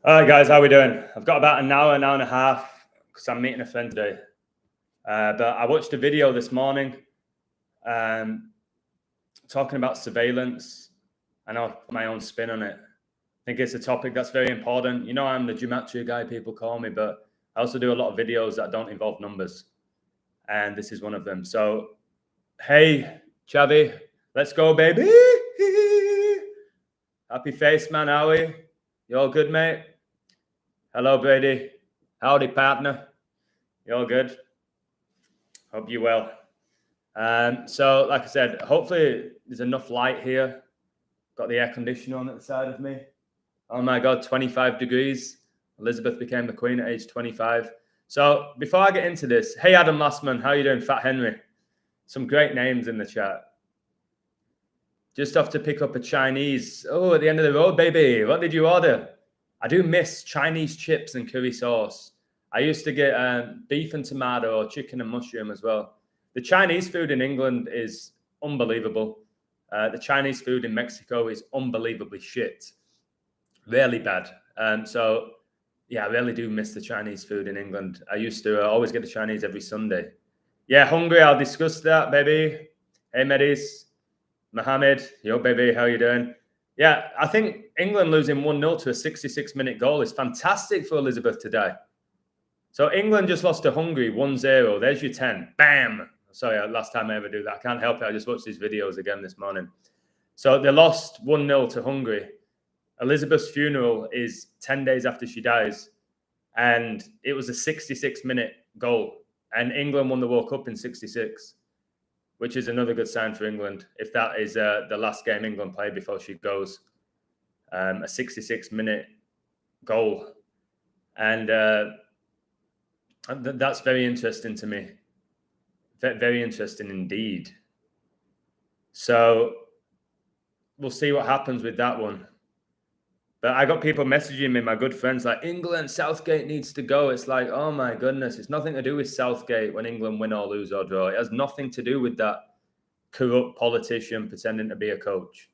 All right, guys, how we doing? I've got about an hour and a half because I'm meeting a friend today. But I watched a video this morning talking about surveillance, and I'll put my own spin on it. I think it's a topic that's very important. You know, I'm the gematria guy, people call me, but I also do a lot of videos that don't involve numbers. And this is one of them. So, hey, Chavi, let's go, baby. Happy face, man. How are you? You all good, mate? Hello, Brady. Howdy, partner. You all good? Hope you're well. So, like I said, hopefully there's enough light here. Got the air conditioner on at the side of me. Oh my God, 25 degrees. Elizabeth became the queen at age 25. So before I get into this, hey, Adam Lastman, how you doing? Fat Henry. Some great names in the chat. Just off to pick up a Chinese. Oh, at the end of the road, baby. What did you order? I do miss Chinese chips and curry sauce. I used to get beef and tomato or chicken and mushroom as well. The Chinese food in England is unbelievable. The Chinese food in Mexico is unbelievably shit. Really bad. So, yeah, I really do miss the Chinese food in England. I used to always get the Chinese every Sunday. Yeah, hungry. I'll discuss that, baby. Hey, Medis. Mohammed, yo, baby, how you doing? Yeah, I think England losing 1-0 to a 66-minute goal is fantastic for Elizabeth today. So England just lost to Hungary 1-0. There's your 10. Bam. Sorry, last time I ever do that. I can't help it. I just watched these videos again this morning. So they lost 1-0 to Hungary. Elizabeth's funeral is 10 days after she dies. And it was a 66-minute goal. And England won the World Cup in 66. Which is another good sign for England, if that is the last game England played before she goes. A 66-minute goal. And that's very interesting to me. Very interesting indeed. So we'll see what happens with that one. But I got people messaging me, my good friends, like, England, Southgate needs to go. It's like, oh my goodness, it's nothing to do with Southgate when England win or lose or draw. It has nothing to do with that corrupt politician pretending to be a coach.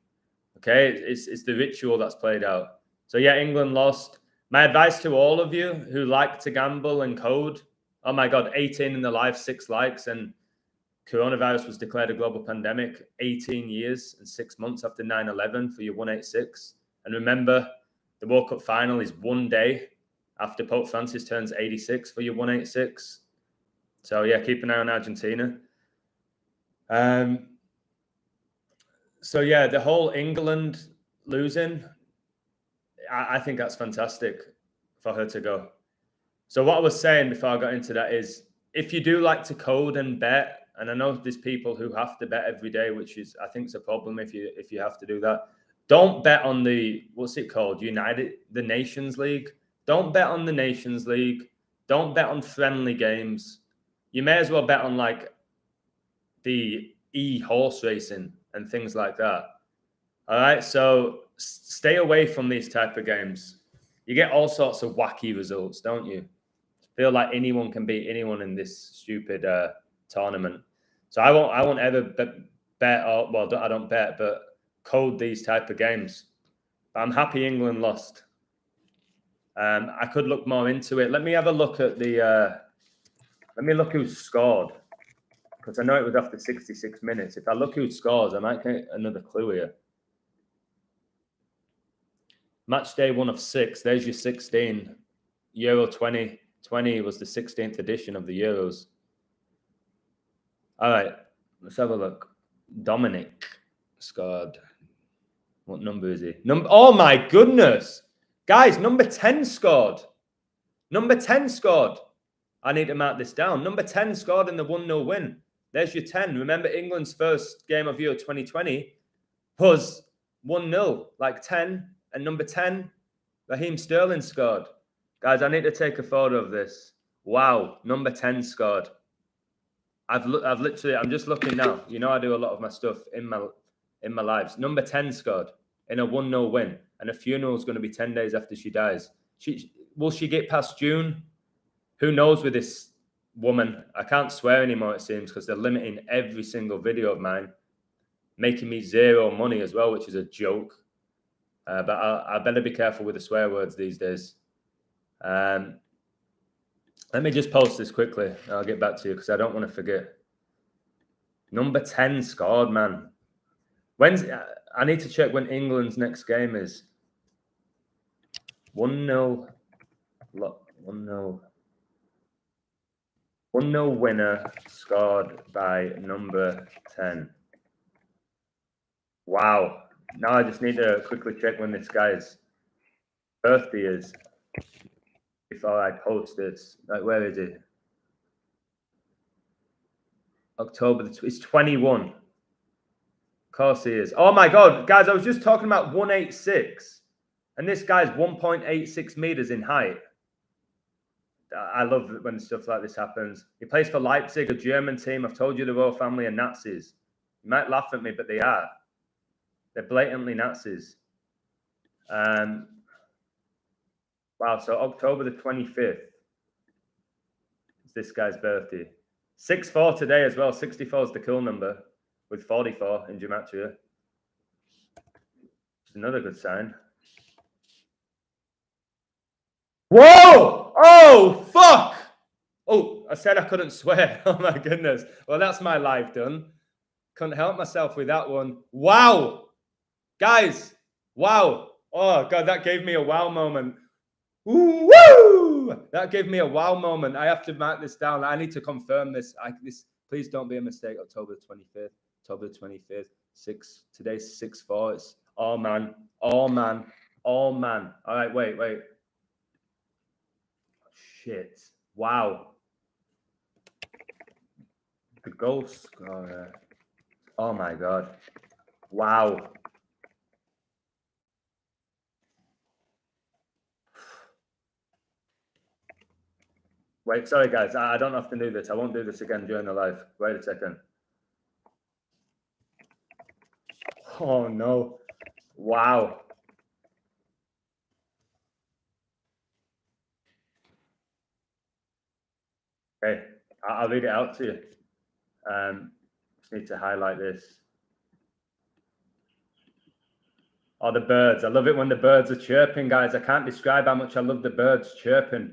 Okay, it's the ritual that's played out. So yeah, England lost. My advice to all of you who like to gamble and code, oh my God, 18 in the live, 6 likes, and coronavirus was declared a global pandemic 18 years and 6 months after 9/11 for your 186. And remember, the World Cup final is one day after Pope Francis turns 86 for your 186. So, yeah, keep an eye on Argentina. So, yeah, the whole England losing, I think that's fantastic for her to go. So what I was saying before I got into that is, if you do like to code and bet, and I know there's people who have to bet every day, which is, I think, is a problem if you have to do that. Don't bet on the, what's it called? The Nations League. Don't bet on the Nations League. Don't bet on friendly games. You may as well bet on like the horse racing and things like that. All right. So stay away from these type of games. You get all sorts of wacky results, don't you? Feel like anyone can beat anyone in this stupid tournament. So I won't ever bet or, well, I don't bet, but code these type of games. But I'm happy England lost. I could look more into it. Let me have a look at the. Let me look who scored, because I know it was after 66 minutes. If I look who scores, I might get another clue here. Match day 1 of 6. There's your 16. Euro 2020 was the 16th edition of the Euros. All right, let's have a look. Dominic scored. What number is he? Oh my goodness. Guys, number 10 scored. Number 10 scored. I need to mark this down. Number 10 scored in the 1-0 win. There's your 10. Remember, England's first game of Euro 2020 was 1-0, like 10. And number 10, Raheem Sterling scored. Guys, I need to take a photo of this. Wow, number 10 scored. I'm just looking now. You know, I do a lot of my stuff in my lives. Number 10 scored in a 1-0 win. And a funeral is going to be 10 days after she dies. Will she get past June? Who knows with this woman? I can't swear anymore, it seems, because they're limiting every single video of mine, making me zero money as well, which is a joke. But I better be careful with the swear words these days. Let me just post this quickly. I'll get back to you because I don't want to forget. Number 10 scored, man. I need to check when England's next game is. 1-0. 1-0. 1-0 winner scored by number 10. Wow. Now I just need to quickly check when this guy's birthday is before I post this. Like, where is it? October. It's 21. Of course he is. Oh my God, guys! I was just talking about 186, and this guy's 1.86 meters in height. I love it when stuff like this happens. He plays for Leipzig, a German team. I've told you the royal family are Nazis. You might laugh at me, but they are. They're blatantly Nazis. Wow, so October the 25th is this guy's birthday. 6'4" today as well. 64 is the cool number with 44 in Gematria. It's another good sign. Whoa! Oh, fuck! Oh, I said I couldn't swear. Oh, my goodness. Well, that's my life done. Couldn't help myself with that one. Wow! Guys, wow. Oh, God, that gave me a wow moment. Woo! That gave me a wow moment. I have to mark this down. I need to confirm this. Please don't be a mistake. October 25th. October 25th. Today's 6-4. It's oh, man. Oh, man. Oh, man. All right, wait. Shit. Wow. The goal scorer. Oh my God. Wow. Wait, sorry guys. I don't have to do this. I won't do this again during the live. Wait a second. Oh no. Wow. Okay, I'll read it out to you. Just need to highlight this. Oh, the birds. I love it when the birds are chirping, guys. I can't describe how much I love the birds chirping.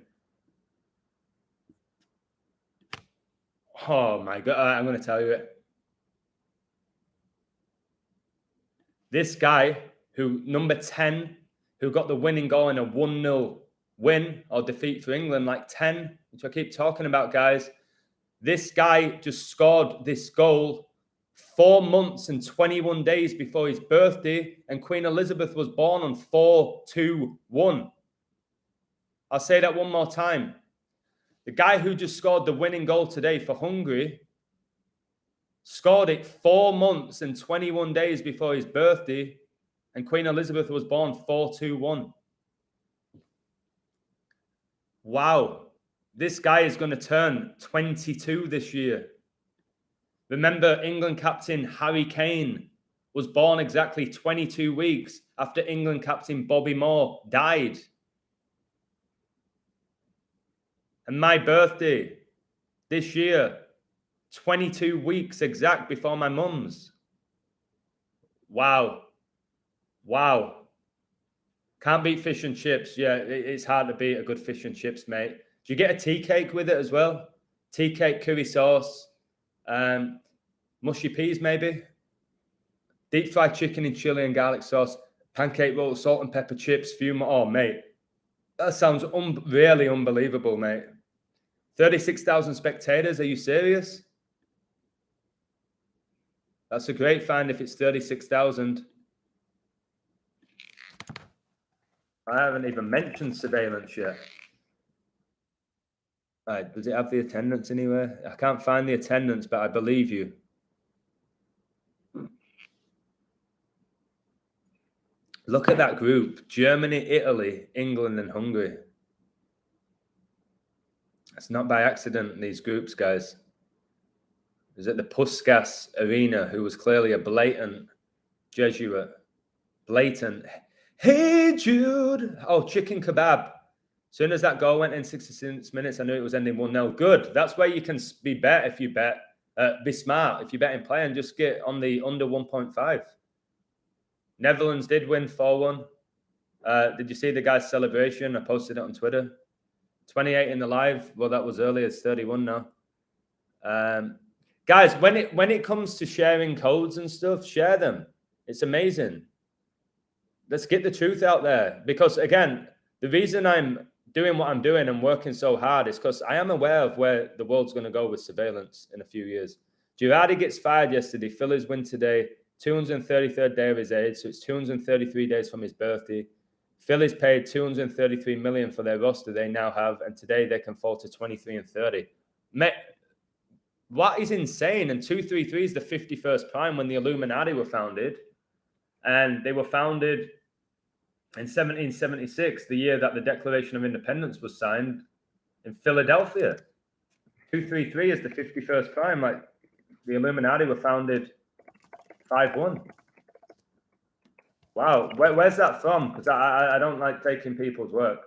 Oh, my God. I'm going to tell you it. This guy, number 10, who got the winning goal in a 1-0 win or defeat for England, like 10, which I keep talking about, guys. This guy just scored this goal 4 months and 21 days before his birthday, and Queen Elizabeth was born on 4/2/1. I'll say that one more time. The guy who just scored the winning goal today for Hungary scored it 4 months and 21 days before his birthday, and Queen Elizabeth was born 4/2/1. Wow. This guy is going to turn 22 this year. Remember, England captain Harry Kane was born exactly 22 weeks after England captain Bobby Moore died. And my birthday this year, 22 weeks exact before my mum's. Wow. Wow. Can't beat fish and chips. Yeah, it's hard to beat a good fish and chips, mate. Do you get a tea cake with it as well? Tea cake, curry sauce, mushy peas maybe, deep fried chicken in chili and garlic sauce, pancake roll, salt and pepper chips, fume. Oh, mate, that sounds really unbelievable, mate. 36,000 spectators. Are you serious? That's a great find if it's 36,000. I haven't even mentioned surveillance yet. Right, does it have the attendance anywhere? I can't find the attendance, but I believe you. Look at that group. Germany, Italy, England, and Hungary. It's not by accident, these groups, guys. It was at the Puskas Arena, who was clearly a blatant Jesuit. Blatant. Hey, Jude. Oh, chicken kebab. As soon as that goal went in 66 minutes, I knew it was ending 1-0. Good. That's where you can be bet if you bet. Be smart. If you bet in play and just get on the under 1.5. Netherlands did win 4-1. Did you see the guy's celebration? I posted it on Twitter. 28 in the live. Well, that was earlier. It's 31 now. Guys, when it comes to sharing codes and stuff, share them. It's amazing. Let's get the truth out there. Because again, the reason I'm doing what I'm doing and working so hard is because I am aware of where the world's going to go with surveillance in a few years. Girardi gets fired yesterday. Phillies win today. 233rd day of his age, so it's 233 days from his birthday. Phillies paid $233 million for their roster they now have, and today they can fall to 23-30. What is insane? And 233 is the 51st prime when the Illuminati were founded, and they were founded in 1776, the year that the Declaration of Independence was signed in Philadelphia. 233 is the 51st prime. Like the Illuminati were founded 5-1. Wow, where's that from? Because I don't like taking people's work.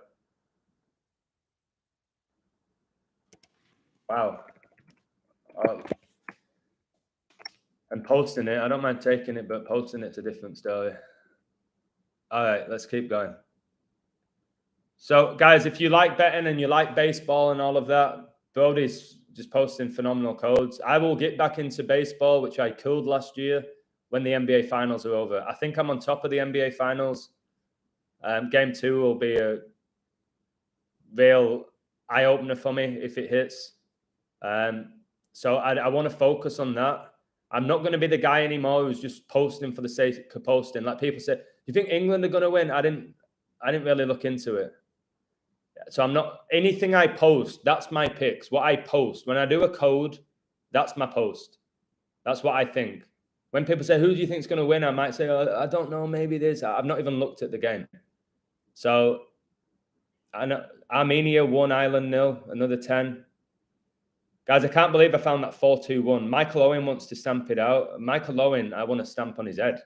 Wow. And posting it, I don't mind taking it, but posting it's a different story. All right, let's keep going. So, guys, if you like betting and you like baseball and all of that, Brody's just posting phenomenal codes. I will get back into baseball, which I killed last year, when the NBA finals are over. I think I'm on top of the NBA finals. Game 2 will be a real eye-opener for me if it hits. So I want to focus on that. I'm not going to be the guy anymore who's just posting for the sake of posting. Like people say, do you think England are going to win? I didn't really look into it. So I'm not, anything I post, that's my picks. What I post, when I do a code, that's my post. That's what I think. When people say, who do you think is going to win? I might say, oh, I don't know, maybe this. I've not even looked at the game. So I know Armenia 1, Ireland 0, another 10. Guys, I can't believe I found that 4-2-1. Michael Owen wants to stamp it out. Michael Owen, I want to stamp on his head.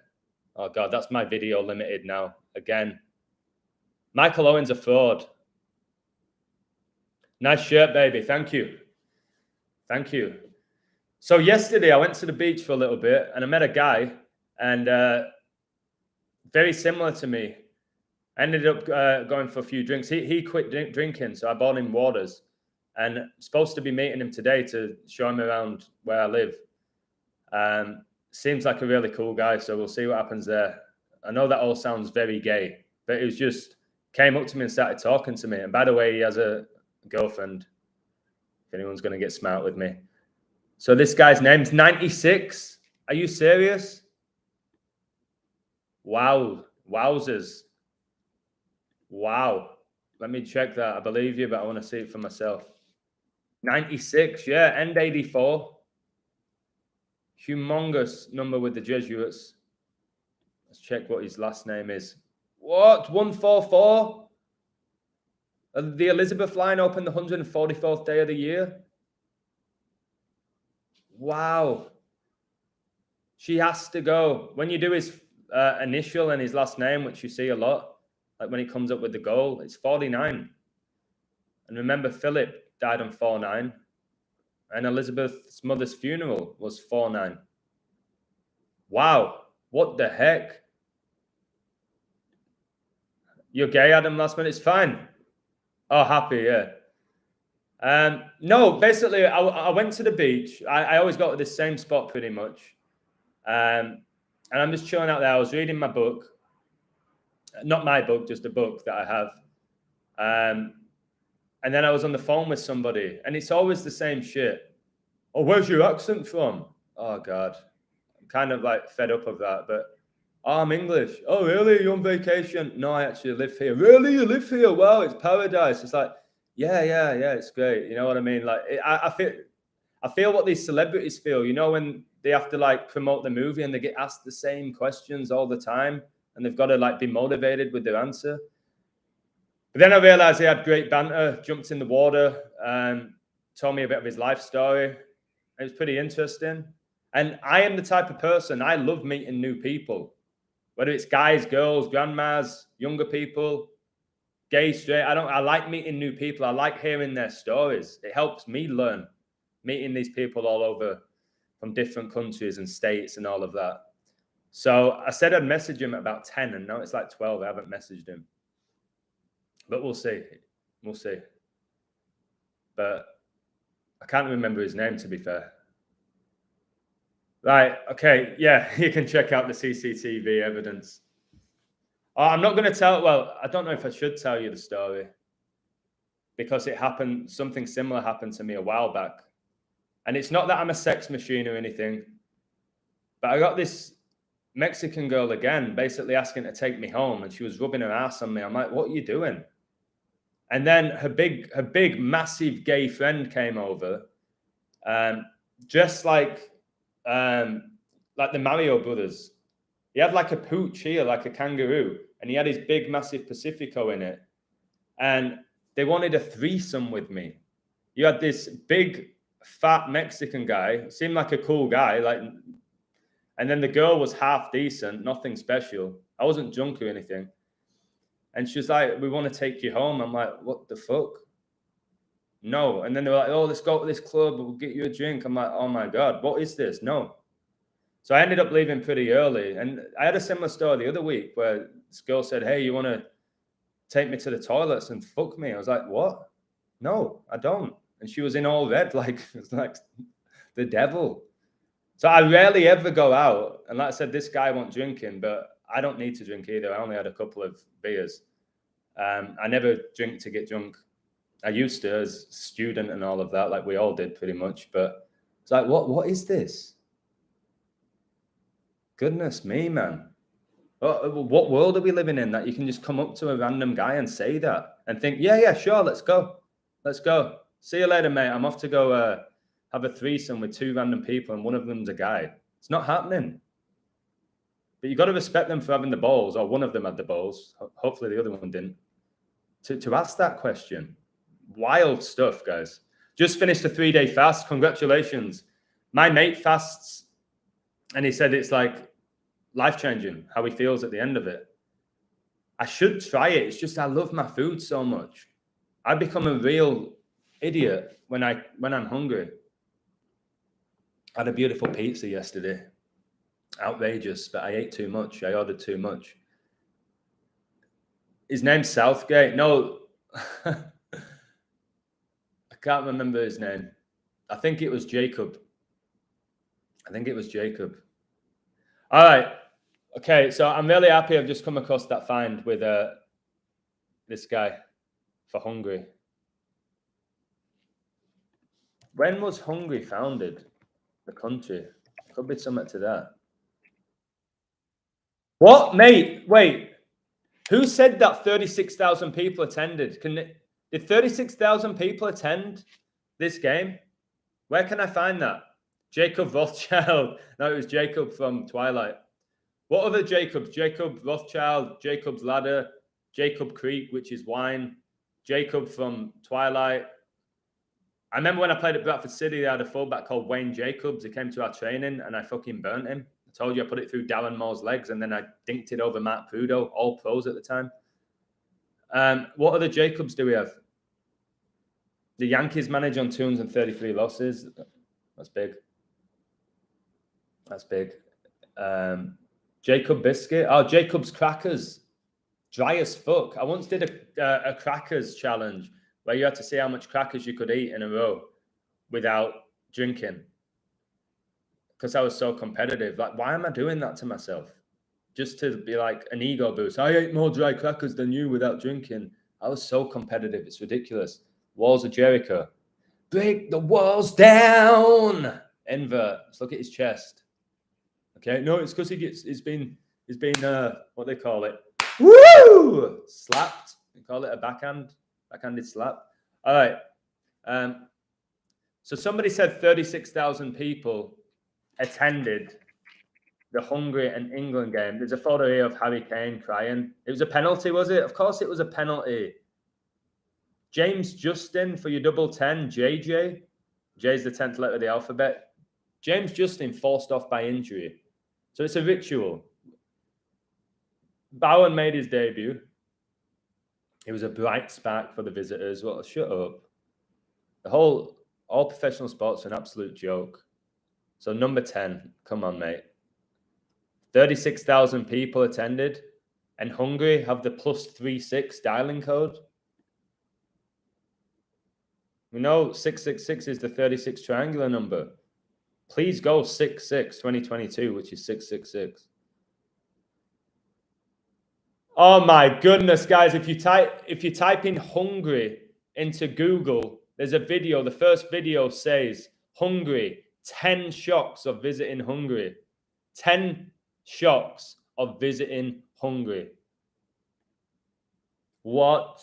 Oh, God, that's my video limited now. Again. Michael Owen's a fraud. Nice shirt, baby. Thank you. Thank you. So yesterday I went to the beach for a little bit and I met a guy and very similar to me. I ended up going for a few drinks. He quit drinking, so I bought him waters. And I'm supposed to be meeting him today to show him around where I live. Seems like a really cool guy, so we'll see what happens there. I know that all sounds very gay, but it was just came up to me and started talking to me. And by the way, he has a girlfriend, if anyone's going to get smart with me. So this guy's name's 96. Are you serious? Wow. Wowzers. Wow. Let me check that. I believe you, but I want to see it for myself. 96, yeah. End 84. Humongous number with the Jesuits. Let's check what his last name is. What? 144? The Elizabeth line opened the 144th day of the year. Wow. She has to go. When you do his initial and his last name, which you see a lot, like when he comes up with the goal, it's 49. And remember, Philip died on 4-9. And Elizabeth's mother's funeral was 4-9. Wow. What the heck? You're gay, Adam, last minute? It's fine. Oh, happy, yeah. No, basically, I went to the beach. I always go to the same spot pretty much. And I'm just chilling out there. I was reading my book. Not my book, just a book that I have. And then I was on the phone with somebody. And it's always the same shit. Oh, where's your accent from? Oh, God. I'm kind of like fed up of that. But, oh, I'm English. Oh, really? You're on vacation? No, I actually live here. Really? You live here? Wow, it's paradise. It's like, yeah, it's great. You know what I mean? Like, I feel what these celebrities feel. You know, when they have to like promote the movie and they get asked the same questions all the time and they've got to like be motivated with their answer. But then I realized he had great banter, jumped in the water, told me a bit of his life story. It was pretty interesting. And I am the type of person, I love meeting new people, whether it's guys, girls, grandmas, younger people, gay, straight. I like meeting new people. I like hearing their stories. It helps me learn, meeting these people all over from different countries and states and all of that. So I said I'd message him at about 10 and now it's like 12. I haven't messaged him. But we'll see. We'll see. but I can't remember his name, to be fair. Right, okay, yeah, you can check out the CCTV evidence. Oh, I'm not going to tell, well, I don't know if I should tell you the story because it happened, something similar happened to me a while back. And it's not that I'm a sex machine or anything, but I got this Mexican girl again, basically asking to take me home, and she was rubbing her ass on me. I'm like, what are you doing? And then her big, massive gay friend came over, dressed like the Mario Brothers. He had like a pooch here, like a kangaroo, and he had his big, massive Pacifico in it. And they wanted a threesome with me. You had this big, fat Mexican guy, seemed like a cool guy, like, and then the girl was half decent, nothing special. I wasn't drunk or anything. And she was like, we want to take you home. I'm like, what the fuck? No. And then they were like, oh, let's go to this club. We'll get you a drink. I'm like, oh my God, what is this? No. So I ended up leaving pretty early. And I had a similar story the other week where this girl said, hey, you want to take me to the toilets and fuck me? I was like, what? No, I don't. And she was in all red, like, it's like the devil. So I rarely ever go out. And like I said, this guy won't drinking, but I don't need to drink either. I only had a couple of beers. I never drink to get drunk. I used to as a student and all of that, like we all did pretty much. But it's like, what is this? Goodness me, man. What world are we living in that you can just come up to a random guy and say that and think, yeah, sure, let's go. Let's go. See you later, mate. I'm off to go have a threesome with two random people and one of them's a guy. It's not happening. But you got to respect them for having the balls, or one of them had the balls. Hopefully the other one didn't. To ask that question. Wild stuff, guys. Just finished a 3-day fast. Congratulations. My mate fasts, and he said it's like life-changing, how he feels at the end of it. I should try it. It's just I love my food so much. I become a real idiot when I'm hungry. I had a beautiful pizza yesterday. Outrageous, but I ate too much. I ordered too much. His name's Southgate. No, I can't remember his name. I think it was Jacob. All right. Okay, so I'm really happy I've just come across that find with this guy for Hungary. When was Hungary founded? The country. Could be something to that. What, mate? Wait. Who said that 36,000 people attended? Did 36,000 people attend this game? Where can I find that? Jacob Rothschild. No, it was Jacob from Twilight. What other Jacobs? Jacob Rothschild, Jacob's Ladder, Jacob Creek, which is wine, Jacob from Twilight. I remember when I played at Bradford City, they had a fullback called Wayne Jacobs. He came to our training and I fucking burnt him. I told you I put it through Darren Moore's legs and then I dinked it over Matt Pudo, all pros at the time. What other Jacobs do we have? The Yankees manage on 233 losses. That's big. Jacob Biscuit. Oh, Jacob's Crackers. Dry as fuck. I once did a crackers challenge where you had to see how much crackers you could eat in a row without drinking. Because I was so competitive. Like, why am I doing that to myself? Just to be like an ego boost. I ate more dry crackers than you without drinking. I was so competitive. It's ridiculous. Walls of Jericho. Break the walls down. Invert. Let's look at his chest. Okay. No, it's because he's been what they call it. Woo! Slapped. They call it a backhanded slap. All right. So somebody said 36,000 people attended the Hungary and England game. There's a photo here of Harry Kane crying. It was a penalty, was it? Of course it was a penalty. James Justin for your double 10, JJ. J's the 10th letter of the alphabet. James Justin forced off by injury. So it's a ritual. Bowen made his debut. It was a bright spark for the visitors. Well, shut up. All professional sports are an absolute joke. So number 10, come on, mate. 36,000 people attended, and Hungary have the +36 dialing code. We know 666 is the 36 triangular number. Please go 66 2022, which is 666. Oh my goodness, guys! If you type in Hungary into Google, there's a video. The first video says Hungary, 10 shocks of visiting Hungary. 10 shocks of visiting Hungary. What?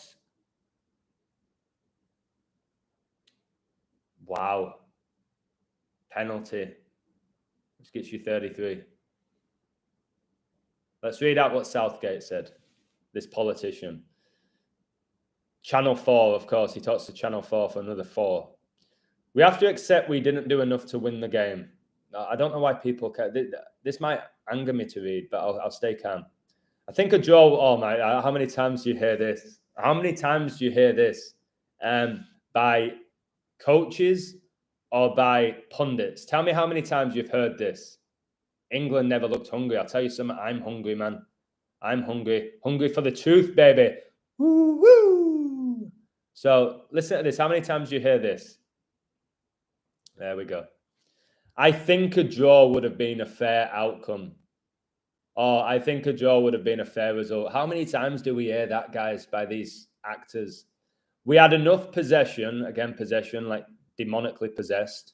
Wow. Penalty. Which gets you 33. Let's read out what Southgate said, this politician. Channel 4, of course. He talks to Channel 4 for another 4. We have to accept we didn't do enough to win the game. I don't know why people care. This might anger me to read, but I'll stay calm. I think a draw. Oh my! How many times do you hear this? How many times do you hear this by coaches or by pundits? Tell me how many times you've heard this. England never looked hungry. I'll tell you something. I'm hungry, man. I'm hungry. Hungry for the truth, baby. Woo woo. So listen to this. How many times do you hear this? There we go. I think a draw would have been a fair outcome. Oh, I think a draw would have been a fair result. How many times do we hear that, guys, by these actors? We had enough possession, again, possession, like demonically possessed,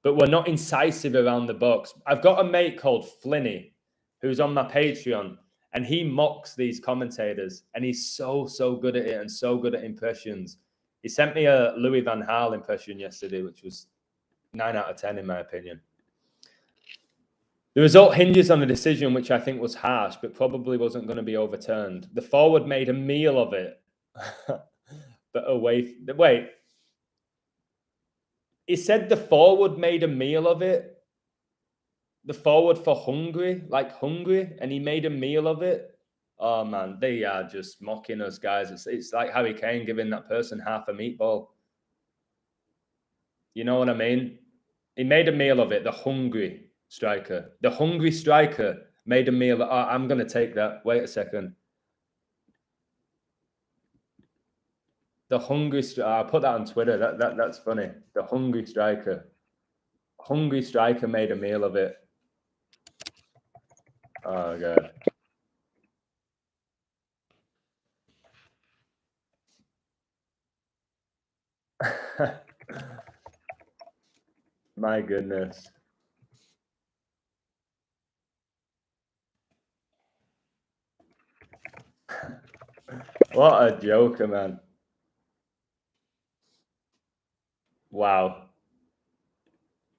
but we're not incisive around the box. I've got a mate called Flinny who's on my Patreon, and he mocks these commentators, and he's so good at it and so good at impressions. He sent me a Louis van Gaal impression yesterday, which was 9 out of 10 in my opinion. The result hinges on a decision which I think was harsh, but probably wasn't going to be overturned. The forward made a meal of it. But wait. He said the forward made a meal of it. The forward for Hungary, like Hungary, and he made a meal of it. Oh man, they are just mocking us, guys. It's like Harry Kane giving that person half a meatball. You know what I mean? He made a meal of it, the Hungary striker. The Hungry striker made a meal. I'm going to take that. Wait a second. The Hungry striker. I'll put that on Twitter. That's funny. The Hungry striker. Hungry striker made a meal of it. Oh, God. My goodness. What a joker, man. Wow.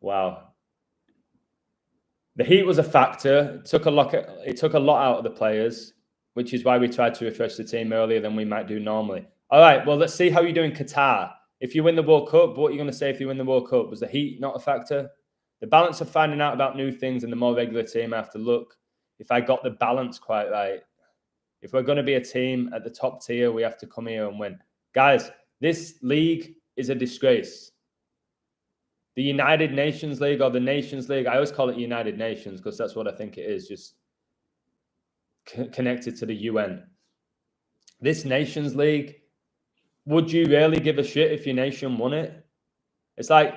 The heat was a factor. It took a lot out of the players, which is why we tried to refresh the team earlier than we might do normally. All right, well, let's see how you do in Qatar. If you win the World Cup, what are you going to say if you win the World Cup? Was the heat not a factor? The balance of finding out about new things and the more regular team, I have to look if I got the balance quite right. If we're going to be a team at the top tier, we have to come here and win. Guys, this league is a disgrace. The United Nations League or the Nations League, I always call it United Nations because that's what I think it is, just connected to the UN. This Nations League, would you really give a shit if your nation won it? It's like,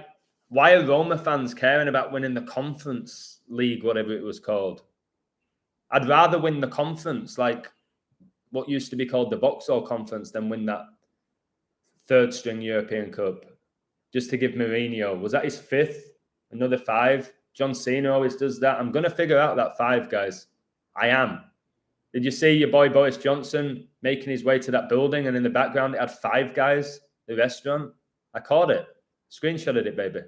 why are Roma fans caring about winning the Conference League, whatever it was called? I'd rather win the conference, like what used to be called the Vauxhall Conference, than win that third string European Cup. Just to give Mourinho, was that his 5th? Another 5? John Cena always does that. I'm going to figure out that 5, guys. I am. Did you see your boy Boris Johnson making his way to that building, and in the background it had 5 Guys, the restaurant? I caught it. Screenshotted it, baby.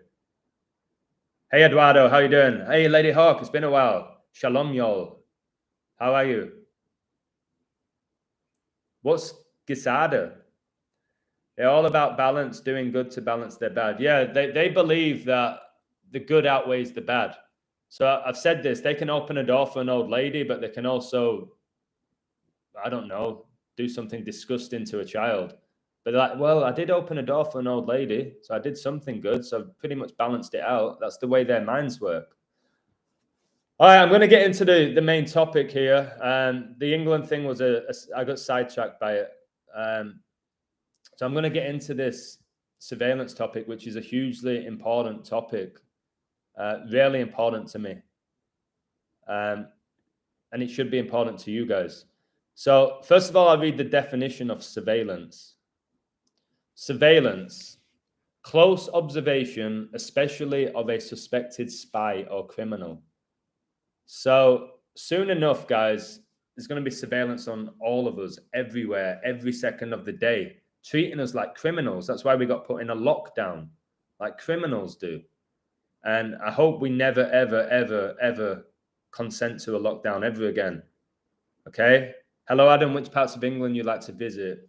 Hey, Eduardo, how you doing? Hey, Lady Hawk, it's been a while. Shalom, y'all. How are you? What's Gisada? They're all about balance, doing good to balance their bad. Yeah, they believe that the good outweighs the bad. So I've said this, they can open a door for an old lady, but they can also, I don't know, do something disgusting to a child. But they're like, well, I did open a door for an old lady, so I did something good. So I've pretty much balanced it out. That's the way their minds work. All right, I'm going to get into the main topic here. The England thing was I got sidetracked by it. So I'm going to get into this surveillance topic, which is a hugely important topic, really important to me. And it should be important to you guys. So first of all, I'll read the definition of surveillance. Surveillance, close observation, especially of a suspected spy or criminal. So soon enough, guys, there's going to be surveillance on all of us everywhere, every second of the day, treating us like criminals. That's why we got put in a lockdown, like criminals do. And I hope we never, ever, ever, ever consent to a lockdown ever again. Okay? Hello, Adam. Which parts of England you'd like to visit?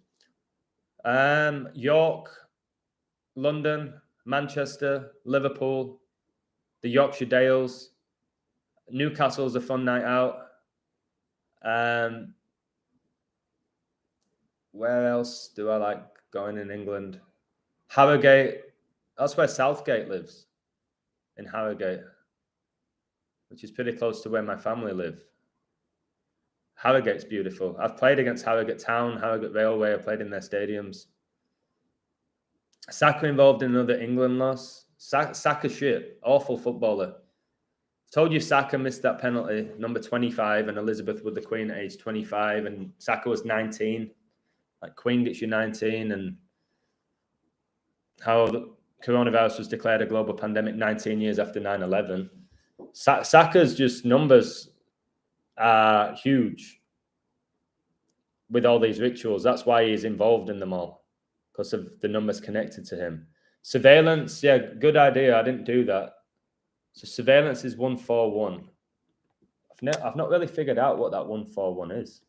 York, London, Manchester, Liverpool, the Yorkshire Dales. Newcastle's a fun night out. Where else do I like going in England? Harrogate. That's where Southgate lives, in Harrogate, which is pretty close to where my family live. Harrogate's beautiful. I've played against Harrogate Town, Harrogate Railway. I played in their stadiums. Saka involved in another England loss. Saka shit. Awful footballer. Told you Saka missed that penalty, number 25, and Elizabeth was the Queen at age 25, and Saka was 19. Like, Queen gets you 19, and how the coronavirus was declared a global pandemic 19 years after 9/11. Saka's just numbers are huge with all these rituals. That's why he's involved in them all, because of the numbers connected to him. Surveillance, yeah, good idea. I didn't do that. So surveillance is 141. I've not really figured out what that 141 is.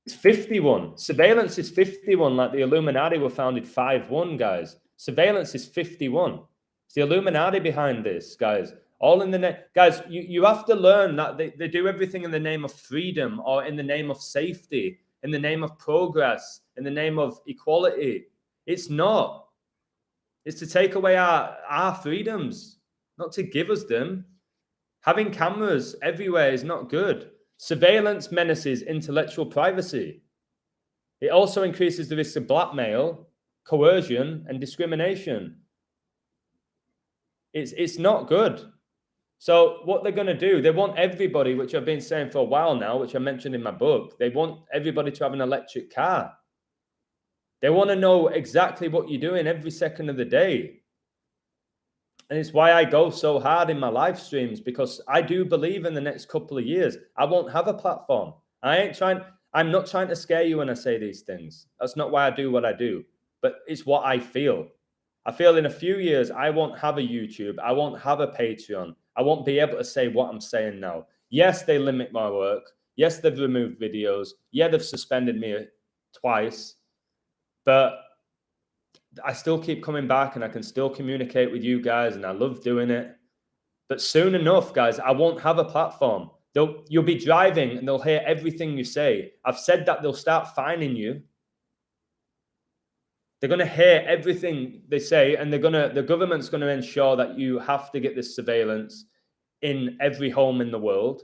It's 51. Surveillance is 51, like the Illuminati were founded 5-1, guys. Surveillance is 51. It's the Illuminati behind this, guys. All in the name. Guys, you have to learn that they do everything in the name of freedom, or in the name of safety, in the name of progress, in the name of equality. It's not. It's to take away our freedoms, not to give us them. Having cameras everywhere is not good. Surveillance menaces intellectual privacy. It also increases the risk of blackmail, coercion, and discrimination. It's not good. So what they're going to do, they want everybody, which I've been saying for a while now, which I mentioned in my book, they want everybody to have an electric car. They want to know exactly what you're doing every second of the day. And it's why I go so hard in my live streams, because I do believe in the next couple of years, I won't have a platform. I'm not trying to scare you when I say these things. That's not why I do what I do, but it's what I feel. I feel in a few years, I won't have a YouTube. I won't have a Patreon. I won't be able to say what I'm saying now. Yes, they limit my work. Yes, they've removed videos. Yeah, they've suspended me twice, but I still keep coming back, and I can still communicate with you guys, and I love doing it. But soon enough, guys, I won't have a platform. You'll be driving and they'll hear everything you say. I've said that they'll start fining you. They're going to hear everything they say, and the government's going to ensure that you have to get this surveillance in every home in the world,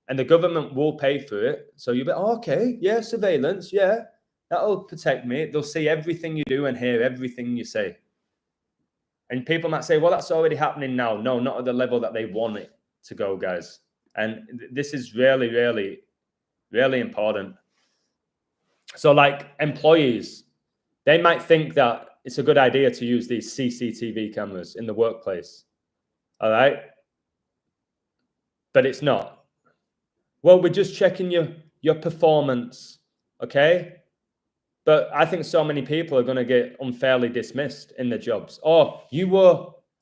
and the government will pay for it. So you'll be, oh, okay, yeah, surveillance, yeah. That'll protect me. They'll see everything you do and hear everything you say. And people might say, well, that's already happening now. No, not at the level that they want it to go, guys. And this is really, really, really important. So like employees, they might think that it's a good idea to use these CCTV cameras in the workplace. All right? But it's not. Well, we're just checking your performance, okay? But I think so many people are going to get unfairly dismissed in their jobs. Oh,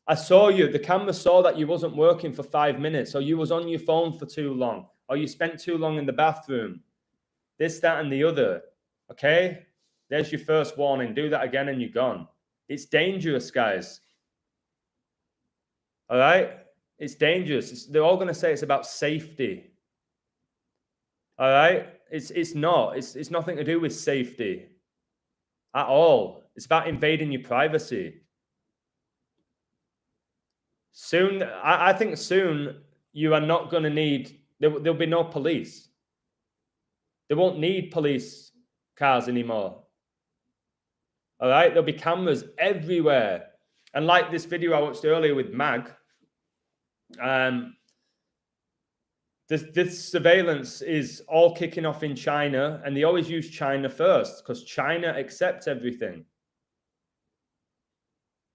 I saw you, the camera saw that you wasn't working for 5 minutes, or you was on your phone for too long, or you spent too long in the bathroom. This, that, and the other. Okay? There's your first warning. Do that again and you're gone. It's dangerous, guys. All right? It's dangerous. They're all going to say it's about safety. All right? It's not. It's nothing to do with safety at all. It's about invading your privacy. Soon, I think soon you are not going to need, there'll be no police. They won't need police cars anymore. All right, there'll be cameras everywhere. And like this video I watched earlier with Mag, this surveillance is all kicking off in China, and they always use China first because China accepts everything.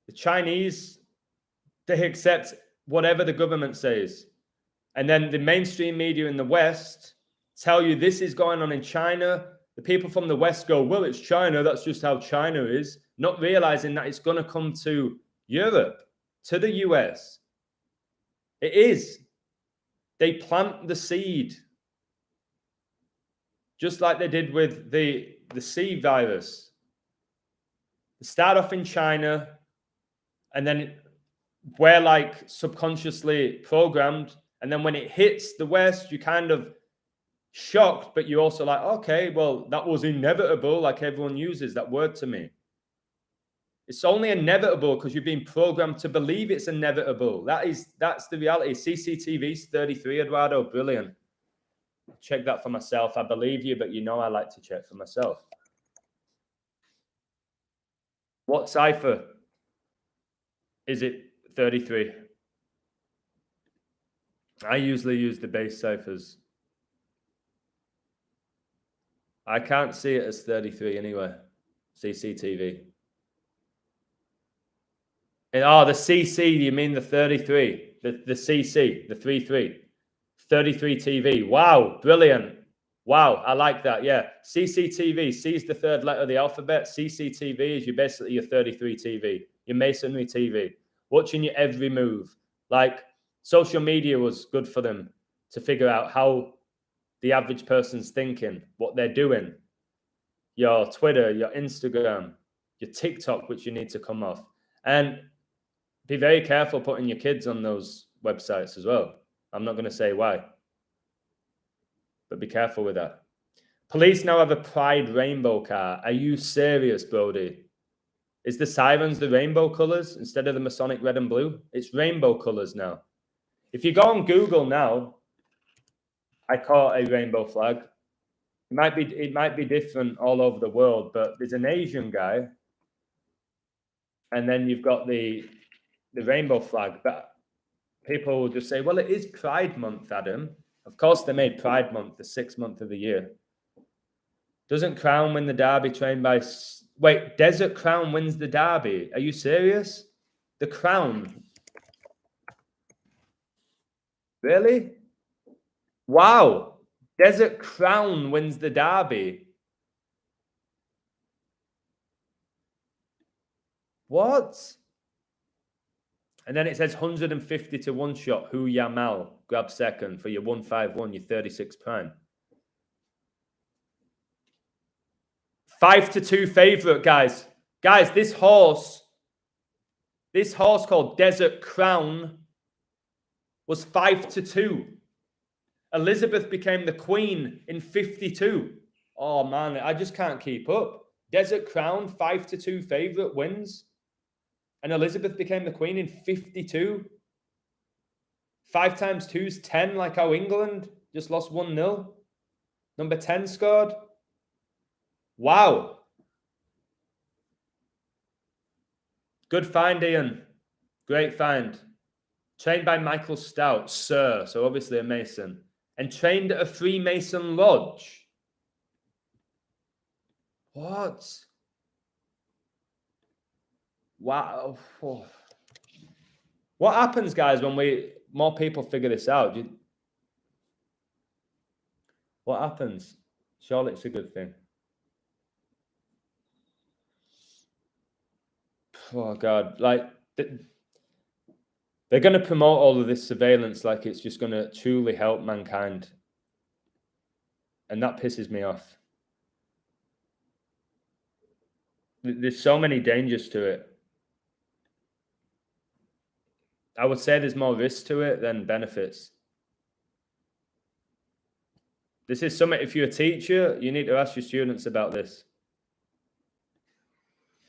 The Chinese, they accept whatever the government says. And then the mainstream media in the West tell you this is going on in China. The people from the West go, well, it's China. That's just how China is. Not realizing that it's going to come to Europe, to the US. It is. They plant the seed. Just like they did with the C virus. They start off in China, and then we're like subconsciously programmed. And then when it hits the West, you kind of shocked, but you're also like, okay, well, that was inevitable. Like everyone uses that word to me. It's only inevitable because you've been programmed to believe it's inevitable. That's the reality. CCTV's 33, Eduardo. Brilliant. Check that for myself. I believe you, but you know I like to check for myself. What cipher is it? 33. I usually use the base ciphers. I can't see it as 33 anyway. CCTV. And, the CC, you mean the 33? The CC, the 33. 33 TV. Wow, brilliant. Wow, I like that. Yeah. CCTV, C is the third letter of the alphabet. CCTV is basically your 33 TV, your masonry TV, watching your every move. Like social media was good for them to figure out how the average person's thinking, what they're doing. Your Twitter, your Instagram, your TikTok, which you need to come off. And be very careful putting your kids on those websites as well. I'm not going to say why, but be careful with that. Police now have a Pride rainbow car. Are you serious, Brody? Is the sirens the rainbow colors instead of the Masonic red and blue? It's rainbow colors now. If you go on Google now, I call it a rainbow flag. It might be different all over the world, but there's an Asian guy, and then you've got the rainbow flag. But people will just say, well, it is Pride Month, Adam. Of course, they made Pride Month the 6th month of the year. Doesn't Crown win the Derby trained by... Wait, Desert Crown wins the Derby. Are you serious? The Crown. Really? Wow. Desert Crown wins the Derby. What? And then it says 150 to one shot. Hu Yamal grab second for your 151, your 36 prime. 5-2 favorite, guys. Guys, this horse called Desert Crown was 5-2. Elizabeth became the queen in 52. Oh man, I just can't keep up. Desert Crown, 5-2 favorite, wins. And Elizabeth became the queen in 52. 5 times 2 is 10, like how England just lost 1-0. Number 10 scored. Wow. Good find, Ian. Great find. Trained by Michael Stout, sir. So obviously a Mason. And trained at a Freemason lodge. What? Wow. Oh. What happens, guys, when more people figure this out? What happens? Surely it's a good thing. Oh, God. Like, they're going to promote all of this surveillance like it's just going to truly help mankind. And that pisses me off. There's so many dangers to it. I would say there's more risk to it than benefits. This is something, if you're a teacher, you need to ask your students about this.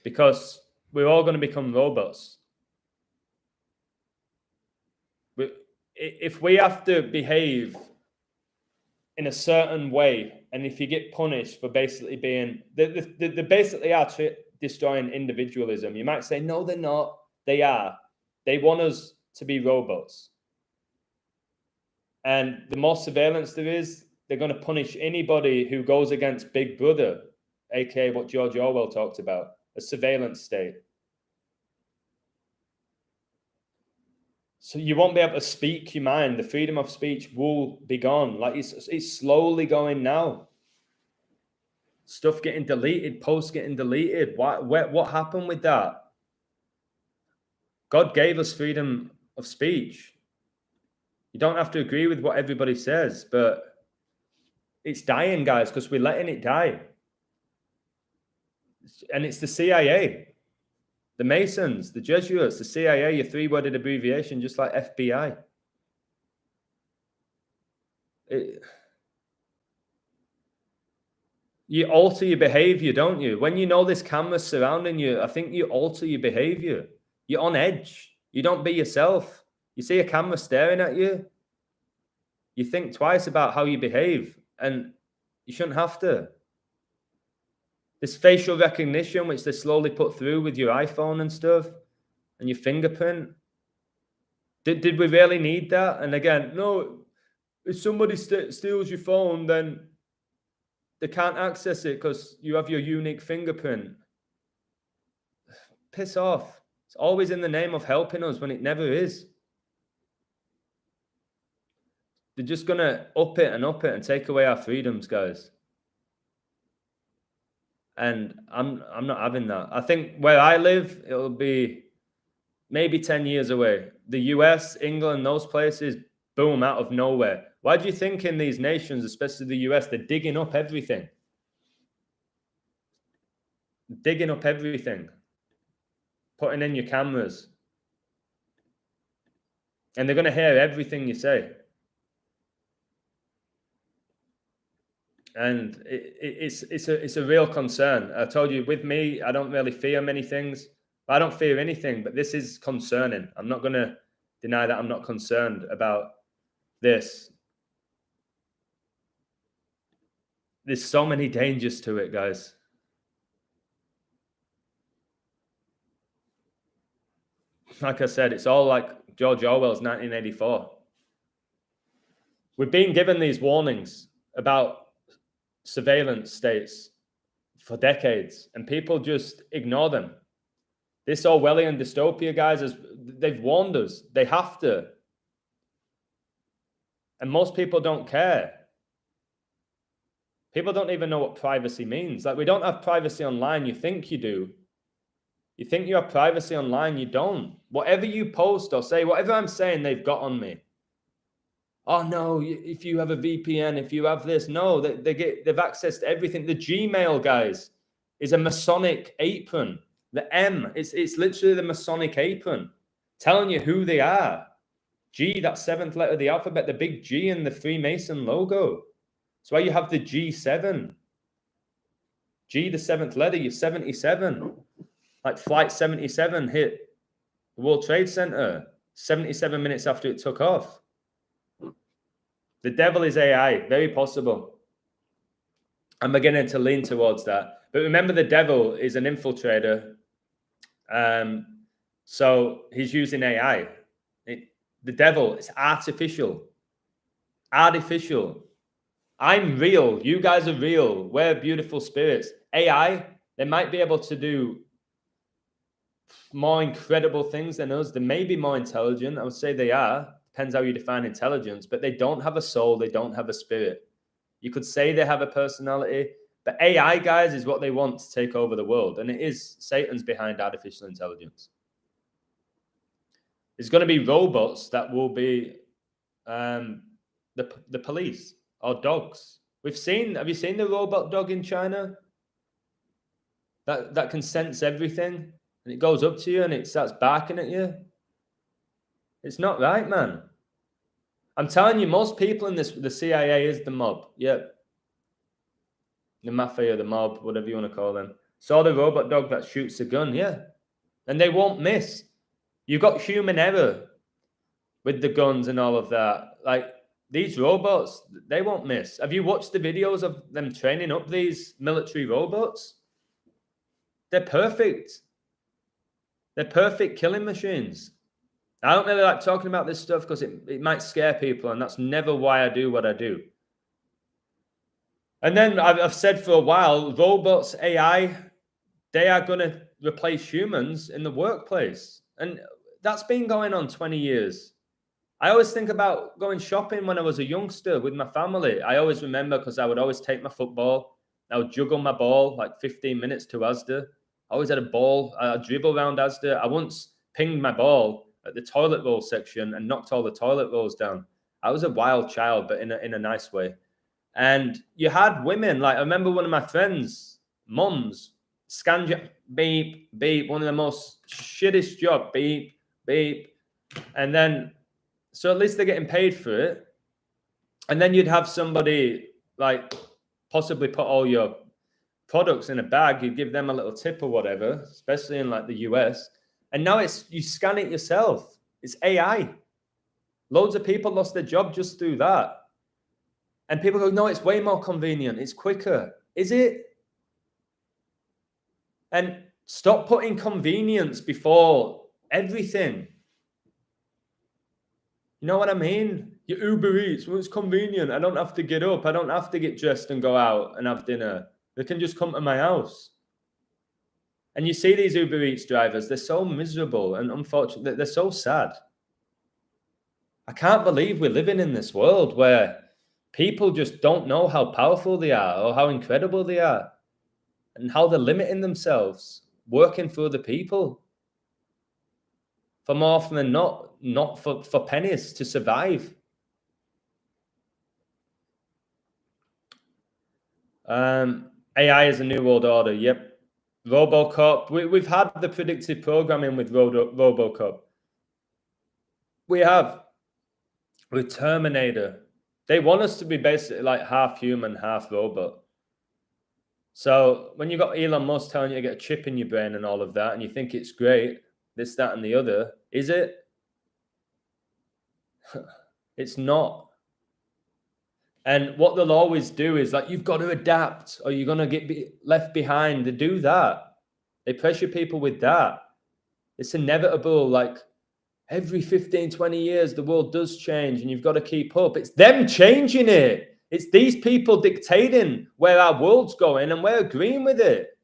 Because we're all going to become robots. If we have to behave in a certain way, and if you get punished for basically being... They basically are destroying individualism. You might say, no, they're not. They are. They want us to be robots. And the more surveillance there is, they're going to punish anybody who goes against Big Brother, aka what George Orwell talked about, a surveillance state. So you won't be able to speak your mind. The freedom of speech will be gone. Like it's slowly going now. Stuff getting deleted, posts getting deleted. What happened with that? God gave us freedom of speech. You don't have to agree with what everybody says, but it's dying, guys, because we're letting it die. And it's the CIA, the Masons, the Jesuits, the CIA, your three-worded abbreviation, just like FBI. You alter your behavior, don't you? When you know this camera's surrounding you, I think you alter your behavior. You're on edge. You don't be yourself. You see a camera staring at you, you think twice about how you behave, and you shouldn't have to. This facial recognition, which they slowly put through with your iPhone and stuff, and your fingerprint. Did we really need that? And again, no, if somebody steals your phone, then they can't access it because you have your unique fingerprint. Piss off. It's always in the name of helping us when it never is. They're just going to up it and take away our freedoms, guys. And I'm not having that. I think where I live, it'll be maybe 10 years away. The US, England, those places, boom, out of nowhere. Why do you think in these nations, especially the US, they're digging up everything? Digging up everything. Putting in your cameras. And they're going to hear everything you say. And it's a real concern. I told you, with me, I don't really fear many things. I don't fear anything, but this is concerning. I'm not going to deny that I'm not concerned about this. There's so many dangers to it, guys. Like I said, it's all like George Orwell's 1984. We've been given these warnings about surveillance states for decades, and people just ignore them. This Orwellian dystopia, guys, they've warned us. They have to. And most people don't care. People don't even know what privacy means. Like, we don't have privacy online. You think you do. You think you have privacy online. You don't. Whatever you post or say, whatever I'm saying, they've got on me. Oh, no, if you have a VPN, if you have this. No, they've accessed everything. The Gmail, guys, is a Masonic apron. The M, it's literally the Masonic apron, telling you who they are. G, that seventh letter of the alphabet, the big G in the Freemason logo. That's why you have the G7. G, the seventh letter, you're 77. Like Flight 77 hit the World Trade Center 77 minutes after it took off. The devil is AI, very possible. I'm beginning to lean towards that. But remember, the devil is an infiltrator. So he's using AI. The devil is artificial. Artificial. I'm real. You guys are real. We're beautiful spirits. AI, they might be able to do more incredible things than us. They may be more intelligent. I would say they are. Depends how you define intelligence. But they don't have a soul. They don't have a spirit. You could say they have a personality. But AI, guys, is what they want to take over the world. And it is Satan's behind artificial intelligence. There's going to be robots that will be the police or dogs. Have you seen the robot dog in China? That can sense everything. And it goes up to you and it starts barking at you. It's not right, man. I'm telling you, most people in the CIA is the mob. Yep. The mafia, the mob, whatever you want to call them. Saw the robot dog that shoots a gun, yeah. And they won't miss. You've got human error with the guns and all of that. Like, these robots, they won't miss. Have you watched the videos of them training up these military robots? They're perfect. They're perfect killing machines. I don't really like talking about this stuff because it might scare people, and that's never why I do what I do. And then I've said for a while, robots, AI, they are going to replace humans in the workplace. And that's been going on 20 years. I always think about going shopping when I was a youngster with my family. I always remember because I would always take my football. I would juggle my ball like 15 minutes to Asda. I always had a ball. I'd dribble around Asda. I once pinged my ball at the toilet roll section and knocked all the toilet rolls down. I was a wild child, but in a nice way. And you had women, like I remember one of my friends, mums, scan beep, beep, one of the most shittest job, beep, beep. And then, so at least they're getting paid for it. And then you'd have somebody like possibly put all your products in a bag, you give them a little tip or whatever, especially in like the US. And now it's, you scan it yourself. It's AI. Loads of people lost their job just through that. And people go, no, it's way more convenient. It's quicker. Is it? And stop putting convenience before everything. You know what I mean? Your Uber Eats, well, it's convenient. I don't have to get up. I don't have to get dressed and go out and have dinner. They can just come to my house. And you see these Uber Eats drivers, they're so miserable and unfortunately, they're so sad. I can't believe we're living in this world where people just don't know how powerful they are or how incredible they are and how they're limiting themselves, working for other people. For more often than not for pennies to survive. AI is a new world order. Yep. Robocop. We've had the predictive programming with Robocop. We have with Terminator. They want us to be basically like half human, half robot. So when you got Elon Musk telling you to get a chip in your brain and all of that, and you think it's great, this, that, and the other, is it? It's not. And what they'll always do is like, you've got to adapt or you're going to get left behind. They do that. They pressure people with that. It's inevitable. Like every 15, 20 years, the world does change and you've got to keep up. It's them changing it. It's these people dictating where our world's going and we're agreeing with it.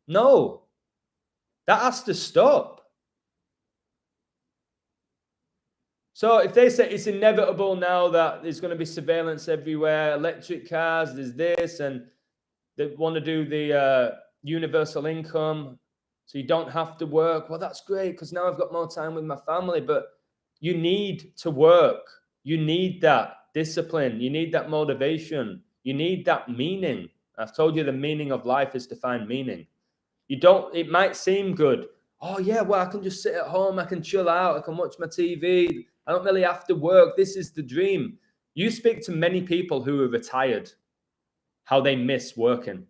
No, that has to stop. So if they say it's inevitable now that there's going to be surveillance everywhere, electric cars, there's this, and they want to do the universal income, so you don't have to work. Well, that's great because now I've got more time with my family, but you need to work. You need that discipline. You need that motivation. You need that meaning. I've told you the meaning of life is to find meaning. You don't, it might seem good. Oh yeah, well, I can just sit at home. I can chill out. I can watch my TV. I don't really have to work. This is the dream. You speak to many people who are retired, how they miss working.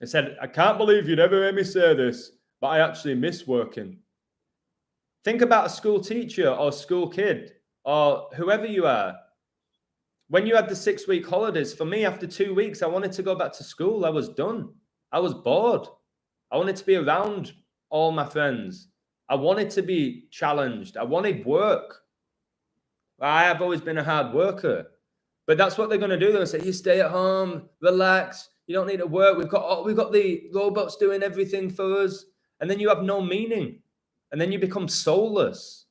They said, I can't believe you'd ever hear me say this, but I actually miss working. Think about a school teacher or a school kid or whoever you are. When you had the 6-week holidays, for me, after 2 weeks, I wanted to go back to school. I was done. I was bored. I wanted to be around all my friends. I wanted to be challenged. I wanted work. I have always been a hard worker. But that's what they're going to do. They're going to say, you stay at home, relax. You don't need to work. We've got the robots doing everything for us. And then you have no meaning. And then you become soulless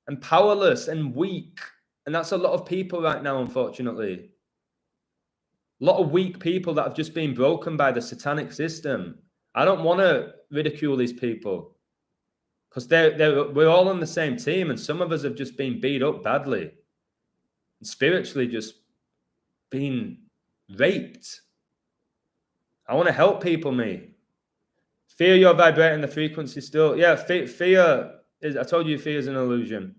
and powerless and weak. And that's a lot of people right now, unfortunately. A lot of weak people that have just been broken by the satanic system. I don't want to ridicule these people because we're all on the same team, and some of us have just been beat up badly and spiritually just been raped. I want to help people, me. Fear, you're vibrating the frequency still. Yeah, fear is, I told you fear is an illusion.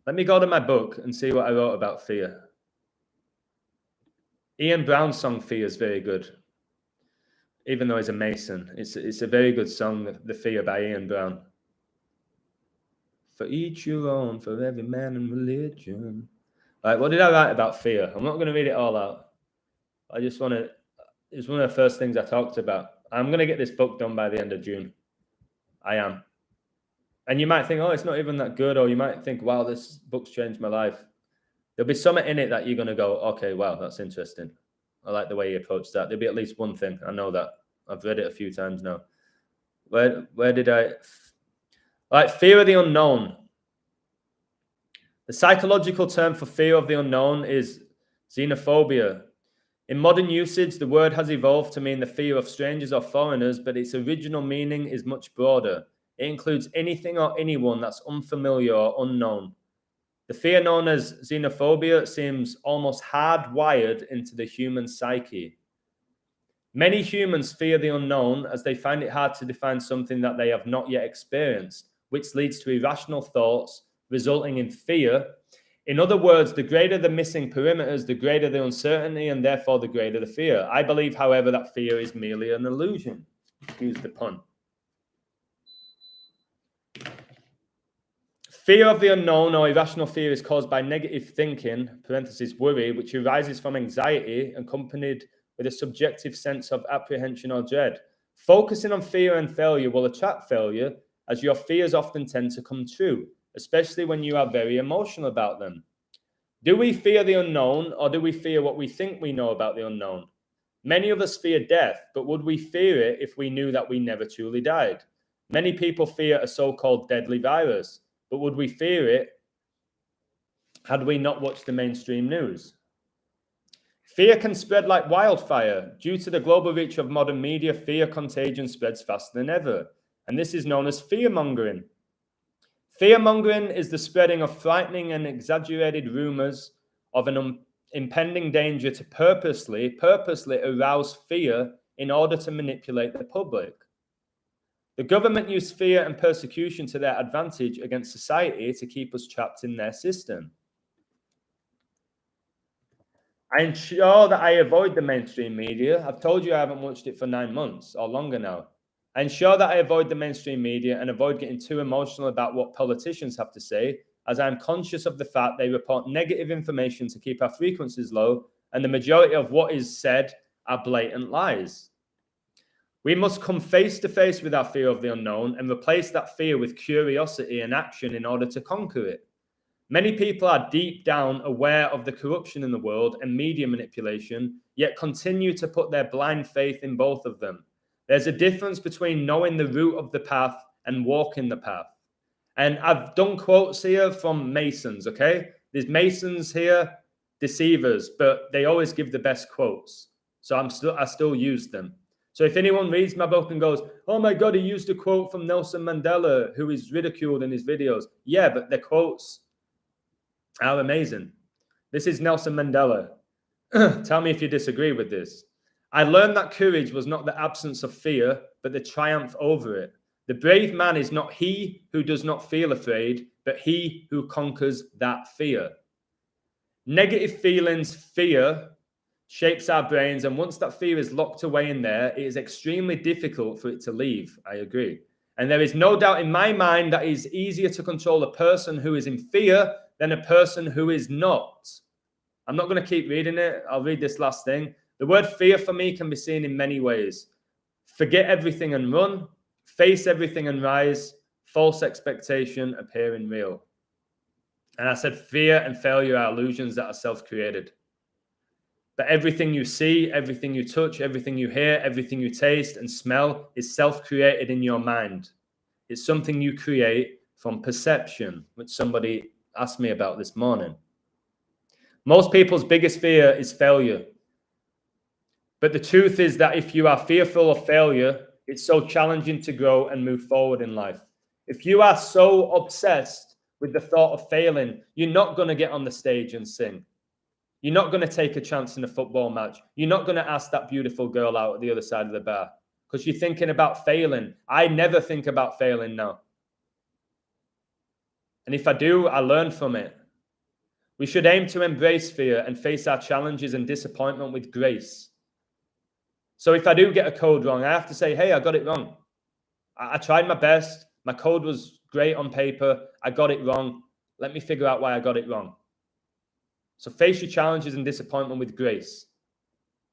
Let me go to my book and see what I wrote about fear. Ian Brown's song Fear is very good. Even though he's a Mason, it's a very good song, The Fear by Ian Brown. For each your own, for every man and religion. All right, what did I write about fear? I'm not going to read it all out. I just want to it's one of the first things I talked about. I'm going to get this book done by the end of June. I am. And you might think, oh, it's not even that good. Or you might think, wow, this book's changed my life. There'll be something in it that you're going to go, okay, wow, that's interesting. I like the way you approach that. There'll be at least one thing. I know that. I've read it a few times now. Where did I... Like fear of the unknown. The psychological term for fear of the unknown is xenophobia. In modern usage, the word has evolved to mean the fear of strangers or foreigners, but its original meaning is much broader. It includes anything or anyone that's unfamiliar or unknown. The fear known as xenophobia seems almost hardwired into the human psyche. Many humans fear the unknown as they find it hard to define something that they have not yet experienced, which leads to irrational thoughts, resulting in fear. In other words, the greater the missing perimeters, the greater the uncertainty, and therefore the greater the fear. I believe, however, that fear is merely an illusion. Excuse the pun. Fear of the unknown or irrational fear is caused by negative thinking, parentheses worry, which arises from anxiety accompanied with a subjective sense of apprehension or dread. Focusing on fear and failure will attract failure, as your fears often tend to come true, especially when you are very emotional about them. Do we fear the unknown, or do we fear what we think we know about the unknown? Many of us fear death, but would we fear it if we knew that we never truly died? Many people fear a so-called deadly virus, but would we fear it had we not watched the mainstream news? Fear can spread like wildfire. Due to the global reach of modern media, fear contagion spreads faster than ever, and this is known as fear-mongering. Fear-mongering is the spreading of frightening and exaggerated rumors of an impending danger to purposely arouse fear in order to manipulate the public. The government use fear and persecution to their advantage against society to keep us trapped in their system. I ensure that I avoid the mainstream media. I've told you I haven't watched it for 9 months or longer now. I ensure that I avoid the mainstream media and avoid getting too emotional about what politicians have to say, as I'm conscious of the fact they report negative information to keep our frequencies low, and the majority of what is said are blatant lies. We must come face to face with our fear of the unknown and replace that fear with curiosity and action in order to conquer it. Many people are deep down aware of the corruption in the world and media manipulation, yet continue to put their blind faith in both of them. There's a difference between knowing the route of the path and walking the path. And I've done quotes here from Masons, okay? There's Masons here, deceivers, but they always give the best quotes. So I still use them. So if anyone reads my book and goes, oh my God, he used a quote from Nelson Mandela, who is ridiculed in his videos. Yeah, but the quotes are amazing. This is Nelson Mandela. Tell me if you disagree with this. I learned that courage was not the absence of fear, but the triumph over it. The brave man is not he who does not feel afraid, but he who conquers that fear. Negative feelings, fear, shapes our brains, and once that fear is locked away in there, it is extremely difficult for it to leave. I agree. And there is no doubt in my mind that it is easier to control a person who is in fear than a person who is not. I'm not going to keep reading it. I'll read this last thing. The word fear for me can be seen in many ways. Forget everything and run. Face everything and rise. False expectation appearing real. And I said fear and failure are illusions that are self-created. But everything you see, everything you touch, everything you hear, everything you taste and smell is self-created in your mind. It's something you create from perception, which somebody asked me about this morning. Most people's biggest fear is failure. But the truth is that if you are fearful of failure, it's so challenging to grow and move forward in life. If you are so obsessed with the thought of failing, you're not going to get on the stage and sing. You're not going to take a chance in a football match. You're not going to ask that beautiful girl out at the other side of the bar because you're thinking about failing. I never think about failing now. And if I do, I learn from it. We should aim to embrace fear and face our challenges and disappointment with grace. So if I do get a code wrong, I have to say, hey, I got it wrong. I tried my best. My code was great on paper. I got it wrong. Let me figure out why I got it wrong. So face your challenges and disappointment with grace.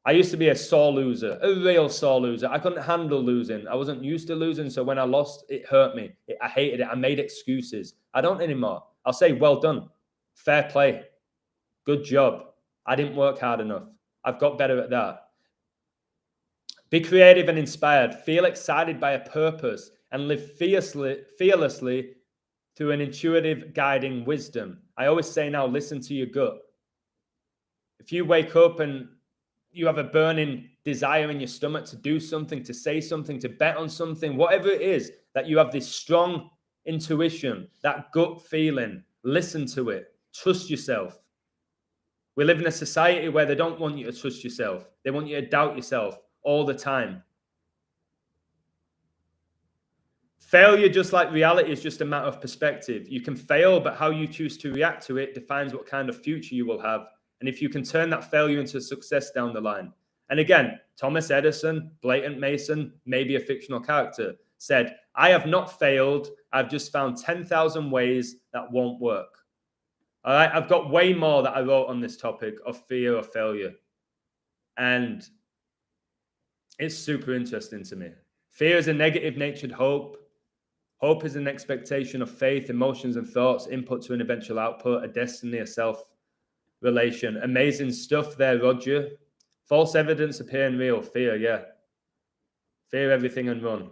I used to be a sore loser, a real sore loser. I couldn't handle losing. I wasn't used to losing. So when I lost, it hurt me. I hated it. I made excuses. I don't anymore. I'll say, well done. Fair play. Good job. I didn't work hard enough. I've got better at that. Be creative and inspired. Feel excited by a purpose and live fearlessly through an intuitive guiding wisdom. I always say now, listen to your gut. If you wake up and you have a burning desire in your stomach to do something, to say something, to bet on something, whatever it is, that you have this strong intuition, that gut feeling, listen to it. Trust yourself. We live in a society where they don't want you to trust yourself. They want you to doubt yourself all the time. Failure, just like reality, is just a matter of perspective. You can fail, but how you choose to react to it defines what kind of future you will have. And if you can turn that failure into success down the line. And again, Thomas Edison, Blatant Mason, maybe a fictional character, said, I have not failed. I've just found 10,000 ways that won't work. All right, I've got way more that I wrote on this topic of fear of failure. And it's super interesting to me. Fear is a negative-natured hope. Hope is an expectation of faith, emotions, and thoughts, input to an eventual output, a destiny, a self-relation. Amazing stuff there, Roger. False evidence appearing real. Fear, yeah. Fear everything and run.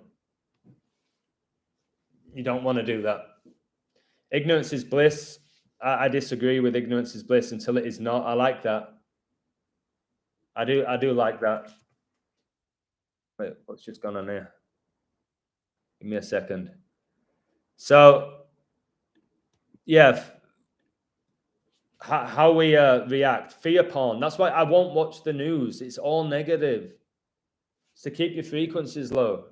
You don't want to do that. Ignorance is bliss. I disagree with ignorance is bliss until it is not. I like that. I do like that. Wait, what's just gone on here? Give me a second. So, yeah, how we react. Fear porn. That's why I won't watch the news. It's all negative. It's to keep your frequencies low.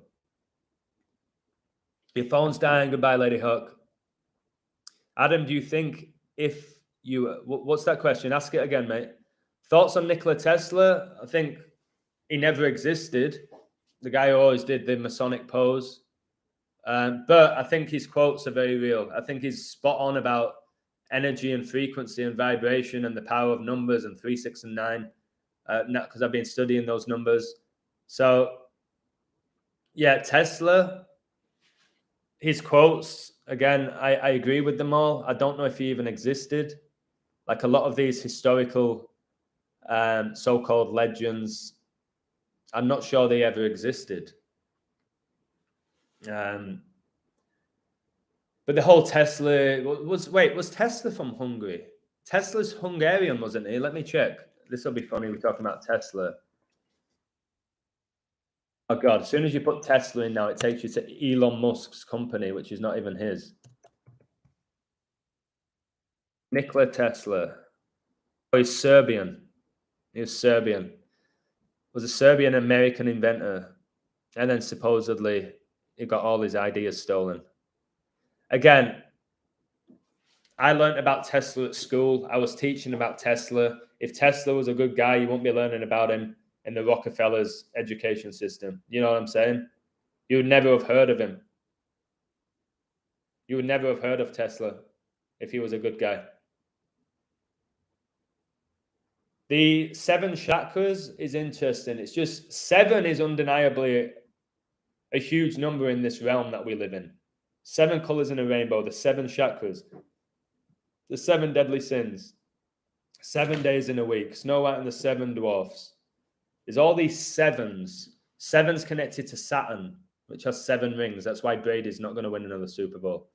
Your phone's dying. Goodbye, Lady Hawk. Adam, do you think if you... What's that question? Ask it again, mate. Thoughts on Nikola Tesla? I think he never existed. The guy who always did the Masonic pose. But I think his quotes are very real. I think he's spot on about energy and frequency and vibration and the power of numbers and 3, 6, and 9. Because I've been studying those numbers. So, yeah, Tesla, his quotes, again, I agree with them all. I don't know if he even existed. Like a lot of these historical so-called legends, I'm not sure they ever existed. But the whole Tesla was Tesla from Hungary? Tesla's Hungarian, wasn't he? Let me check. This will be funny. We're talking about Tesla. Oh God! As soon as you put Tesla in now, it takes you to Elon Musk's company, which is not even his. Nikola Tesla. Oh, he's Serbian. He was Serbian. Was a Serbian American inventor, and then supposedly he got all his ideas stolen. Again, I learned about Tesla at school. I was teaching about Tesla. If Tesla was a good guy, you won't be learning about him in the Rockefellers education system. You know what I'm saying? You would never have heard of him. You would never have heard of Tesla if he was a good guy. The 7 chakras is interesting. It's just 7 is undeniably a huge number in this realm that we live in. 7 colors in a rainbow, the 7 chakras, the 7 deadly sins, 7 days in a week, Snow White and the 7 dwarfs. There's all these 7s. 7's connected to Saturn, which has 7 rings. That's why Brady's not going to win another Super Bowl.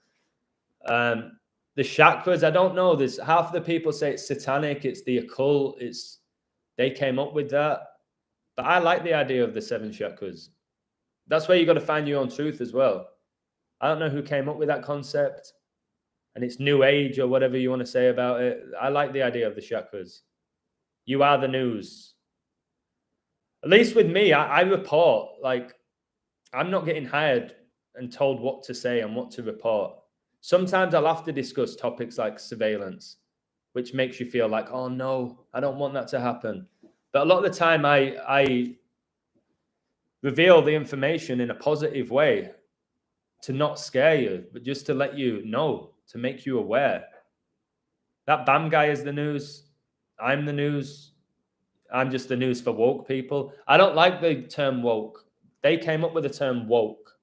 The chakras, I don't know. There's half of the people say it's satanic, it's the occult, they came up with that. But I like the idea of the 7 chakras. That's where you got to find your own truth as well. I don't know who came up with that concept, and it's new age or whatever you want to say about it. I like the idea of the chakras. You are the news. At least with me, I report. Like, I'm not getting hired and told what to say and what to report. Sometimes I'll have to discuss topics like surveillance, which makes you feel like, oh no, I don't want that to happen. But a lot of the time I reveal the information in a positive way to not scare you, but just to let you know, to make you aware. That BAM guy is the news. I'm the news. I'm just the news for woke people. I don't like the term woke. They came up with the term woke.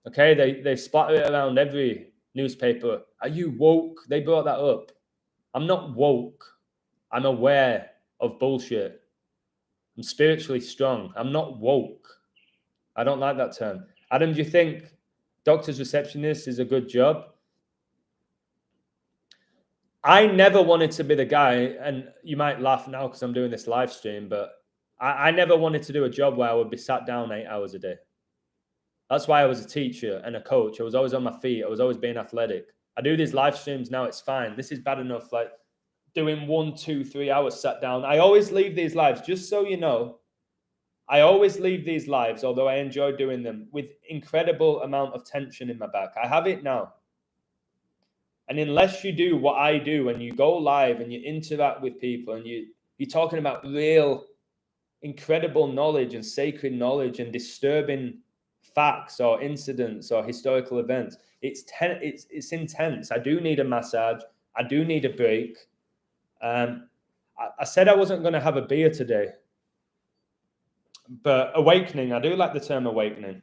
Okay, they splatter it around every newspaper. Are you woke? They brought that up. I'm not woke. I'm aware of bullshit. I'm spiritually strong. I'm not woke. I don't like that term. Adam, do you think doctor's receptionist is a good job? I never wanted to be the guy, and you might laugh now because I'm doing this live stream, but I never wanted to do a job where I would be sat down 8 hours a day. That's why I was a teacher and a coach. I was always on my feet. I was always being athletic. I do these live streams now. It's fine. This is bad enough. Like doing 1, 2, 3 hours sat down. I always leave these lives, just so you know. I always leave these lives, although I enjoy doing them, with incredible amount of tension in my back. I have it now. And unless you do what I do and you go live and you interact with people and you're talking about real, incredible knowledge and sacred knowledge and disturbing facts or incidents or historical events, it's intense. I do need a massage. I do need a break. I said I wasn't going to have a beer today. But awakening, I do like the term awakening,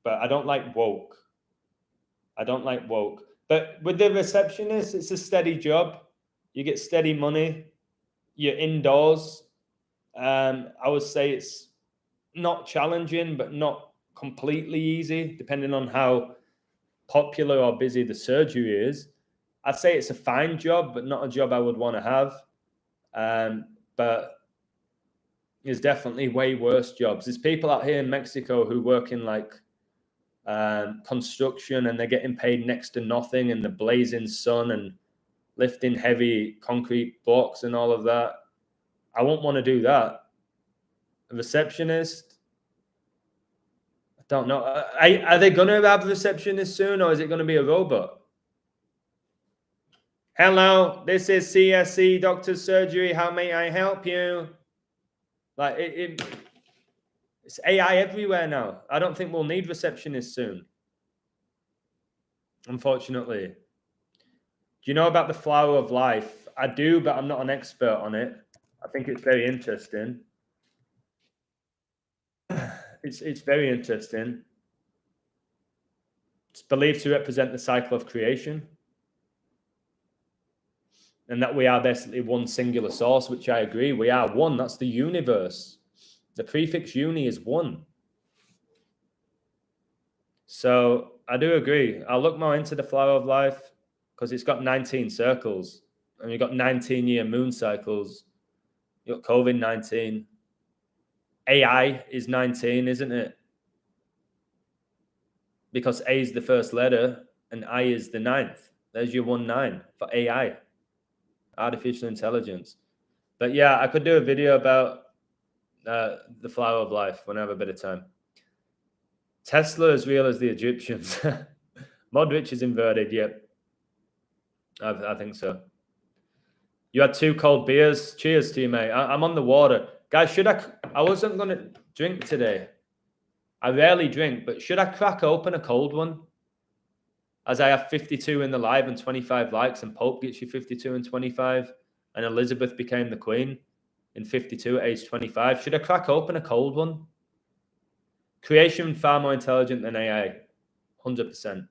but I don't like woke. I don't like woke. But with the receptionist, it's a steady job. You get steady money. You're indoors. I would say it's not challenging, but not completely easy, depending on how popular or busy the surgery is. I'd say it's a fine job, but not a job I would want to have. But there's definitely way worse jobs. There's people out here in Mexico who work in like construction and they're getting paid next to nothing in the blazing sun and lifting heavy concrete blocks and all of that. I won't want to do that. A receptionist, I don't know. Are they going to have a receptionist soon, or is it going to be a robot? Hello, this is CSC Doctor's Surgery. How may I help you? Like it's AI everywhere now. I don't think we'll need receptionists soon. Unfortunately. Do you know about the flower of life? I do, but I'm not an expert on it. I think it's very interesting. It's very interesting. It's believed to represent the cycle of creation. And that we are basically one singular source, which I agree. We are one. That's the universe. The prefix uni is one. So I do agree. I'll look more into the flower of life because it's got 19 circles. And you've got 19-year moon cycles. You've got COVID-19. AI is 19, isn't it? Because A is the first letter and I is the 9th. There's your 19 for AI, artificial intelligence. But yeah, I could do a video about the flower of life when I have a bit of time. Tesla as real as the Egyptians. Modric is inverted, yep. I think so. You had 2 cold beers. Cheers to you, mate. I'm on the water. Guys, I wasn't going to drink today. I rarely drink, but should I crack open a cold one? As I have 52 in the live and 25 likes, and Pope gets you 52 and 25, and Elizabeth became the queen in 52 at age 25. Should I crack open a cold one? Creation far more intelligent than AI. 100%.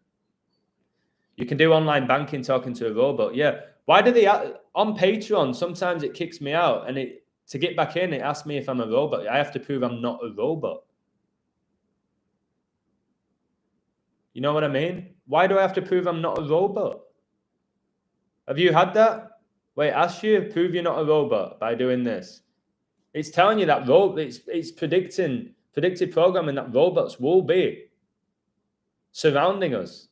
You can do online banking talking to a robot. Yeah. Why do they on Patreon? Sometimes it kicks me out, and to get back in, it asks me if I'm a robot. I have to prove I'm not a robot. You know what I mean? Why do I have to prove I'm not a robot? Have you had that? Wait, ask you, prove you're not a robot by doing this. It's telling you that it's predicted programming that robots will be surrounding us.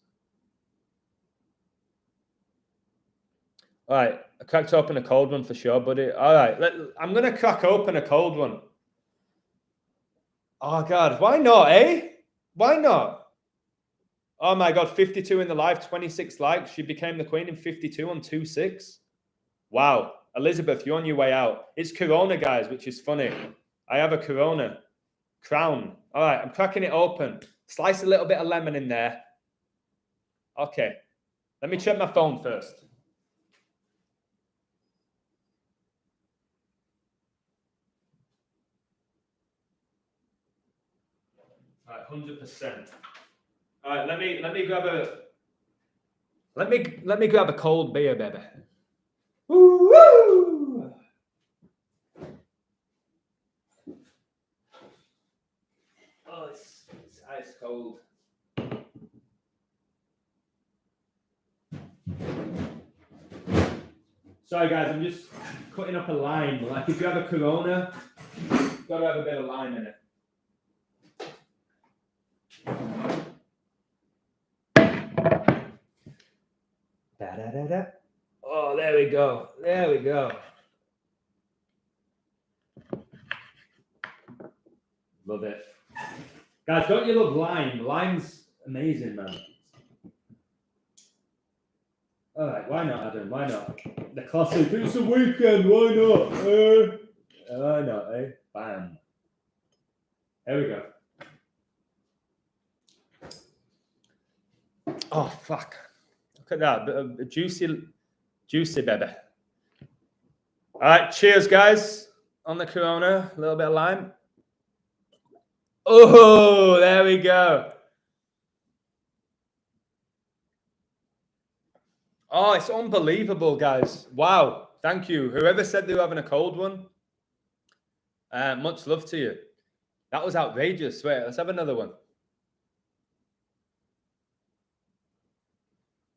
All right, I cracked open a cold one for sure, buddy. All right, I'm going to crack open a cold one. Oh, God, why not, eh? Why not? Oh, my God, 52 in the live, 26 likes. She became the queen in 52 on 2-6. Wow. Elizabeth, you're on your way out. It's Corona, guys, which is funny. I have a Corona crown. All right, I'm cracking it open. Slice a little bit of lemon in there. Okay. Let me check my phone first. All right, 100%. All right, let me grab a cold beer, baby. Woo! Oh, it's ice cold. Sorry guys, I'm just cutting up a lime. Like if you have a Corona, you've got to have a bit of lime in it. Da-da-da-da. Oh, there we go. There we go. Love it. Guys, don't you love lime? Lime's amazing, man. All right, why not, Adam? Why not? The classic, it's a weekend, why not? Why not, eh? Bam. There we go. Oh, fuck. Look at that. A juicy baby. All right, cheers, guys. On the Corona, a little bit of lime. Oh, there we go. Oh, it's unbelievable, guys. Wow. Thank you. Whoever said they were having a cold one, much love to you. That was outrageous. Wait, let's have another one.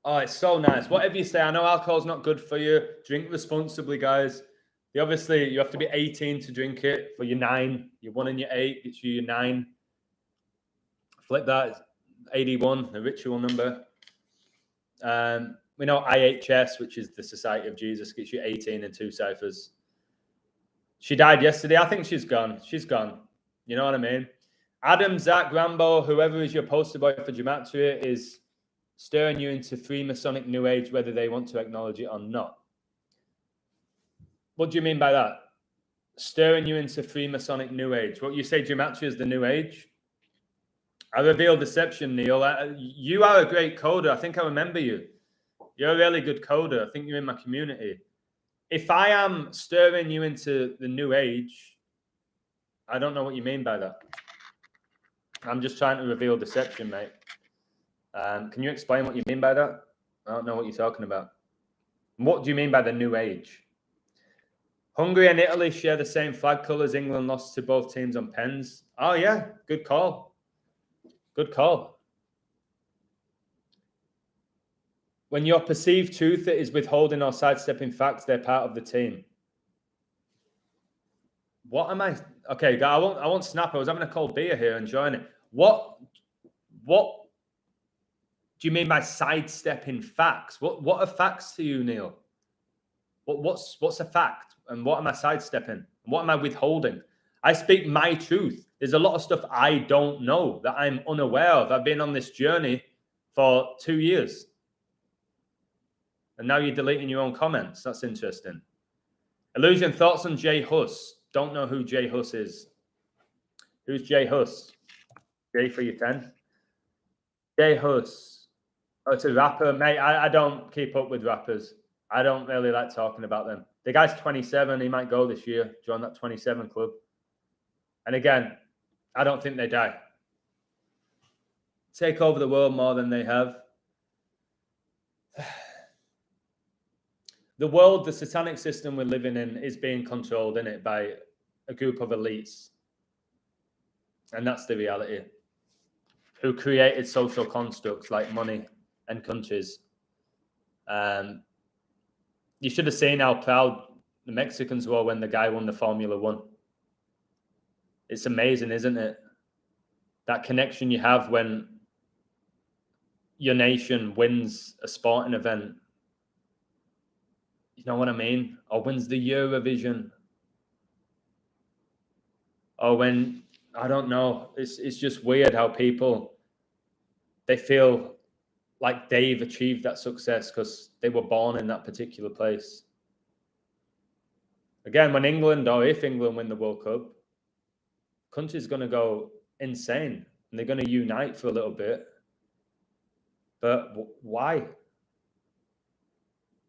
Oh, it's so nice. Whatever you say, I know alcohol's not good for you. Drink responsibly, guys. Obviously, you have to be 18 to drink it. For your 9, your 1 and your 8, it's your 9. Flip that, it's 81, the ritual number. We know IHS, which is the Society of Jesus, gets you 18 and 2 ciphers. She died yesterday. I think she's gone. She's gone. You know what I mean? Adam, Zach, Rambo, whoever is your poster boy for Gematria is stirring you into Freemasonic New Age, whether they want to acknowledge it or not. What do you mean by that? Stirring you into Freemasonic New Age. What you say Gematria is the New Age? I reveal deception, Neil. You are a great coder. I think I remember you. You're a really good coder. I think you're in my community. If I am stirring you into the New Age, I don't know what you mean by that. I'm just trying to reveal deception, mate. Can you explain what you mean by that? I don't know what you're talking about. What do you mean by the New Age? Hungary and Italy share the same flag colours. England lost to both teams on pens. Oh, yeah. Good call. Good call. When your perceived truth is withholding or sidestepping facts, they're part of the team. What am I? Okay, I won't snap. I was having a cold beer here, enjoying it. What do you mean by sidestepping facts? What are facts to you, Neil? What's a fact? And what am I sidestepping? What am I withholding? I speak my truth. There's a lot of stuff I don't know that I'm unaware of. I've been on this journey for 2 years. And now you're deleting your own comments. That's interesting. Illusion, thoughts on Jay Huss? Don't know who Jay Huss is. Who's Jay Huss? Jay for your 10? Jay Huss. Oh, it's a rapper. Mate, I don't keep up with rappers. I don't really like talking about them. The guy's 27. He might go this year. Join that 27 club. And again, I don't think they die. Take over the world more than they have. The world, the satanic system we're living in is being controlled, isn't it, by a group of elites. And that's the reality. Who created social constructs like money and countries. You should have seen how proud the Mexicans were when the guy won the Formula One. It's amazing, isn't it? That connection you have when your nation wins a sporting event. You know what I mean? Or wins the Eurovision. Or when, I don't know, it's just weird how people, they feel like they've achieved that success because they were born in that particular place. Again, when England, or if England win the World Cup, the country's going to go insane and they're going to unite for a little bit. But why?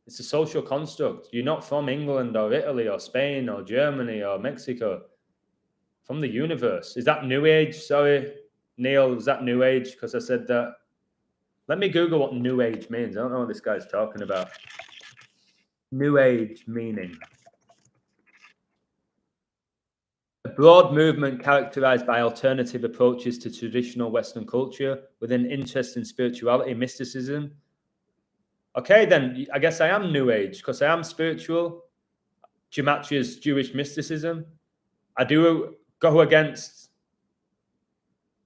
It's a social construct. You're not from England or Italy or Spain or Germany or Mexico. From the universe. Is that New Age? Sorry. Neil, was that New Age? Because I said that. Let me Google what New Age means. I don't know what this guy's talking about. New Age meaning. A broad movement characterized by alternative approaches to traditional Western culture with an interest in spirituality, mysticism. Okay, then I guess I am New Age because I am spiritual. Gematria is Jewish mysticism. I do go against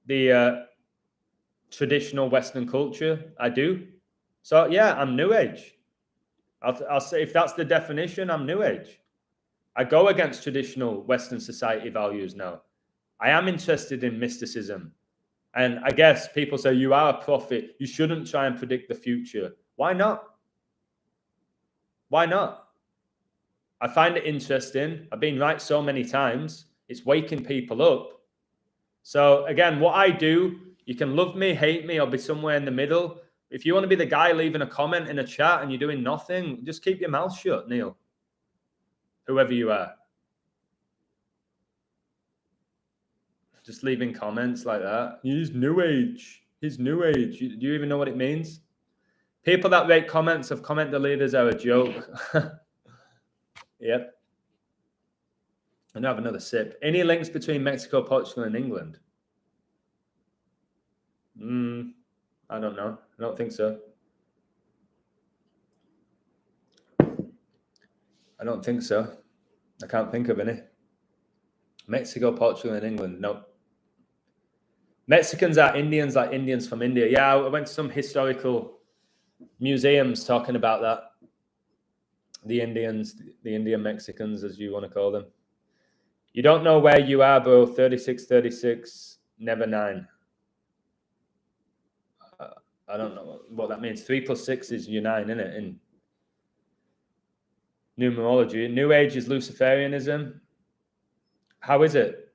the traditional Western culture. I do. So yeah, I'm New Age. I'll say if that's the definition, I'm New Age. I go against traditional Western society values now. I am interested in mysticism. And I guess people say, you are a prophet. You shouldn't try and predict the future. Why not? Why not? I find it interesting. I've been right so many times. It's waking people up. So again, what I do, you can love me, hate me, or be somewhere in the middle. If you want to be the guy leaving a comment in a chat and you're doing nothing, just keep your mouth shut, Neil. Whoever you are. Just leaving comments like that. He's New Age. He's New Age. Do you even know what it means? People that rate comments of comment deleters are a joke. Yep. And have another sip. Any links between Mexico, Portugal, and England? I don't know. I don't think so. I don't think so. I can't think of any. Mexico, Portugal, and England. No. Mexicans are Indians like Indians from India. Yeah, I went to some historical museums talking about that. The Indians, the Indian Mexicans, as you want to call them. You don't know where you are, bro. 36, never 9. I don't know what that means. 3 + 6 is you 9, isn't it? In numerology. New Age is Luciferianism. How is it?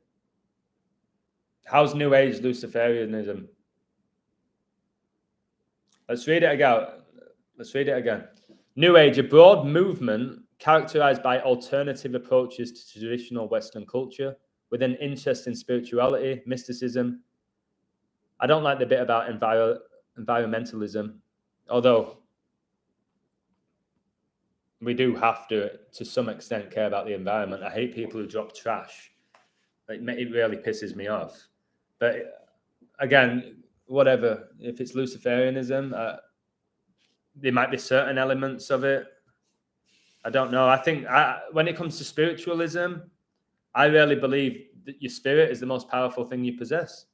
How's New Age Luciferianism? Let's read it again. New Age, a broad movement characterized by alternative approaches to traditional Western culture with an interest in spirituality, mysticism. I don't like the bit about environmentalism, although we do have to some extent, care about the environment. I hate people who drop trash. It really pisses me off. But again, whatever. If it's Luciferianism, there might be certain elements of it. I don't know. I think when it comes to spiritualism, I really believe that your spirit is the most powerful thing you possess.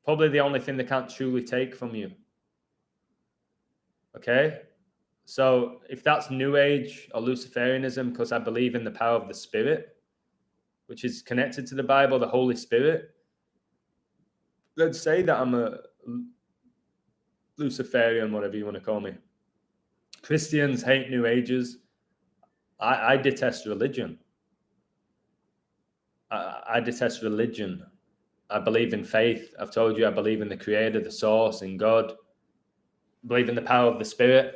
Probably the only thing they can't truly take from you. Okay? So if that's New Age or Luciferianism, because I believe in the power of the Spirit, which is connected to the Bible, the Holy Spirit, let's say that I'm a Luciferian, whatever you want to call me. Christians hate New Ages. I detest religion. I detest religion. I believe in faith. I've told you I believe in the Creator, the Source, in God. I believe in the power of the Spirit.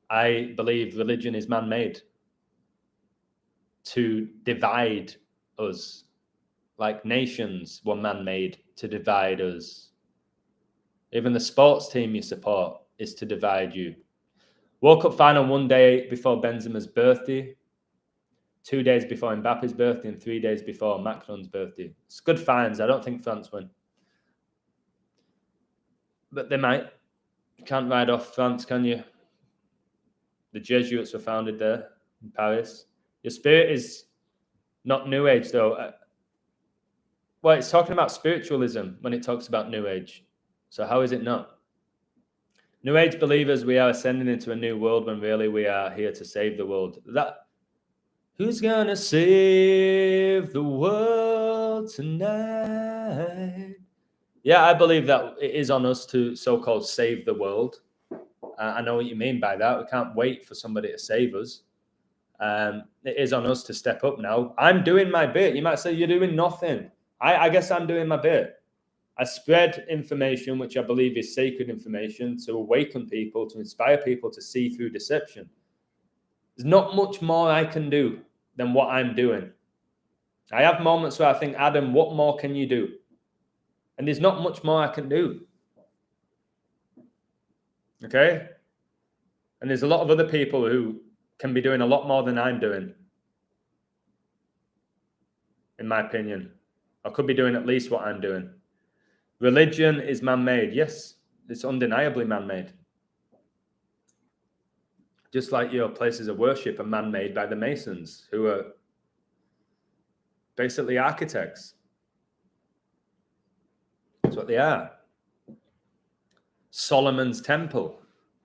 I believe religion is man-made to divide us, like nations were man-made to divide us. Even the sports team you support is to divide you. World Cup final 1 day before Benzema's birthday, 2 days before Mbappe's birthday, and 3 days before Macron's birthday. It's good fines. I don't think France win. But they might. You can't ride off France, can you? The Jesuits were founded there in Paris. Your spirit is not New Age, though. Well, it's talking about spiritualism when it talks about New Age. So how is it not? New Age believers, we are ascending into a new world when really we are here to save the world. Who's gonna save the world tonight? Yeah, I believe that it is on us to so-called save the world. I know what you mean by that. We can't wait for somebody to save us. It is on us to step up now. I'm doing my bit. You might say you're doing nothing. I guess I'm doing my bit. I spread information, which I believe is sacred information, to awaken people, to inspire people to see through deception. There's not much more I can do than what I'm doing. I have moments where I think, Adam, what more can you do? And there's not much more I can do. Okay? And there's a lot of other people who can be doing a lot more than I'm doing, in my opinion. I could be doing at least what I'm doing. Religion is man-made. Yes, it's undeniably man-made. Just like your places of worship are man-made by the Masons, who are basically architects. That's what they are. Solomon's temple,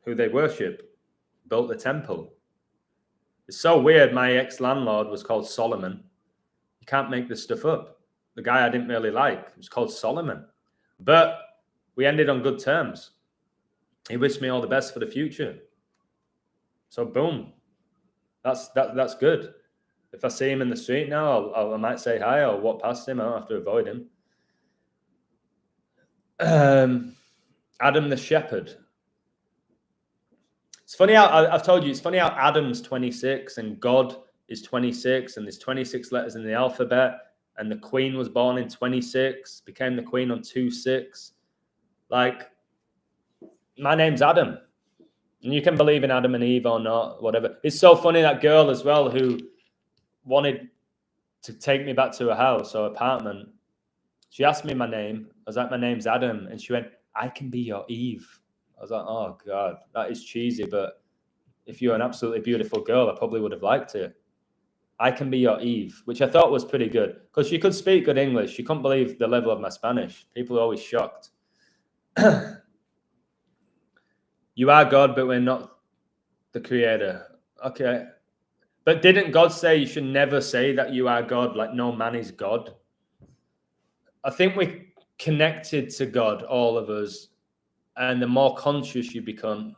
who they worship, built the temple. It's so weird. My ex-landlord was called Solomon. You can't make this stuff up. The guy I didn't really like was called Solomon. But we ended on good terms. He wished me all the best for the future. So boom. That's good. If I see him in the street now, I might say hi or walk past him. I don't have to avoid him. Adam the shepherd. It's funny how I've told you. It's funny how Adam's 26 and God is 26, and there's 26 letters in the alphabet. And the queen was born in 26, became the queen on 2/6. Like, my name's Adam. And you can believe in Adam and Eve or not, whatever. It's so funny, that girl as well who wanted to take me back to her house or apartment. She asked me my name. I was like, my name's Adam. And she went, I can be your Eve. I was like, oh, God, that is cheesy. But if you're an absolutely beautiful girl, I probably would have liked it. I can be your Eve, which I thought was pretty good because she could speak good English. She couldn't believe the level of my Spanish. People are always shocked. You are God, but we're not the creator. Okay. But didn't God say you should never say that you are God, like no man is God? I think we're connected to God, all of us. And the more conscious you become,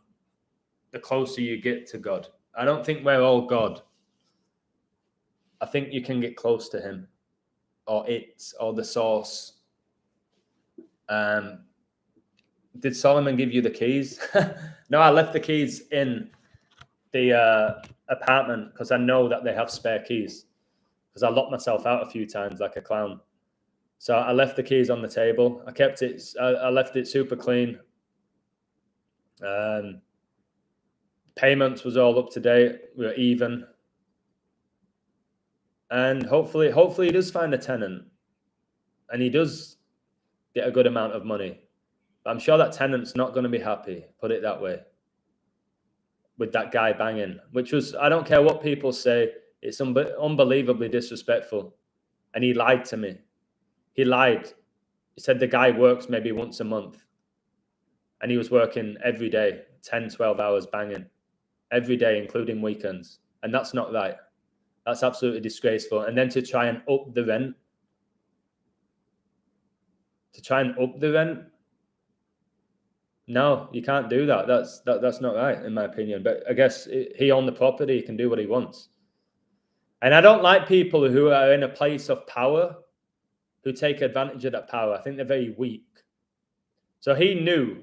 the closer you get to God. I don't think we're all God. I think you can get close to him or it or the source. Did Solomon give you the keys? No, I left the keys in the apartment because I know that they have spare keys because I locked myself out a few times like a clown. So I left the keys on the table. I kept it. I left it super clean. Payments was all up to date. We were even. And hopefully he does find a tenant and he does get a good amount of money. But I'm sure that tenant's not going to be happy, put it that way, with that guy banging, which was, I don't care what people say, it's unbelievably disrespectful. And he lied to me. He lied. He said the guy works maybe once a month. And he was working every day, 10, 12 hours banging. Every day, including weekends. And that's not right. That's absolutely disgraceful. And then to try and up the rent. No, you can't do that. That's not right, in my opinion. But I guess he owned the property. He can do what he wants. And I don't like people who are in a place of power who take advantage of that power. I think they're very weak. So he knew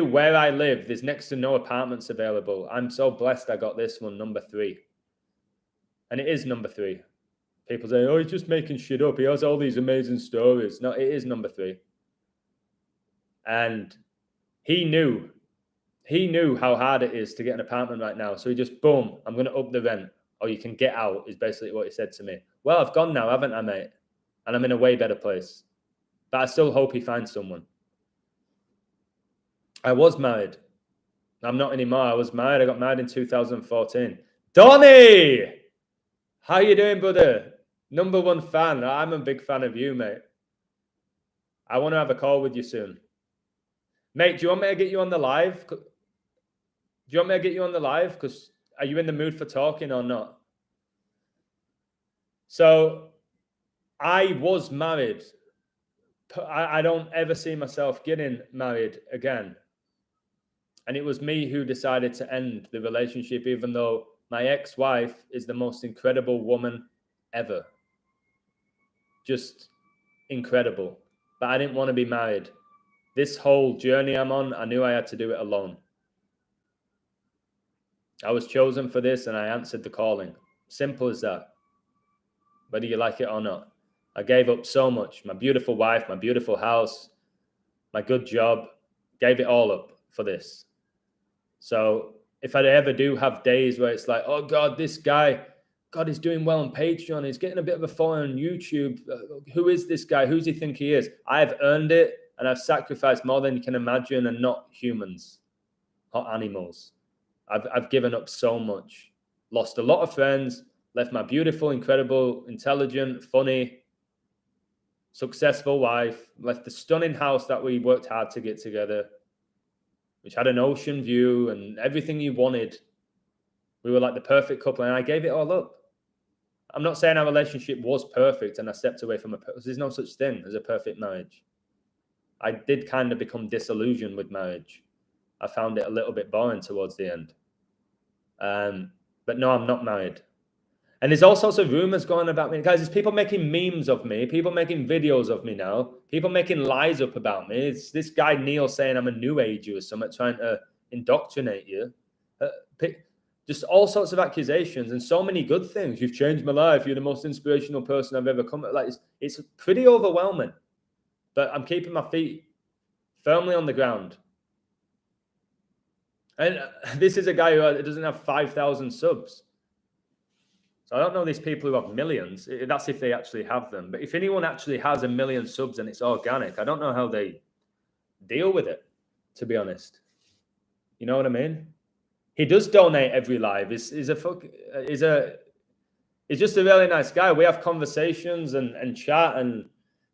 where I live. There's next to no apartments available. I'm so blessed I got this one, number 3. And it is number 3. People say, oh, he's just making shit up. He has all these amazing stories. No, it is number 3. And he knew how hard it is to get an apartment right now. So he just, boom, I'm going to up the rent. Or you can get out, is basically what he said to me. Well, I've gone now, haven't I, mate? And I'm in a way better place. But I still hope he finds someone. I was married. I'm not anymore. I was married. I got married in 2014. Donnie! How you doing, brother? Number 1 fan. I'm a big fan of you, mate. I want to have a call with you soon. Mate, do you want me to get you on the live? Because are you in the mood for talking or not? So, I was married. I don't ever see myself getting married again. And it was me who decided to end the relationship, even though my ex-wife is the most incredible woman ever. Just incredible. But I didn't want to be married. This whole journey I'm on, I knew I had to do it alone. I was chosen for this and I answered the calling. Simple as that. Whether you like it or not. I gave up so much. My beautiful wife, my beautiful house, my good job, gave it all up for this. So if I ever do have days where it's like, oh God, this guy, God, he's doing well on Patreon, he's getting a bit of a following on YouTube. Who is this guy? Who does he think he is? I've earned it, and I've sacrificed more than you can imagine, and not humans, not animals. I've given up so much, lost a lot of friends, left my beautiful, incredible, intelligent, funny, successful wife, left the stunning house that we worked hard to get together, which had an ocean view and everything you wanted. We were like the perfect couple, and I gave it all up. I'm not saying our relationship was perfect and I stepped away from there's no such thing as a perfect marriage. I did kind of become disillusioned with marriage. I found it a little bit boring towards the end. But no, I'm not married. And there's all sorts of rumors going about me. Guys, there's people making memes of me, people making videos of me now, people making lies up about me. It's this guy Neil saying I'm a new ager or something, trying to indoctrinate you. Just all sorts of accusations and so many good things. You've changed my life. You're the most inspirational person I've ever come. Like it's pretty overwhelming. But I'm keeping my feet firmly on the ground. And this is a guy who doesn't have 5,000 subs. So I don't know these people who have millions. That's if they actually have them. But if anyone actually has 1 million subs and it's organic, I don't know how they deal with it, to be honest. You know what I mean? He does donate every live. He's just a really nice guy. We have conversations and chat and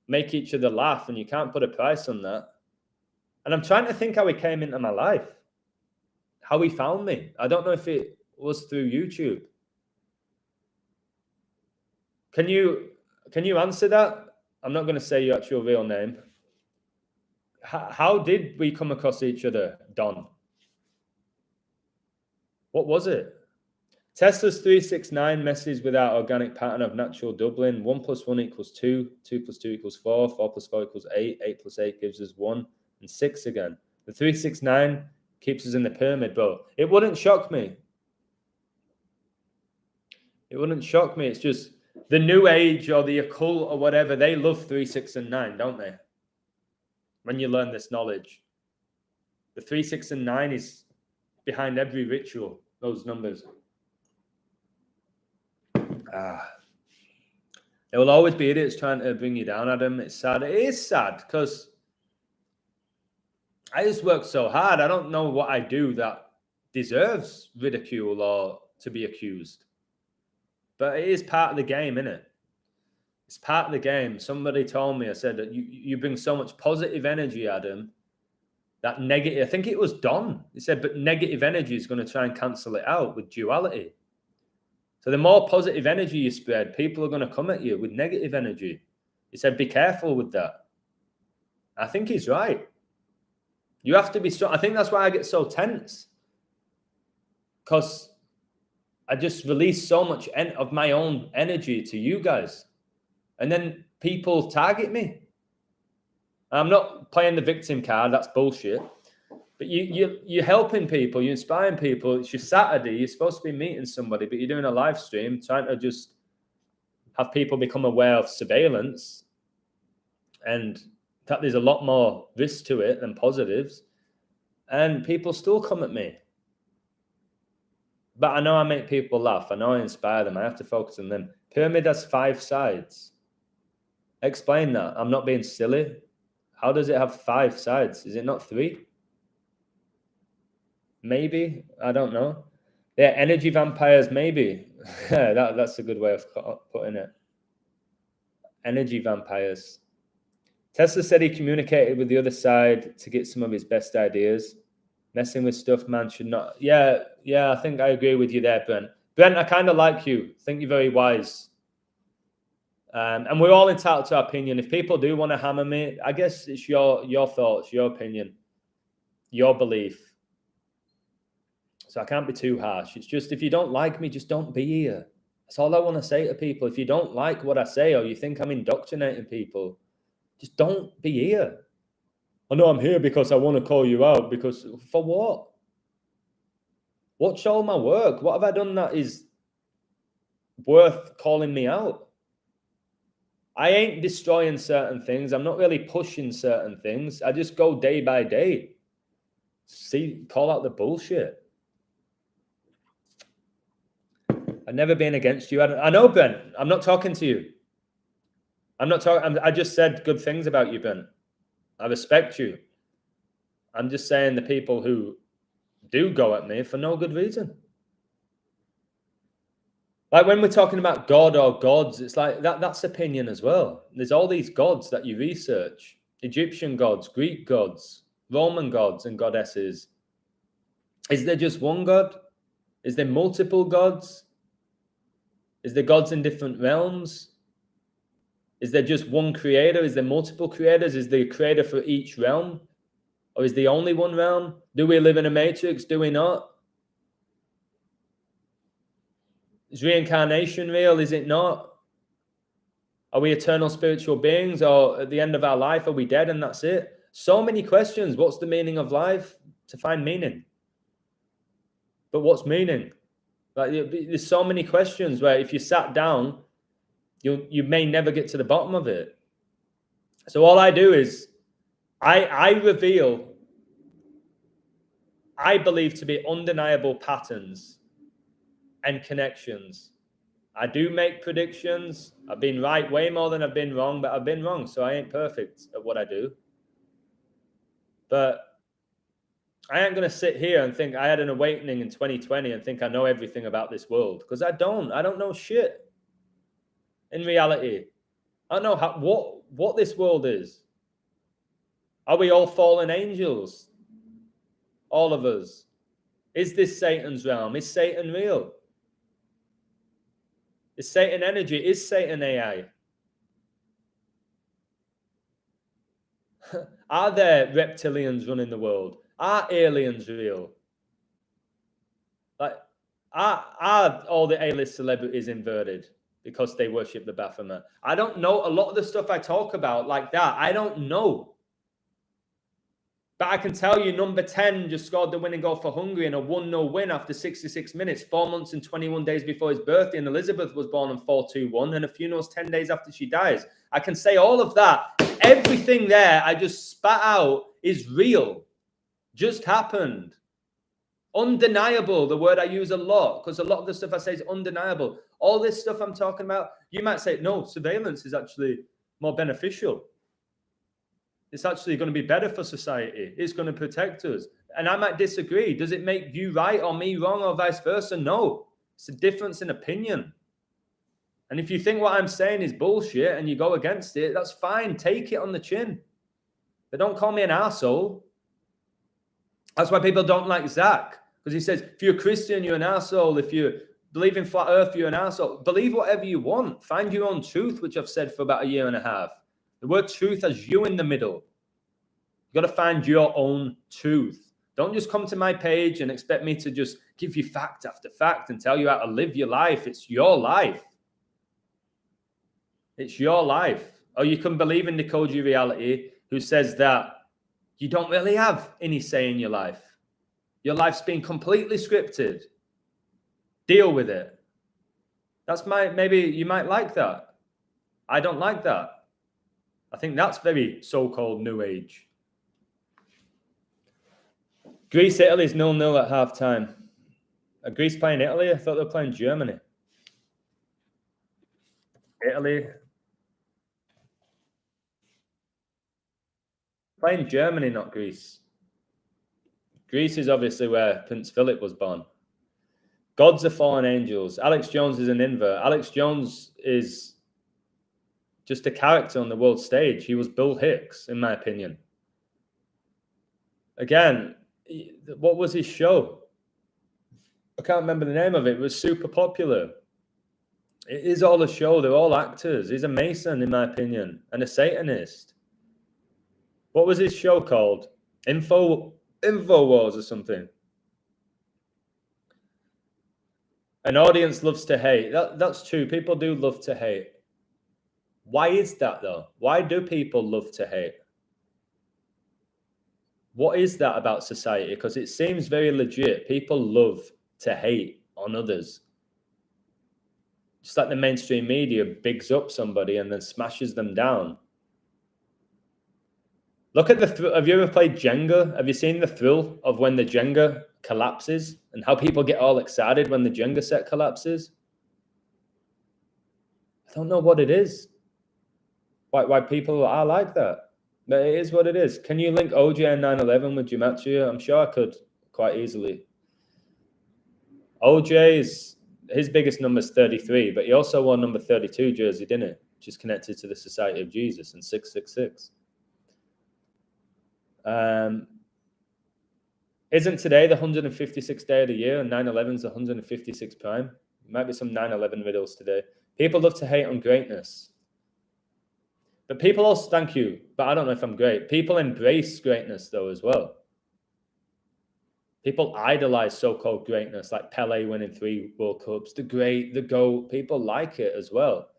make each other laugh, and you can't put a price on that. And I'm trying to think how he came into my life, how he found me. I don't know if it was through YouTube. Can you answer that? I'm not going to say your actual real name. How did we come across each other, Don? What was it? Tesla's 369 messes with our organic pattern of natural doubling. 1 + 1 = 2. 2 + 2 = 4. 4 + 4 = 8. 8 + 8 gives us 1 and 6 again. The 369 keeps us in the pyramid, bro. It wouldn't shock me. It wouldn't shock me. It's just the new age or the occult or whatever. They love 3, 6, and 9, don't they? When you learn this knowledge, the 3, 6, and 9 is behind every ritual. Those numbers. There will always be idiots trying to bring you down, Adam. It's sad. It is sad because I just work so hard. I don't know what I do that deserves ridicule or to be accused. But it is part of the game, isn't it? It's part of the game. Somebody told me, I said, that you bring so much positive energy, Adam, that negative, I think it was Don. He said, but negative energy is going to try and cancel it out with duality. So the more positive energy you spread, people are going to come at you with negative energy. He said, be careful with that. I think he's right. You have to be strong. I think that's why I get so tense. Because I just release so much of my own energy to you guys. And then people target me. I'm not playing the victim card. That's bullshit. But you're helping people. You're inspiring people. It's your Saturday. You're supposed to be meeting somebody, but you're doing a live stream, trying to just have people become aware of surveillance. And that there's a lot more risk to it than positives. And people still come at me. But I know I make people laugh. I know I inspire them. I have to focus on them. Pyramid has 5 sides. Explain that. I'm not being silly. How does it have 5 sides? Is it not 3? Maybe. I don't know. Yeah, energy vampires, maybe. That's a good way of putting it. Energy vampires. Tesla said he communicated with the other side to get some of his best ideas. Messing with stuff, man, should not. Yeah, I think I agree with you there, Brent. Brent, I kind of like you. I think you're very wise. And we're all entitled to our opinion. If people do want to hammer me, I guess it's your thoughts, your opinion, your belief. So I can't be too harsh. It's just if you don't like me, just don't be here. That's all I want to say to people. If you don't like what I say or you think I'm indoctrinating people, just don't be here. I know I'm here because I want to call you out. Because for what? Watch all my work. What have I done that is worth calling me out? I ain't destroying certain things. I'm not really pushing certain things. I just go day by day. Call out the bullshit. I've never been against you. I know, Ben. I'm not talking to you. I'm not talking. I just said good things about you, Ben. I respect you. I'm just saying the people who do go at me for no good reason. Like when we're talking about God or gods, it's like that's opinion as well. There's all these gods that you research. Egyptian gods, Greek gods, Roman gods and goddesses. Is there just one God? Is there multiple gods? Is there gods in different realms? Is there just one creator? Is there multiple creators? Is there a creator for each realm? Or is there only one realm? Do we live in a matrix? Do we not? Is reincarnation real? Is it not? Are we eternal spiritual beings? Or at the end of our life, are we dead and that's it? So many questions. What's the meaning of life? To find meaning. But what's meaning? Like, there's so many questions where if you sat down, you may never get to the bottom of it. So all I do is I reveal, I believe to be undeniable patterns and connections. I do make predictions. I've been right way more than I've been wrong, but I've been wrong. So I ain't perfect at what I do. But I ain't going to sit here and think I had an awakening in 2020 and think I know everything about this world, because I don't. I don't know shit. In reality, I don't know what this world is. Are we all fallen angels? All of us. Is this Satan's realm? Is Satan real? Is Satan energy? Is Satan AI? Are there reptilians running the world? Are aliens real? Like, are all the A-list celebrities inverted because they worship the Baphomet? I don't know. A lot of the stuff I talk about like that, I don't know. But I can tell you, number 10 just scored the winning goal for Hungary in a 1-0 win after 66 minutes, 4 months and 21 days before his birthday. And Elizabeth was born on 4/2/1, and a funeral's 10 days after she dies. I can say all of that. Everything there I just spat out is real. Just happened. Undeniable, the word I use a lot, because a lot of the stuff I say is undeniable. All this stuff I'm talking about, you might say, no, surveillance is actually more beneficial. It's actually going to be better for society. It's going to protect us. And I might disagree. Does it make you right or me wrong or vice versa? No. It's a difference in opinion. And if you think what I'm saying is bullshit and you go against it, that's fine. Take it on the chin. But don't call me an arsehole. That's why people don't like Zach. Because he says, if you're a Christian, you're an arsehole. If you believe in flat earth, you're an arsehole. Believe whatever you want. Find your own truth, which I've said for about 1.5 years. The word truth has you in the middle. You've got to find your own truth. Don't just come to my page and expect me to just give you fact after fact and tell you how to live your life. It's your life. It's your life. Or you can believe in Nikoji Reality, who says that you don't really have any say in your life. Your life's been completely scripted. Deal with it. Maybe you might like that. I don't like that. I think that's very so-called New Age. Greece, Italy is 0-0 at half-time. Are Greece playing Italy? I thought they were playing Germany. Italy. Playing Germany, not Greece. Greece is obviously where Prince Philip was born. Gods are fallen angels. Alex Jones is an invert. Alex Jones is just a character on the world stage. He was Bill Hicks, in my opinion. Again, what was his show? I can't remember the name of it. It was super popular. It is all a show. They're all actors. He's a Mason, in my opinion, and a Satanist. What was his show called? InfoWars or something. An audience loves to hate. That's true. People do love to hate. Why is that, though? Why do people love to hate? What is that about society? Because it seems very legit. People love to hate on others. Just like the mainstream media bigs up somebody and then smashes them down. Look at have you ever played Jenga? Have you seen the thrill of when the Jenga collapses and how people get all excited when the Jenga set collapses? I don't know what it is. Why people are like that. But it is what it is. Can you link OJ and 9/11 with gematria? I'm sure I could quite easily. OJ's, his biggest number is 33, but he also wore number 32 jersey, didn't he? Which is connected to the Society of Jesus and 666. Isn't today the 156th day of the year and 9/11's the 156th prime? There might be some 9/11 riddles today. People love to hate on greatness. But people also, thank you, but I don't know if I'm great. People embrace greatness though as well. People idolize so-called greatness, like Pele winning 3 World Cups, the great, the GOAT. People like it as well.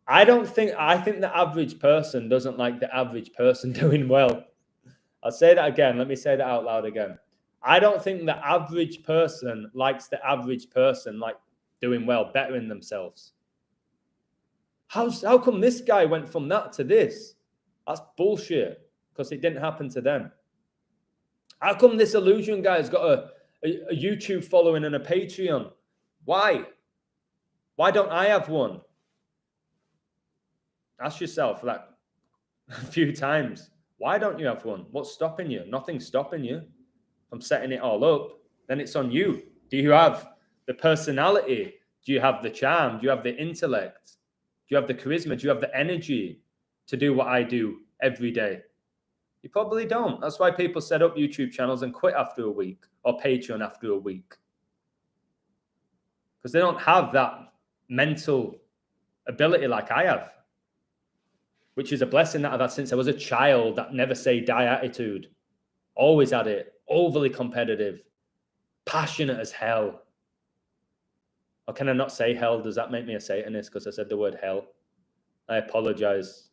I think the average person doesn't like the average person doing well. I'll say that again. Let me say that out loud again. I don't think the average person likes the average person like doing well, bettering themselves. How come this guy went from that to this? That's bullshit because it didn't happen to them. How come this illusion guy's got a YouTube following and a Patreon? Why? Why don't I have one? Ask yourself like a few times. Why don't you have one? What's stopping you? Nothing's stopping you from setting it all up. Then it's on you. Do you have the personality? Do you have the charm? Do you have the intellect? Do you have the charisma? Do you have the energy to do what I do every day? You probably don't. That's why people set up YouTube channels and quit after a week or Patreon after a week. Because they don't have that mental ability like I have, which is a blessing that I've had since I was a child, that never say die attitude. Always had it. Overly competitive. Passionate as hell. Or can I not say hell? Does that make me a Satanist because I said the word hell? I apologize.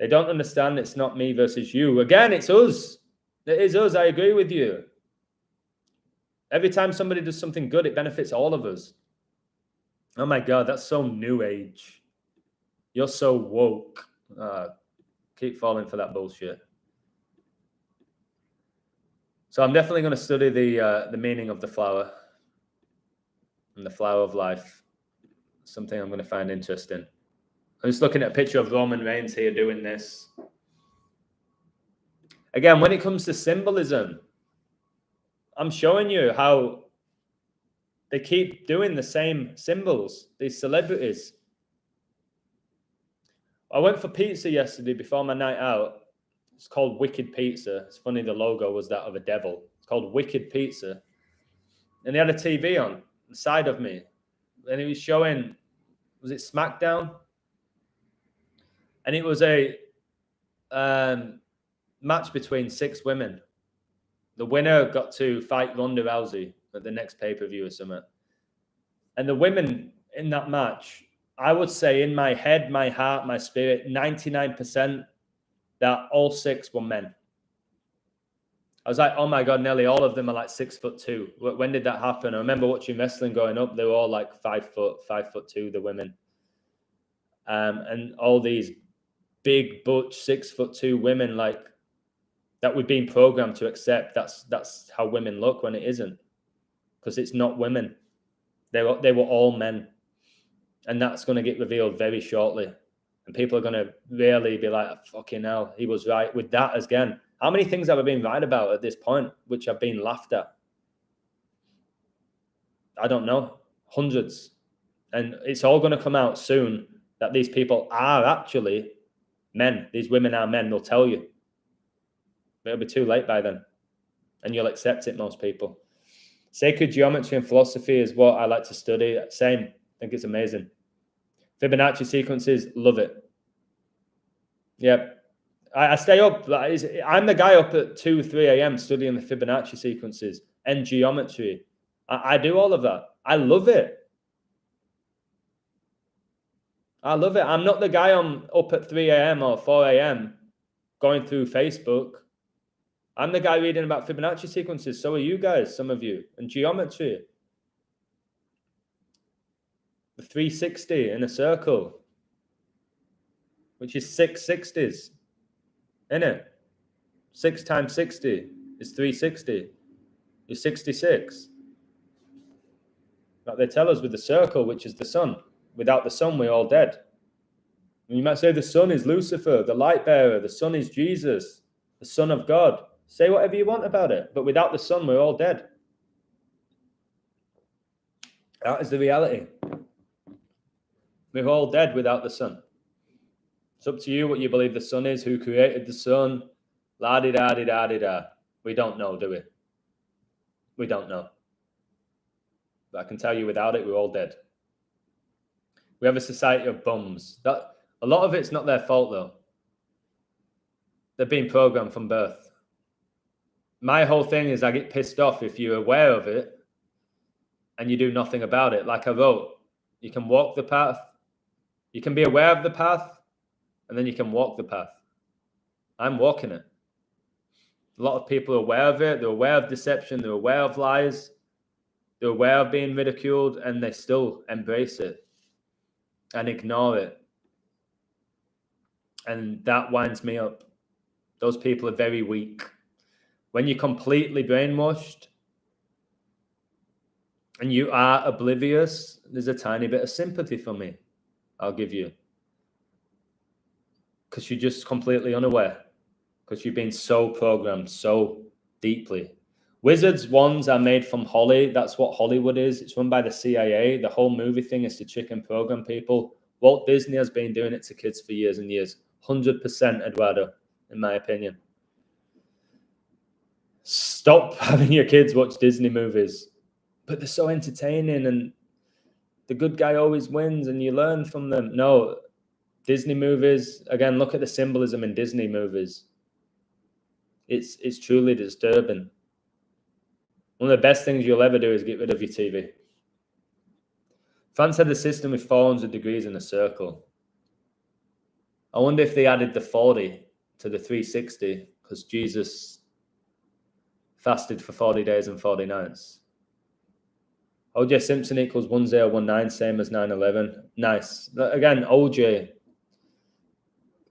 They don't understand it's not me versus you. Again, it's us. It is us. I agree with you. Every time somebody does something good, it benefits all of us. Oh my God, that's so new age. You're so woke. Keep falling for that bullshit. So I'm definitely going to study the meaning of the flower and the flower of life. Something I'm going to find interesting. I'm just looking at a picture of Roman Reigns here doing this. Again, when it comes to symbolism, I'm showing you how they keep doing the same symbols, these celebrities. I went for pizza yesterday before my night out. It's called Wicked Pizza. It's funny, the logo was that of a devil. It's called Wicked Pizza. And they had a TV on the side of me. And it was showing, was it SmackDown? And it was a match between 6 women. The winner got to fight Ronda Rousey at the next pay-per-view or something. And the women in that match, I would say in my head, my heart, my spirit, 99% that all 6 were men. I was like, oh my God, nearly all of them are like 6'2". When did that happen? I remember watching wrestling growing up. They were all like 5'2", the women. And all these big, butch, 6'2" women, like that we've been programmed to accept. That's how women look when it isn't. Because it's not women. They were all men. And that's going to get revealed very shortly. And people are going to really be like, fucking hell, he was right with that again. How many things have I been right about at this point, which have been laughed at? I don't know. Hundreds. And it's all going to come out soon that these people are actually men. These women are men, they'll tell you. But it'll be too late by then. And you'll accept it, most people. Sacred geometry and philosophy is what I like to study. Same. I think it's amazing. Fibonacci sequences, love it. Yep. I stay up. I'm the guy up at 2, 3 a.m. studying the Fibonacci sequences and geometry. I do all of that. I love it. I love it. I'm not the guy up at 3 a.m. or 4 a.m. going through Facebook. I'm the guy reading about Fibonacci sequences. So are you guys, some of you, and geometry. 360 in a circle, which is 6 60s, isn't it? 6 times 60 is 360. You're 66. Like they tell us with the circle, which is the sun. Without the sun, we're all dead. And you might say the sun is Lucifer, the light bearer. The sun is Jesus, the Son of God. Say whatever you want about it. But without the sun, we're all dead. That is the reality. We're all dead without the sun. It's up to you what you believe the sun is, who created the sun. La-di-da-di-da-di-da. We don't know, do we? We don't know. But I can tell you without it, we're all dead. We have a society of bums. A lot of it's not their fault, though. They're being programmed from birth. My whole thing is I get pissed off if you're aware of it and you do nothing about it. Like I wrote, you can walk the path. You can be aware of the path, and then you can walk the path. I'm walking it. A lot of people are aware of it. They're aware of deception. They're aware of lies. They're aware of being ridiculed, and they still embrace it and ignore it. And that winds me up. Those people are very weak. When you're completely brainwashed and you are oblivious, there's a tiny bit of sympathy for me, I'll give you. Because you're just completely unaware. Because you've been so programmed so deeply. Wizards wands are made from holly. That's what Hollywood is. It's run by the CIA. The whole movie thing is to trick and program people. Walt Disney has been doing it to kids for years and years. 100%, Eduardo, in my opinion. Stop having your kids watch Disney movies. But they're so entertaining and the good guy always wins and you learn from them. No, Disney movies, again, look at the symbolism in Disney movies. It's truly disturbing. One of the best things you'll ever do is get rid of your TV. France had a system with 400 degrees in a circle. I wonder if they added the 40 to the 360 because Jesus fasted for 40 days and 40 nights. OJ Simpson equals 1019, same as 9/11. Nice. Again, OJ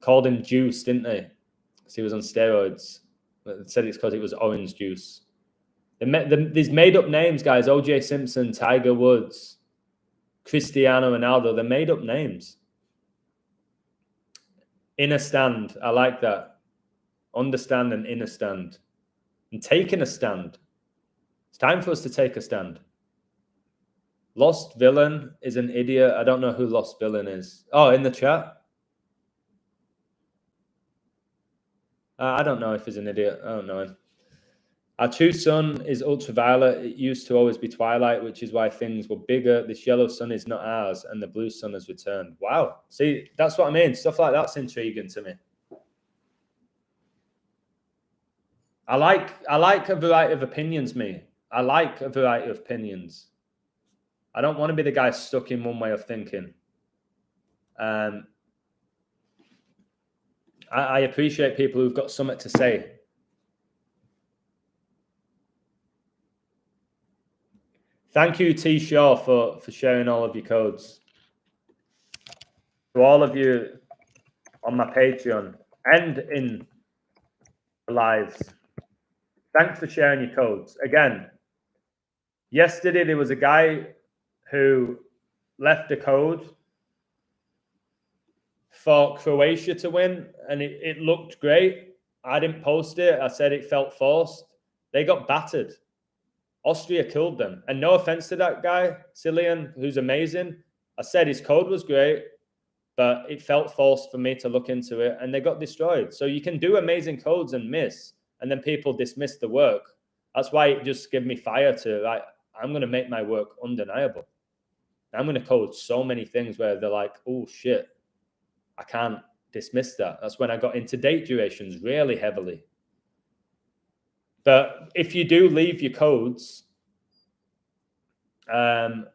called him juice, didn't they? Because he was on steroids. They said it's because it was orange juice. These made-up names, guys. OJ Simpson, Tiger Woods, Cristiano Ronaldo. They're made-up names. Inner stand. I like that. Understand and inner stand. And taking a stand. It's time for us to take a stand. Lost Villain is an idiot. I don't know who Lost Villain is. Oh, in the chat? I don't know if he's an idiot. I don't know him. Our true sun is ultraviolet. It used to always be twilight, which is why things were bigger. This yellow sun is not ours, and the blue sun has returned. Wow. See, that's what I mean. Stuff like that's intriguing to me. I like a variety of opinions, me. I like a variety of opinions. I don't want to be the guy stuck in one way of thinking. I appreciate people who've got something to say. Thank you, T. Shaw, for sharing all of your codes. To all of you on my Patreon and in the lives, thanks for sharing your codes. Again, yesterday there was a guy who left a code for Croatia to win, and it looked great. I didn't post it. I said it felt forced. They got battered. Austria killed them. And no offense to that guy, Cillian, who's amazing. I said his code was great, but it felt forced for me to look into it, and they got destroyed. So you can do amazing codes and miss, and then people dismiss the work. That's why it just gave me fire to, like, I'm going to make my work undeniable. I'm going to code so many things where they're like, oh, shit, I can't dismiss that. That's when I got into date durations really heavily. But if you do leave your codes on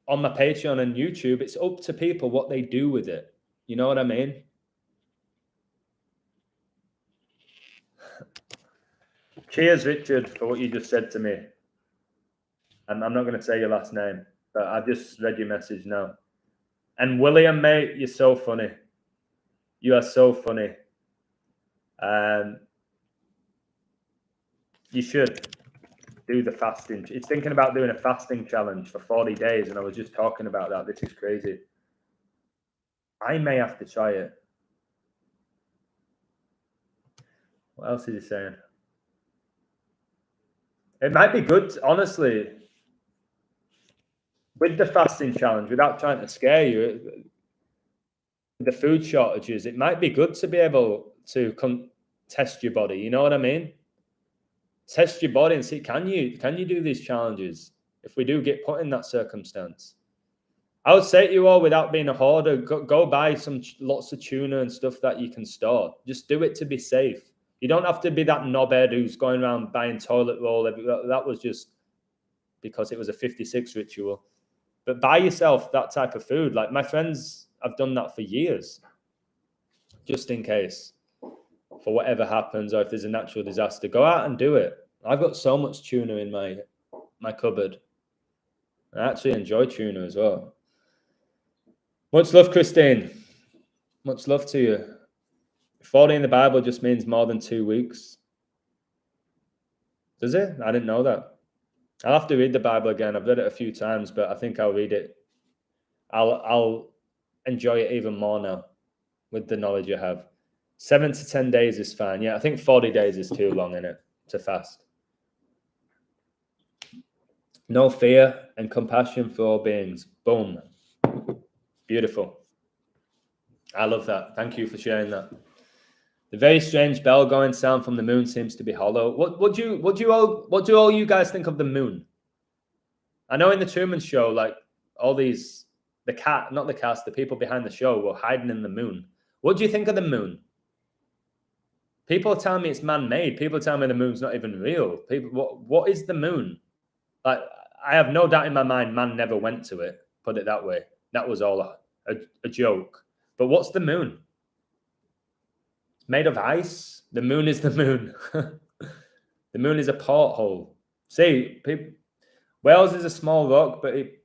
my Patreon and YouTube, it's up to people what they do with it. You know what I mean? Cheers, Richard, for what you just said to me. I'm not going to say your last name, but I've just read your message now. And William, mate, you're so funny. You are so funny. You should do the fasting. It's thinking about doing a fasting challenge for 40 days, and I was just talking about that. This is crazy. I may have to try it. What else is he saying? It might be good, honestly, with the fasting challenge, without trying to scare you, the food shortages, it might be good to be able to test your body. You know what I mean? Test your body and see, can you do these challenges if we do get put in that circumstance? I would say to you all, without being a hoarder, go buy lots of tuna and stuff that you can store. Just do it to be safe. You don't have to be that knobhead who's going around buying toilet roll. That was just because it was a 56 ritual. But buy yourself that type of food. Like my friends have done that for years, just in case, for whatever happens, or if there's a natural disaster, go out and do it. I've got so much tuna in my cupboard. I actually enjoy tuna as well. Much love, Christine. Much love to you. 40 in the Bible just means more than 2 weeks. Does it? I didn't know that. I'll have to read the Bible again. I've read it a few times, but I think I'll read it. I'll enjoy it even more now with the knowledge you have. 7 to 10 days is fine. Yeah, I think 40 days is too long in it to fast. No fear and compassion for all beings. Boom. Beautiful. I love that. Thank you for sharing that. The very strange bell going sound from the moon seems to be hollow. What do all you guys think of the moon? I know in the Truman Show, like all these, the people behind the show were hiding in the moon. What do you think of the moon? People are telling me it's man-made. People tell me the moon's not even real. What is the moon? Like, I have no doubt in my mind, man never went to it. Put it that way. That was all a joke. But what's the moon? It's made of ice. The moon is the moon. The moon is a porthole. See, Wales is a small rock, but it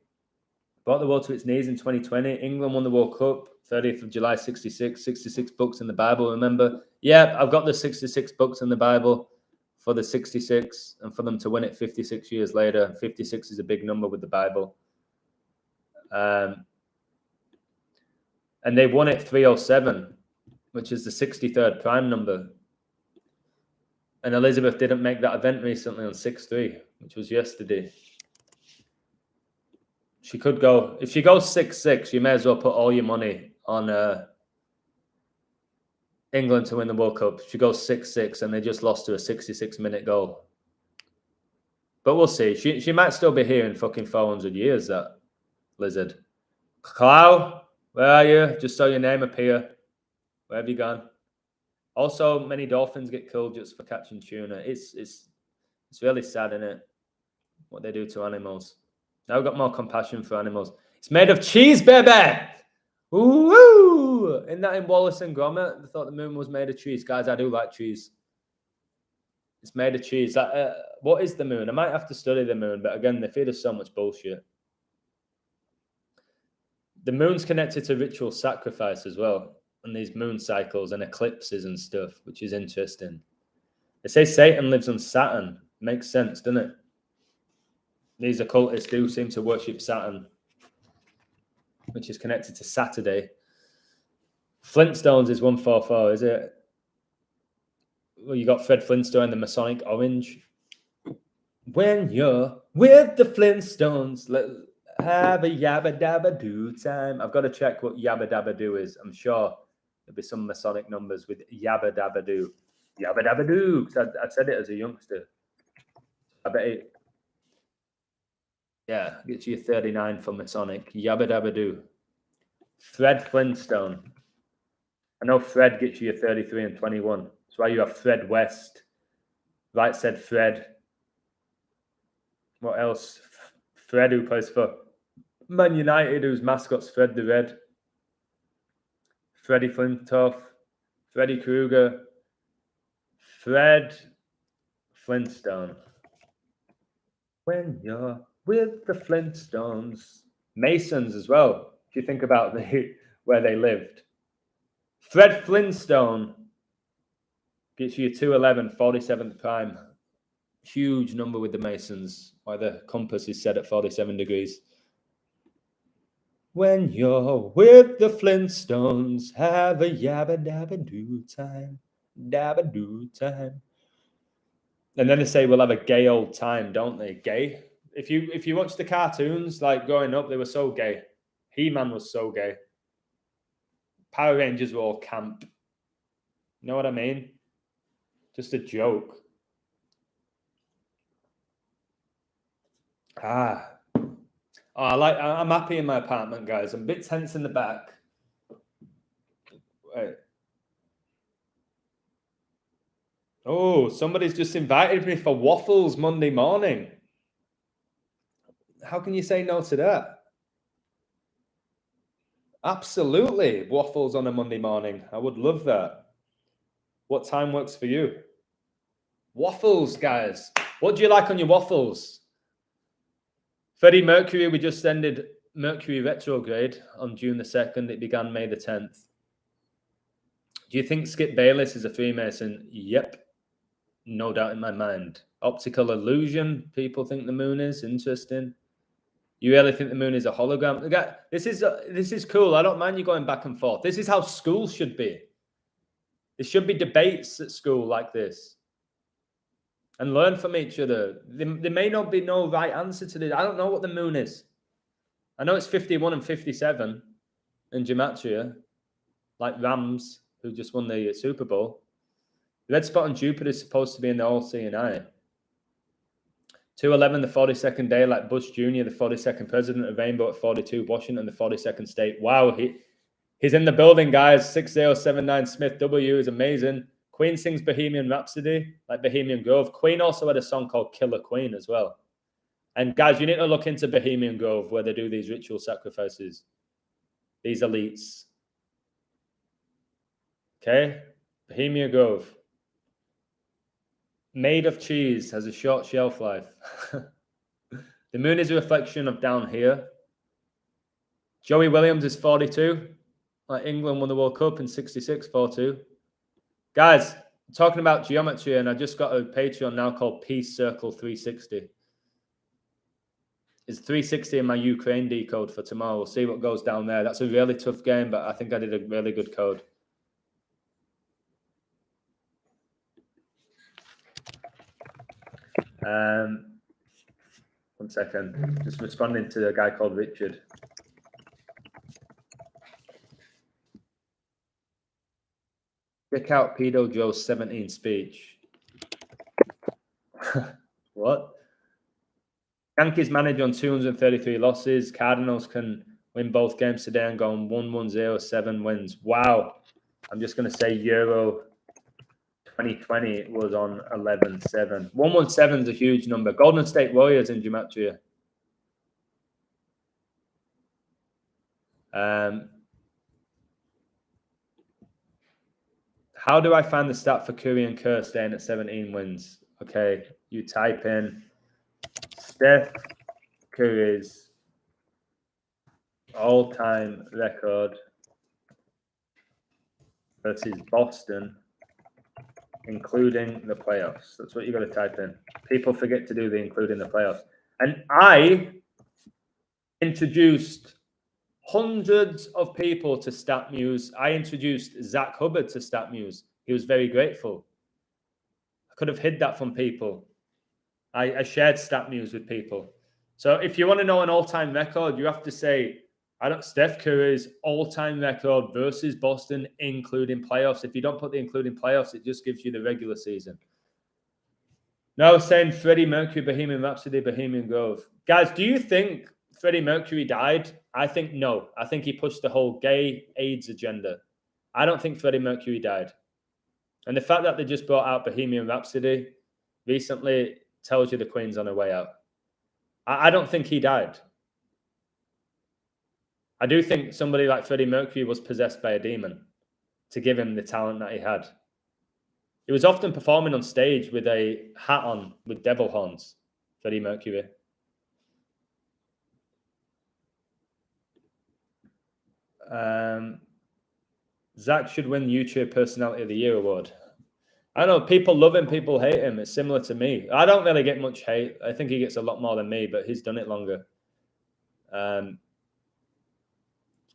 brought the world to its knees in 2020. England won the World Cup, 30th of July, 66. 66 books in the Bible, remember? Yeah, I've got the 66 books in the Bible for the 66 and for them to win it 56 years later. 56 is a big number with the Bible. And they won it 307, which is the 63rd prime number. And Elizabeth didn't make that event recently on 6-3, which was yesterday. She could go, if she goes 6-6, you may as well put all your money on England to win the World Cup. She goes 6-6 and they just lost to a 66-minute goal. But we'll see. She might still be here in fucking 400 years, that lizard. Clow, where are you? Just saw your name appear. Where have you gone? Also, many dolphins get killed just for catching tuna. It's really sad, isn't it? What they do to animals. Now we've got more compassion for animals. It's made of cheese, baby! Woo! Isn't that in Wallace and Gromit? I thought the moon was made of cheese. Guys, I do like cheese. It's made of cheese. What is the moon? I might have to study the moon, but again, they feed us so much bullshit. The moon's connected to ritual sacrifice as well, and these moon cycles and eclipses and stuff, which is interesting. They say Satan lives on Saturn. Makes sense, doesn't it? These occultists do seem to worship Saturn, which is connected to Saturday. Flintstones is 144, is it? Well, you got Fred Flintstone and the Masonic Orange. When you're with the Flintstones, let's have a yabba dabba do time. I've got to check what yabba dabba do is. I'm sure there'll be some Masonic numbers with yabba dabba do. Yabba dabba do. I said it as a youngster. I bet it. Yeah, gets you 39 for Masonic. Yabba dabba do. Fred Flintstone. I know Fred gets you 33 and 21. That's why you have Fred West. Right said Fred. What else? Fred, who plays for Man United, whose mascot's Fred the Red. Freddie Flintoff. Freddy Krueger. Fred Flintstone. When you're with the Flintstones. Masons as well. If you think about where they lived. Fred Flintstone gets you 211, 47th prime. Huge number with the Masons, why the compass is set at 47 degrees. When you're with the Flintstones, have a yabba dabba doo time, dabba doo time. And then they say we'll have a gay old time, don't they? Gay. If you watch the cartoons, like growing up, they were so gay. He-Man was so gay. Power Rangers were all camp. You know what I mean? Just a joke. I'm happy in my apartment, guys. I'm a bit tense in the back. Wait. Oh, somebody's just invited me for waffles Monday morning. How can you say no to that? Absolutely. Waffles on a Monday morning. I would love that. What time works for you? Waffles, guys. What do you like on your waffles? Freddie Mercury, we just ended Mercury retrograde on June the 2nd. It began May the 10th. Do you think Skip Bayless is a Freemason? Yep. No doubt in my mind. Optical illusion, people think the moon is. Interesting. You really think the moon is a hologram? This is cool. I don't mind you going back and forth. This is how school should be. There should be debates at school like this. And learn from each other. There may not be no right answer to this. I don't know what the moon is. I know it's 51 and 57 in gematria, like Rams, who just won the Super Bowl. The red spot on Jupiter is supposed to be in the all-seeing eye. 211, the 42nd day, like Bush Jr., the 42nd president of Rainbow at 42, Washington, the 42nd state. Wow, he's in the building, guys. 6079 Smith W is amazing. Queen sings Bohemian Rhapsody, like Bohemian Grove. Queen also had a song called Killer Queen as well. And guys, you need to look into Bohemian Grove, where they do these ritual sacrifices. These elites. Okay? Bohemian Grove. Made of cheese, has a short shelf life. The moon is a reflection of down here. Joey Williams is 42. Like England won the World Cup in 66, 4-2. Guys, I'm talking about geometry, and I just got a Patreon now called Peace Circle 360. It's 360 in my Ukraine decode for tomorrow. We'll see what goes down there. That's a really tough game, but I think I did a really good code. One second. Just responding to a guy called Richard. Check out Pedo Joe's 17 speech. What? Yankees manage on 233 losses. Cardinals can win both games today and go on 1-1-0, 7 wins. Wow. I'm just going to say Euro 2020 was on 11-7. 117 is a huge number. Golden State Warriors in gematria. How do I find the stat for Curry and Kerr staying at 17 wins? Okay, you type in Steph Curry's all-time record versus Boston, including the playoffs. That's what you got to type in. People forget to do the including the playoffs. And I introduced hundreds of people to StatMuse. I introduced Zach Hubbard to StatMuse. He was very grateful. I could have hid that from people. I shared StatMuse with people. So if you want to know an all-time record, you have to say, Steph Curry's all-time record versus Boston, including playoffs. If you don't put the including playoffs, it just gives you the regular season. Now saying Freddie Mercury, Bohemian Rhapsody, Bohemian Grove. Guys, do you think Freddie Mercury died? I think no. I think he pushed the whole gay AIDS agenda. I don't think Freddie Mercury died. And the fact that they just brought out Bohemian Rhapsody recently tells you the Queen's on her way out. I don't think he died. I do think somebody like Freddie Mercury was possessed by a demon to give him the talent that he had. He was often performing on stage with a hat on with devil horns, Freddie Mercury. Zach should win YouTube Personality of the Year award. I know people love him, people hate him. It's similar to me. I don't really get much hate. I think he gets a lot more than me, but he's done it longer.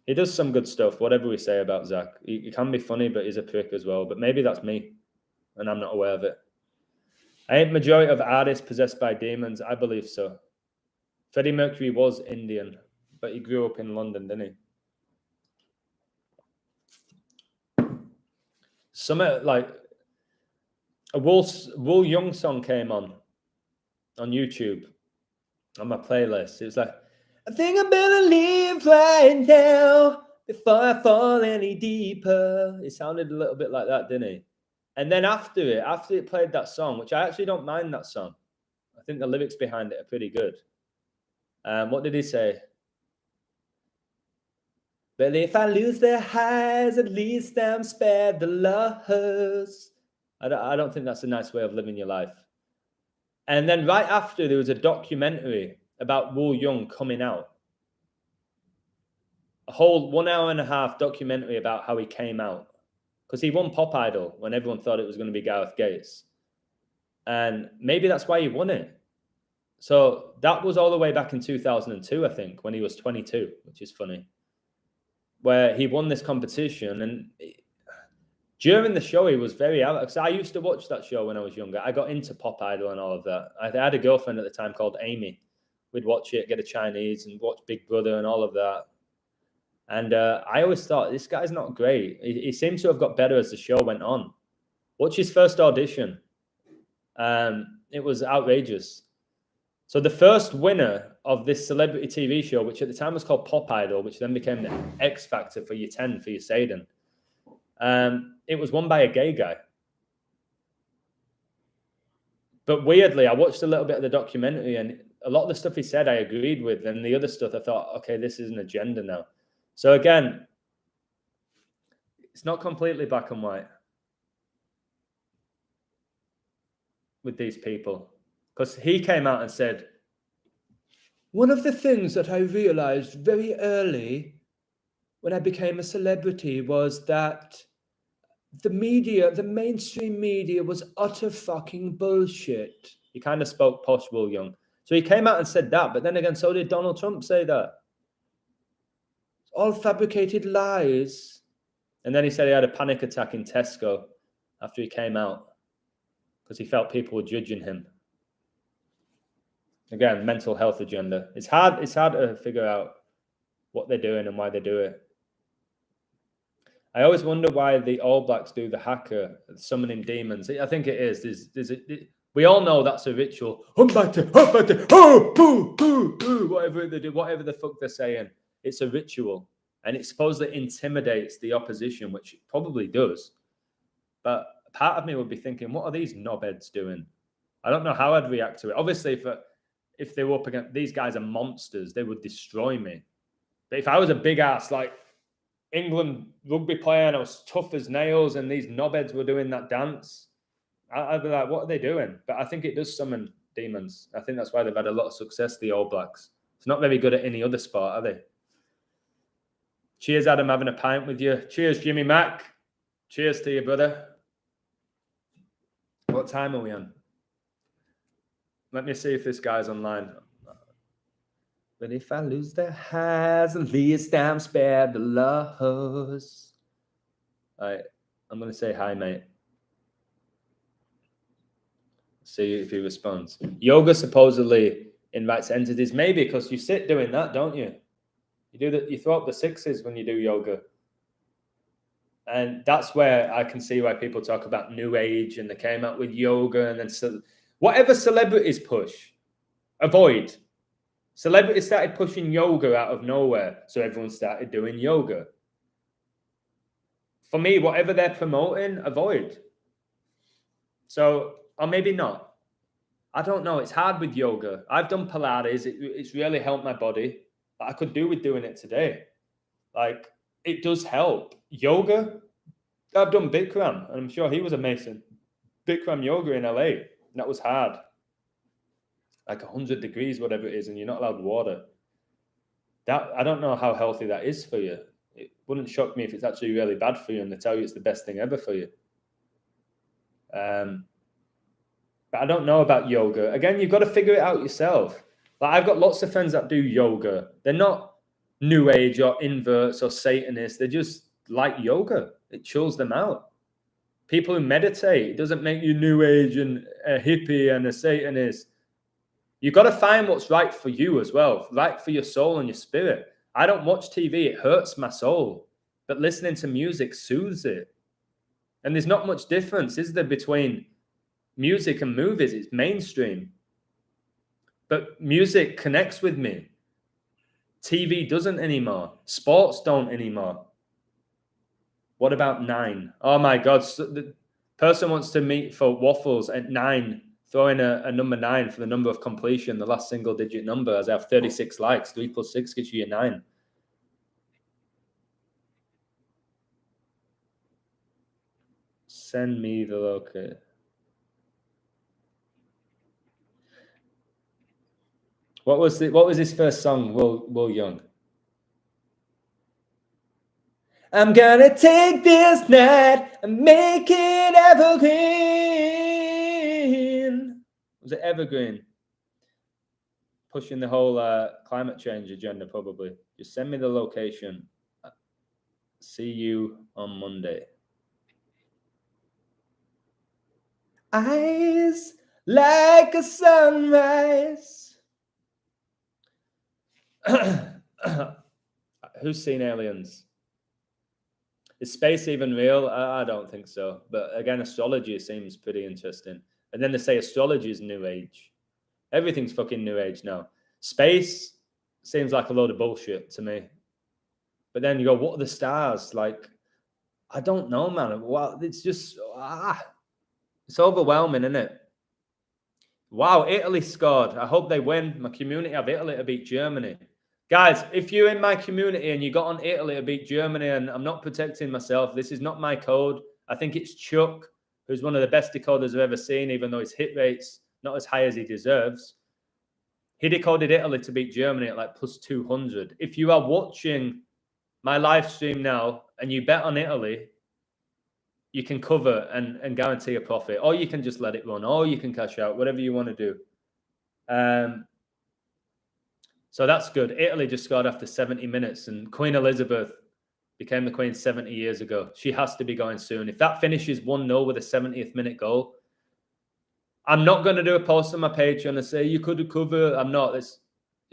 He does some good stuff, whatever we say about Zach. He can be funny, but he's a prick as well. But maybe that's me, and I'm not aware of it. Ain't majority of artists possessed by demons? I believe so. Freddie Mercury was Indian, but he grew up in London, didn't he? Some like a Will Young song came on YouTube on my playlist. It was like, I think I better leave right now before I fall any deeper. It sounded a little bit like that, didn't it? And then after it played that song, which I actually don't mind that song. I think the lyrics behind it are pretty good. What did he say? But if I lose their highs, at least I'm spared the loss. I don't think that's a nice way of living your life. And then right after, there was a documentary about Will Young coming out. A whole 1 hour and a half documentary about how he came out. Because he won Pop Idol when everyone thought it was going to be Gareth Gates. And maybe that's why he won it. So that was all the way back in 2002, I think, when he was 22, which is funny. Where he won this competition. And during the show, he was very out. Because I used to watch that show when I was younger. I got into Pop Idol and all of that. I had a girlfriend at the time called Amy. We'd watch it, get a Chinese, and watch Big Brother and all of that. And I always thought, this guy's not great. He seems to have got better as the show went on. Watch his first audition. It was outrageous. So the first winner of this celebrity TV show, which at the time was called Pop Idol, which then became the X Factor for year 10 for your Satan, it was won by a gay guy. But weirdly, I watched a little bit of the documentary, and a lot of the stuff he said I agreed with, and the other stuff I thought, okay, this is an agenda now. So again, it's not completely black and white with these people. Because he came out and said, one of the things that I realized very early when I became a celebrity was that the media, the mainstream media, was utter fucking bullshit. He kind of spoke posh Will Young. So he came out and said that, but then again, so did Donald Trump say that. All fabricated lies. And then he said he had a panic attack in Tesco after he came out because he felt people were judging him. Again, mental health agenda. It's hard to figure out what they're doing and why they do it. I always wonder why the All Blacks do the haka, summoning demons. I think it is. We all know that's a ritual. Whatever they do, whatever the fuck they're saying, it's a ritual. And it supposedly intimidates the opposition, which it probably does. But part of me would be thinking, what are these knobheads doing? I don't know how I'd react to it. Obviously, if they were up against these guys are monsters, they would destroy me. But if I was a big ass like England rugby player and I was tough as nails and these knobheads were doing that dance, I'd be like, what are they doing? But I think it does summon demons. I think that's why they've had a lot of success, the All Blacks. It's not very good at any other sport, are they? Cheers, Adam, having a pint with you. Cheers, Jimmy Mack. Cheers to you, brother. What time are we on? Let me see if this guy's online. But if I lose the highs, at least I'm spared the lows. All right, I'm going to say hi, mate. See if he responds. Yoga supposedly invites entities. Maybe because you sit doing that, don't you? You throw up the sixes when you do yoga. And that's where I can see why people talk about New Age and they came out with yoga and then whatever celebrities push, avoid. Celebrities started pushing yoga out of nowhere, so everyone started doing yoga. For me, whatever they're promoting, avoid. So, or maybe not. I don't know. It's hard with yoga. I've done Pilates. It's really helped my body. I could do with doing it today. Like, it does help. Yoga, I've done Bikram, and I'm sure he was amazing. Bikram yoga in LA, and that was hard. Like 100 degrees, whatever it is, and you're not allowed water. That I don't know how healthy that is for you. it wouldn't shock me if it's actually really bad for you and they tell you it's the best thing ever for you. But I don't know about yoga. Again, you've got to figure it out yourself. Like, I've got lots of friends that do yoga. They're not New Age or inverts or Satanists. They just like yoga. It chills them out. People who meditate, it doesn't make you New Age and a hippie and a Satanist. You've got to find what's right for you as well, right for your soul and your spirit. I don't watch TV. It hurts my soul. But listening to music soothes it. And there's not much difference, is there, between music and movies? It's mainstream. But music connects with me. TV doesn't anymore. Sports don't anymore. What about 9? Oh my God. So the person wants to meet for waffles at 9, throw in a number 9 for the number of completion, the last single digit number, as I have 36 likes. 3 + 6 gives you your 9. Send me the location. What was his first song, Will Young? I'm gonna take this night and make it evergreen. Was it Evergreen? Pushing the whole climate change agenda, probably. Just send me the location. See you on Monday. Eyes like a sunrise. Who's seen Aliens? Is space even real? I don't think so. But again, astrology seems pretty interesting. And then they say astrology is New Age. Everything's fucking New Age now. Space seems like a load of bullshit to me. But then you go, what are the stars? Like, I don't know, man. Well, it's just, it's overwhelming, isn't it? Wow, Italy scored. I hope they win. My community have Italy to beat Germany. Guys, if you're in my community and you got on Italy to beat Germany, and I'm not protecting myself, this is not my code. I think it's Chuck, who's one of the best decoders I've ever seen, even though his hit rate's not as high as he deserves. He decoded Italy to beat Germany at like +200. If you are watching my live stream now and you bet on Italy, you can cover and guarantee a profit, or you can just let it run, or you can cash out, whatever you want to do. So that's good. Italy just scored after 70 minutes, and Queen Elizabeth became the Queen 70 years ago. She has to be going soon. If that finishes 1-0 with a 70th minute goal, I'm not going to do a post on my Patreon and say, you could cover. I'm not.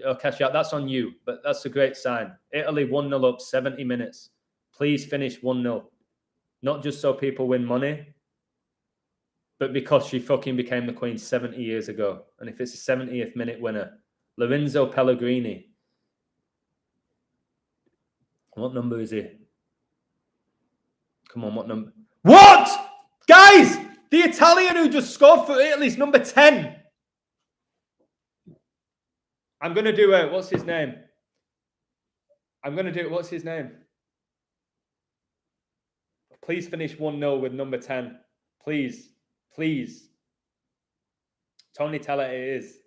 I'll cash out. That's on you, but that's a great sign. Italy 1-0 up, 70 minutes. Please finish 1-0. Not just so people win money, but because she fucking became the Queen 70 years ago. And if it's a 70th minute winner, Lorenzo Pellegrini. What number is he? Come on, what number? What? Guys, the Italian who just scored for Italy is number 10. I'm going to do what's his name? What's his name? Please finish 1-0 with number 10. Please. Please. Tony, tell it is.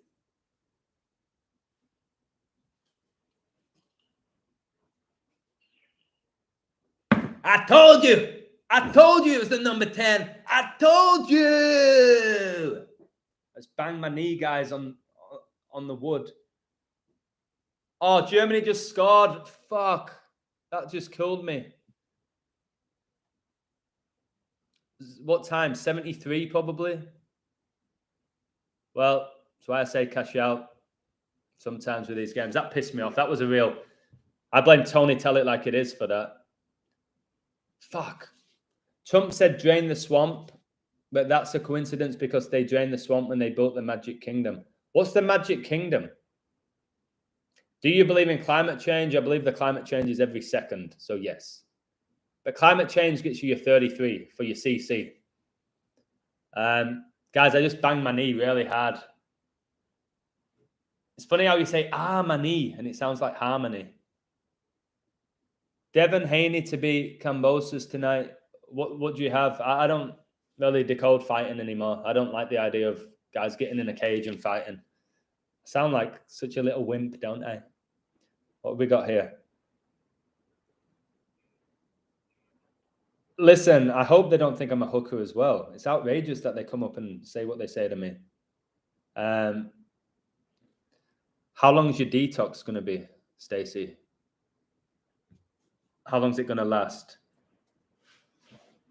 I told you. I told you it was the number 10. I told you. Let's bang my knee, guys, on the wood. Oh, Germany just scored. Fuck. That just killed me. What time? 73 probably. Well, that's why I say cash out sometimes with these games. That pissed me off. That was a real... I blame Tony Tell It Like It Is for that. Fuck. Trump said drain the swamp, but that's a coincidence because they drained the swamp when they built the Magic Kingdom. What's the Magic Kingdom? Do you believe in climate change? I believe the climate change is every second, so yes. But climate change gets you your 33 for your CC. Guys, I just banged my knee really hard. It's funny how you say, my knee, and it sounds like harmony. Devin Haney to beat Kambosos tonight. What do you have? I don't really decode fighting anymore. I don't like the idea of guys getting in a cage and fighting. I sound like such a little wimp, don't I? What have we got here? Listen, I hope they don't think I'm a hooker as well. It's outrageous that they come up and say what they say to me. How long is your detox going to be, Stacey? How long is it going to last?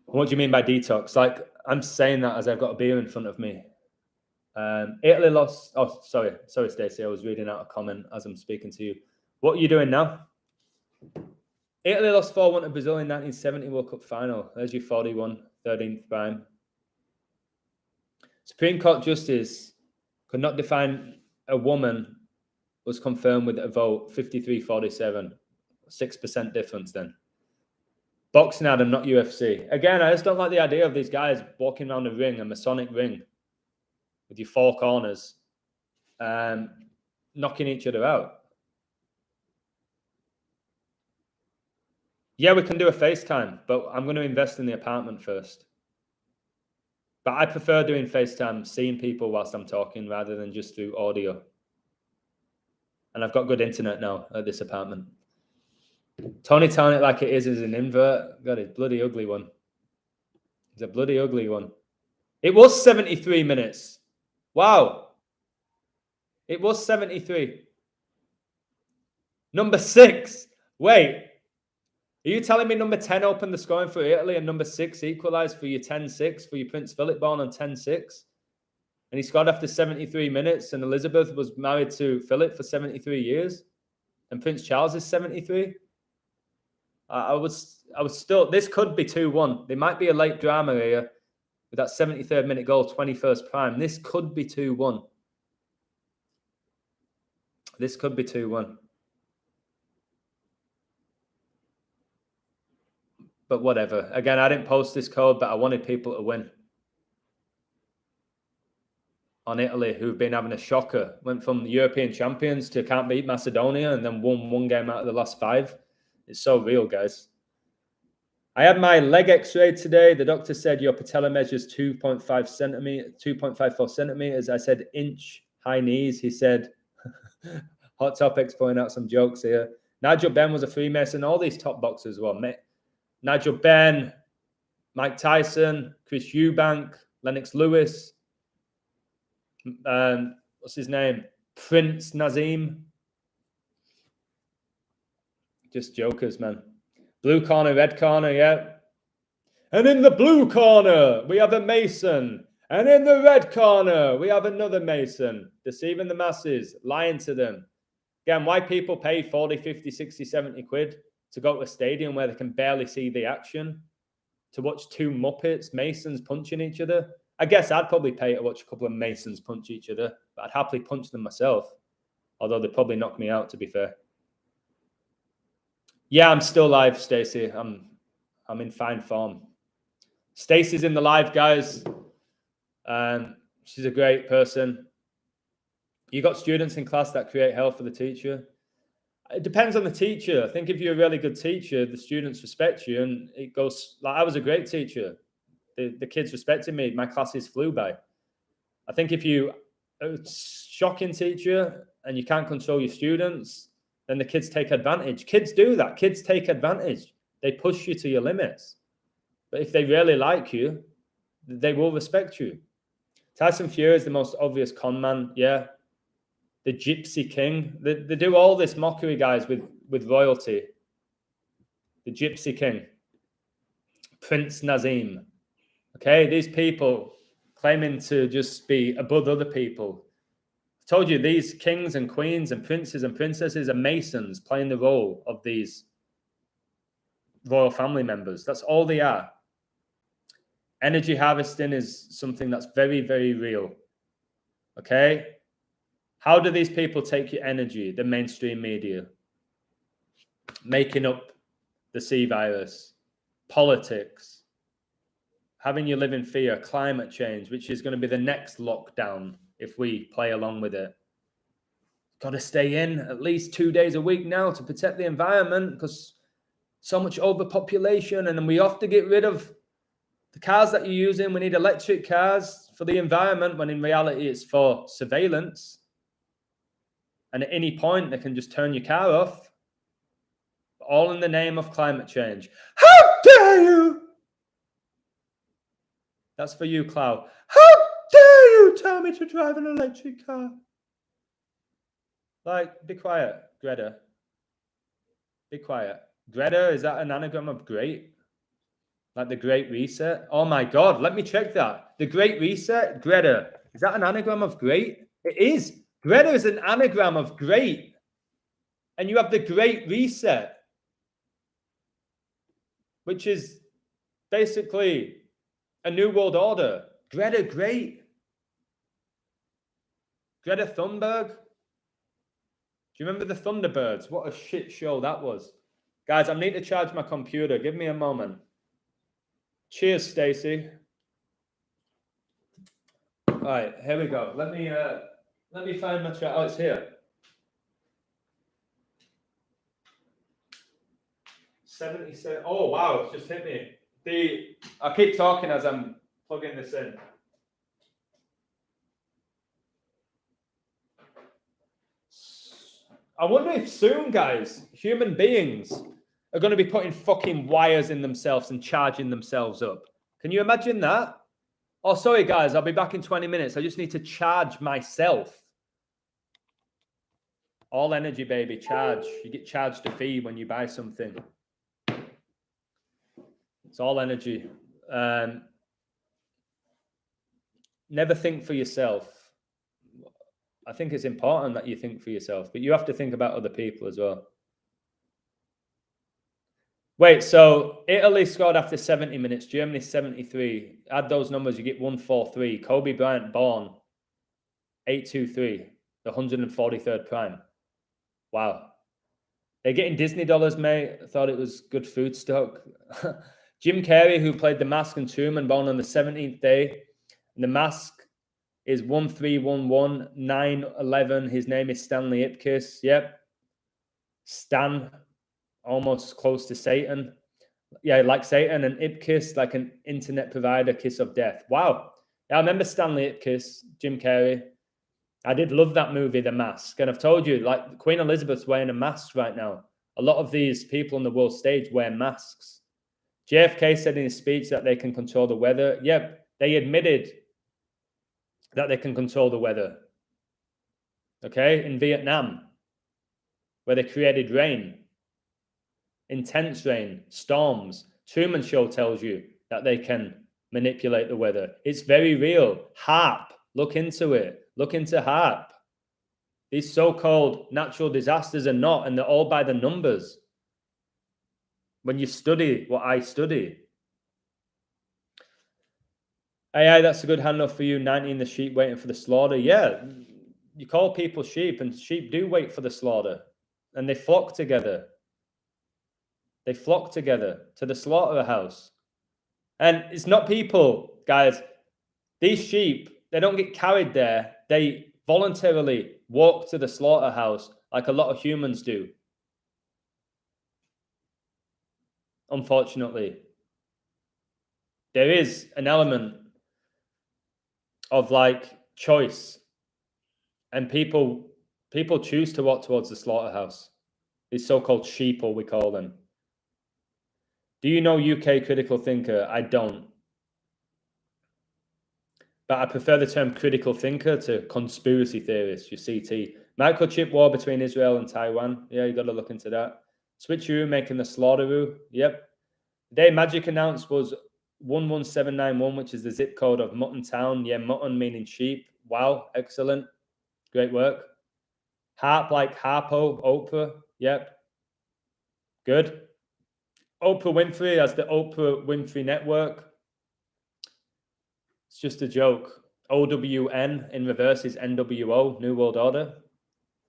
What do you mean by detox? Like, I'm saying that as I've got a beer in front of me. Italy lost. Oh, sorry, Stacey. I was reading out a comment as I'm speaking to you. What are you doing now? Italy lost 4-1 to Brazil in 1970 World Cup final. There's your 41, 13th prime. Supreme Court justice could not define a woman was confirmed with a vote 53-47. 6% difference then. Boxing, Adam, not UFC. Again, I just don't like the idea of these guys walking around a ring, a Masonic ring, with your four corners, knocking each other out. Yeah, we can do a FaceTime, but I'm going to invest in the apartment first. But I prefer doing FaceTime, seeing people whilst I'm talking, rather than just through audio. And I've got good internet now at this apartment. Tony telling it like it is an invert. God, it's bloody ugly one. It's a bloody ugly one. It was 73 minutes. Wow. It was 73. Number 6. Wait. Are you telling me number 10 opened the scoring for Italy and number 6 equalised for your 10-6 for your Prince Philip born on 10-6? And he scored after 73 minutes, and Elizabeth was married to Philip for 73 years, and Prince Charles is 73. I was still, this could be 2-1. There might be a late drama here with that 73rd minute goal, 21st prime. This could be 2-1. This could be 2-1. But whatever. Again, I didn't post this code, but I wanted people to win. On Italy, who've been having a shocker. Went from the European champions to can't beat Macedonia and then won one game out of the last 5. It's so real, guys. I had my leg x-ray today. The doctor said your patella measures 2.54 centimeters. I said inch, high knees. He said, Hot Topics pointing out some jokes here. Nigel Benn was a Freemason. All these top boxers were. Nigel Benn, Mike Tyson, Chris Eubank, Lennox Lewis. What's his name? Prince Nazim. Just jokers, man. Blue corner, red corner, yeah. And in the blue corner, we have a Mason. And in the red corner, we have another Mason. Deceiving the masses, lying to them. Again, why people pay 40, 50, 60, 70 quid to go to a stadium where they can barely see the action, to watch 2 Muppets, Masons punching each other. I guess I'd probably pay to watch a couple of Masons punch each other, but I'd happily punch them myself. Although they'd probably knock me out, to be fair. Yeah, I'm still live, Stacey. I'm in fine form. Stacey's in the live, guys. She's a great person. You got students in class that create hell for the teacher. It depends on the teacher. I think if you're a really good teacher, the students respect you, and it goes like I was a great teacher. The kids respected me. My classes flew by. I think if you are a shocking teacher and you can't control your students, then the kids take advantage. Kids do that. Kids take advantage. They push you to your limits. But if they really like you, they will respect you. Tyson Fury is the most obvious con man. Yeah. The Gypsy King. They do all this mockery, guys, with royalty. The Gypsy King. Prince Nazim. Okay, these people claiming to just be above other people. I told you, these kings and queens and princes and princesses are Masons playing the role of these royal family members. That's all they are. Energy harvesting is something that's very, very real. Okay? How do these people take your energy? The mainstream media. Making up the C virus. Politics. Having you live in fear. Climate change, which is going to be the next lockdown if we play along with it. Got to stay in at least 2 days a week now to protect the environment because so much overpopulation, and then we have to get rid of the cars that you're using. We need electric cars for the environment, when in reality it's for surveillance. And at any point, they can just turn your car off. All in the name of climate change. How dare you! That's for you, Clow. How dare you tell me to drive an electric car? Like, be quiet, Greta. Be quiet. Greta, is that an anagram of great? Like the Great Reset? Oh my God, let me check that. The Great Reset, Greta, is that an anagram of great? It is. Greta is an anagram of great. And you have the Great Reset, which is basically a new world order. Greta, great. Greta Thunberg. Do you remember the Thunderbirds? What a shit show that was. Guys, I need to charge my computer. Give me a moment. Cheers, Stacy. All right, here we go. Let me find my chat. Oh, it's here. 77. Oh wow, it's just hit me. I keep talking as I'm plugging this in. I wonder if soon, guys, human beings are going to be putting fucking wires in themselves and charging themselves up. Can you imagine that? Oh, sorry, guys, I'll be back in 20 minutes. I just need to charge myself. All energy, baby, charge. You get charged a fee when you buy something. It's all energy. Never think for yourself. I think it's important that you think for yourself, but you have to think about other people as well. Wait, so Italy scored after 70 minutes, Germany 73. Add those numbers, you get 143. Kobe Bryant born 823, the 143rd prime. Wow. They're getting Disney dollars, mate. I thought it was good food stock. Jim Carrey, who played The Mask and Truman, born on the 17th day. And The Mask is 1311911. His name is Stanley Ipkiss. Yep. Stan, almost close to Satan. Yeah, like Satan. And Ipkiss, like an internet provider, kiss of death. Wow. Yeah, I remember Stanley Ipkiss, Jim Carrey. I did love that movie, The Mask. And I've told you, like Queen Elizabeth's wearing a mask right now. A lot of these people on the world stage wear masks. JFK said in his speech that they can control the weather. Yep, they admitted that they can control the weather. Okay, in Vietnam, where they created rain, intense rain, storms. Truman Show tells you that they can manipulate the weather. It's very real. HAARP, look into it. Look into HAARP. These so-called natural disasters are not, and they're all by the numbers. When you study what I study. AI, that's a good handoff for you. 19 the sheep waiting for the slaughter. Yeah, you call people sheep, and sheep do wait for the slaughter. And they flock together. They flock together to the slaughterhouse. And it's not people, guys. These sheep, they don't get carried there. They voluntarily walk to the slaughterhouse like a lot of humans do. Unfortunately. There is an element of like choice. And people choose to walk towards the slaughterhouse. These so-called sheeple, we call them. Do you know UK critical thinker? I don't. But I prefer the term critical thinker to conspiracy theorist, your CT. Microchip war between Israel and Taiwan. Yeah, you got to look into that. Switcheroo making the slaughteroo. Yep. The day Magic announced was 11791, which is the zip code of Mutton Town. Yeah, mutton meaning sheep. Wow, excellent. Great work. HAARP like Harpo, Oprah. Yep. Good. Oprah Winfrey has the Oprah Winfrey Network. It's just a joke. OWN in reverse is NWO, New World Order.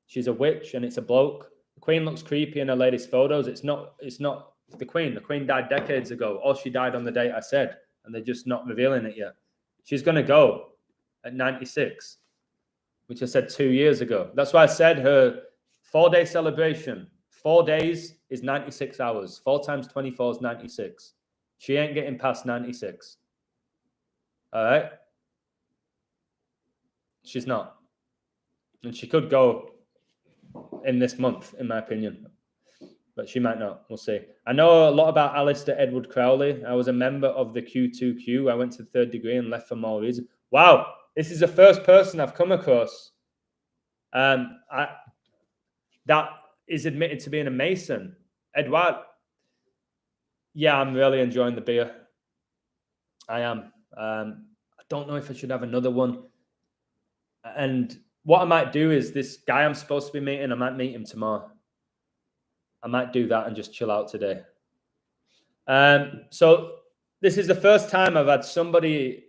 She's a witch and it's a bloke. The Queen looks creepy in her latest photos. It's not the Queen. The Queen died decades ago, or she died on the date I said, and they're just not revealing it yet. She's going to go at 96, which I said 2 years ago. That's why I said her 4-day celebration. 4 days is 96 hours. 4 times 24 is 96. She ain't getting past 96. All right? She's not. And she could go in this month, in my opinion. but she might not. We'll see. I know a lot about Alistair Edward Crowley. I was a member of the Q2Q. I went to the third degree and left for more reason. Wow, this is the first person I've come across that is admitted to being a Mason. Edward, yeah, I'm really enjoying the beer. I am. I don't know if I should have another one. And what I might do is this guy I'm supposed to be meeting, I might meet him tomorrow. I might do that and just chill out today. So this is the first time I've had somebody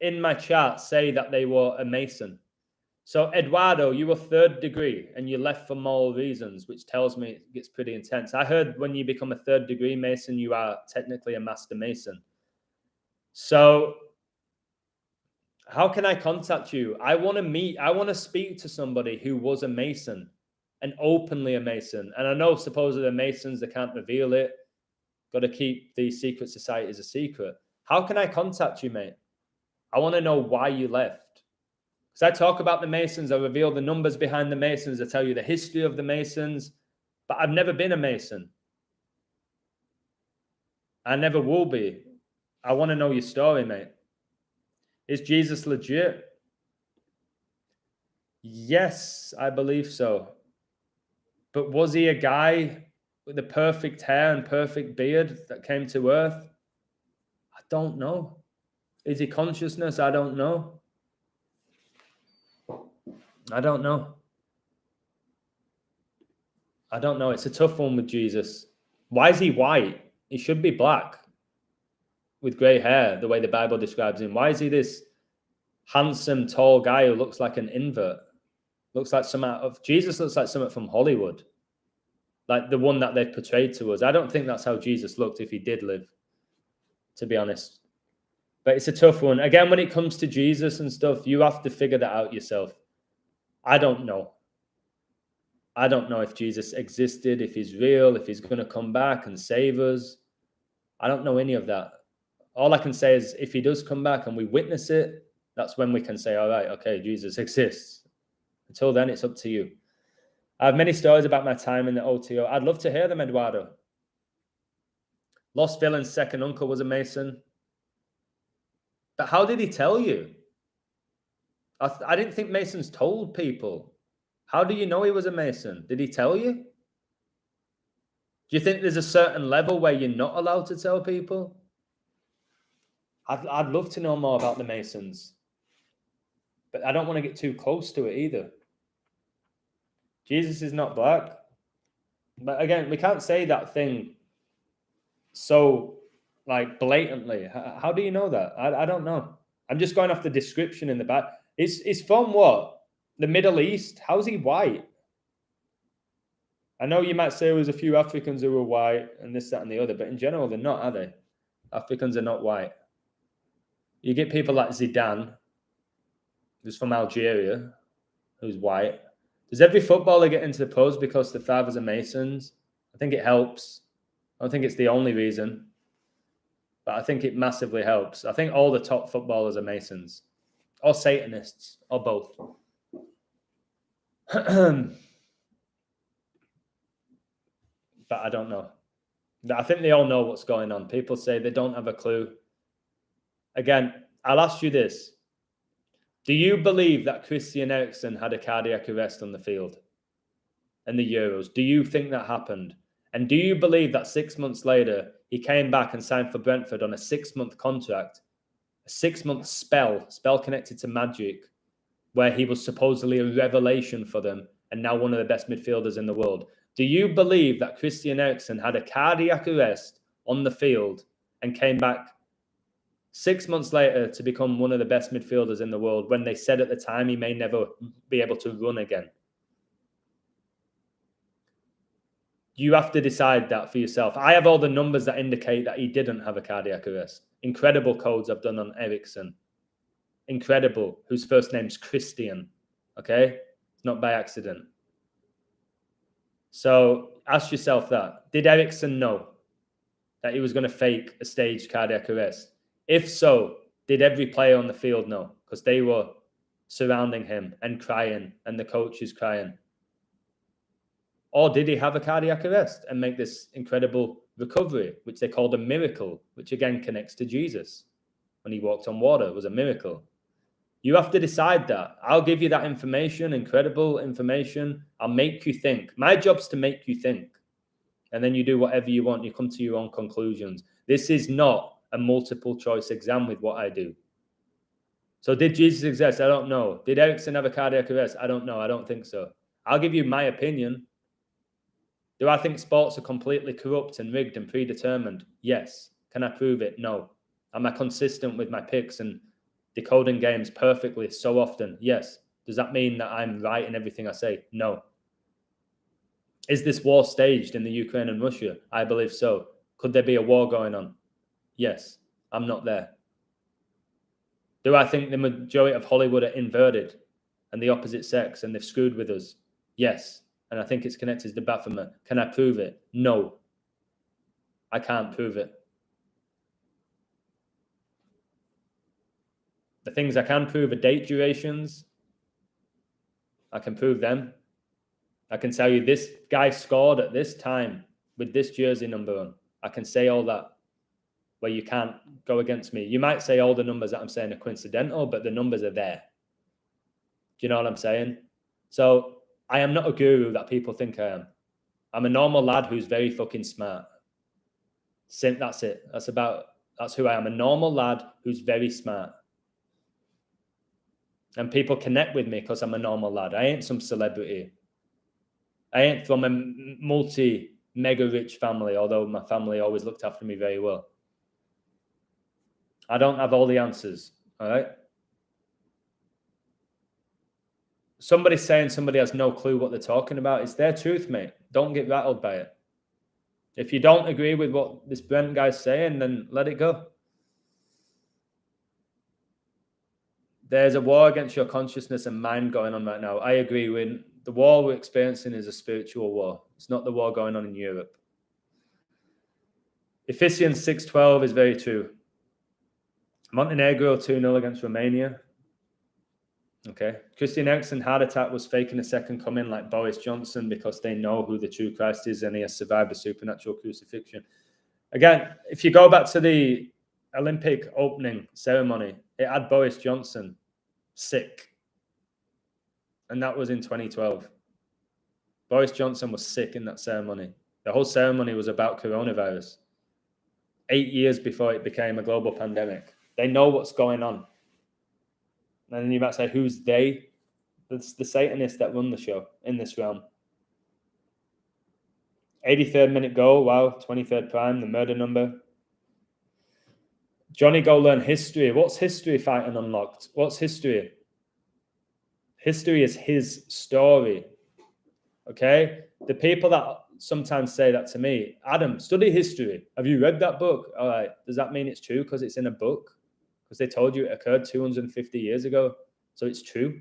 in my chat say that they were a Mason. So Eduardo, you were third degree and you left for moral reasons, which tells me it gets pretty intense. I heard when you become a third degree Mason, you are technically a master Mason. So how can I contact you? I want to speak to somebody who was a Mason and openly a Mason. And I know supposedly the Masons, they can't reveal it. Got to keep the secret societies a secret. How can I contact you, mate? I want to know why you left. Because I talk about the Masons, I reveal the numbers behind the Masons, I tell you the history of the Masons, but I've never been a Mason. I never will be. I want to know your story, mate. Is Jesus legit? Yes, I believe so. But was he a guy with the perfect hair and perfect beard that came to earth? I don't know. Is he consciousness? I don't know. I don't know. I don't know. It's a tough one with Jesus. Why is he white? He should be black with grey hair, the way the Bible describes him. Why is he this handsome, tall guy who looks like an invert? Looks like Jesus looks like something from Hollywood. Like the one that they've portrayed to us. I don't think that's how Jesus looked if he did live, to be honest. But it's a tough one. Again, when it comes to Jesus and stuff, you have to figure that out yourself. I don't know. I don't know if Jesus existed, if he's real, if he's going to come back and save us. I don't know any of that. All I can say is if he does come back and we witness it, that's when we can say, all right, okay, Jesus exists. Until then, it's up to you. I have many stories about my time in the OTO. I'd love to hear them, Eduardo. Lost Villain's second uncle was a Mason. But how did he tell you? I didn't think Masons told people. How do you know he was a Mason? Did he tell you? Do you think there's a certain level where you're not allowed to tell people? I'd love to know more about the Masons. But I don't want to get too close to it either. Jesus is not black. But again, we can't say that thing so like blatantly. How do you know that? I don't know. I'm just going off the description in the back. It's from what? The Middle East? How's he white? I know you might say there was a few Africans who were white and this, that, and the other, but in general, they're not, are they? Africans are not white. You get people like Zidane, who's from Algeria, who's white. Does every footballer get into the pros because the fathers are Masons? I think it helps. I don't think it's the only reason, but I think it massively helps. I think all the top footballers are Masons, or Satanists, or both. But I don't know. I think they all know what's going on. People say they don't have a clue. Again, I'll ask you this. Do you believe that Christian Eriksen had a cardiac arrest on the field in the Euros? Do you think that happened? And do you believe that 6 months later, he came back and signed for Brentford on a 6-month contract, a 6-month spell connected to magic, where he was supposedly a revelation for them and now one of the best midfielders in the world? Do you believe that Christian Eriksen had a cardiac arrest on the field and came back 6 months later to become one of the best midfielders in the world when they said at the time he may never be able to run again? You have to decide that for yourself. I have all the numbers that indicate that he didn't have a cardiac arrest. Incredible codes I've done on Eriksen. Incredible, whose first name's Christian. Okay? It's not by accident. So ask yourself that. Did Eriksen know that he was going to fake a staged cardiac arrest? If so, did every player on the field know? Because they were surrounding him and crying, and the coach is crying. Or did he have a cardiac arrest and make this incredible recovery, which they called a miracle, which again connects to Jesus when he walked on water? It was a miracle. You have to decide that. I'll give you that information, incredible information. I'll make you think. My job's to make you think. And then you do whatever you want. You come to your own conclusions. This is not a multiple choice exam with what I do. So did Jesus exist? I don't know. Did Ericsson have a cardiac arrest? I don't know. I don't think so. I'll give you my opinion. Do I think sports are completely corrupt and rigged and predetermined? Yes. Can I prove it? No. Am I consistent with my picks and decoding games perfectly so often? Yes. Does that mean that I'm right in everything I say? No. Is this war staged in the Ukraine and Russia? I believe so. Could there be a war going on? Yes. I'm not there. Do I think the majority of Hollywood are inverted and the opposite sex and they've screwed with us? Yes. And I think it's connected to Baphomet. Can I prove it? No. I can't prove it. The things I can prove are date durations. I can prove them. I can tell you this guy scored at this time with this jersey number on. I can say all that where you can't go against me. You might say all the numbers that I'm saying are coincidental, but the numbers are there. Do you know what I'm saying? So I am not a guru that people think I am. I'm a normal lad who's very fucking smart. That's it. That's who I am. A normal lad who's very smart. And people connect with me because I'm a normal lad. I ain't some celebrity. I ain't from a mega rich family, although my family always looked after me very well. I don't have all the answers, all right? Somebody saying somebody has no clue what they're talking about, it's their truth, mate. Don't get rattled by it. If you don't agree with what this Brent guy's saying, then let it go. There's a war against your consciousness and mind going on right now. I agree with the war we're experiencing is a spiritual war. It's not the war going on in Europe. Ephesians 6:12 is very true. Montenegro 2-0 against Romania. Okay. Christian Eriksen heart attack was faking a second coming like Boris Johnson because they know who the true Christ is and he has survived the supernatural crucifixion. Again, if you go back to the Olympic opening ceremony, it had Boris Johnson sick. And that was in 2012. Boris Johnson was sick in that ceremony. The whole ceremony was about coronavirus. 8 years before it became a global pandemic. They know what's going on. And then you might say, who's they? It's the Satanists that run the show in this realm. 83rd minute goal. Wow. 23rd prime, the murder number. Johnny, go learn history. What's history fighting unlocked? What's history? History is his story. Okay? The people that sometimes say that to me, Adam, study history. Have you read that book? All right. Does that mean it's true because it's in a book? Because they told you it occurred 250 years ago. So it's true.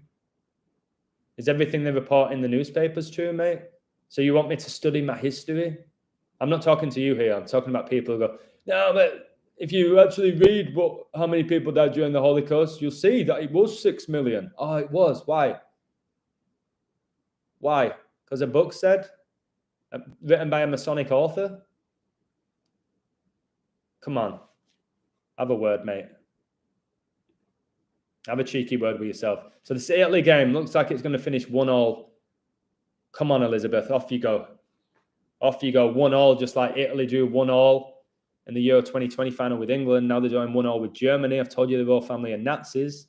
Is everything they report in the newspapers true, mate? So you want me to study my history? I'm not talking to you here. I'm talking about people who go, no, but if you actually read how many people died during the Holocaust, you'll see that it was 6 million. Oh, it was. Why? Why? Because a book said, written by a Masonic author? Come on. Have a word, mate. Have a cheeky word with yourself. So this Italy game looks like it's going to finish 1-1. Come on, Elizabeth. Off you go. Off you go. 1-1, just like Italy drew 1-1 in the Euro 2020 final with England. Now they're drawing 1-1 with Germany. I've told you the royal family are Nazis.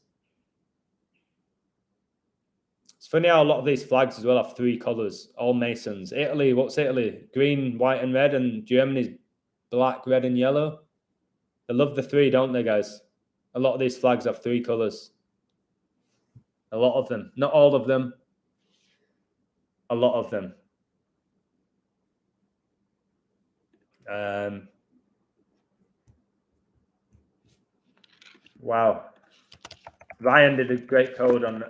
It's funny how a lot of these flags as well have 3 colours. All Masons. Italy, what's Italy? Green, white and red. And Germany's black, red and yellow. They love the 3, don't they, guys? A lot of these flags have 3 colours. A lot of them. Not all of them. A lot of them. Wow. Ryan did a great code on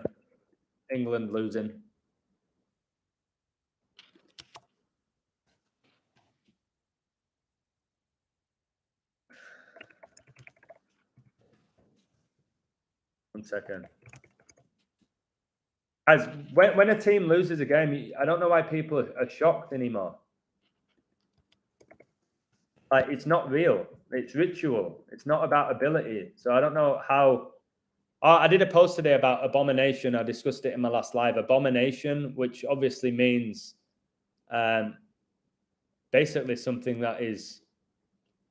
England losing. One second. Guys, when a team loses a game, I don't know why people are shocked anymore. Like, it's not real. It's ritual. It's not about ability. So I don't know how. I did a post today about abomination. I discussed it in my last live. Abomination, which obviously means basically something that is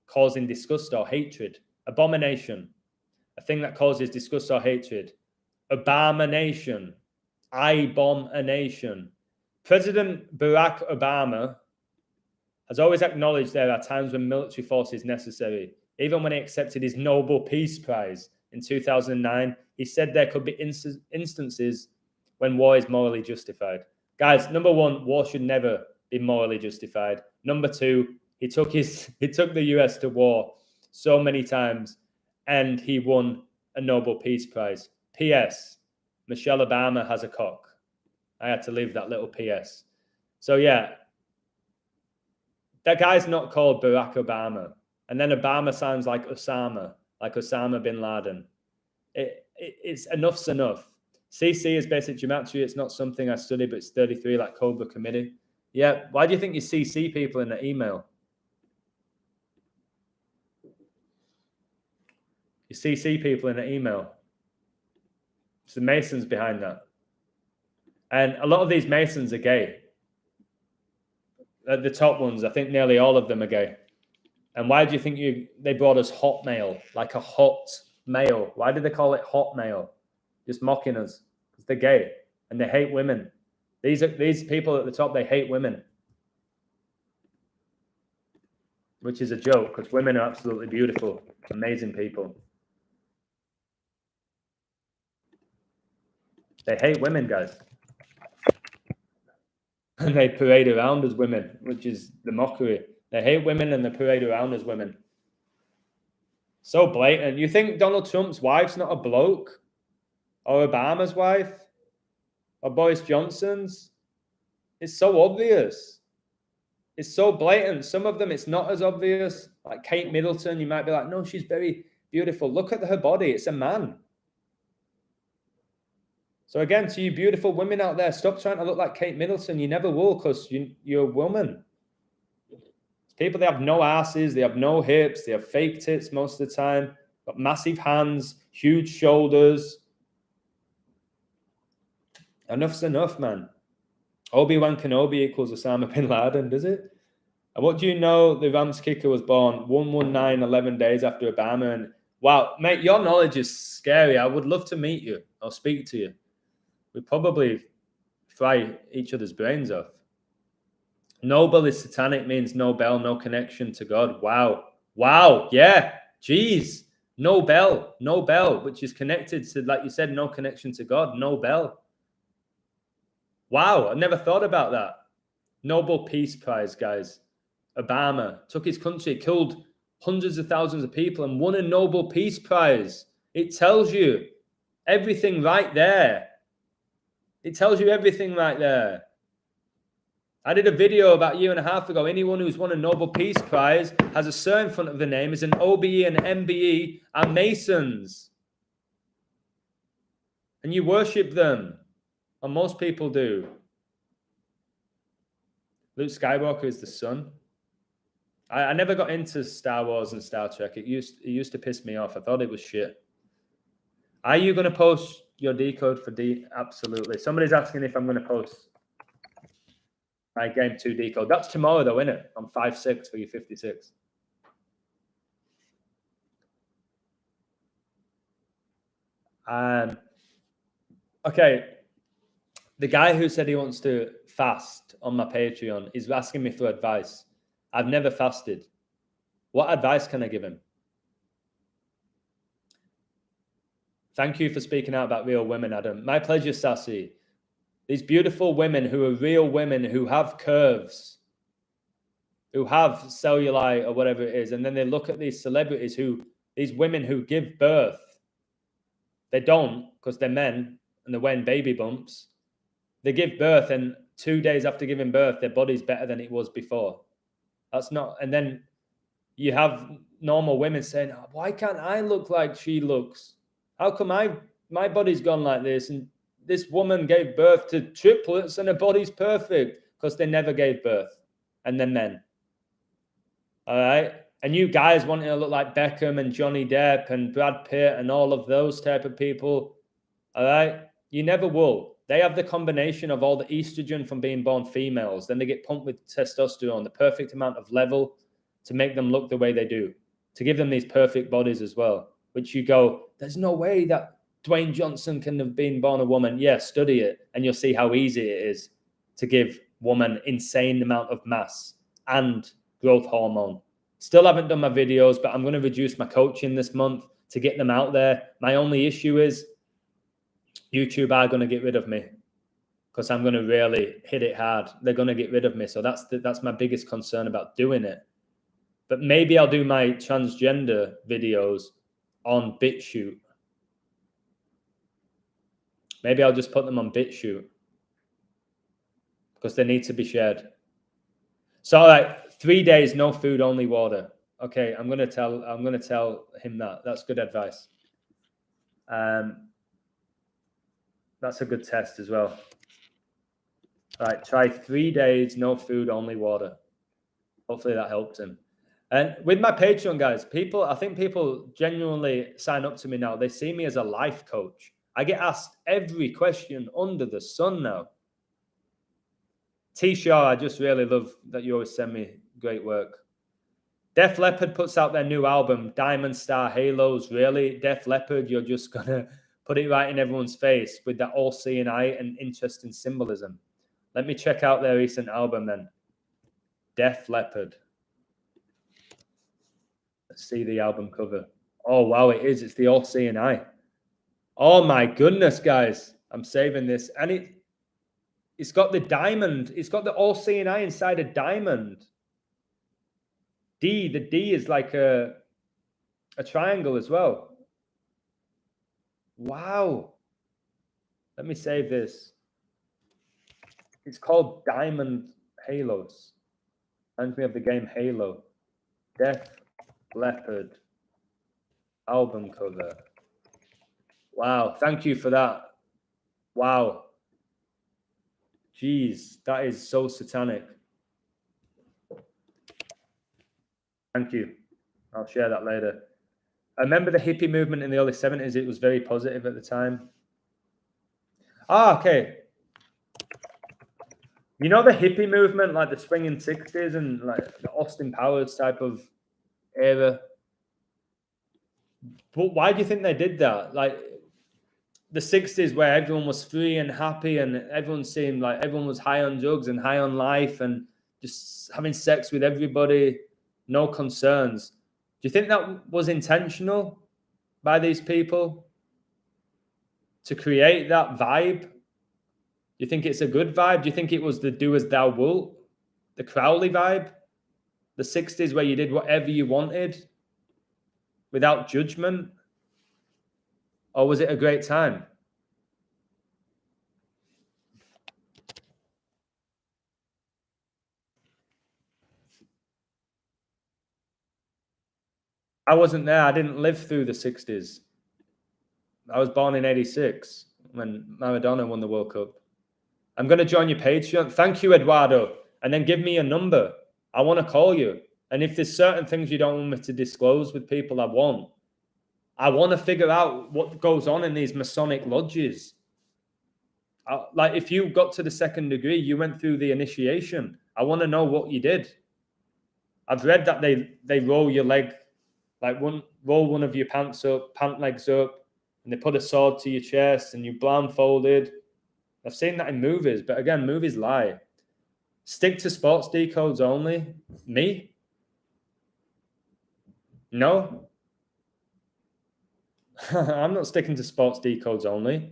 causing disgust or hatred. Abomination, a thing that causes disgust or hatred. Abomination, I-bomb-a-nation. President Barack Obama has always acknowledged there are times when military force is necessary. Even when he accepted his Nobel Peace Prize in 2009, he said there could be instances when war is morally justified. Guys, number one, war should never be morally justified. Number two, he took the US to war so many times and he won a Nobel Peace Prize. P.S. Michelle Obama has a cock. I had to leave that little P.S. So yeah, that guy's not called Barack Obama. And then Obama sounds like Osama bin Laden. It's enough's enough. CC is basic geometry. It's not something I study, but it's 33 like Cobra Committee. Yeah, why do you think you CC people in the email? You CC people in the email. It's the Masons behind that. And a lot of these Masons are gay. The top ones, I think nearly all of them are gay. And why do you think they brought us Hotmail, like a hot mail? Why did they call it Hotmail? Just mocking us because they're gay and they hate women. These people at the top, they hate women, which is a joke because women are absolutely beautiful, amazing people. They hate women, guys. And they parade around as women, which is the mockery. They hate women and they parade around as women. So blatant. You think Donald Trump's wife's not a bloke? Or Obama's wife? Or Boris Johnson's? It's so obvious. It's so blatant. Some of them, it's not as obvious. Like Kate Middleton, you might be like, no, she's very beautiful. Look at her body. It's a man. So again, to you beautiful women out there, stop trying to look like Kate Middleton. You never will because you're a woman. People, they have no asses, they have no hips, they have fake tits most of the time, got massive hands, huge shoulders. Enough's enough, man. Obi-Wan Kenobi equals Osama bin Laden, does it? And what do you know? The Rams kicker was born 119, 11 days after Obama. And wow, mate, your knowledge is scary. I would love to meet you or speak to you. We'd probably fry each other's brains off. Noble is satanic, means no bell, no connection to God. Wow. Wow. Yeah. Jeez. No bell, which is connected to, like you said, no connection to God. No bell. Wow. I never thought about that. Nobel Peace Prize, guys. Obama took his country, killed hundreds of thousands of people and won a Nobel Peace Prize. It tells you everything right there. It tells you everything right there. I did a video about a year and a half ago. Anyone who's won a Nobel Peace Prize has a sir in front of the name, is an OBE and MBE, are Masons. And you worship them. And most people do. Luke Skywalker is the son. I never got into Star Wars and Star Trek. It used to piss me off. I thought it was shit. Are you going to post your decode for D? Absolutely. Somebody's asking if I'm going to post my Game 2 decode. That's tomorrow, though, isn't it? On 5/6 for your 56. Okay. The guy who said he wants to fast on my Patreon is asking me for advice. I've never fasted. What advice can I give him? Thank you for speaking out about real women, Adam. My pleasure, Sassy. These beautiful women who are real women, who have curves, who have cellulite or whatever it is, and then they look at these celebrities these women who give birth. They don't, because they're men and they're wearing baby bumps. They give birth, and 2 days after giving birth, their body's better than it was before. That's not, and then you have normal women saying, why can't I look like she looks? How come my body's gone like this? And this woman gave birth to triplets and her body's perfect, because they never gave birth, and they're men. All right. And you guys wanting to look like Beckham and Johnny Depp and Brad Pitt and all of those type of people, all right, you never will. They have the combination of all the estrogen from being born females. Then they get pumped with testosterone, the perfect amount of level to make them look the way they do, to give them these perfect bodies as well, which you go, there's no way that Dwayne Johnson can have been born a woman. Yeah, study it and you'll see how easy it is to give woman insane amount of mass and growth hormone. Still haven't done my videos, but I'm going to reduce my coaching this month to get them out there. My only issue is YouTube are going to get rid of me because I'm going to really hit it hard. They're going to get rid of me. So that's my biggest concern about doing it. But maybe I'll do my transgender videos on BitChute. Maybe I'll just put them on BitChute because they need to be shared. So, all right, 3 days, no food, only water. Okay, I'm gonna tell him that. That's good advice. That's a good test as well. All right, try 3 days, no food, only water. Hopefully that helps him. And with my Patreon, guys, I think people genuinely sign up to me now. They see me as a life coach. I get asked every question under the sun now. T. Shaw, I just really love that you always send me great work. Def Leppard puts out their new album, Diamond Star Halos. Really? Def Leppard, you're just going to put it right in everyone's face with that all-seeing eye and interesting symbolism. Let me check out their recent album then. Def Leppard. Let's see the album cover. Oh, wow, it is. It's the all-seeing eye. Oh, my goodness, guys. I'm saving this. And it's got the diamond. It's got the all-seeing eye inside a diamond. The D is like a triangle as well. Wow. Let me save this. It's called Diamond Halos. Reminds me of the game Halo. Def Leppard album cover. Wow. Thank you for that. Wow. Jeez, that is so satanic. Thank you. I'll share that later. I remember the hippie movement in the early 70s. It was very positive at the time. Ah, okay. You know the hippie movement, like the swinging 60s and like the Austin Powers type of era? But why do you think they did that? Like the 60s where everyone was free and happy and everyone seemed like everyone was high on drugs and high on life and just having sex with everybody, no concerns. Do you think that was intentional by these people to create that vibe? Do you think it's a good vibe? Do you think it was the do as thou wilt, the Crowley vibe? The 60s where you did whatever you wanted without judgment? Or was it a great time? I wasn't there. I didn't live through the 60s. I was born in 86 when Maradona won the World Cup. I'm going to join your Patreon. Thank you, Eduardo. And then give me a number. I want to call you. And if there's certain things you don't want me to disclose with people, I won't. I want to figure out what goes on in these Masonic lodges. Like if you got to the 2nd degree, you went through the initiation. I want to know what you did. I've read that they roll your leg, like roll one of your pant legs up, and they put a sword to your chest and you blindfolded. I've seen that in movies, but again, movies lie. Stick to sports decodes only. Me? No. I'm not sticking to sports decodes only.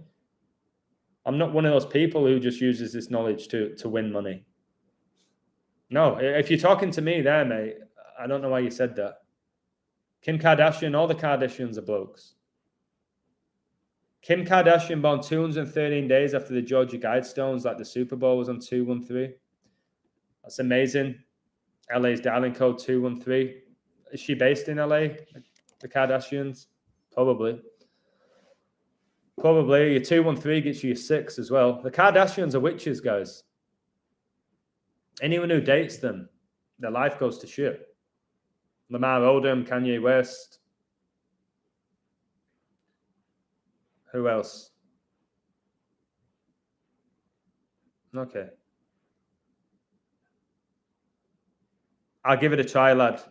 I'm not one of those people who just uses this knowledge to win money. No, if you're talking to me there, mate, I don't know why you said that. Kim Kardashian, all the Kardashians are blokes. Kim Kardashian born 213 days after the Georgia Guidestones, like the Super Bowl was on 213. That's amazing. LA's Darling Code 213. Is she based in LA? The Kardashians? Probably. Probably your 213 gets you your 6 as well. The Kardashians are witches, guys. Anyone who dates them, their life goes to shit. Lamar Odom, Kanye West. Who else? Okay. I'll give it a try, lad.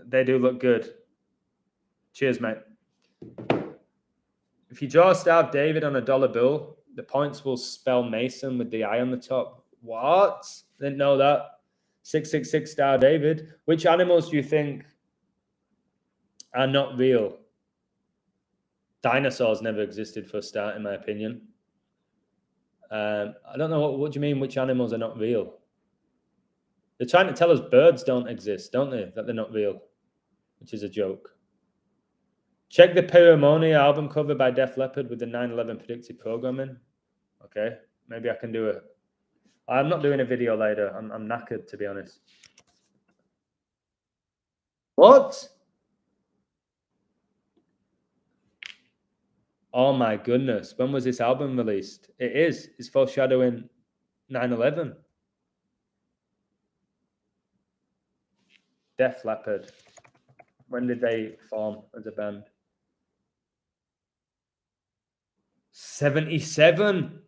They do look good. Cheers, mate. If you draw a Star of David on a dollar bill, the points will spell Mason with the I on the top. What? Didn't know that. 666 Star of David. Which animals do you think are not real? Dinosaurs never existed for a start, in my opinion. I don't know. What do you mean, which animals are not real? They're trying to tell us birds don't exist, don't they? That they're not real, which is a joke. Check the Pheromone album cover by Def Leppard with the 9/11 predictive programming. Okay, maybe I can do it. I'm not doing a video later. I'm knackered, to be honest. What? Oh my goodness. When was this album released? It is. It's foreshadowing 9/11. Def Leppard. When did they form as a band? 77.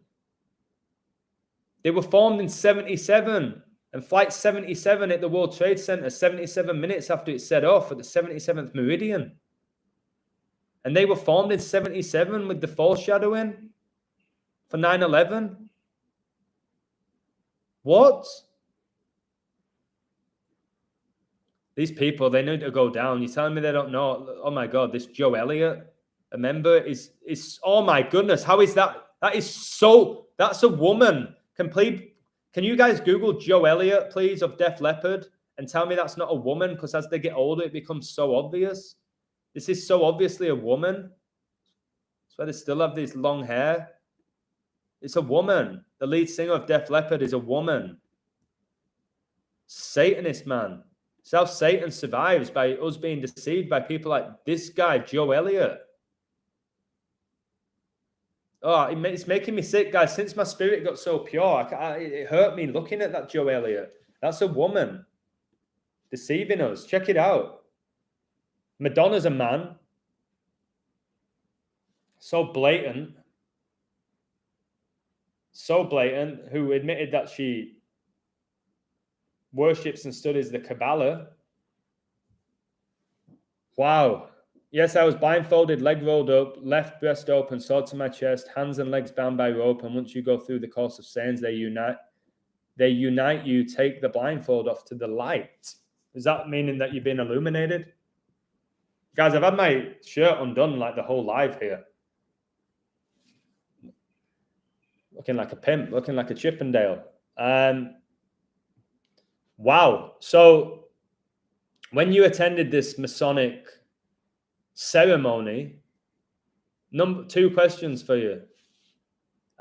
They were formed in 77. And Flight 77 at the World Trade Center 77 minutes after it set off at the 77th meridian. And they were formed in 77 with the foreshadowing for 9/11. What? These people, they need to go down. You're telling me they don't know? Oh my God, this Joe Elliott, a member, is oh my goodness, how is that? That is so, that's a woman. Can you guys Google Joe Elliott, please, of Def Leppard and tell me that's not a woman? Because as they get older, it becomes so obvious. This is so obviously a woman. That's why they still have this long hair. It's a woman. The lead singer of Def Leppard is a woman. Satanist, man. Satan survives by us being deceived by people like this guy, Joe Elliott. Oh, it's making me sick, guys. Since my spirit got so pure, it hurt me looking at that Joe Elliott. That's a woman deceiving us. Check it out. Madonna's a man. So blatant. So blatant, who admitted that she worships and studies the Kabbalah. Wow. Yes, I was blindfolded, leg rolled up, left breast open, sword to my chest, hands and legs bound by rope. And once you go through the course of sayings, they unite you, take the blindfold off to the light. Is that meaning that you've been illuminated? Guys, I've had my shirt undone like the whole live here. Looking like a pimp, looking like a Chippendale. Wow. So when you attended this Masonic ceremony, two questions for you.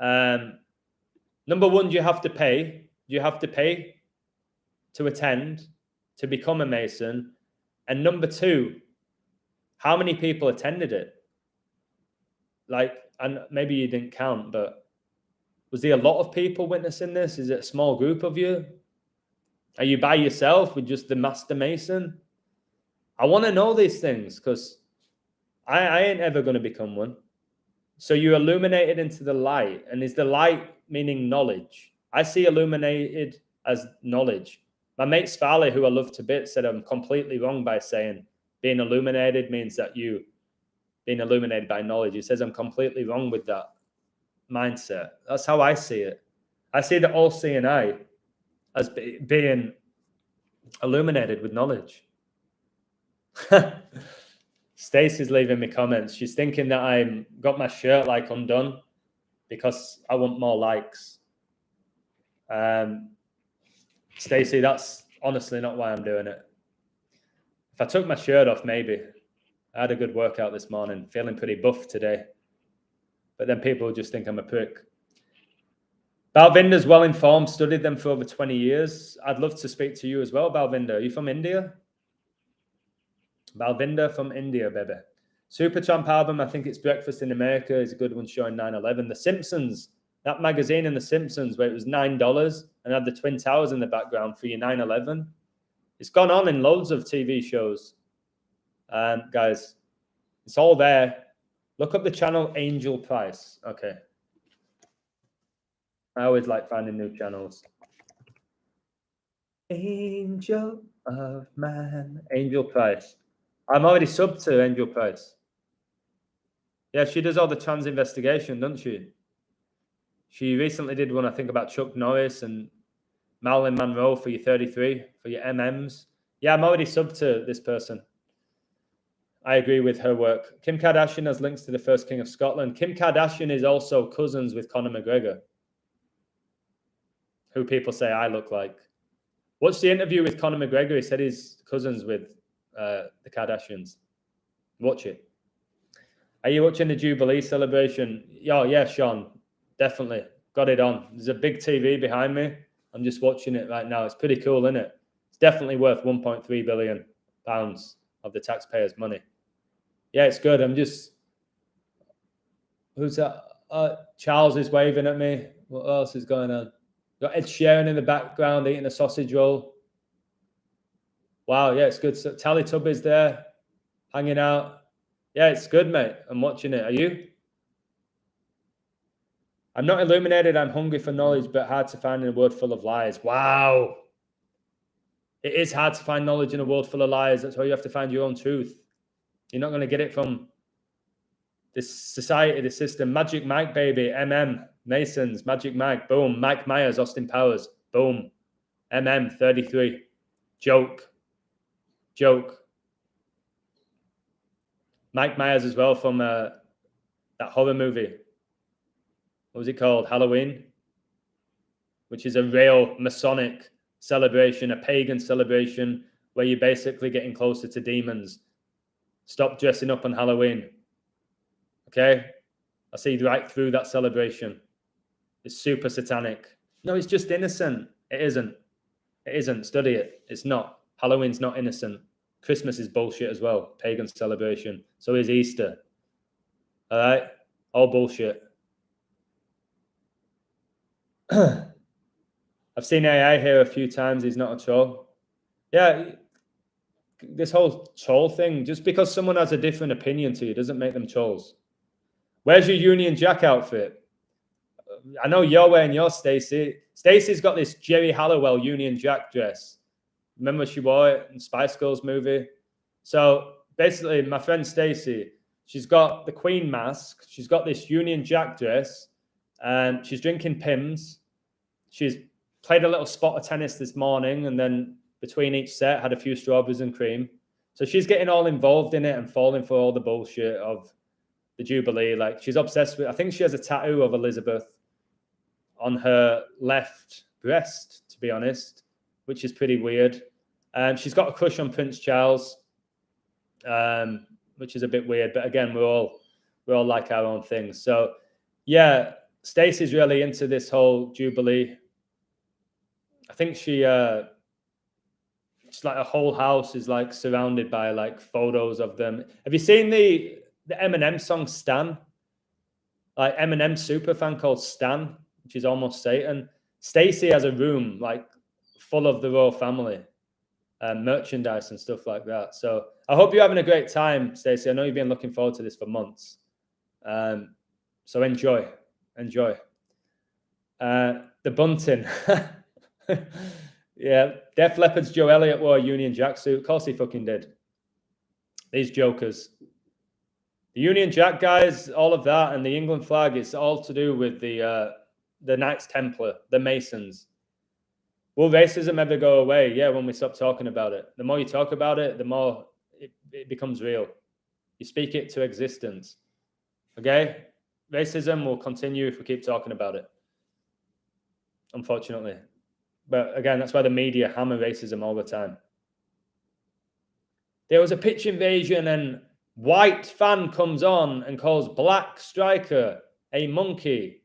Number one, do you have to pay? Do you have to pay to attend, to become a Mason? And number two, how many people attended it? Like, and maybe you didn't count, but was there a lot of people witnessing this? Is it a small group of you? Are you by yourself with just the Master Mason? I want to know these things because I ain't ever going to become one. So you're illuminated into the light. And is the light meaning knowledge? I see illuminated as knowledge. My mate Svali, who I love to bits, said I'm completely wrong by saying being illuminated means that you being illuminated by knowledge. He says I'm completely wrong with that mindset. That's how I see it. I see the all-seeing eye as being illuminated with knowledge. Stacey's leaving me comments. She's thinking that I'm got my shirt like undone because I want more likes. Stacey, that's honestly not why I'm doing it. If I took my shirt off, maybe. I had a good workout this morning, feeling pretty buff today. But then people would just think I'm a prick. Balvinder's well informed, studied them for over 20 years. I'd love to speak to you as well, Balvinder. Are you from India? Balvinder from India, baby. Supertramp album, I think it's Breakfast in America, is a good one showing 9/11. The Simpsons, that magazine in The Simpsons where it was $9 and had the Twin Towers in the background for your 9/11. It's gone on in loads of TV shows. Guys, it's all there. Look up the channel Angel Price. Okay. I always like finding new channels. Angel of Man. Angel Price. I'm already subbed to Angel Price. Yeah, she does all the trans investigation, doesn't she? She recently did one, I think, about Chuck Norris and Marilyn Monroe for your 33, for your MMs. Yeah, I'm already subbed to this person. I agree with her work. Kim Kardashian has links to the first king of Scotland. Kim Kardashian is also cousins with Conor McGregor, who people say I look like. Watch the interview with Conor McGregor. He said he's cousins with the Kardashians. Watch it. Are you watching the Jubilee celebration? Yeah, Sean. Definitely. Got it on. There's a big TV behind me. I'm just watching it right now. It's pretty cool, isn't it? It's definitely worth £1.3 billion of the taxpayers' money. Yeah, it's good. I'm just... Who's that? Charles is waving at me. What else is going on? Got Ed Sheeran in the background eating a sausage roll. Wow, yeah, it's good. So Teletubbies there, hanging out. Yeah, it's good, mate. I'm watching it. Are you? I'm not illuminated. I'm hungry for knowledge, but hard to find in a world full of lies. Wow. It is hard to find knowledge in a world full of lies. That's why you have to find your own truth. You're not going to get it from this society, the system. Magic Mike, baby. Masons, Magic Mike. Boom. Mike Myers, Austin Powers. Boom. 33. Joke. Mike Myers as well from that horror movie. What was it called? Halloween, which is a real Masonic celebration, a pagan celebration where you're basically getting closer to demons. Stop dressing up on Halloween. Okay? I see right through that celebration. It's super satanic. No, it's just innocent. It isn't. It isn't. Study it. It's not. Halloween's not innocent. Christmas is bullshit as well. Pagan celebration. So is Easter. All right? All bullshit. I've seen AI here a few times. He's not a troll. Yeah, this whole troll thing, just because someone has a different opinion to you doesn't make them trolls. Where's your Union Jack outfit? I know you're wearing yours, Stacey. Stacey's got this Jerry Halliwell Union Jack dress. Remember she wore it in Spice Girls movie? So basically, my friend Stacey, she's got the Queen mask. She's got this Union Jack dress. And she's drinking Pimm's. She's played a little spot of tennis this morning, and then between each set had a few strawberries and cream. So she's getting all involved in it and falling for all the bullshit of the Jubilee. Like, she's obsessed with, I think she has a tattoo of Elizabeth on her left breast, to be honest, which is pretty weird. She's got a crush on Prince Charles, which is a bit weird. But again, we're all like our own things. So yeah, Stacey's really into this whole Jubilee. I think she it's like a whole house is like surrounded by like photos of them. Have you seen the Eminem song Stan? Like Eminem super fan called Stan, which is almost Satan. Stacey has a room like full of the royal family, merchandise and stuff like that. So I hope you're having a great time, Stacey. I know you've been looking forward to this for months. So enjoy. The bunting. Yeah, Def Leppard's Joe Elliott wore a Union Jack suit. Of course he fucking did. These jokers. The Union Jack guys, all of that, and the England flag, it's all to do with the Knights Templar, the Masons. Will racism ever go away? Yeah, when we stop talking about it. The more you talk about it, the more it becomes real. You speak it to existence. Okay? Racism will continue if we keep talking about it. Unfortunately. But again, that's why the media hammer racism all the time. There was a pitch invasion and white fan comes on and calls black striker a monkey.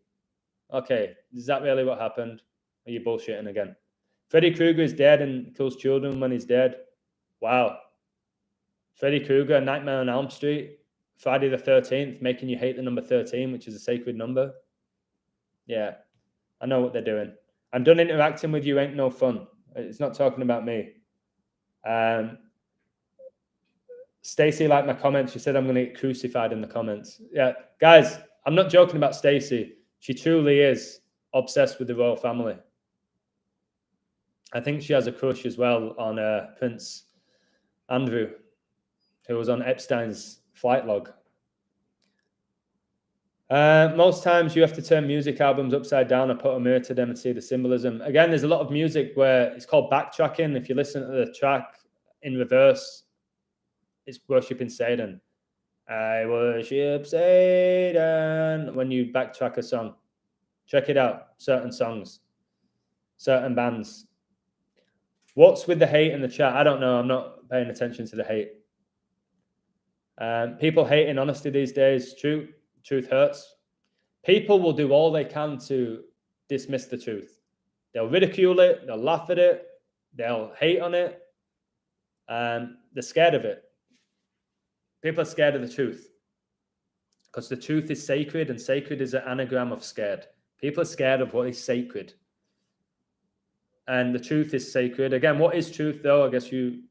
Okay, is that really what happened? Are you bullshitting again? Freddy Krueger is dead and kills children when he's dead. Wow. Freddy Krueger, Nightmare on Elm Street. Friday the 13th, making you hate the number 13, which is a sacred number. Yeah, I know what they're doing. I'm done interacting with you. Ain't no fun. It's not talking about me. Stacey liked my comments. She said I'm going to get crucified in the comments. Yeah, guys, I'm not joking about Stacey. She truly is obsessed with the royal family. I think she has a crush as well on Prince Andrew, who was on Epstein's flight log. Most times you have to turn music albums upside down or put a mirror to them and see the symbolism. Again, there's a lot of music where it's called backtracking. If you listen to the track in reverse, it's worshiping Satan. I worship Satan. When you backtrack a song, check it out. Certain songs, certain bands. What's with the hate in the chat? I don't know. I'm not paying attention to the hate. People hating honesty these days. Truth hurts. People will do all they can to dismiss the truth. They'll ridicule it. They'll laugh at it. They'll hate on it. They're scared of it. People are scared of the truth because the truth is sacred, and sacred is an anagram of scared. People are scared of what is sacred. And the truth is sacred. Again, what is truth, though? I guess you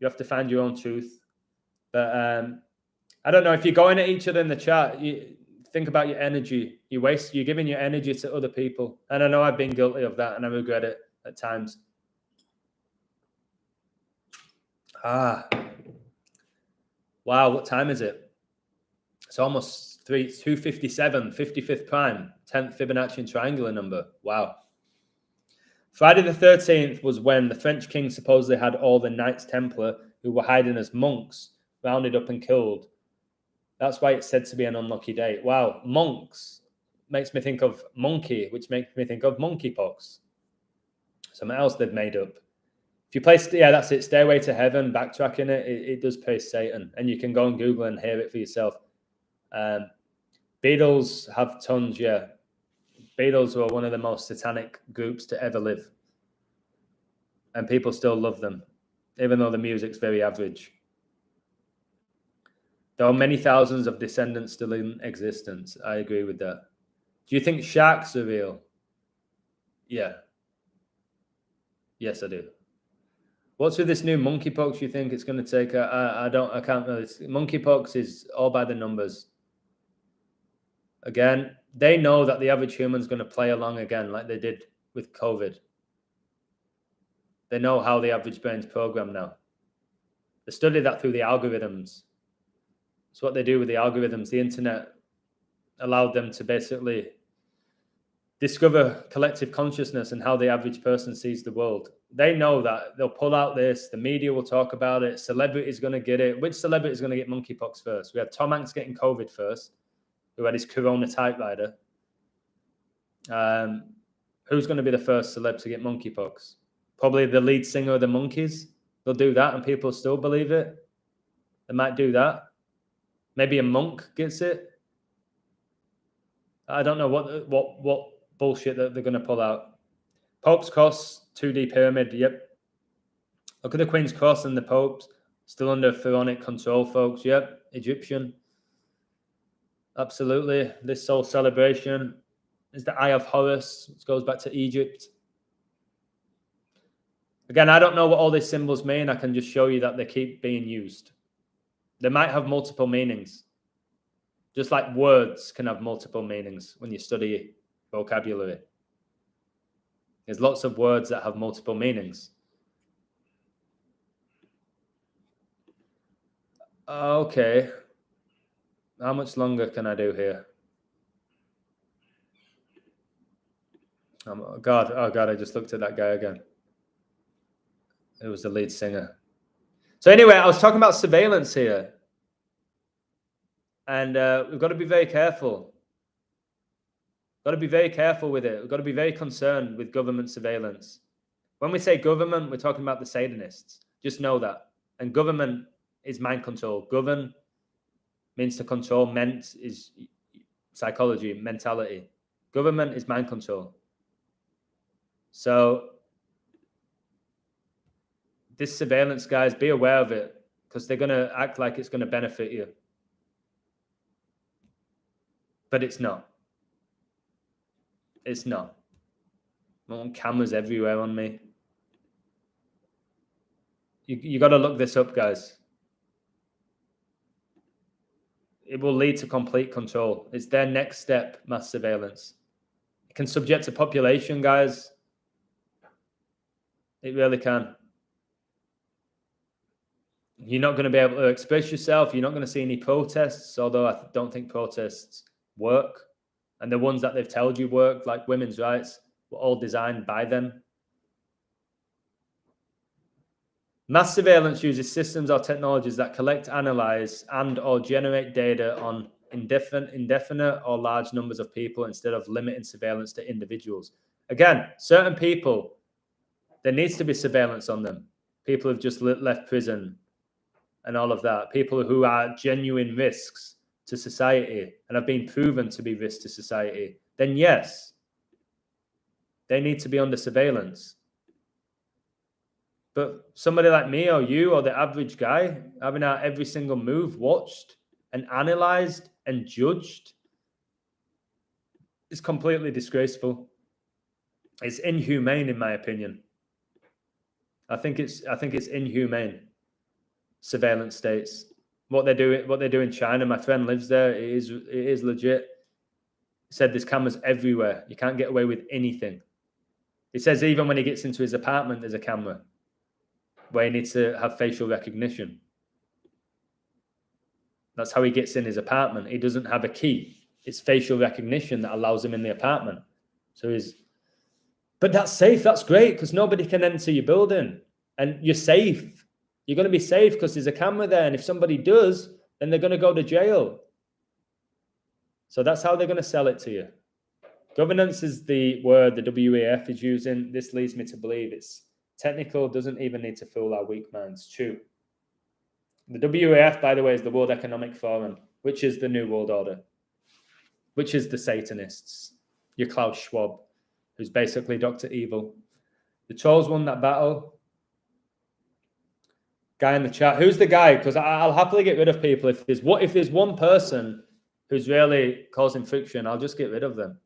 have to find your own truth. But I don't know. If you're going at each other in the chat, you think about your energy. You're giving your energy to other people. And I know I've been guilty of that, and I regret it at times. Wow, what time is it? It's almost 2:57, 55th prime, 10th Fibonacci and triangular number. Wow. Friday the 13th was when the French king supposedly had all the Knights Templar who were hiding as monks rounded up and killed. That's why it's said to be an unlucky day. Wow, monks makes me think of monkey, which makes me think of monkeypox. Something else they've made up. If you play, yeah, that's it. Stairway to Heaven, backtracking it does praise Satan, and you can go and Google and hear it for yourself. Beatles have tons, yeah. Beatles were one of the most satanic groups to ever live, and people still love them, even though the music's very average. There are many thousands of descendants still in existence. I agree with that. Do you think sharks are real? Yeah. Yes, I do. What's with this new monkeypox you think it's going to take? I can't know. Monkeypox is all by the numbers. Again, they know that the average human's going to play along again like they did with COVID. They know how the average brain's programmed now. They study that through the algorithms. It's what they do with the algorithms. The internet allowed them to basically discover collective consciousness and how the average person sees the world. They know that they'll pull out this, the media will talk about it, celebrity's going to get it. Which celebrity is going to get monkeypox first? We had Tom Hanks getting COVID first, who had his Corona typewriter. Who's going to be the first celeb to get monkeypox? Probably the lead singer of the Monkees. They'll do that and people still believe it. They might do that. Maybe a monk gets it. I don't know what bullshit that they're going to pull out. Pope's Cross, 2D pyramid, yep. Look at the Queen's Cross and the Pope's. Still under pharaonic control, folks. Yep, Egyptian. Absolutely. This soul celebration is the Eye of Horus, which goes back to Egypt. Again, I don't know what all these symbols mean. I can just show you that they keep being used. They might have multiple meanings. Just like words can have multiple meanings when you study vocabulary. There's lots of words that have multiple meanings. Okay. How much longer can I do here? Oh God, I just looked at that guy again. It was the lead singer. So anyway, I was talking about surveillance here. And we've got to be very careful. Got to be very careful with it. We've got to be very concerned with government surveillance. When we say government, we're talking about the Satanists. Just know that. And government is mind control. Govern means to control. Ment is psychology, mentality. Government is mind control. So this surveillance, guys, be aware of it because they're going to act like it's going to benefit you. But it's not. It's not. I want cameras everywhere on me. You got to look this up, guys. It will lead to complete control. It's their next step, mass surveillance. It can subject a population, guys. It really can. You're not going to be able to express yourself. You're not going to see any protests, although I don't think protests work. And the ones that they've told you work, like women's rights, were all designed by them. Mass surveillance uses systems or technologies that collect, analyze, and or generate data on indefinite or large numbers of people instead of limiting surveillance to individuals. Again, certain people, there needs to be surveillance on them. People who've just left prison and all of that. People who are genuine risks to society and have been proven to be risks to society. Then yes, they need to be under surveillance. But somebody like me or you or the average guy having our every single move watched and analyzed and judged is completely disgraceful. It's inhumane, in my opinion. I think it's inhumane. Surveillance states. What they do in China. My friend lives there. It is legit. He said there's cameras everywhere. You can't get away with anything. He says even when he gets into his apartment, there's a camera where he needs to have facial recognition. That's how he gets in his apartment. He doesn't have a key. It's facial recognition that allows him in the apartment. But that's safe. That's great because nobody can enter your building and you're safe. You're going to be safe because there's a camera there. And if somebody does, then they're going to go to jail. So that's how they're going to sell it to you. Governance is the word the WEF is using. This leads me to believe it's technical, doesn't even need to fool our weak minds. True. The WEF, by the way, is the World Economic Forum, which is the New World Order, which is the Satanists. Your Klaus Schwab, who's basically Dr. Evil. The trolls won that battle. Guy in the chat. Who's the guy? Because I'll happily get rid of people. If there's one person who's really causing friction, I'll just get rid of them.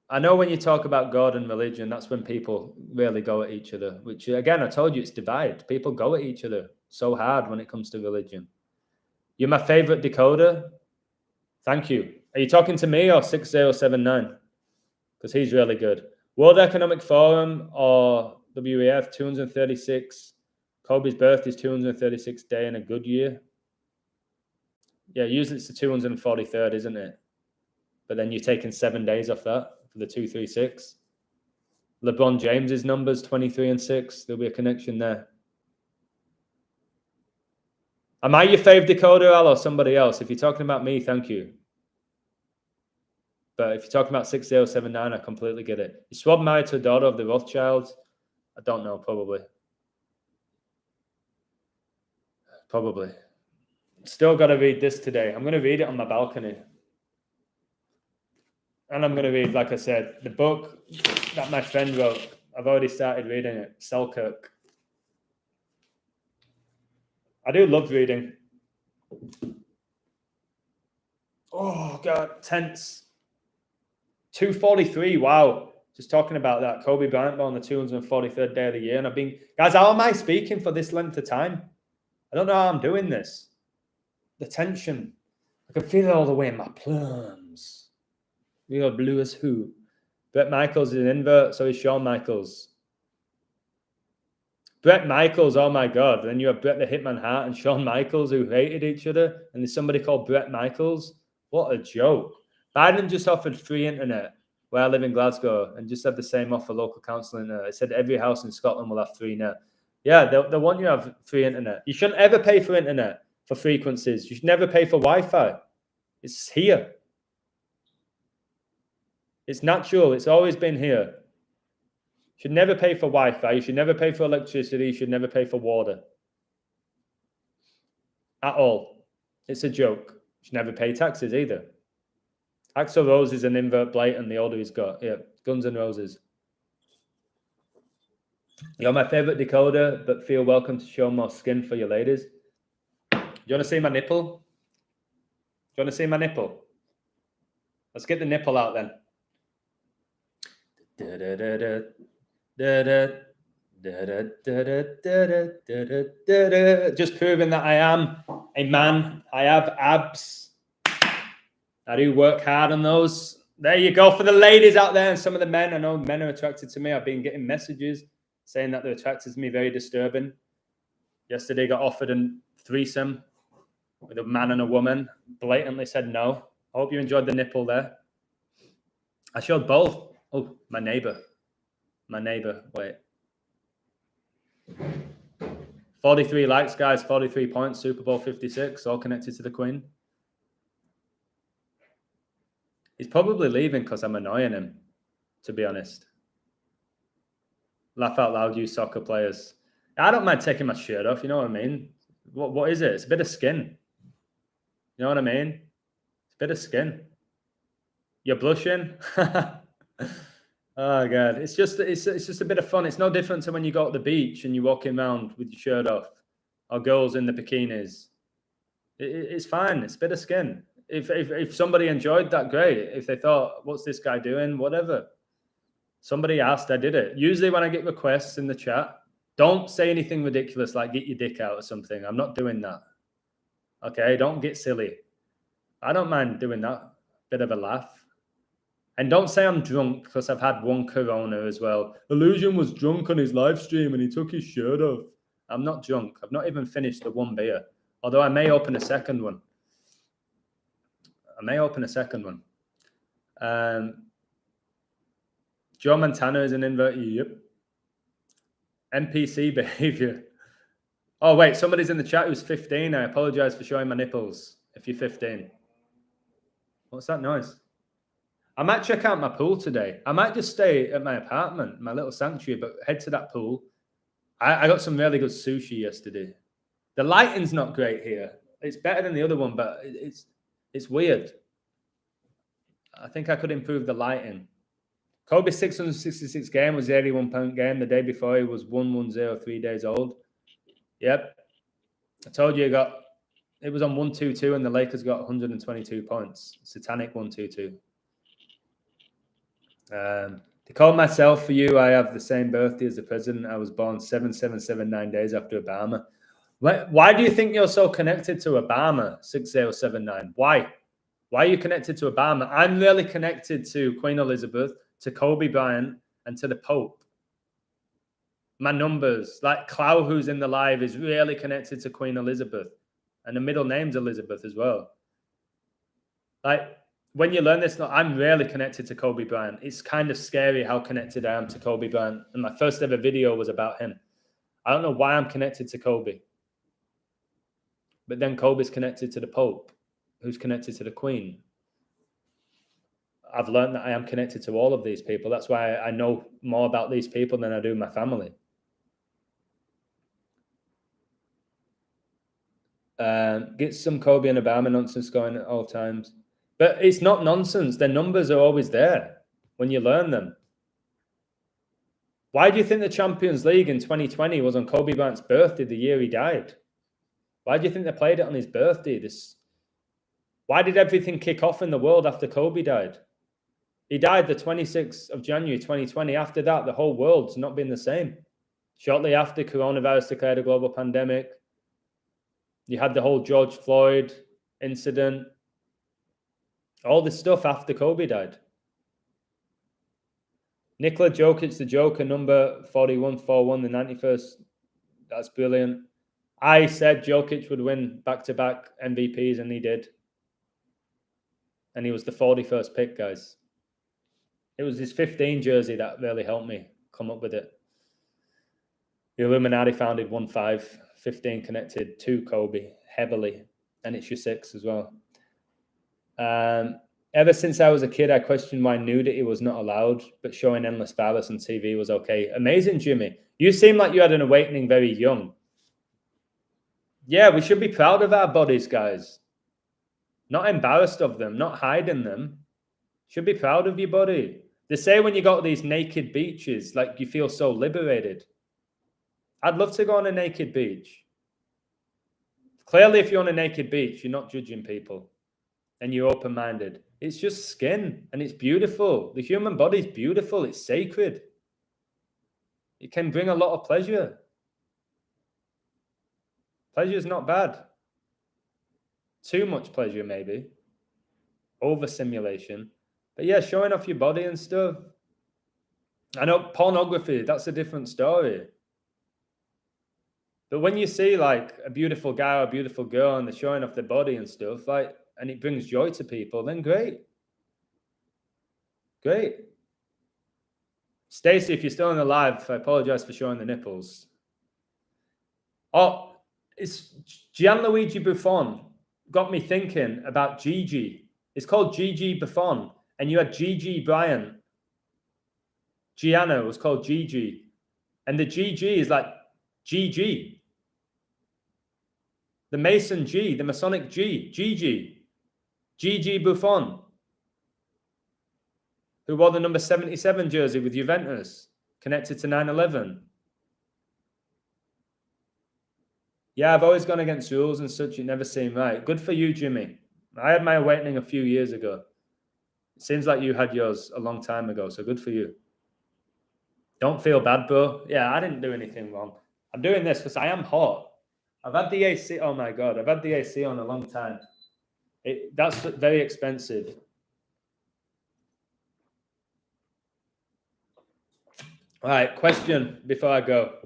I know when you talk about God and religion, that's when people really go at each other, which again, I told you it's divide. People go at each other so hard when it comes to religion. You're my favorite decoder. Thank you. Are you talking to me or 6079? Because he's really good. World Economic Forum or WEF 236. Kobe's birthday is 236th day in a good year. Yeah, usually it's the 243rd, isn't it? But then you're taking 7 days off that for the 236. LeBron James's numbers 23 and 6. There'll be a connection there. Am I your fave decoder, Al, or somebody else? If you're talking about me, thank you. But if you're talking about 6079, I completely get it. Is Schwab married to a daughter of the Rothschilds? I don't know, probably. Probably. Still got to read this today. I'm going to read it on my balcony. And I'm going to read, like I said, the book that my friend wrote. I've already started reading it. Selkirk. I do love reading. Oh, God. Tense. 243. Wow. Just talking about that. Kobe Bryant on the 243rd day of the year. And I've been... Guys, how am I speaking for this length of time? I don't know how I'm doing this. The tension. I can feel it all the way in my plums. Real blue as who? Brett Michaels is an invert, so is Shawn Michaels. Brett Michaels, oh my God. Then you have Bret the Hitman Hart and Shawn Michaels who hated each other. And there's somebody called Brett Michaels. What a joke. Biden just offered free internet where I live in Glasgow and just had the same offer local council in there. It said every house in Scotland will have free net. Yeah, they want you to have free internet. You shouldn't ever pay for internet for frequencies. You should never pay for Wi-Fi. It's here. It's natural. It's always been here. You should never pay for Wi-Fi. You should never pay for electricity. You should never pay for water. At all. It's a joke. You should never pay taxes either. Axl Rose is an invert blatant, the older he's got. Yeah, Guns N' Roses. You're my favorite decoder, but feel welcome to show more skin for your ladies. you want to see my nipple? Do you want to see my nipple? Let's get the nipple out then. Just proving that I am a man. I have abs. I do work hard on those. There you go for the ladies out there and some of the men. I know men are attracted to me. I've been getting messages saying that they're attracted to me. Very disturbing. Yesterday got offered a threesome with a man and a woman. Blatantly said no. I hope you enjoyed the nipple there. I showed both. Oh, my neighbor. Wait. 43 likes, guys. 43 points. Super Bowl 56. All connected to the Queen. He's probably leaving because I'm annoying him, to be honest. Laugh out loud, you soccer players. I don't mind taking my shirt off, you know what I mean? What is it? It's a bit of skin. You know what I mean? It's a bit of skin. You're blushing? Oh, God. It's just a bit of fun. It's no different to when you go to the beach and you're walking around with your shirt off, or girls in the bikinis. It's fine. It's a bit of skin. If somebody enjoyed that, great. If they thought, what's this guy doing? Whatever. Somebody asked, I did it. Usually when I get requests in the chat, don't say anything ridiculous like get your dick out or something. I'm not doing that. Okay? Don't get silly. I don't mind doing that. Bit of a laugh. And don't say I'm drunk because I've had one Corona as well. Illusion was drunk on his live stream and he took his shirt off. I'm not drunk. I've not even finished the one beer. Although I may open a second one. Joe Montana is an invert. Yep. NPC behavior. Oh, wait. Somebody's in the chat who's 15. I apologize for showing my nipples if you're 15. What's that noise? I might check out my pool today. I might just stay at my apartment, my little sanctuary, but head to that pool. I got some really good sushi yesterday. The lighting's not great here. It's better than the other one, but it's weird. I think I could improve the lighting. Kobe's 666 game was the 81-point game. The day before, he was 110, 3 days old. Yep. I told you it was on 122, and the Lakers got 122 points. Satanic 122. To call myself for you, I have the same birthday as the president. I was born 7779 days after Obama. Why do you think you're so connected to Obama, 6079? Why? Why are you connected to Obama? I'm really connected to Queen Elizabeth, to Kobe Bryant, and to the Pope. My numbers, like Clow, who's in the live, is really connected to Queen Elizabeth. And the middle name's Elizabeth as well. Like, when you learn this, I'm really connected to Kobe Bryant. It's kind of scary how connected I am to Kobe Bryant. And my first ever video was about him. I don't know why I'm connected to Kobe. But then Kobe's connected to the Pope, who's connected to the Queen. I've learned that I am connected to all of these people. That's why I know more about these people than I do my family. Get some Kobe and Obama nonsense going at all times. But it's not nonsense. Their numbers are always there when you learn them. Why do you think the Champions League in 2020 was on Kobe Bryant's birthday, the year he died? Why do you think they played it on his birthday? Why did everything kick off in the world after Kobe died? He died the 26th of January 2020. After that, the whole world's not been the same. Shortly after, coronavirus declared a global pandemic. You had the whole George Floyd incident. All this stuff after Kobe died. Nikola Jokic, the Joker, number 4141, the 91st. That's brilliant. I said Jokic would win back-to-back MVPs, and he did. And he was the 41st pick, guys. It was his 15 jersey that really helped me come up with it. The Illuminati founded 1-5, 15 connected to Kobe heavily, and it's your 6 as well. Ever since I was a kid, I questioned why nudity was not allowed, but showing endless phallus on TV was okay. Amazing, Jimmy. You seem like you had an awakening very young. Yeah, we should be proud of our bodies, guys. Not embarrassed of them, not hiding them. Should be proud of your body. They say when you go to these naked beaches, like you feel so liberated. I'd love to go on a naked beach. Clearly, if you're on a naked beach, you're not judging people and you're open-minded. It's just skin and it's beautiful. The human body is beautiful. It's sacred. It can bring a lot of pleasure. Pleasure is not bad. Too much pleasure, maybe. Overstimulation. But yeah, showing off your body and stuff. I know pornography, that's a different story. But when you see like a beautiful guy or a beautiful girl and they're showing off their body and stuff, like, and it brings joy to people, then great. Great. Stacey, if you're still on the live, I apologize for showing the nipples. Oh, it's Gianluigi Buffon got me thinking about Gigi. It's called Gigi Buffon. And you had Gigi Bryant. Gianna was called Gigi. And the GG is like GG. The Mason G, the Masonic G, Gigi. Gigi Buffon. Who wore the number 77 jersey with Juventus, connected to 9/11. Yeah, I've always gone against rules and such. It never seemed right. Good for you, Jimmy. I had my awakening a few years ago. It seems like you had yours a long time ago, so good for you. Don't feel bad, bro. Yeah, I didn't do anything wrong. I'm doing this because I am hot. I've had the AC. Oh my God, I've had the AC on a long time. That's very expensive. All right, question before I go.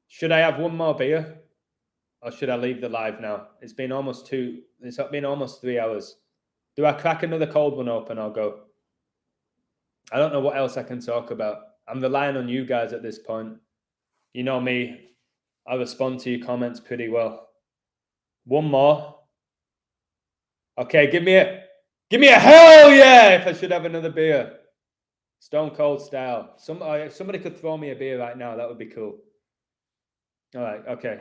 Should I have one more beer or should I leave the live now? It's been almost 3 hours. Do I crack another cold one open or go? I don't know what else I can talk about. I'm relying on you guys at this point. You know me. I respond to your comments pretty well. One more. Okay, give me a hell yeah if I should have another beer. Stone Cold style. Somebody could throw me a beer right now. That would be cool. All right, okay.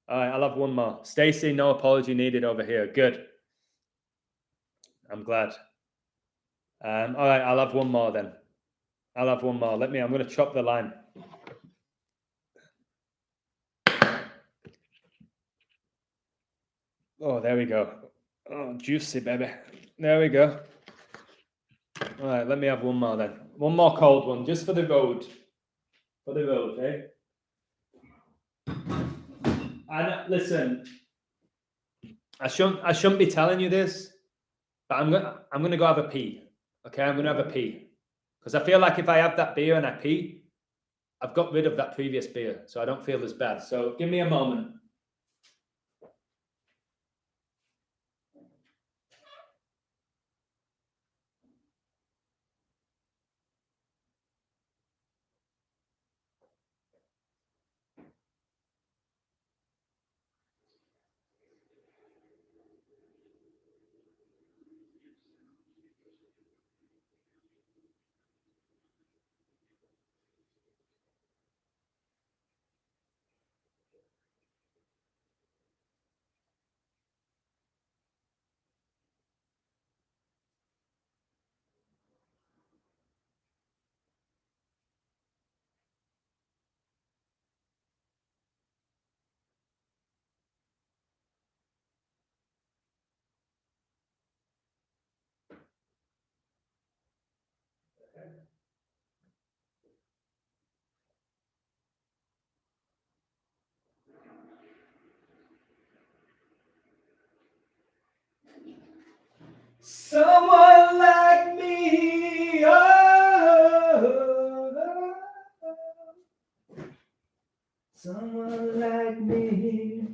All right, I'll have one more. Stacey, no apology needed over here. Good. I'm glad. All right, I'll have one more then. I'll have one more. I'm going to chop the line. Oh, there we go. Oh, juicy, baby. There we go. All right, let me have one more then. One more cold one, just for the road. For the road, eh? And listen, I shouldn't be telling you this, but I'm gonna go have a pee. Okay, I'm gonna have a pee because I feel like if I have that beer and I pee, I've got rid of that previous beer, so I don't feel as bad. So give me a moment. Someone like me, oh, someone like me.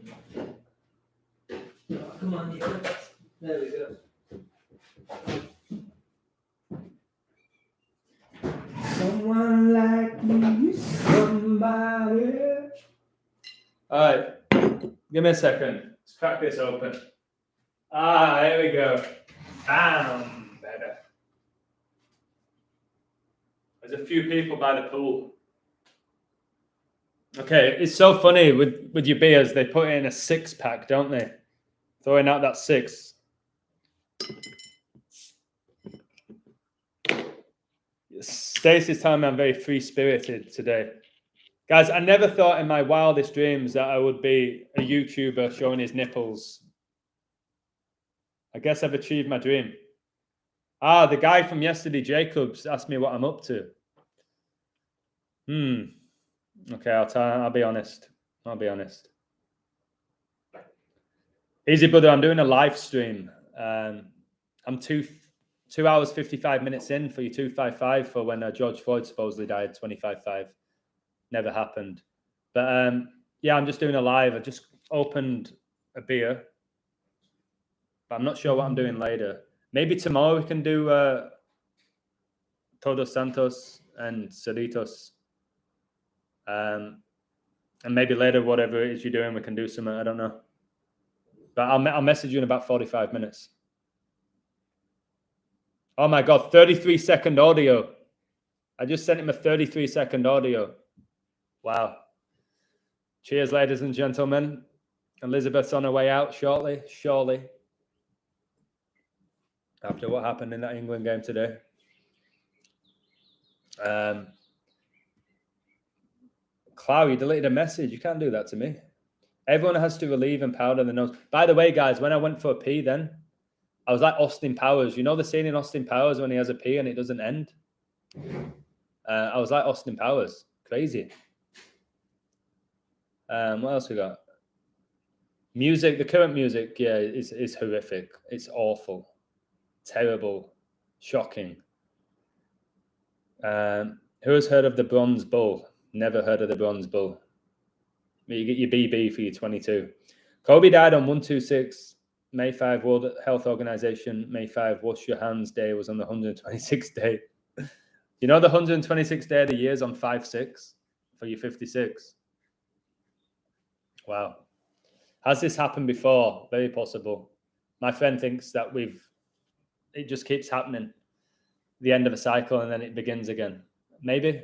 Oh, come on, there we go. Someone like me, somebody. All right, give me a second. Let's crack this open. There we go. Bam, better. There's a few people by the pool. Okay, it's so funny with your beers. They put it in a 6-pack, don't they? Throwing out that 6. Stacey's telling me I'm very free-spirited today. Guys, I never thought in my wildest dreams that I would be a YouTuber showing his nipples. I guess I've achieved my dream. Ah, the guy from yesterday, Jacobs, asked me what I'm up to. Okay, I'll be honest. Easy, brother. I'm doing a live stream. I'm 2 hours 55 minutes in for your 255 for when George Floyd supposedly died. 25-5 never happened, but yeah, I'm just doing a live. I just opened a beer, but I'm not sure what I'm doing later. Maybe tomorrow we can do Todos Santos and Cerritos, and maybe later, whatever it is you're doing, we can do something. I don't know. But I'll message you in about 45 minutes. Oh my God, 33-second audio. I just sent him a 33-second audio. Wow. Cheers, ladies and gentlemen. Elizabeth's on her way out shortly, surely. After what happened in that England game today. Clow, you deleted a message. You can't do that to me. Everyone has to relieve and powder the nose. By the way, guys, when I went for a pee then, I was like Austin Powers. You know the scene in Austin Powers when he has a pee and it doesn't end? I was like Austin Powers. Crazy. What else we got? Music, the current music, yeah, is horrific. It's awful. Terrible. Shocking. Who has heard of the Bronze Bull? Never heard of the Bronze Bull. You get your BB for your 22. Kobe died on 126 May 5 World Health Organization. May 5 Wash Your Hands Day was on the 126th day. You know the 126th day of the year is on 5/6 for your 56. Wow. Has this happened before? Very possible. My friend thinks that it just keeps happening. The end of a cycle and then it begins again. Maybe.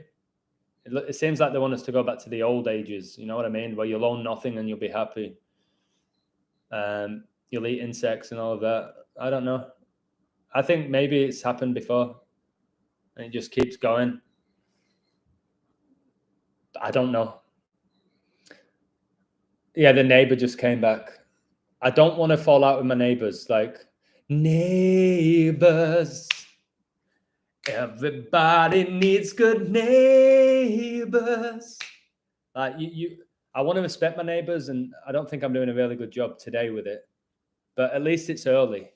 It seems like they want us to go back to the old ages. You know what I mean? Where you'll own nothing and you'll be happy. You'll eat insects and all of that. I don't know. I think maybe it's happened before and it just keeps going. I don't know. Yeah, the neighbor just came back. I don't want to fall out with my neighbors. Like, neighbors. Everybody needs good neighbors. Like I want to respect my neighbors, and I don't think I'm doing a really good job today with it. But at least it's early.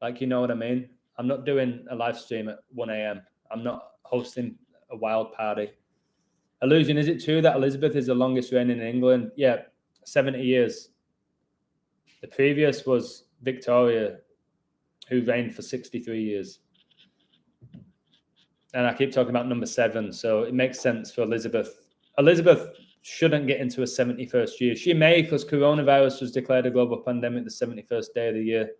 Like, you know what I mean? I'm not doing a live stream at 1 a.m. I'm not hosting a wild party. Illusion, is it true that Elizabeth is the longest reigning in England? Yeah, 70 years. The previous was Victoria, who reigned for 63 years. And I keep talking about number 7, so it makes sense for Elizabeth. Elizabeth shouldn't get into a 71st year. She may, because coronavirus was declared a global pandemic the 71st day of the year.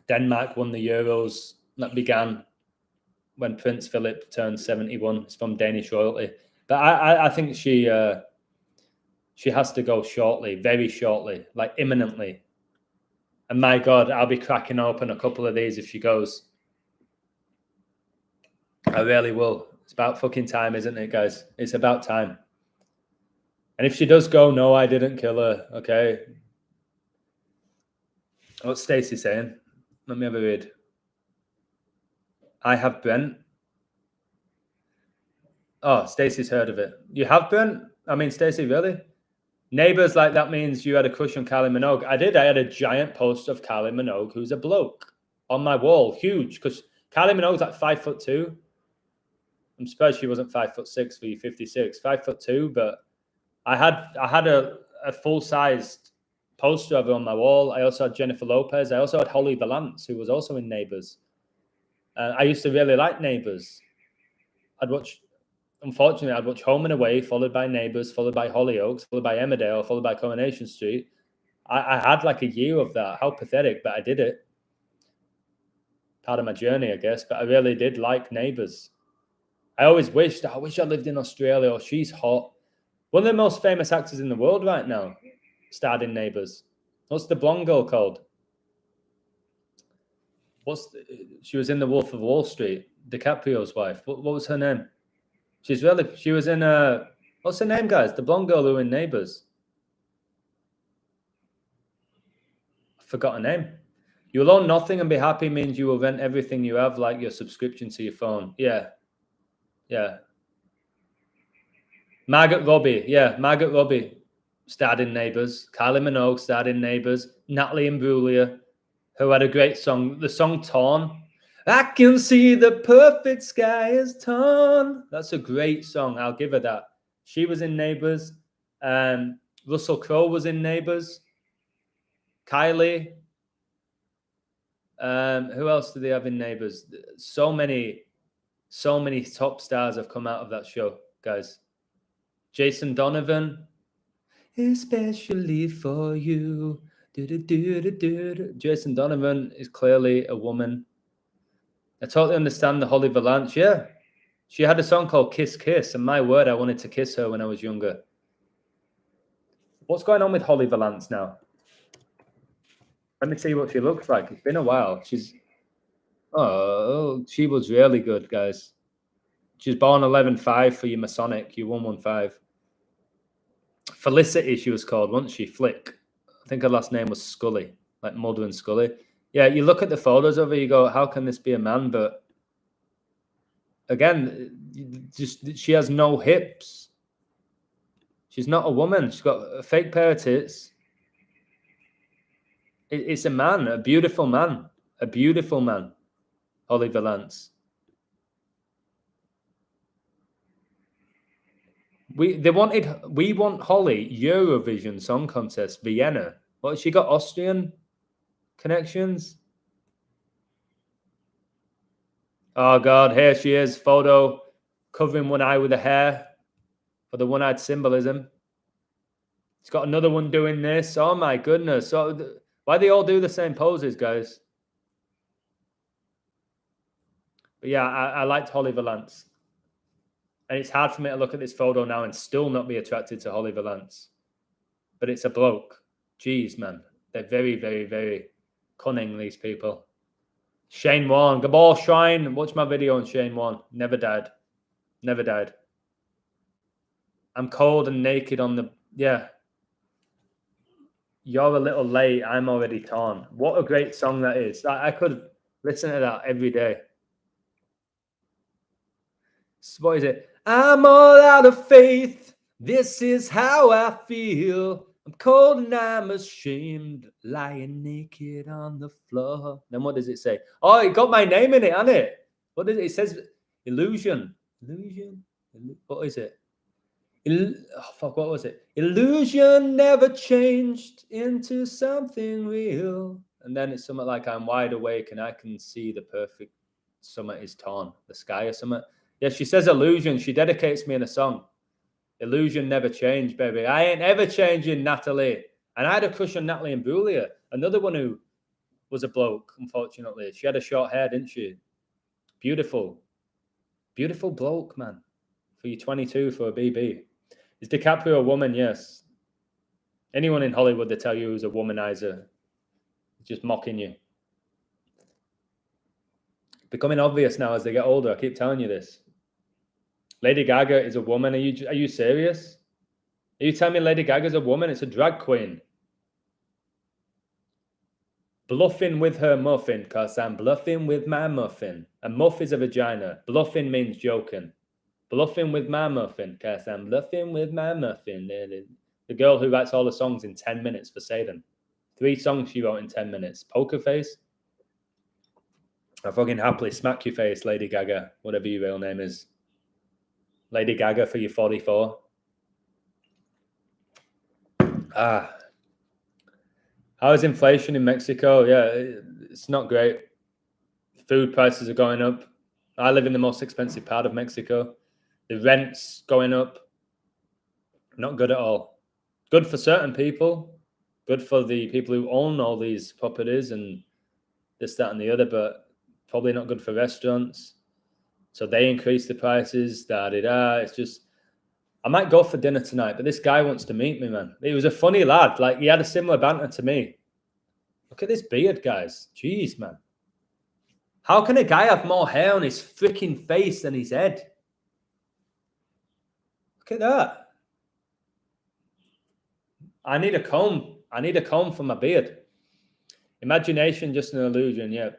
Denmark won the Euros. That began when Prince Philip turned 71. It's from Danish royalty. But I think she has to go shortly, very shortly, like imminently. And my God, I'll be cracking open a couple of these if she goes. I really will. It's about fucking time, isn't it, guys? It's about time. And if she does go, no, I didn't kill her. Okay. What's Stacey saying? Let me have a read. I have Brent. Oh, Stacey's heard of it. You have Brent? I mean, Stacey, really? Neighbors, like that means you had a crush on Kylie Minogue. I did. I had a giant poster of Kylie Minogue, who's a bloke, on my wall. Huge, because Kylie Minogue's like 5'2". I'm surprised she wasn't 5'6" for you 56. 5'2", but I had a full-sized poster of her on my wall. I also had Jennifer Lopez. I also had Holly Valance, who was also in Neighbours. I used to really like Neighbours. Unfortunately, I'd watch Home and Away, followed by Neighbours, followed by Hollyoaks, followed by Emmerdale, followed by Coronation Street. I had like a year of that. How pathetic, but I did it. Part of my journey, I guess, but I really did like Neighbours. I wish I lived in Australia, or she's hot. One of the most famous actors in the world right now starred in Neighbours. What's the blonde girl called? She was in The Wolf of Wall Street, DiCaprio's wife. What was her name? She was in what's her name, guys? The blonde girl who in Neighbours. I forgot her name. You will own nothing and be happy means you will rent everything you have, like your subscription to your phone. Yeah. Margaret Robbie. Yeah, Margaret Robbie starred in Neighbours. Kylie Minogue starred in Neighbours. Natalie Imbruglia, who had a great song. The song Torn. I can see the perfect sky is torn. That's a great song. I'll give her that. She was in Neighbours. Russell Crowe was in Neighbours. Kylie. Who else do they have in Neighbours? So many top stars have come out of that show, guys. Jason Donovan. Especially for you. Jason Donovan is clearly a woman. I totally understand the Holly Valance. Yeah. She had a song called Kiss Kiss, and my word, I wanted to kiss her when I was younger. What's going on with Holly Valance now? Let me see what she looks like. It's been a while. She was really good, guys. She's born 11-5 for your Masonic, you 115. Felicity, she was called, wasn't she? Flick. I think her last name was Scully, like Mulder and Scully. Yeah, you look at the photos of her, you go, how can this be a man? But again, just she has no hips. She's not a woman. She's got a fake pair of tits. It's a man, a beautiful man. Holly Valance. We want Holly Eurovision Song Contest Vienna. What, she got Austrian connections? Oh God, here she is, photo covering one eye with a hair for the one-eyed symbolism. She's got another one doing this. Oh my goodness! So why they all do the same poses, guys? But yeah, I liked Holly Valance. And it's hard for me to look at this photo now and still not be attracted to Holly Valance. But it's a bloke. Jeez, man. They're very, very, very cunning, these people. Shane Warne. Gabor Shrine. Watch my video on Shane Warne. Never died. Never died. I'm cold and naked on the... Yeah. You're a little late. I'm already torn. What a great song that is. I could listen to that every day. What is it? I'm all out of faith. This is how I feel. I'm cold and I'm ashamed, lying naked on the floor. Then what does it say? Oh, it got my name in it, hasn't it? What is it? It says illusion. Illusion? What is it? What was it? Illusion never changed into something real. And then it's something like I'm wide awake and I can see the perfect summer is torn. The sky or something. Yeah, she says illusion. She dedicates me in a song. Illusion never changed, baby. I ain't ever changing, Natalie. And I had a crush on Natalie Imbruglia, another one who was a bloke, unfortunately. She had a short hair, didn't she? Beautiful. Beautiful bloke, man. For you 22 for a BB. Is DiCaprio a woman? Yes. Anyone in Hollywood that tell you who's a womanizer, just mocking you. Becoming obvious now as they get older. I keep telling you this. Lady Gaga is a woman. Are you serious? Are you telling me Lady Gaga's a woman? It's a drag queen. Bluffing with her muffin, because I'm bluffing with my muffin. A muff is a vagina. Bluffing means joking. Bluffing with my muffin, because I'm bluffing with my muffin. The girl who writes all the songs in 10 minutes for Satan. 3 songs she wrote in 10 minutes. Poker Face. I fucking happily smack your face, Lady Gaga, whatever your real name is. Lady Gaga for your 44. How is inflation in Mexico? Yeah, it's not great. Food prices are going up. I live in the most expensive part of Mexico. The rent's going up. Not good at all. Good for certain people. Good for the people who own all these properties and this, that, and the other, but probably not good for restaurants. So they increase the prices. It's just, I might go for dinner tonight, but this guy wants to meet me, man. He was a funny lad. Like, he had a similar banter to me. Look at this beard, guys. Jeez, man. How can a guy have more hair on his freaking face than his head? Look at that. I need a comb. I need a comb for my beard. Imagination, just an illusion. Yeah.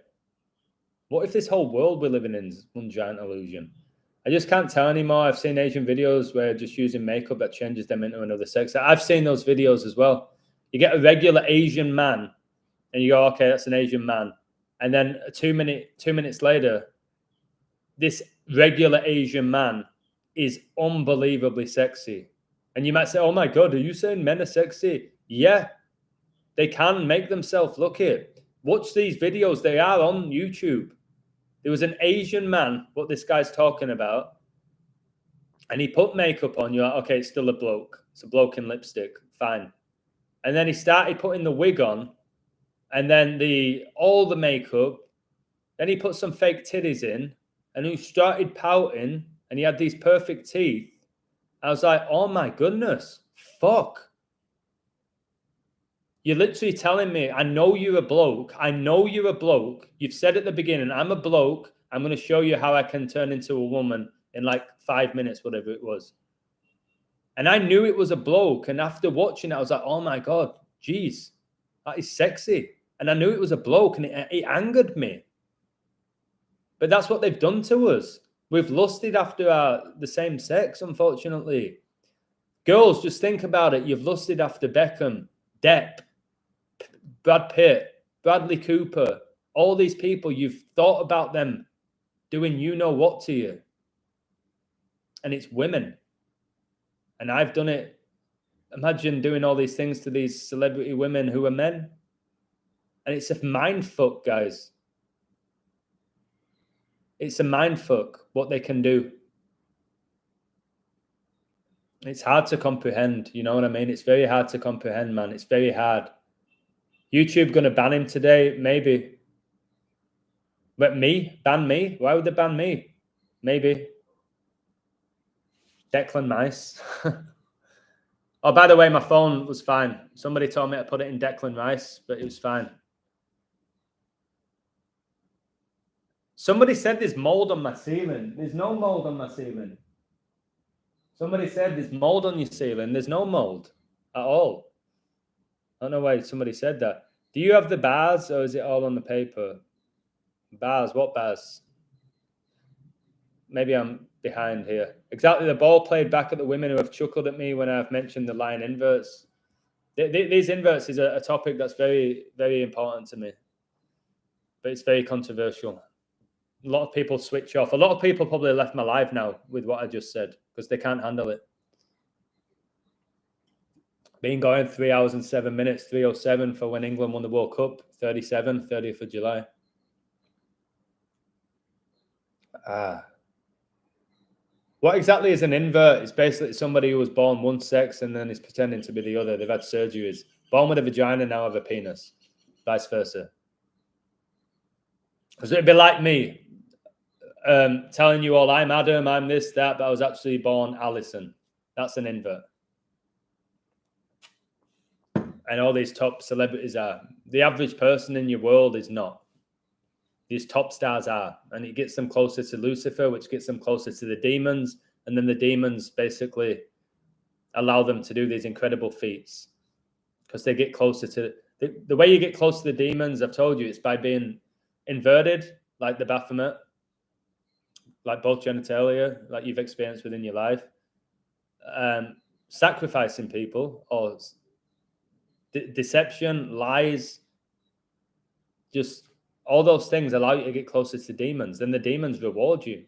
What if this whole world we're living in is one giant illusion? I just can't tell anymore. I've seen Asian videos where just using makeup that changes them into another sex. I've seen those videos as well. You get a regular Asian man and you go, okay, that's an Asian man. And then 2 minutes later, this regular Asian man is unbelievably sexy. And you might say, oh my God, are you saying men are sexy? Yeah, they can make themselves look it. Watch these videos. They are on YouTube. There was an Asian man, what this guy's talking about, and he put makeup on. You're like, okay, it's still a bloke. It's a bloke in lipstick. Fine. And then he started putting the wig on, and then all the makeup. Then he put some fake titties in, and he started pouting, and he had these perfect teeth. I was like, oh my goodness, fuck. You're literally telling me, I know you're a bloke. I know you're a bloke. You've said at the beginning, I'm a bloke. I'm going to show you how I can turn into a woman in like 5 minutes, whatever it was. And I knew it was a bloke. And after watching it, I was like, oh my God, geez, that is sexy. And I knew it was a bloke, and it angered me. But that's what they've done to us. We've lusted after the same sex, unfortunately. Girls, just think about it. You've lusted after Beckham, Depp, Brad Pitt, Bradley Cooper, all these people. You've thought about them doing you know what to you. And it's women. And I've done it. Imagine doing all these things to these celebrity women who are men. And it's a mind fuck, guys. It's a mind fuck what they can do. It's hard to comprehend. You know what I mean? It's very hard to comprehend, man. It's very hard. YouTube going to ban him today? Maybe. But me? Ban me? Why would they ban me? Maybe. Declan Rice. Oh, by the way, my phone was fine. Somebody told me to put it in Declan Rice, but it was fine. Somebody said there's mold on my ceiling. There's no mold on my ceiling. Somebody said there's mold on your ceiling. There's no mold at all. I don't know why somebody said that. Do you have the bars, or is it all on the paper? Bars? What bars? Maybe I'm behind here. Exactly. The ball played back at the women who have chuckled at me when I've mentioned the line inverts. These inverts is a topic that's very, very important to me. But it's very controversial. A lot of people switch off. A lot of people probably left my live now with what I just said because they can't handle it. Been going 3 hours and 7 minutes, 3:07 for when England won the World Cup, 30th of July. What exactly is an invert? It's basically somebody who was born one sex and then is pretending to be the other. They've had surgeries. Born with a vagina, now have a penis. Vice versa. Because it'd be like me telling you all, I'm Adam, I'm this, that, but I was actually born Alison. That's an invert. And all these top celebrities are. The average person in your world is not. These top stars are. And it gets them closer to Lucifer, which gets them closer to the demons. And then the demons basically allow them to do these incredible feats. Because they get closer to... The way you get close to the demons, I've told you, it's by being inverted, like the Baphomet, like both genitalia, like you've experienced within your life. Sacrificing people, or deception, lies, just all those things allow you to get closer to demons. Then the demons reward you.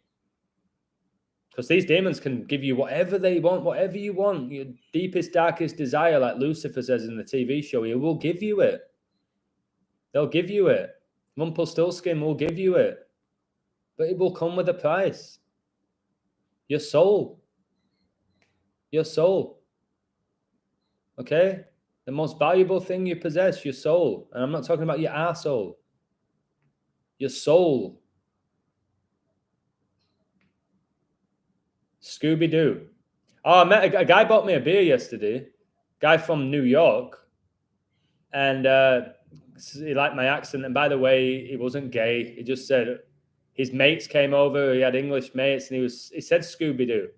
Because these demons can give you whatever they want, whatever you want. Your deepest, darkest desire, like Lucifer says in the TV show, he will give you it. They'll give you it. Rumpelstiltskin will give you it. But it will come with a price. Your soul. Your soul. Okay? The most valuable thing you possess, your soul. And I'm not talking about your arsehole. Your soul. Scooby-Doo. Oh, I met a guy bought me a beer yesterday. Guy from New York. And he liked my accent. And by the way, he wasn't gay. He just said his mates came over. He had English mates. And he said Scooby-Doo.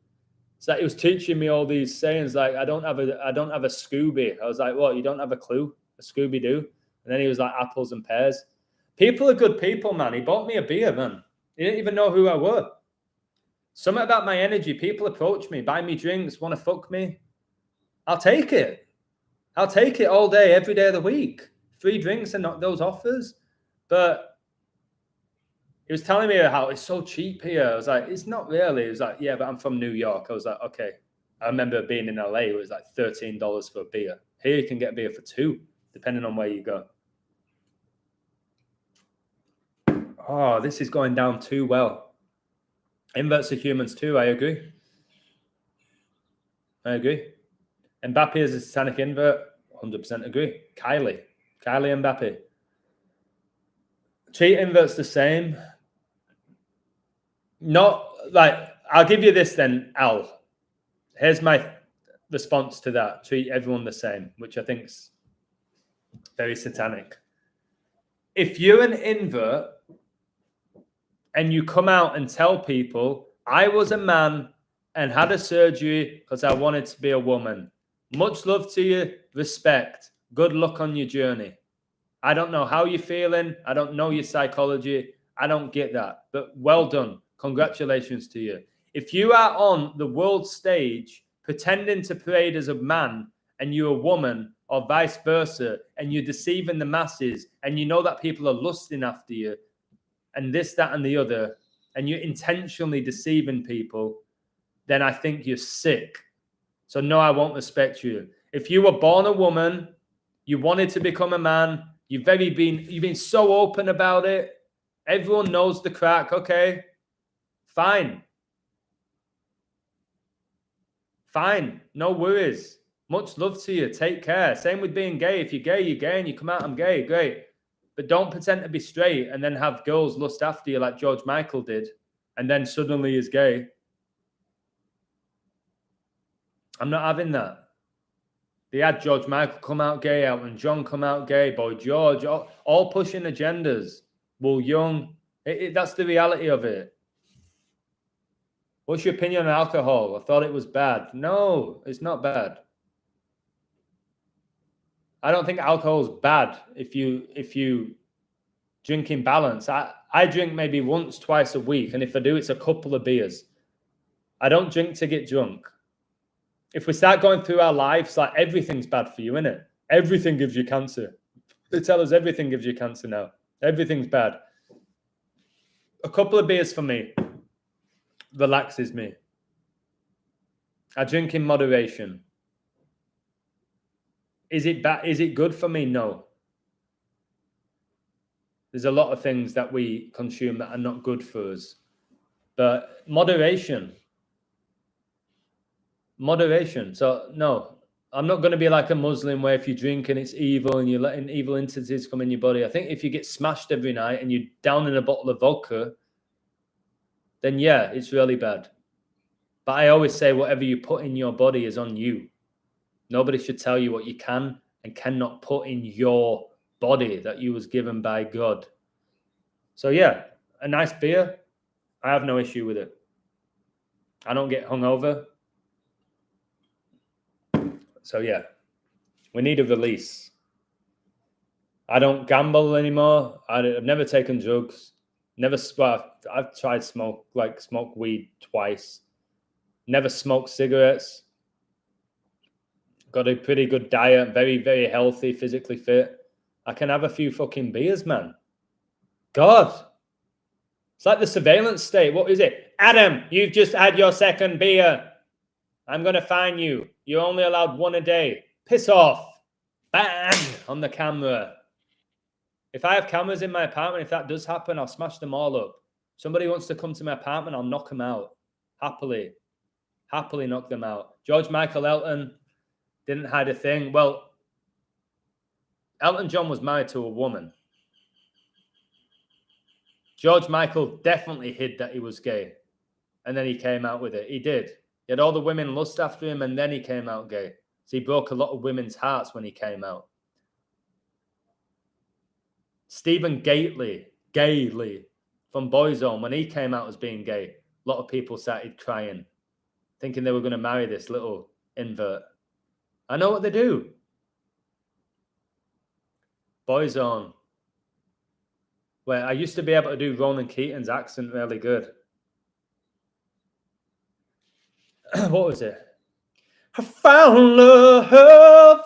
It's like he was teaching me all these sayings. Like, I don't have a Scooby. I was like, what? You don't have a clue? A Scooby Doo? And then he was like, apples and pears. People are good people, man. He bought me a beer, man. He didn't even know who I were. Something about my energy. People approach me, buy me drinks, want to fuck me. I'll take it. I'll take it all day, every day of the week. Free drinks and not those offers. But he was telling me how it's so cheap here. I was like, it's not really. He was like, yeah, but I'm from New York. I was like, okay. I remember being in LA. It was like $13 for a beer. Here you can get a beer for $2, depending on where you go. Oh, this is going down too well. Inverts are humans too. I agree. Mbappe is a satanic invert. 100% agree. Kylie Mbappe. Treat inverts the same. Not like, I'll give you this then, Al. Here's my response to that. Treat everyone the same, which I think is very satanic. If you're an invert and you come out and tell people, I was a man and had a surgery because I wanted to be a woman. Much love to you, respect. Good luck on your journey. I don't know how you're feeling. I don't know your psychology. I don't get that. But well done. Congratulations to you. If you are on the world stage pretending to parade as a man and you're a woman or vice versa, and you're deceiving the masses and you know that people are lusting after you and this, that, and the other, and you're intentionally deceiving people, then I think you're sick. So no, I won't respect you. If you were born a woman, you wanted to become a man, you've been so open about it. Everyone knows the crack. Okay, fine. No worries. Much love to you. Take care. Same with being gay. If you're gay, you're gay, and you come out, I'm gay. Great. But don't pretend to be straight and then have girls lust after you like George Michael did, and then suddenly is gay. I'm not having that. They had George Michael come out gay, Elton John come out gay, Boy George, all pushing agendas. Will Young, that's the reality of it. What's your opinion on alcohol? I thought it was bad. No, it's not bad. I don't think alcohol is bad if you drink in balance. I drink maybe once, twice a week, and if I do, it's a couple of beers. I don't drink to get drunk. If we start going through our lives, like everything's bad for you, innit? Everything gives you cancer. They tell us everything gives you cancer now. Everything's bad. A couple of beers for me relaxes me. I drink in moderation. Is it bad? Is it good for me? No. There's a lot of things that we consume that are not good for us. But moderation. So no, I'm not going to be like a Muslim where if you drink and it's evil and you're letting evil entities come in your body. I think if you get smashed every night and you're down in a bottle of vodka, then yeah, it's really bad. But I always say whatever you put in your body is on you. Nobody should tell you what you can and cannot put in your body that you was given by God. So yeah, a nice beer, I have no issue with it. I don't get hungover. So yeah, we need a release. I don't gamble anymore. I've never taken drugs. I've tried smoke weed twice. Never smoked cigarettes. Got a pretty good diet, very, very healthy, physically fit. I can have a few fucking beers, man. God. It's like the surveillance state. What is it? Adam, you've just had your second beer. I'm going to fine you. You're only allowed one a day. Piss off. Bang! On the camera. If I have cameras in my apartment, if that does happen, I'll smash them all up. Somebody wants to come to my apartment, I'll knock them out. Happily knock them out. George Michael, Elton didn't hide a thing. Well, Elton John was married to a woman. George Michael definitely hid that he was gay. And then he came out with it. He did. He had all the women lust after him, and then he came out gay. So he broke a lot of women's hearts when he came out. Stephen Gately from Boyzone, when he came out as being gay, a lot of people started crying. thinking they were going to marry this little invert. I know what they do. Boyzone. Where I used to be able to do Ronan Keating's accent really good. What was it? I found love,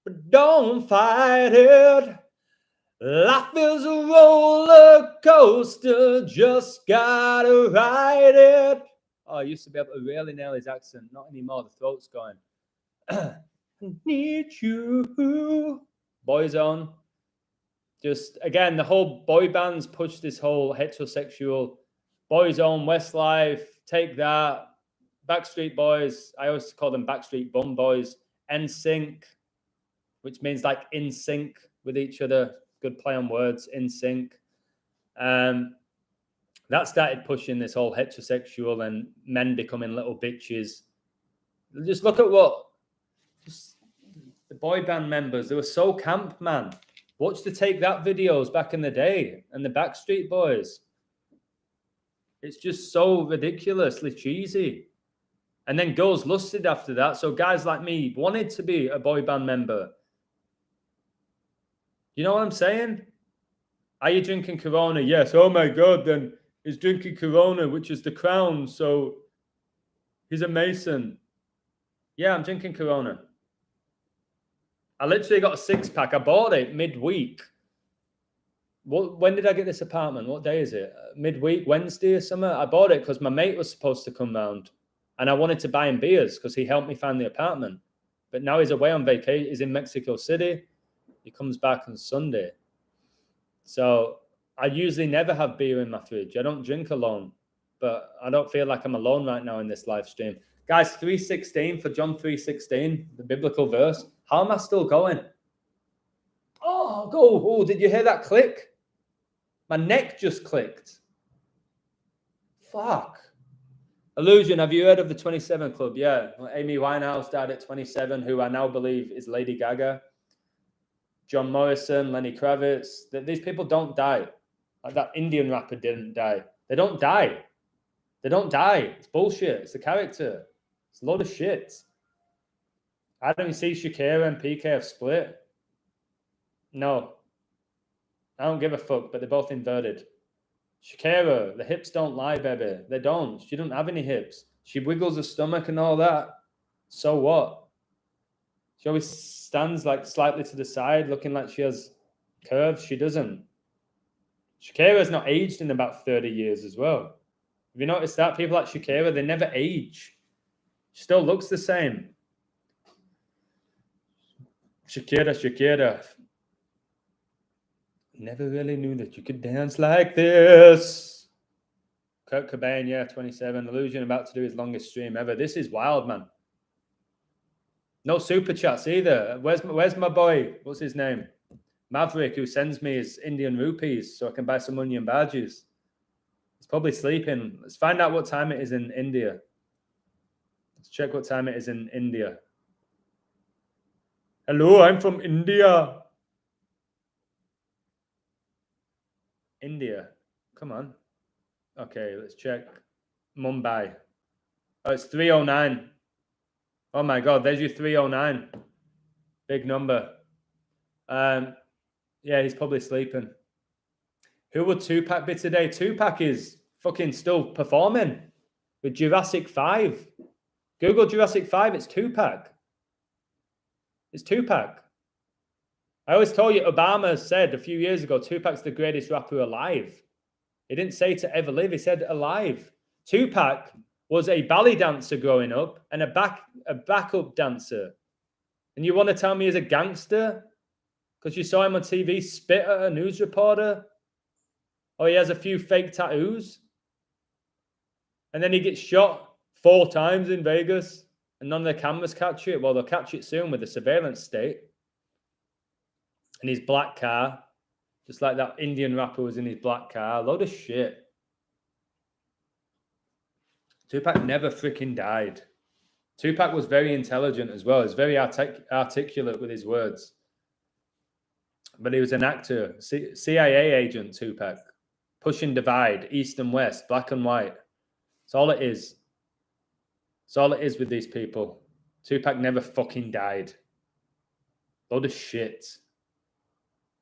but don't fight it. Life is a roller coaster, just gotta ride it. Oh, I used to be able to really nail his accent. Not anymore, the throat's going. I need you. Boyzone. Just, again, the whole boy bands push this whole heterosexual Boyzone, Westlife, Take That, Backstreet Boys. I always call them Backstreet Bum Boys. NSYNC, which means like in sync with each other. Good play on words, in sync. That started pushing this whole heterosexual and men becoming little bitches. Just look at what the boy band members, they were so camp, man. Watch the Take That videos back in the day and the Backstreet Boys. It's just so ridiculously cheesy. And then girls lusted after that. So guys like me wanted to be a boy band member. You know what I'm saying? Are you drinking Corona? Yes. Oh my God, then he's drinking Corona, which is the Crown. So he's a Mason. Yeah, I'm drinking Corona. I literally got a 6-pack. I bought it midweek. When did I get this apartment? What day is it? Midweek, Wednesday or something? I bought it because my mate was supposed to come round and I wanted to buy him beers because he helped me find the apartment. But now he's away on vacation. He's in Mexico City. He comes back on Sunday. So I usually never have beer in my fridge. I don't drink alone, but I don't feel like I'm alone right now in this live stream. Guys, 3:16 for John 3:16, the biblical verse. How am I still going? Oh, go. Oh, did you hear that click? My neck just clicked. Fuck. Illusion, have you heard of the 27 Club? Yeah. Well, Amy Winehouse died at 27, who I now believe is Lady Gaga. John Morrison, Lenny Kravitz. These people don't die. Like that Indian rapper didn't die. They don't die. They don't die. It's bullshit. It's a character. It's a load of shit. I don't see Shakira and PK have split. No. I don't give a fuck, but they're both inverted. Shakira, the hips don't lie, baby. They don't. She doesn't have any hips. She wiggles her stomach and all that. So what? She always stands like slightly to the side, looking like she has curves. She doesn't. Shakira's not aged in about 30 years as well. Have you noticed that? People like Shakira, they never age. She still looks the same. Shakira. Never really knew that you could dance like this. Kurt Cobain, yeah, 27. Illusion about to do his longest stream ever. This is wild, man. No super chats either. Where's my boy? What's his name? Maverick, who sends me his Indian rupees so I can buy some onion badges. He's probably sleeping. Let's find out what time it is in India. Let's check what time it is in India. Hello, I'm from India. India. Come on. Okay, let's check. Mumbai. Oh, it's 3:09. Oh my God, there's your 3:09. Big number. Yeah, he's probably sleeping. Who would Tupac be today? Tupac is fucking still performing with Jurassic 5. Google Jurassic 5, it's Tupac. It's Tupac. I always told you, Obama said a few years ago, Tupac's the greatest rapper alive. He didn't say to ever live, he said alive. Tupac was a ballet dancer growing up and a backup dancer. And you want to tell me he's a gangster? Because you saw him on TV spit at a news reporter? Or he has a few fake tattoos? And then he gets shot 4 times in Vegas and none of the cameras catch it? Well, they'll catch it soon with the surveillance state. And his black car, just like that Indian rapper was in his black car. A load of shit. Tupac never freaking died. Tupac was very intelligent as well. He's very articulate with his words. But he was an actor, CIA agent, Tupac. Pushing divide, east and west, black and white. That's all it is. That's all it is with these people. Tupac never fucking died. Load of shit.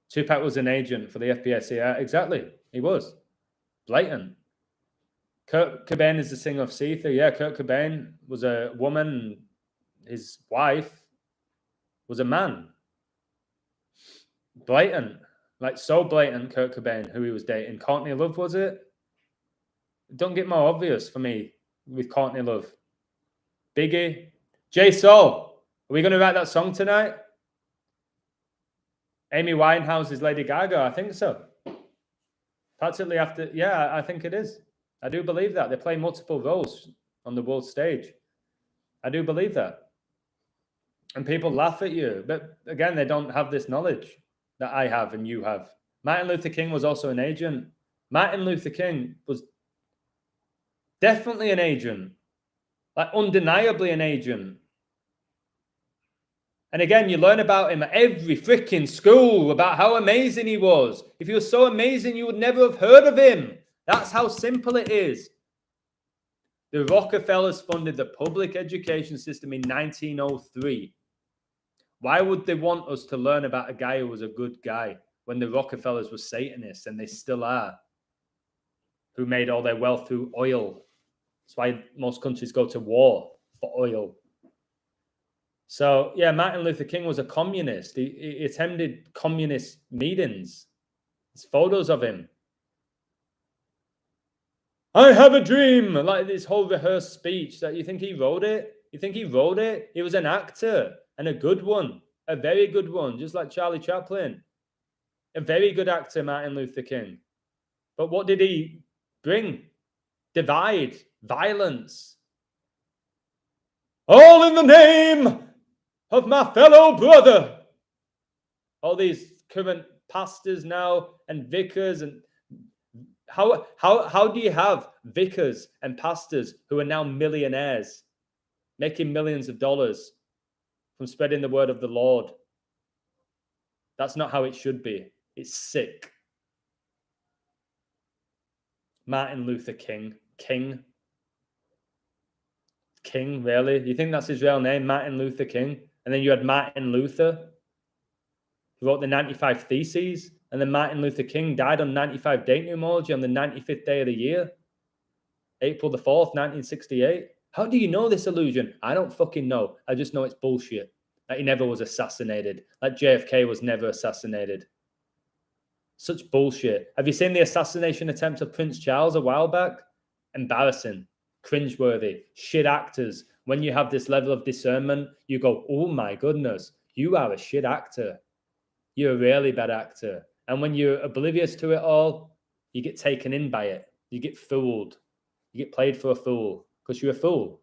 Tupac was an agent for the FBI. Yeah, exactly. He was. Blatant. Kurt Cobain is the singer of Seether. Yeah, Kurt Cobain was a woman. His wife was a man. Blatant. Like, so blatant, Kurt Cobain, who he was dating. Courtney Love, was it? Don't get more obvious for me with Courtney Love. Biggie. J Soul. Are we going to write that song tonight? Amy Winehouse is Lady Gaga. I think so. Practically after, yeah, I think it is. I do believe that. They play multiple roles on the world stage. I do believe that. And people laugh at you. But again, they don't have this knowledge that I have and you have. Martin Luther King was also an agent. Martin Luther King was definitely an agent. Like, undeniably an agent. And again, you learn about him at every freaking school, about how amazing he was. If he was so amazing, you would never have heard of him. That's how simple it is. The Rockefellers funded the public education system in 1903. Why would they want us to learn about a guy who was a good guy when the Rockefellers were Satanists, and they still are, who made all their wealth through oil? That's why most countries go to war, for oil. So, yeah, Martin Luther King was a communist. He attended communist meetings. There's photos of him. I have a dream. Like this whole rehearsed speech that you think he wrote it? You think he wrote it? He was an actor, and a good one. A very good one, just like Charlie Chaplin. A very good actor, Martin Luther King. But what did he bring? Divide, violence. All in the name of my fellow brother. All these current pastors now and vicars, and how do you have vicars and pastors who are now millionaires, making millions of dollars from spreading the word of the Lord? That's not how it should be. It's sick. Martin Luther King. King, really? You think that's his real name, Martin Luther King? And then you had Martin Luther, who wrote the 95 Theses, and then Martin Luther King died on 95 date numerology on the 95th day of the year, April the 4th, 1968. How do you know this illusion? I don't fucking know. I just know it's bullshit. That he never was assassinated. Like JFK was never assassinated. Such bullshit. Have you seen the assassination attempt of Prince Charles a while back? Embarrassing. Cringeworthy. Shit actors. When you have this level of discernment, you go, oh my goodness, you are a shit actor. You're a really bad actor. And when you're oblivious to it all, you get taken in by it. You get fooled. You get played for a fool because you're a fool.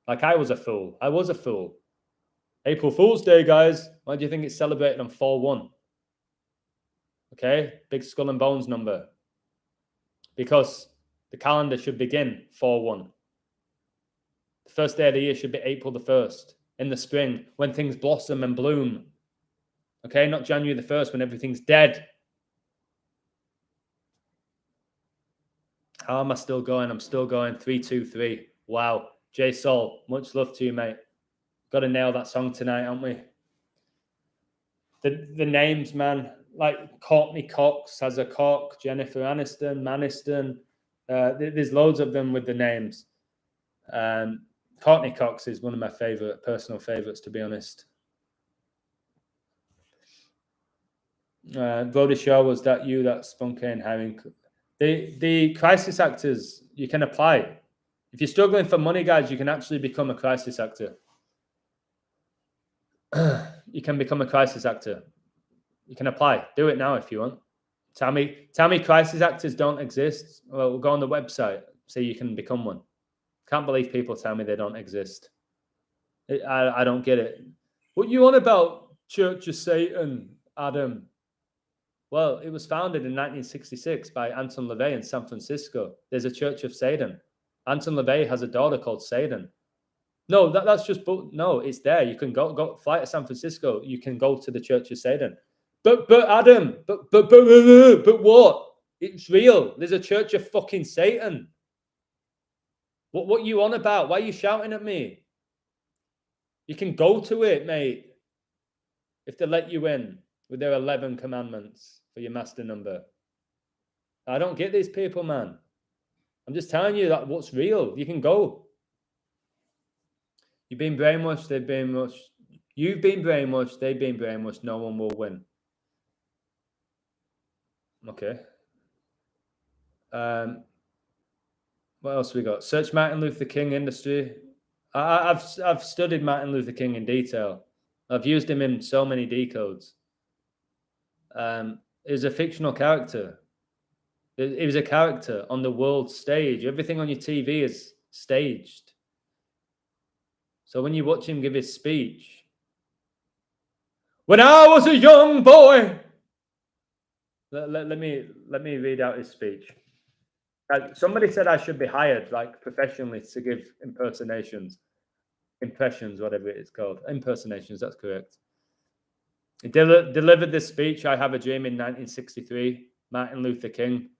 Like I was a fool. I was a fool. April Fool's Day, guys. Why do you think it's celebrated on 4/1? Okay, big skull and bones number. Because the calendar should begin 4/1. The first day of the year should be April the 1st, in the spring, when things blossom and bloom. Okay, not January the 1st, when everything's dead. How am I still going? I'm still going 3-2-3. Wow. J Soul, much love to you, mate. Got to nail that song tonight, haven't we? The names, man. Like Courtney Cox has a cock, Jennifer Aniston, Maniston. There's loads of them with the names. Courtney Cox is one of my personal favorites, to be honest. Brody Shaw, was that you that Spunkane hiring? The crisis actors, you can apply. If you're struggling for money, guys, you can actually become a crisis actor. You can become a crisis actor. You can apply. Do it now if you want. Tell me crisis actors don't exist. Well, we'll go on the website, say you can become one. Can't believe people tell me they don't exist. I don't get it. What you on about, Church of Satan, Adam? Well, it was founded in 1966 by Anton LaVey in San Francisco. There's a Church of Satan. Anton LaVey has a daughter called Satan. No, that's just, no, it's there. You can go fly to San Francisco. You can go to the Church of Satan. But Adam, but what? It's real. There's a Church of fucking Satan. What you on about? Why are you shouting at me? You can go to it, mate. If they let you in with their 11 commandments for your master number. I don't get these people, man. I'm just telling you that what's real. You can go. You've been brainwashed. They've been brainwashed. You've been brainwashed. They've been brainwashed. No one will win. Okay. What else we got? Search Martin Luther King industry. I've studied Martin Luther King in detail. I've used him in so many decodes. He's a fictional character. He was a character on the world stage. Everything on your TV is staged. So when you watch him give his speech, when I was a young boy, let me read out his speech. Somebody said I should be hired, like professionally, to give impersonations, impressions, whatever it is called, impersonations. That's correct. He delivered this speech. I have a dream in 1963. Martin Luther King,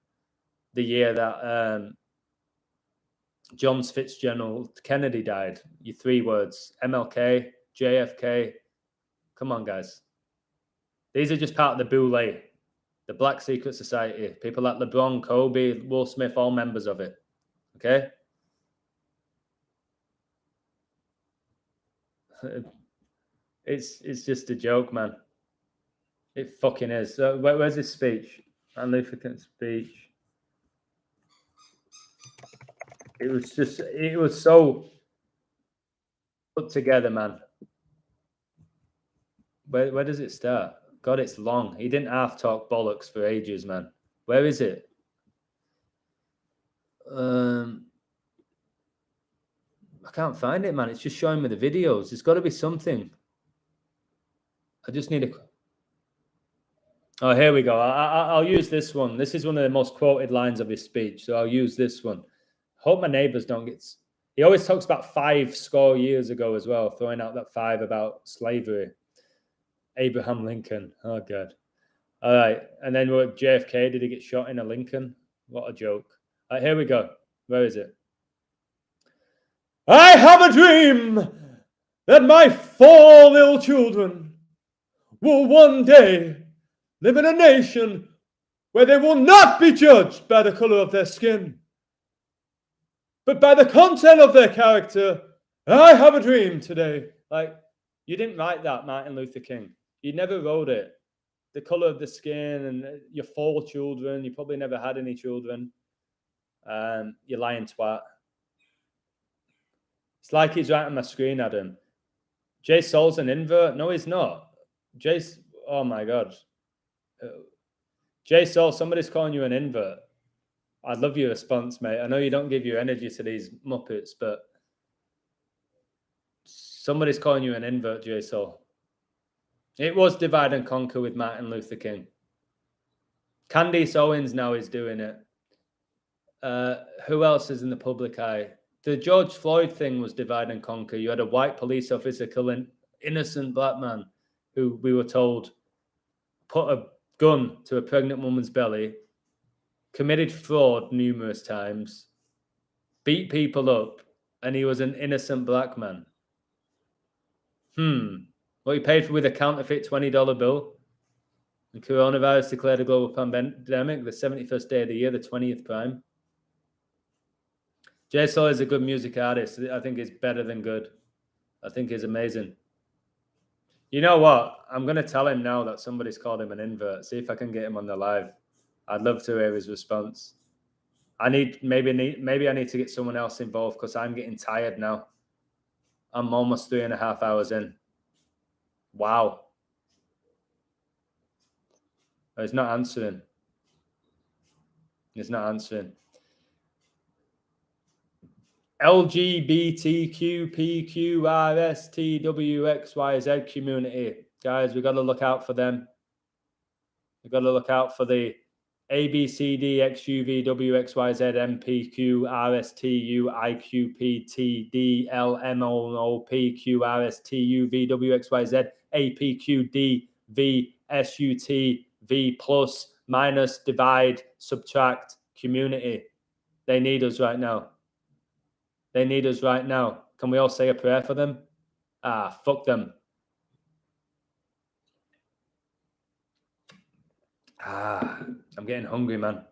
the year that John Fitzgerald Kennedy died. Your 3 words: MLK, JFK. Come on, guys. These are just part of the boule. The Black Secret Society. People like LeBron, Kobe, Will Smith, all members of it. Okay? It's just a joke, man. It fucking is. So where's his speech? Martin Luther King's speech. It was so put together, man. Where does it start? God, it's long. He didn't half talk bollocks for ages, man. Where is it? I can't find it, man. It's just showing me the videos. There's got to be something. I just need a... Oh, here we go. I'll use this one. This is one of the most quoted lines of his speech, so I'll use this one. Hope my neighbors don't get... He always talks about 5 score years ago as well, throwing out that 5 about slavery. Abraham Lincoln. Oh, God. All right. And then what, JFK, did he get shot in a Lincoln? What a joke. All right, here we go. Where is it? I have a dream that my 4 little children will one day live in a nation where they will not be judged by the color of their skin, but by the content of their character. I have a dream today. Like, you didn't write that, Martin Luther King. You never wrote it. The color of the skin and your 4 children. You probably never had any children. You lying twat. It's like he's right on my screen, Adam. Jay Soul's an invert. No, he's not. Oh my God. Jay Soul, somebody's calling you an invert. I'd love your response, mate. I know you don't give your energy to these Muppets, but somebody's calling you an invert, Jay Soul. It was divide and conquer with Martin Luther King. Candace Owens now is doing it. Who else is in the public eye? The George Floyd thing was divide and conquer. You had a white police officer killing innocent black man who we were told put a gun to a pregnant woman's belly, committed fraud numerous times, beat people up, and he was an innocent black man. What he paid for with a counterfeit $20 bill. The coronavirus declared a global pandemic, the 71st day of the year, the 20th prime. Jay Soul is a good music artist. I think he's better than good. I think he's amazing. You know what? I'm going to tell him now that somebody's called him an invert. See if I can get him on the live. I'd love to hear his response. Maybe I need to get someone else involved because I'm getting tired now. I'm almost 3.5 hours in. Wow. He's not answering. He's not answering. LGBTQPQRSTWXYZ community. Guys, we've got to look out for them. We've got to look out for the ABCDXUVWXYZ, divide, subtract community. They need us right now. They need us right now. Can we all say a prayer for them? Ah, fuck them. Ah, I'm getting hungry, man.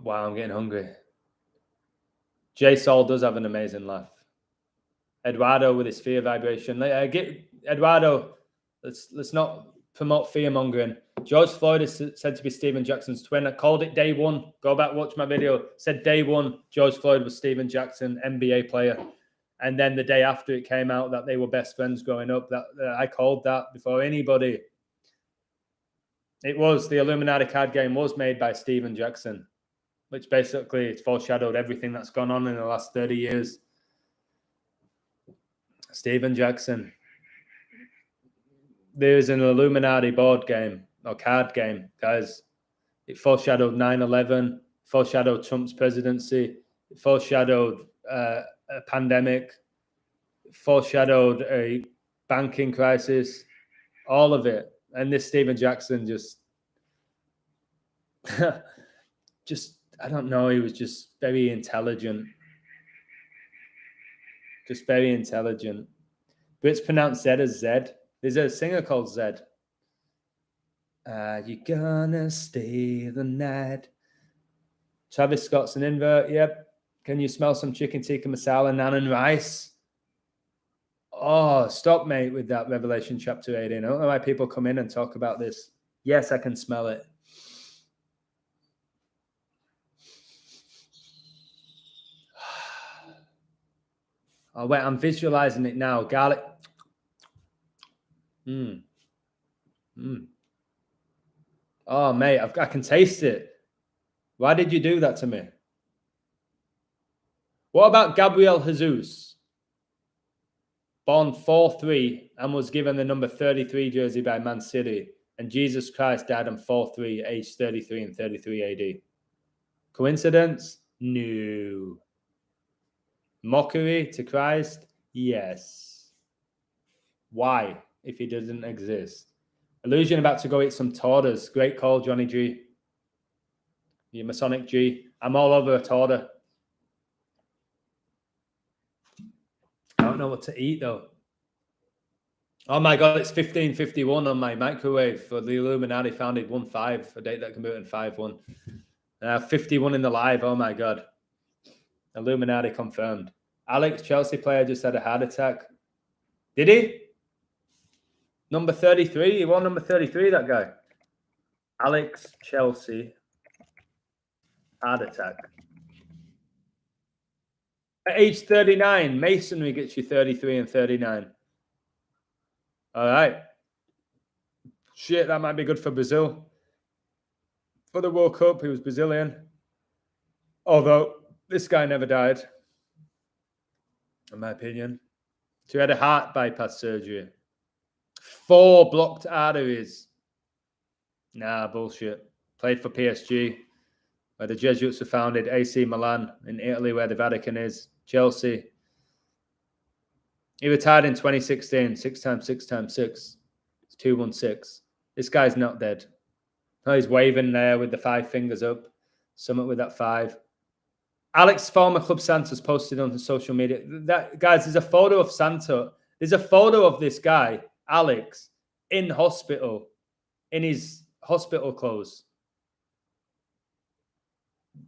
Wow, I'm getting hungry. J Sol does have an amazing laugh. Eduardo with his fear vibration. Eduardo, let's not promote fear mongering. George Floyd is said to be Stephen Jackson's twin. I called it day one. Go back, watch my video. Said day one, George Floyd was Stephen Jackson, NBA player. And then the day after it came out that they were best friends growing up, that I called that before anybody. It was the Illuminati card game was made by Stephen Jackson, which basically it's foreshadowed everything that's gone on in the last 30 years. Stephen Jackson. There's an Illuminati board game or card game, guys. It foreshadowed 9/11, foreshadowed Trump's presidency, it foreshadowed a pandemic, it foreshadowed a banking crisis, all of it. And this Stephen Jackson just I don't know, he was just very intelligent. Just very intelligent. But it's pronounced Zed as Zed. There's a singer called Zed. You gonna stay the night? Travis Scott's an invert. Yep. Can you smell some chicken tikka masala, naan and rice? Oh, stop, mate, with that Revelation chapter 18. I don't know why people come in and talk about this. Yes, I can smell it. Oh, wait, I'm visualizing it now. Garlic. Oh, mate, I can taste it. Why did you do that to me? What about Gabriel Jesus? Born 4-3 and was given the number 33 jersey by Man City. And Jesus Christ died on 4-3, aged 33 and 33 AD. Coincidence? No. Mockery to Christ? Yes. Why, if he doesn't exist? Illusion about to go eat some Tordas. Great call, Johnny G. You Masonic G. I'm all over a Torda. I don't know what to eat, though. Oh, my God, it's 15:51 on my microwave for the Illuminati founded 1-5, a date that converted in 5-1. 51 in the live. Oh, my God. Illuminati confirmed. Alex, Chelsea player, just had a heart attack. Did he? Number 33? He won number 33, that guy. Alex, Chelsea, heart attack. At age 39, Masonry gets you 33 and 39. All right. Shit, that might be good for Brazil. For the World Cup, he was Brazilian. Although, this guy never died, in my opinion. So he had a heart bypass surgery. 4 blocked arteries. Nah, bullshit. Played for PSG, where the Jesuits were founded. AC Milan in Italy, where the Vatican is. Chelsea. He retired in 2016. 6 times 6 times 6. It's 216. This guy's not dead. Oh, he's waving there with the 5 fingers up. Summit with that 5. Alex, former Club Santos, posted on social media. Guys, there's a photo of Santos. There's a photo of this guy, Alex, in hospital, in his hospital clothes.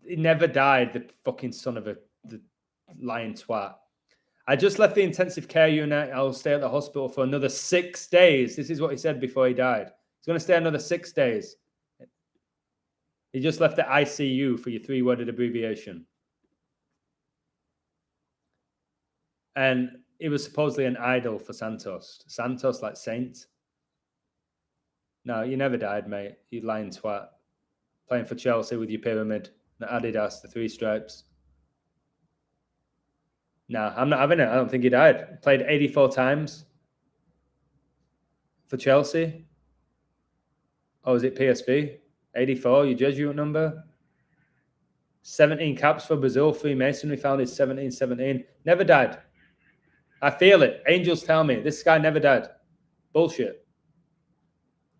He never died, the fucking son of the lying twat. I just left the intensive care unit. I'll stay at the hospital for another 6 days. This is what he said before he died. He's going to stay another 6 days. He just left the ICU for your 3-worded abbreviation. And he was supposedly an idol for Santos. Santos, like saint. No, you never died, mate. You lying twat. Playing for Chelsea with your pyramid, the Adidas, the 3 stripes. No, I'm not having it. I don't think he died. Played 84 times for Chelsea. Oh, is it PSV? 84, your Jesuit number. 17 caps for Brazil. Freemasonry founded 1717. Never died. I feel it. Angels tell me. This guy never died. Bullshit.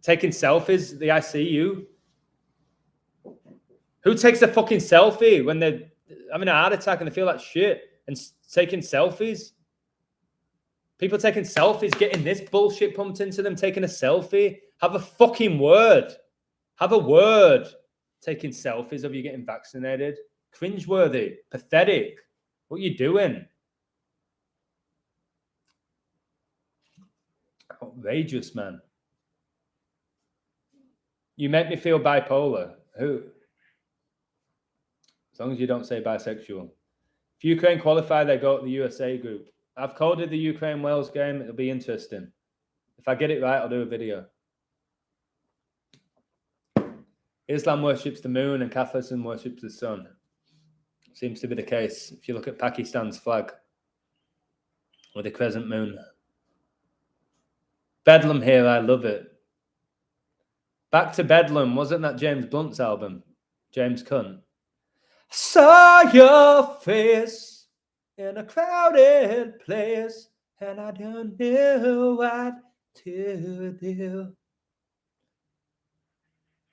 Taking selfies, the ICU. Who takes a fucking selfie when they're having a heart attack and they feel like shit and taking selfies. People taking selfies, getting this bullshit pumped into them, taking a selfie. Have a fucking word. Have a word. Taking selfies of you getting vaccinated. Cringeworthy. Pathetic. What are you doing? Outrageous, man. You make me feel bipolar. Who? As long as you don't say bisexual. If Ukraine qualify, they go to the USA group. I've coded the Ukraine-Wales game. It'll be interesting. If I get it right, I'll do a video. Islam worships the moon and Catholicism worships the sun. Seems to be the case if you look at Pakistan's flag with the crescent moon. Bedlam here, I love it. Back to Bedlam, wasn't that James Blunt's album? James Cunt. Saw your face in a crowded place and I don't know what to do.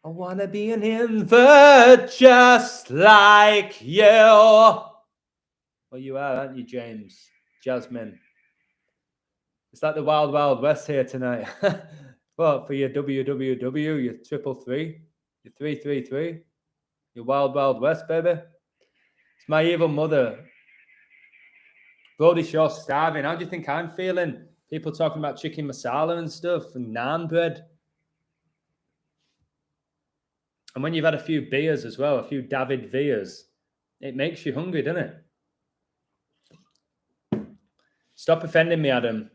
I want to be an invert just like you. Well, you are, aren't you, James? Jasmine. It's like the Wild Wild West here tonight. What, for your WWW, your 333, your 333, your Wild Wild West, baby? It's my evil mother. Brody Shaw's starving. How do you think I'm feeling? People talking about chicken masala and stuff and naan bread. And when you've had a few beers as well, a few David Vias, it makes you hungry, doesn't it? Stop offending me, Adam.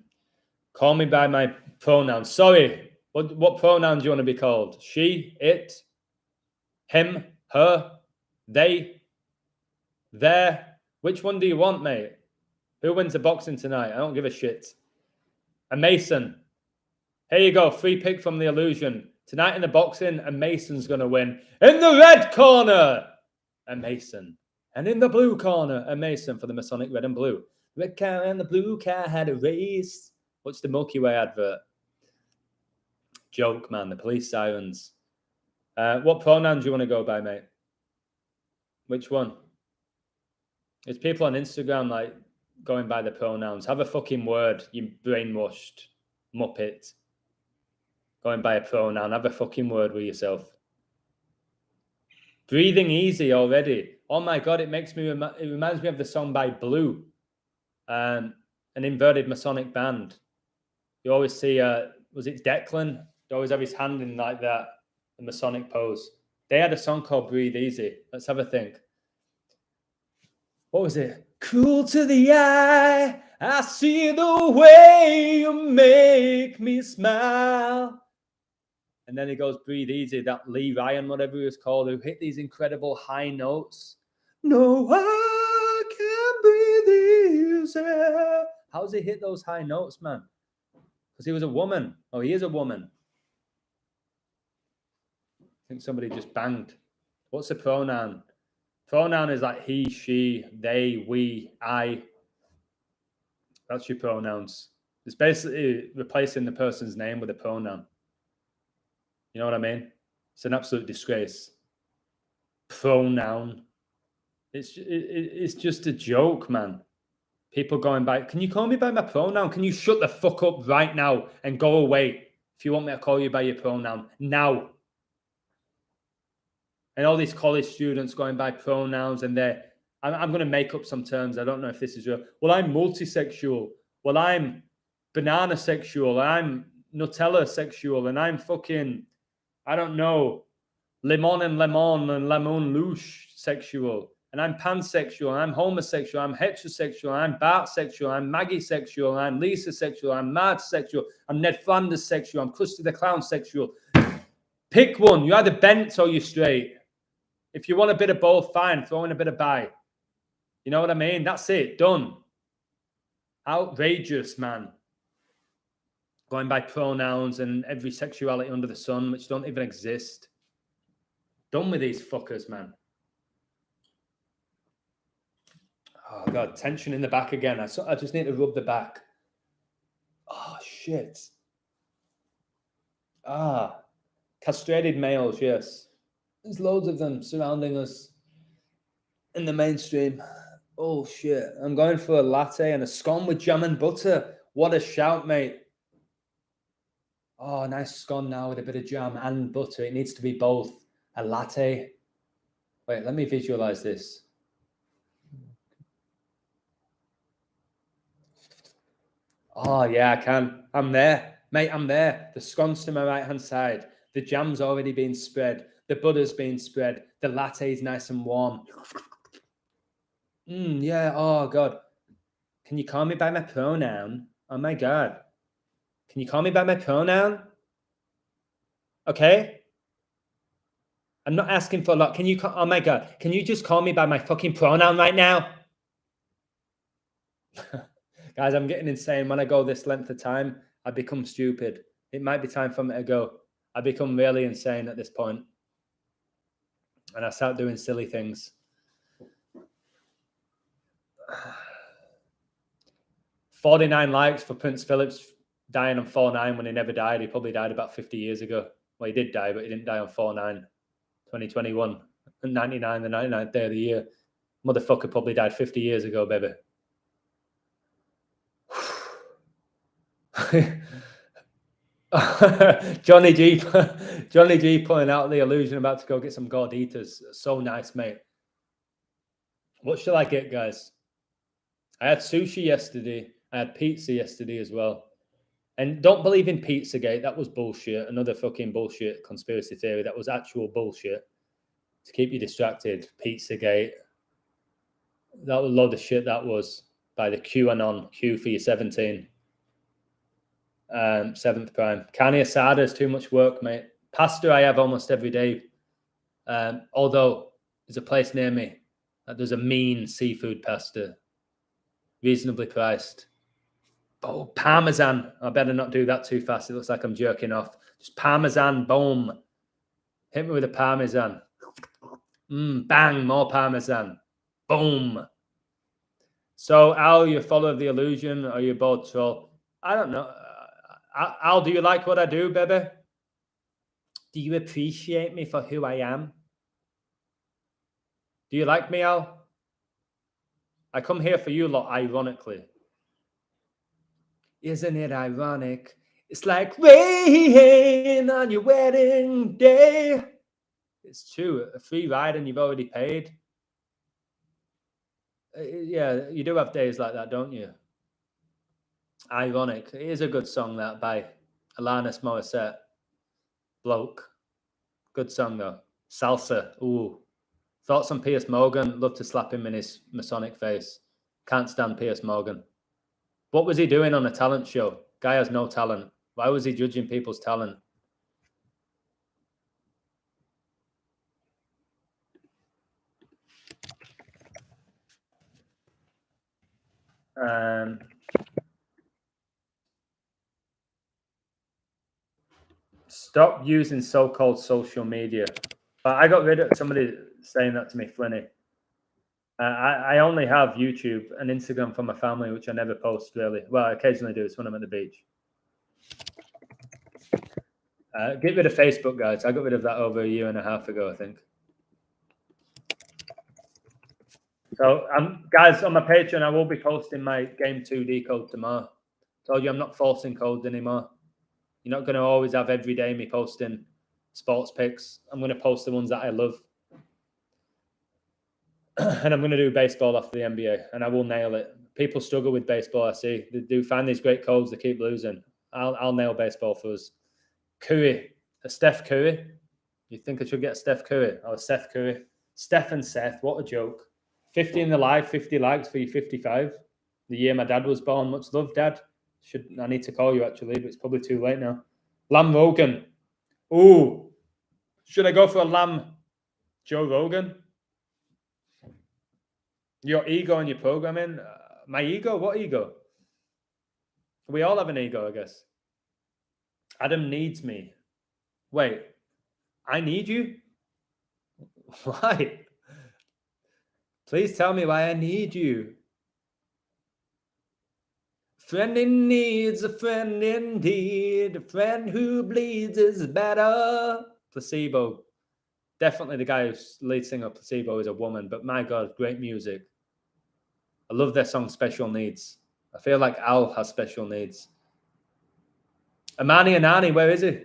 Call me by my pronouns. Sorry. What pronouns do you want to be called? She, it, him, her, they, their. Which one do you want, mate? Who wins the boxing tonight? I don't give a shit. A Mason. Here you go. Free pick from the Illusion. Tonight in the boxing, a Mason's going to win. In the red corner, a Mason. And in the blue corner, a Mason for the Masonic red and blue. Red car and the blue car had a race. What's the Milky Way advert? Joke, man. The police sirens. What pronoun do you want to go by, mate? Which one? There's people on Instagram like going by the pronouns. Have a fucking word, you brainwashed muppet. Going by a pronoun. Have a fucking word with yourself. Breathing Easy already. Oh my God, it makes me. It reminds me of the song by Blue, an inverted Masonic band. You always see. Was it Declan? He always have his hand in like that, the Masonic pose. They had a song called Breathe Easy. Let's have a think. What was it? Cruel to the eye, I see the way you make me smile. And then he goes, Breathe Easy, that Lee Ryan, whatever he was called, who hit these incredible high notes. No, I can breathe easy. How does he hit those high notes, man? Because he was a woman. Oh, he is a woman. I think somebody just banged. What's the pronoun? Pronoun is like he, she, they, we, I. That's your pronouns. It's basically replacing the person's name with a pronoun. You know what I mean? It's an absolute disgrace. Pronoun. It's just a joke, man. People going by, can you call me by my pronoun? Can you shut the fuck up right now and go away if you want me to call you by your pronoun? Now. And all these college students going by pronouns and I'm going to make up some terms. I don't know if this is real. Well, I'm multisexual. Well, I'm banana sexual. I'm Nutella sexual. And I'm fucking, I don't know, lemon and lemon louche sexual. And I'm pansexual. I'm homosexual. I'm heterosexual. I'm Bart sexual. I'm Maggie sexual. I'm Lisa sexual. I'm Marge sexual. I'm Ned Flanders sexual. I'm Krusty the Clown sexual. Pick one. You're either bent or you're straight. If you want a bit of both, fine. Throw in a bit of bi. You know what I mean? That's it. Done. Outrageous, man. Going by pronouns and every sexuality under the sun, which don't even exist. Done with these fuckers, man. Oh, God. Tension in the back again. I just need to rub the back. Oh, shit. Castrated males, yes. There's loads of them surrounding us. in the mainstream. Oh shit! I'm going for a latte and a scone with jam and butter. What a shout, mate! Oh, nice scone now with a bit of jam and butter. It needs to be both. A latte. Wait, let me visualize this. Oh yeah, I can. I'm there, mate. I'm there. The scone's to my right hand side. The jam's already been spread. The butter's been spread. The latte's nice and warm. Yeah. Oh god. Can you call me by my pronoun? Oh my god. Can you call me by my pronoun? Okay. I'm not asking for a lot. Can you call, oh my god. Can you just call me by my fucking pronoun right now? Guys, I'm getting insane. When I go this length of time, I become stupid. It might be time for me to go. I become really insane at this point. And I start doing silly things. 49 likes for Prince Philip's dying on 4/9 when he never died. He probably died about 50 years ago. Well, he did die, but he didn't die on 4/9, 2021. 99, the 99th day of the year. Motherfucker probably died 50 years ago, baby. Johnny G pulling out the illusion, about to go get some gorditas. So nice, mate. What shall I get, guys? I had sushi yesterday. I had pizza yesterday as well. And don't believe in Pizzagate. That was bullshit. Another fucking bullshit conspiracy theory. That was actual bullshit to keep you distracted. Pizzagate. That was a load of shit. That was by the QAnon. Q for your 17. 7th prime. Carne asada is too much work, mate. Pasta I have almost every day. Although there's a place near me that does a mean seafood pasta. Reasonably priced. Oh, Parmesan. I better not do that too fast. It looks like I'm jerking off. Just Parmesan, boom. Hit me with a Parmesan. Bang, more Parmesan. Boom. So, Al, you're a follower of the illusion, or you're both troll? I don't know. Al, do you like what I do, baby? Do you appreciate me for who I am? Do you like me, Al? I come here for you lot, ironically. Isn't it ironic? It's like rain on your wedding day. It's true. A free ride and you've already paid. Yeah, you do have days like that, don't you? Ironic. It is a good song, that, by Alanis Morissette. Bloke. Good song, though. Salsa. Ooh. Thoughts on Piers Morgan? Love to slap him in his Masonic face. Can't stand Piers Morgan. What was he doing on a talent show? Guy has no talent. Why was he judging people's talent? Stop using so-called social media. But I got rid of somebody saying that to me, Flinny. I only have YouTube and Instagram for my family, which I never post really. Well, I occasionally do. It's when I'm at the beach. Get rid of Facebook, guys. I got rid of that over 1.5 years ago, I think. So, guys, on my Patreon, I will be posting my Game 2D code tomorrow. Told you I'm not forcing codes anymore. You're not going to always have every day me posting sports picks. I'm going to post the ones that I love. And I'm going to do baseball after the NBA, and I will nail it. People struggle with baseball, I see. They do find these great codes, they keep losing. I'll nail baseball for us. Curry, a Steph Curry. You think I should get a Steph Curry? Oh, Seth Curry. Steph and Seth, what a joke. 50 in the live, 50 likes for you 55. The year my dad was born. Much love, Dad. I need to call you, actually, but it's probably too late now. Lamb Rogan. Ooh. Should I go for a Lamb Joe Rogan? Your ego and your programming? My ego? What ego? We all have an ego, I guess. Adam needs me. Wait, I need you? Why? Please tell me why I need you. Friend in needs a friend indeed. A friend who bleeds is better. Placebo. Definitely the guy who's lead singer of Placebo is a woman, but my God, great music. I love their song Special Needs. I feel like Al has special needs. Amani Anani, where is he?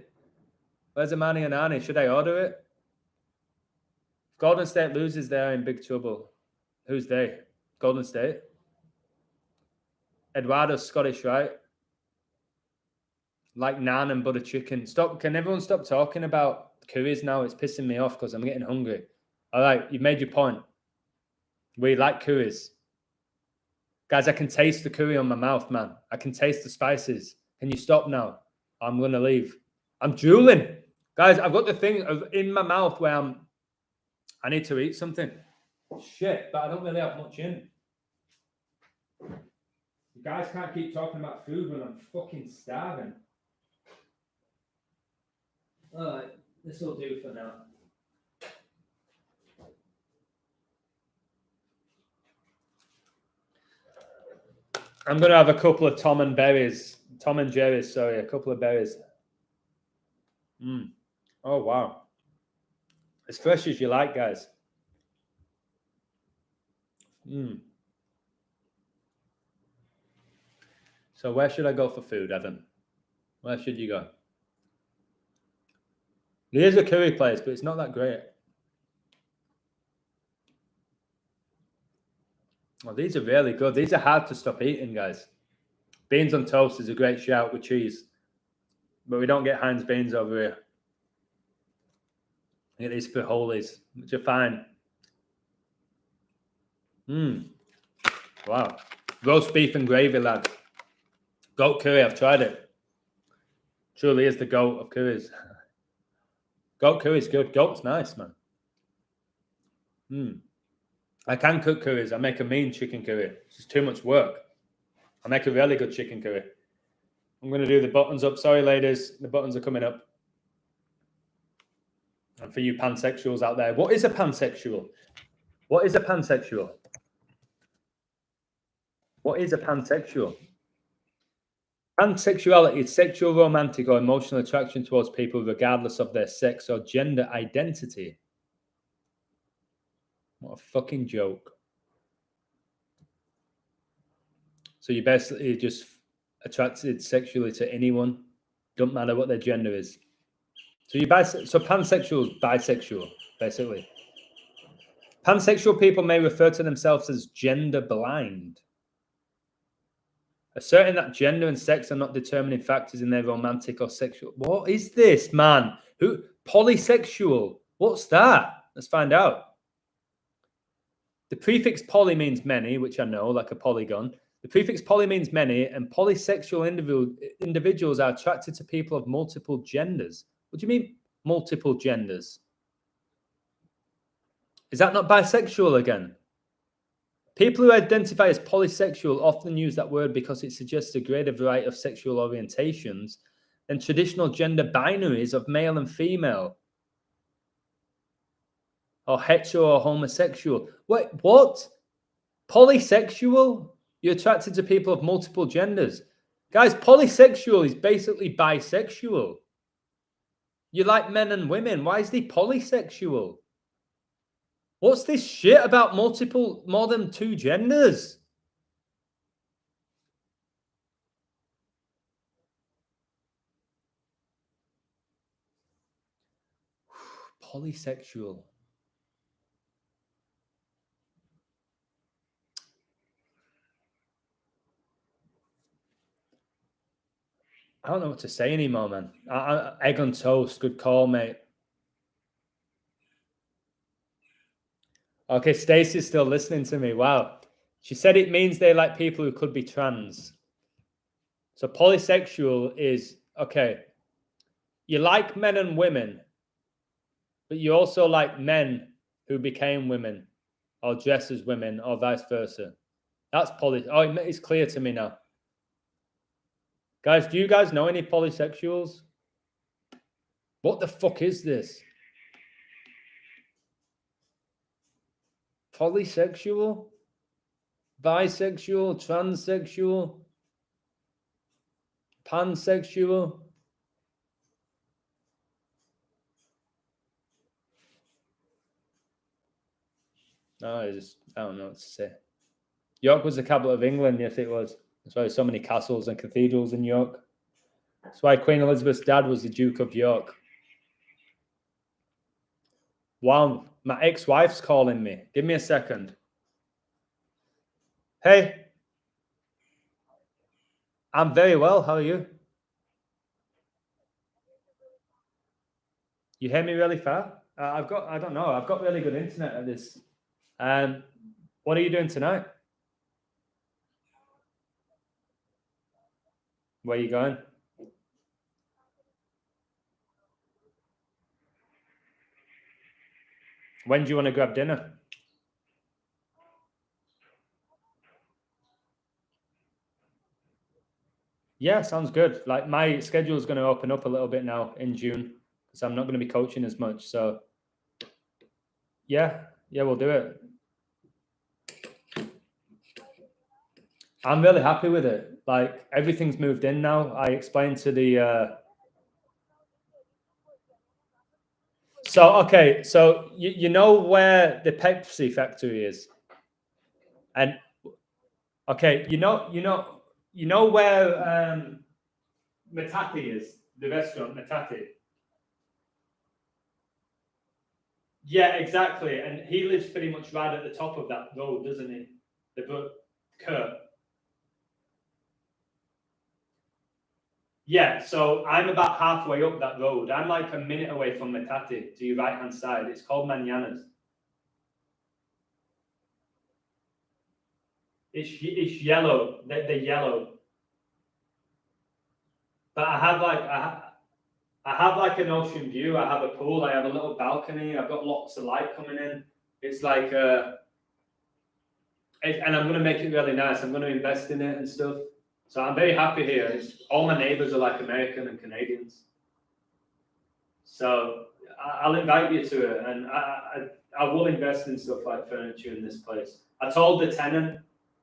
Where's Amani Anani? Should I order it? If Golden State loses, they're in big trouble. Who's they? Golden State? Eduardo's Scottish, right? Like naan and butter chicken. Stop. Can everyone stop talking about curries now? It's pissing me off because I'm getting hungry. All right, you've made your point. We like curries. Guys, I can taste the curry on my mouth, man. I can taste the spices. Can you stop now? I'm going to leave. I'm drooling. Guys, I've got the thing in my mouth where I need to eat something. Shit, but I don't really have much in. You guys can't keep talking about food when I'm fucking starving. All right, this will do for now. I'm going to have a couple of Tom and Jerry's, sorry, a couple of berries. Oh, wow. As fresh as you like, guys. So where should I go for food, Evan? Where should you go? There's a curry place, but it's not that great. Well, these are really good. These are hard to stop eating, guys. Beans on toast is a great shout with cheese. But we don't get Heinz beans over here. I get these frijoles, which are fine. Wow. Roast beef and gravy, lad. Goat curry, I've tried it. Truly is the goat of curries. Goat curry is good. Goat's nice, man. I can cook curries. I make a mean chicken curry. It's just too much work. I make a really good chicken curry. I'm going to do the buttons up. Sorry, ladies. The buttons are coming up. And for you pansexuals out there, what is a pansexual? What is a pansexual? What is a pansexual? Pansexuality is sexual, romantic, or emotional attraction towards people regardless of their sex or gender identity. What a fucking joke. So you're basically just attracted sexually to anyone, don't matter what their gender is. So pansexual is bisexual, basically. Pansexual people may refer to themselves as gender blind, asserting that gender and sex are not determining factors in their romantic or sexual. What is this, man? Who? Polysexual. What's that? Let's find out. The prefix poly means many, which I know, like a polygon. The prefix poly means many, and polysexual individuals are attracted to people of multiple genders. What do you mean, multiple genders? Is that not bisexual again? People who identify as polysexual often use that word because it suggests a greater variety of sexual orientations than traditional gender binaries of male and female, or hetero or homosexual. Wait, what? Polysexual? You're attracted to people of multiple genders. Guys, polysexual is basically bisexual. You like men and women. Why is he polysexual? What's this shit about more than two genders? Polysexual. I don't know what to say anymore, man. Egg on toast. Good call, mate. Okay, Stacey's still listening to me. Wow. She said it means they like people who could be trans. So polysexual is, okay, you like men and women, but you also like men who became women or dress as women or vice versa. That's poly. Oh, it's clear to me now. Guys, do you guys know any polysexuals? What the fuck is this? Polysexual? Bisexual? Transsexual? Pansexual? No, I don't know what to say. York was the capital of England. Yes, it was. That's why there's so many castles and cathedrals in York. That's why Queen Elizabeth's dad was the Duke of York. Wow, my ex-wife's calling me. Give me a second. Hey. I'm very well. How are you? You hear me really far? I don't know. I've got really good internet at this. What are you doing tonight? Where are you going? When do you want to grab dinner? Yeah, sounds good. Like my schedule is going to open up a little bit now in June because I'm not going to be coaching as much. So yeah, we'll do it. I'm really happy with it. Like everything's moved in now. I explained to the. So you know where the Pepsi factory is, and okay, you know where Matati is, the restaurant Matati. Yeah, exactly. And he lives pretty much right at the top of that road, doesn't he? The Kurt. Yeah, so I'm about halfway up that road. I'm like a minute away from Matati to your right hand side. It's called Mananas. It's yellow. They're yellow. But I have like an ocean view. I have a pool. I have a little balcony. I've got lots of light coming in. It's like and I'm going to make it really nice. I'm going to invest in it and stuff. So I'm very happy here. All my neighbors are like American and Canadians. So I'll invite you to it, and I will invest in stuff like furniture in this place. I told the tenant,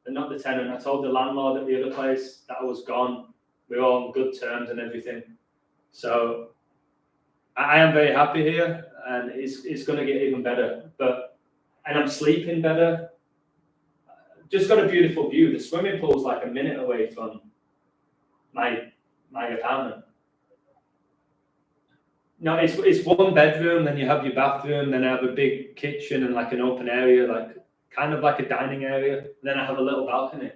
and not the tenant, I told the landlord at the other place that I was gone. We were all on good terms and everything. So I am very happy here, and it's going to get even better. And I'm sleeping better. Just got a beautiful view. The swimming pool's like a minute away from my apartment. No, it's one bedroom, then you have your bathroom, then I have a big kitchen and like an open area, like kind of like a dining area. Then I have a little balcony.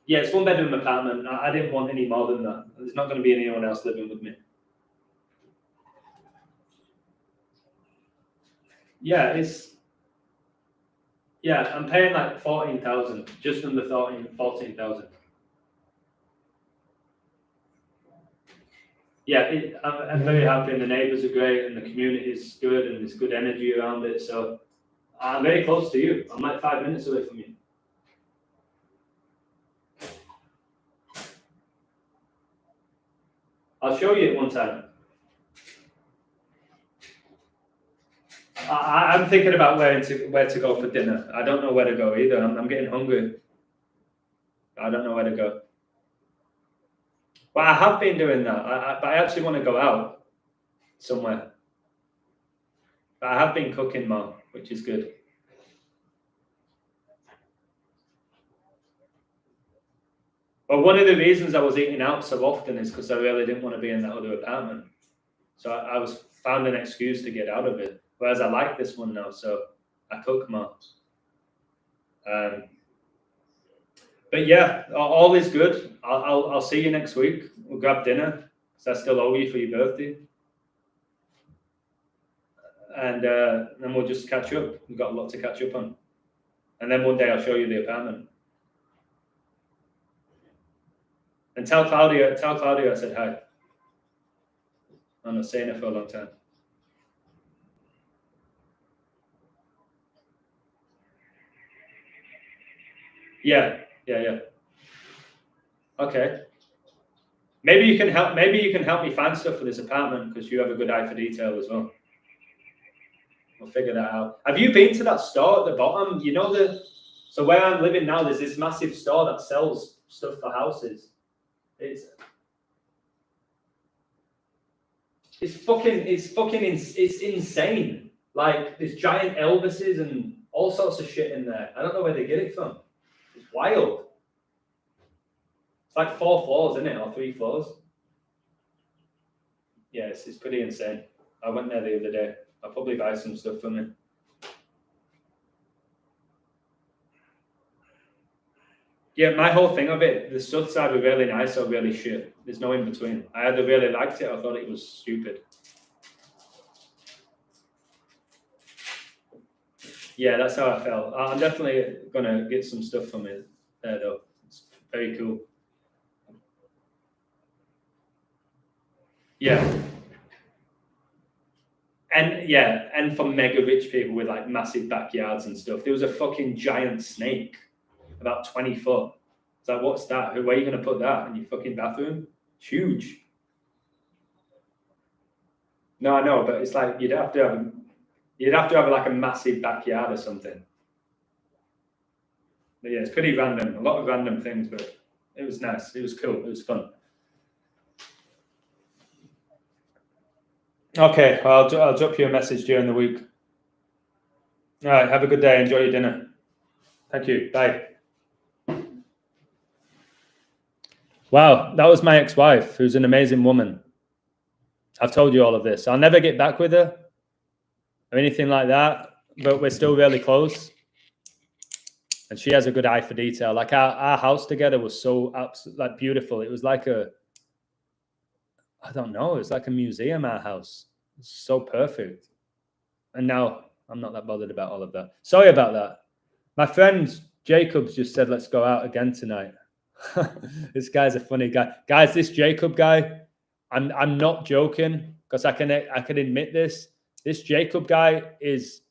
Yeah, it's one bedroom apartment. I didn't want any more than that. There's not going to be anyone else living with me. Yeah, I'm paying like 14,000, just under 14,000. Yeah, I'm very happy, and the neighbours are great, and the community is good, and there's good energy around it. So I'm very close to you. I'm like 5 minutes away from you. I'll show you it one time. I'm thinking about where to go for dinner. I don't know where to go either. I'm getting hungry. I don't know where to go. But I have been doing that. But I actually want to go out somewhere. But I have been cooking more, which is good. But one of the reasons I was eating out so often is because I really didn't want to be in that other apartment. So I was found an excuse to get out of it. Whereas I like this one now, so I cook more. But yeah, all is good. I'll see you next week. We'll grab dinner because I still owe you for your birthday, and then we'll just catch up. We've got a lot to catch up on, and then one day I'll show you the apartment. And tell Claudia I said hi. I'm not saying it for a long time. Yeah. Okay. Maybe you can help me find stuff for this apartment because you have a good eye for detail as well. We'll figure that out. Have you been to that store at the bottom? You know so where I'm living now, there's this massive store that sells stuff for houses. It's insane. Like, there's giant Elvises and all sorts of shit in there. I don't know where they get it from. It's wild. It's like 4 floors, isn't it? Or 3 floors. Yeah, it's pretty insane. I went there the other day. I'll probably buy some stuff from it. Yeah, my whole thing of it, the stuff's either really nice or really shit. There's no in between. I either really liked it or thought it was stupid. Yeah, that's how I felt. I'm definitely going to get some stuff from it there, though. It's very cool. Yeah. And for mega rich people with like massive backyards and stuff. There was a fucking giant snake, about 20 foot. It's like, what's that? Where are you going to put that? In your fucking bathroom? It's huge. No, I know, but it's like you'd have to have like a massive backyard or something. But yeah, it's pretty random. A lot of random things, but it was nice. It was cool. It was fun. Okay, well, I'll drop you a message during the week. All right, have a good day. Enjoy your dinner. Thank you. Bye. Wow, that was my ex-wife, who's an amazing woman. I've told you all of this. I'll never get back with her or anything like that, but we're still really close. And she has a good eye for detail. Like our house together was so like beautiful. It was like I don't know, it's like a museum, our house. It's so perfect. And now I'm not that bothered about all of that. Sorry about that. My friend Jacobs just said, let's go out again tonight. This guy's a funny guy. Guys, this Jacob guy, I'm not joking because I can admit this. This Jacob guy is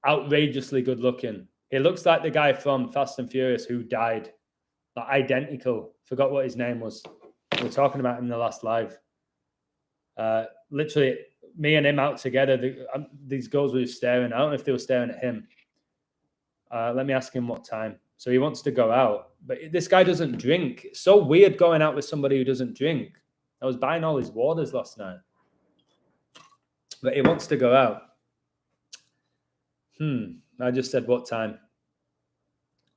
outrageously good looking. He looks like the guy from Fast and Furious who died. Like, identical. Forgot what his name was. We were talking about him in the last live. Literally, me and him out together. These girls were just staring. I don't know if they were staring at him. Let me ask him what time. So he wants to go out, but this guy doesn't drink. It's so weird going out with somebody who doesn't drink. I was buying all his waters last night, but he wants to go out. I just said what time.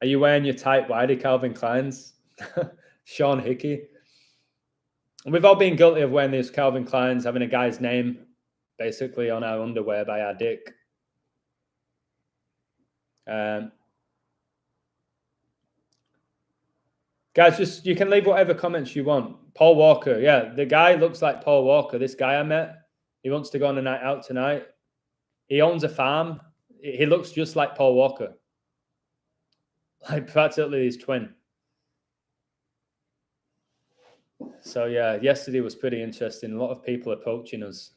Are you wearing your tight whitey Calvin Kleins? Sean Hickey. We've all been guilty of wearing these Calvin Kleins, having a guy's name basically on our underwear by our dick. Guys, just you can leave whatever comments you want. Paul Walker, yeah, the guy looks like Paul Walker. This guy I met, he wants to go on a night out tonight. He owns a farm. He looks just like Paul Walker, like practically his twin. So yeah, yesterday was pretty interesting. A lot of people approaching us,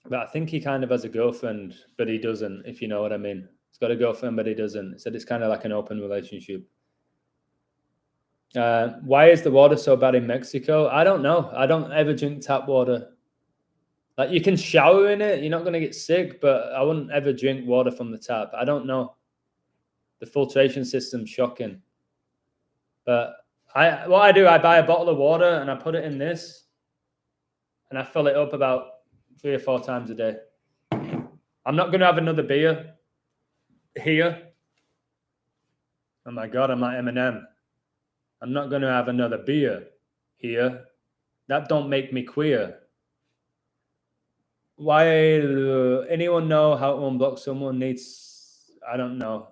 but I think he kind of has a girlfriend, but he doesn't. If you know what I mean, he's got a girlfriend, but he doesn't. He said it's kind of like an open relationship. Why is the water so bad in Mexico? I don't know. I don't ever drink tap water. Like, you can shower in it, you're not going to get sick, but I wouldn't ever drink water from the tap. I don't know. The filtration system's shocking. But what I do, I buy a bottle of water and I put it in this and I fill it up about 3 or 4 times a day. I'm not going to have another beer here. Oh my God, I'm like Eminem. I'm not going to have another beer here. That don't make me queer. Why anyone know how to unblock someone needs? I don't know.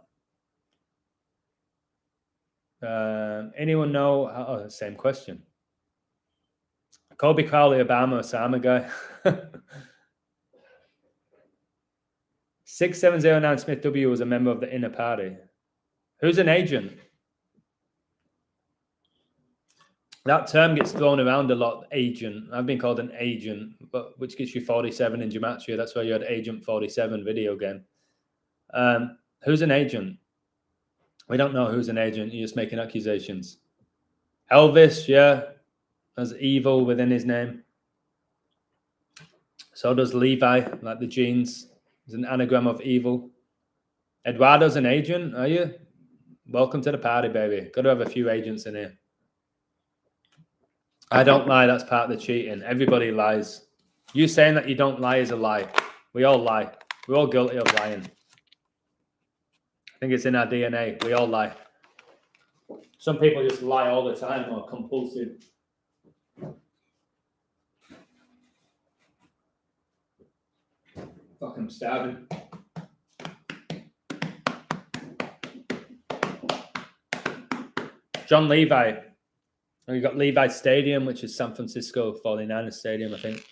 Anyone know? Oh, same question. Kobe Crowley, Obama, Osama guy. 6709 Smith W was a member of the inner party. Who's an agent? That term gets thrown around a lot, agent. I've been called an agent, but which gets you 47 in Gematria. That's why you had Agent 47 video game. Who's an agent? We don't know who's an agent. You're just making accusations. Elvis, yeah, has evil within his name. So does Levi, like the jeans. Is an anagram of evil. Eduardo's an agent, are you? Welcome to the party, baby. Got to have a few agents in here. I don't lie. That's part of the cheating. Everybody lies. You saying that you don't lie is a lie. We all lie. We're all guilty of lying. I think it's in our DNA. We all lie. Some people just lie all the time or compulsive. Fuck, I'm starving. John Levi. And you've got Levi Stadium, which is San Francisco 49ers Stadium, I think.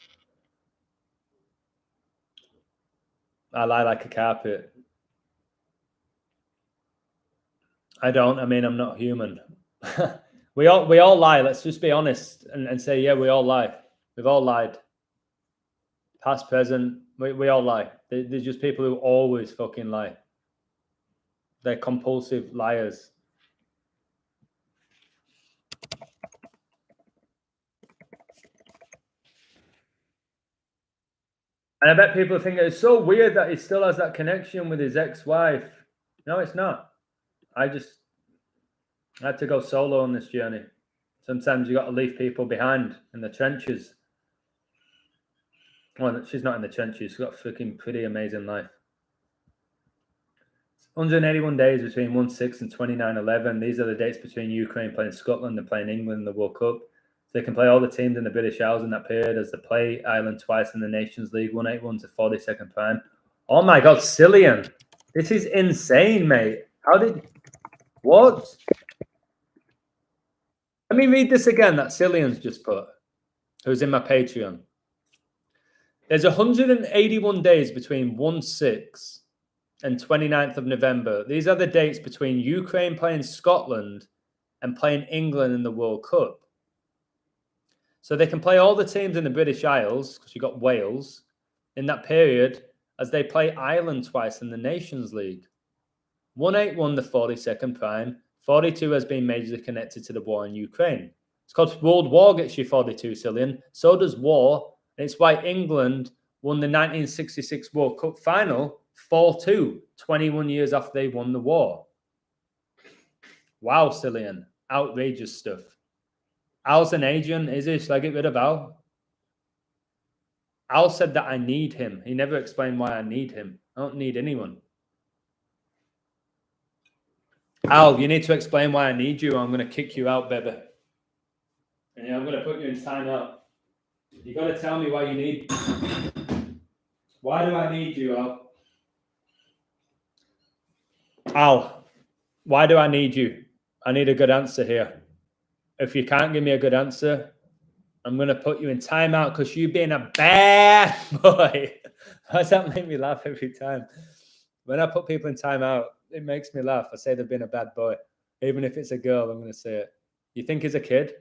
I lie like a carpet. I don't. I mean, I'm not human. we all lie. Let's just be honest and say, yeah, we all lie. We've all lied. Past, present, we all lie. There's just people who always fucking lie. They're compulsive liars. And I bet people think it's so weird that he still has that connection with his ex-wife. No, it's not. I had to go solo on this journey. Sometimes you got to leave people behind in the trenches. Well, she's not in the trenches. She's got a freaking pretty amazing life. 181 days between 1/6 and 29/11. These are the dates between Ukraine playing Scotland and playing England in the World Cup. So they can play all the teams in the British Isles in that period as they play Ireland twice in the Nations League, 181 to 42nd prime. Oh my God, Cillian. This is insane, mate. What? Let me read this again that Cillian's just put, who's in my Patreon. There's 181 days between 1/6 and 29th of November. These are the dates between Ukraine playing Scotland and playing England in the World Cup. So they can play all the teams in the British Isles, because you've got Wales, in that period, as they play Ireland twice in the Nations League. 181, the 42nd prime. 42 has been majorly connected to the war in Ukraine. It's called World War gets you 42, Cillian. So does war. And it's why England won the 1966 World Cup final 4-2, 21 years after they won the war. Wow, Cillian. Outrageous stuff. Al's an agent, is he? Should I get rid of Al? Al said that I need him. He never explained why I need him. I don't need anyone. Al, you need to explain why I need you. I'm going to kick you out, baby. And I'm going to put you in timeout. You got to tell me why you need. Why do I need you, Al? Al, why do I need you? I need a good answer here. If you can't give me a good answer, I'm going to put you in timeout because you've been a bad boy. Why does that make me laugh every time? When I put people in timeout, it makes me laugh. I say they've been a bad boy. Even if it's a girl, I'm going to say it. You think he's a kid?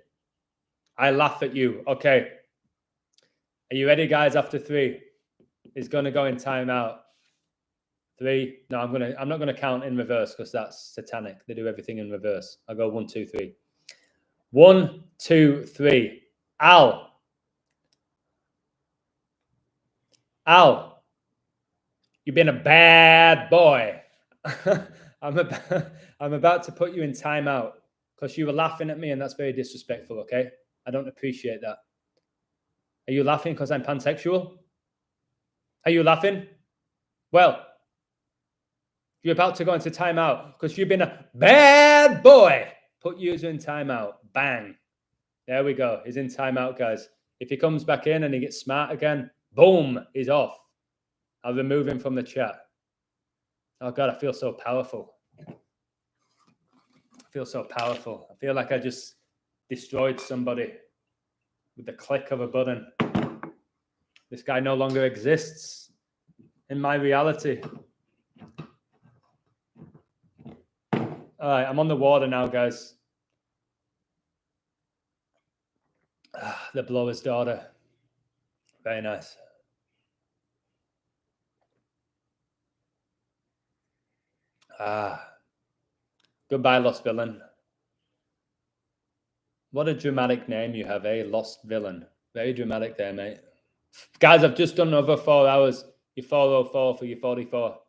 I laugh at you. Okay. Are you ready, guys? After 3, he's going to go in timeout. 3. No, I'm not going to count in reverse because that's satanic. They do everything in reverse. I'll go 1, 2, 3. 1, 2, 3. Al. Al. You've been a bad boy. I'm about to put you in timeout because you were laughing at me and that's very disrespectful, okay? I don't appreciate that. Are you laughing because I'm pansexual? Are you laughing? Well, you're about to go into timeout because you've been a bad boy. Put user in timeout. Bang. There we go. He's in timeout, guys. If he comes back in and he gets smart again, boom, he's off. I'll remove him from the chat. Oh, God, I feel so powerful. I feel so powerful. I feel like I just destroyed somebody with the click of a button. This guy no longer exists in my reality. All right, I'm on the water now, guys. The blower's daughter. Very nice. Goodbye, Lost Villain. What a dramatic name you have, eh? Lost Villain. Very dramatic there, mate. Guys, I've just done another 4 hours. You're 404 for your 44.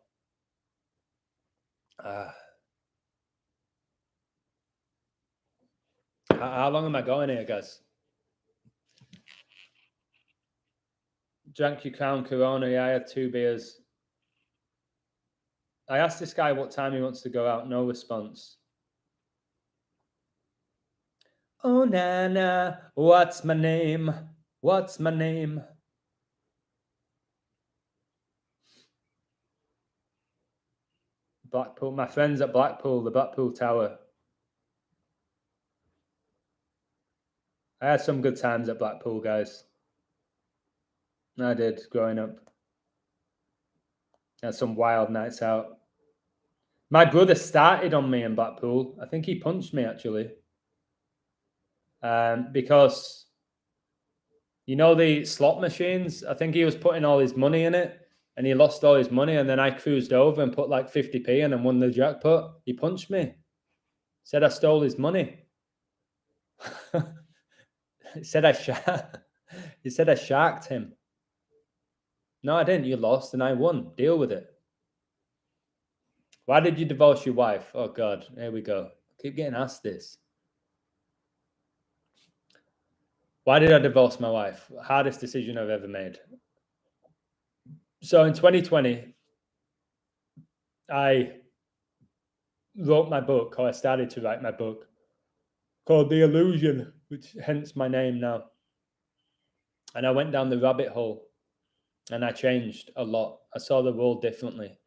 How long am I going here, guys? Drank your Crown Corona. Yeah, I had 2 beers. I asked this guy what time he wants to go out. No response. Oh, Nana, what's my name? What's my name? Blackpool. My friends at Blackpool, the Blackpool Tower. I had some good times at Blackpool, guys. I did growing up. I had some wild nights out. My brother started on me in Blackpool. I think he punched me, actually. Because, you know, the slot machines, I think he was putting all his money in it and he lost all his money. And then I cruised over and put like 50p in and won the jackpot. He punched me. Said I stole his money. He said I sharked him. No, I didn't. You lost and I won. Deal with it. Why did you divorce your wife? Oh, God. Here we go. I keep getting asked this. Why did I divorce my wife? Hardest decision I've ever made. So in 2020, I wrote my book, or I started to write my book, called The Illusion, which hence my name now. And I went down the rabbit hole and I changed a lot. I saw the world differently.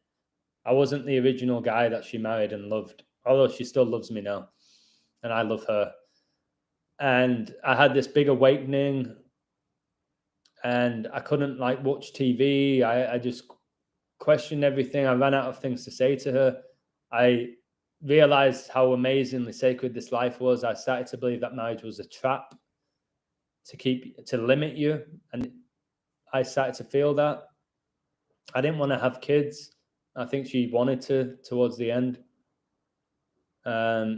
I wasn't the original guy that she married and loved, although she still loves me now and I love her. And I had this big awakening and I couldn't like watch TV. I just questioned everything. I ran out of things to say to her. I realized how amazingly sacred this life was. I started to believe that marriage was a trap to limit you. And I started to feel that. I didn't want to have kids. I think she wanted to towards the end. I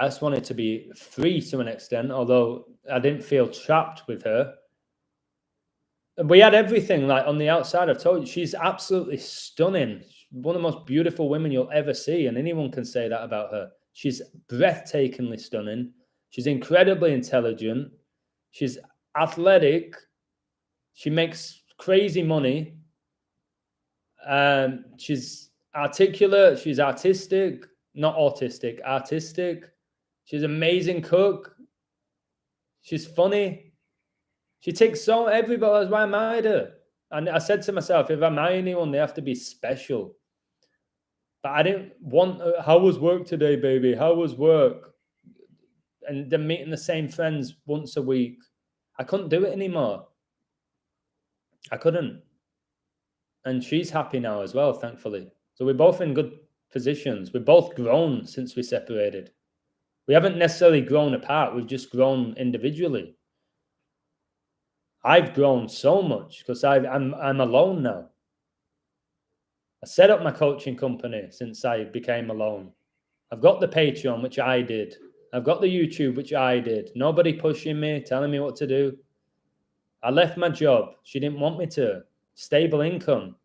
just wanted to be free to an extent, although I didn't feel trapped with her. We had everything like on the outside. I've told you, she's absolutely stunning. One of the most beautiful women you'll ever see, and anyone can say that about her. She's breathtakingly stunning. She's incredibly intelligent. She's athletic. She makes crazy money. She's articulate. She's artistic. Not autistic, artistic. She's an amazing cook. She's funny. She takes so everybody. That's why I married her. And I said to myself, if I marry anyone, they have to be special. But I didn't want, how was work today, baby? How was work? And then meeting the same friends once a week. I couldn't do it anymore. I couldn't. And she's happy now as well, thankfully. So we're both in good positions. We've both grown since we separated. We haven't necessarily grown apart. We've just grown individually. I've grown so much because I'm alone now. I set up my coaching company since I became alone. I've got the Patreon, which I did. I've got the YouTube, which I did. Nobody pushing me, telling me what to do. I left my job. She didn't want me to. Stable income.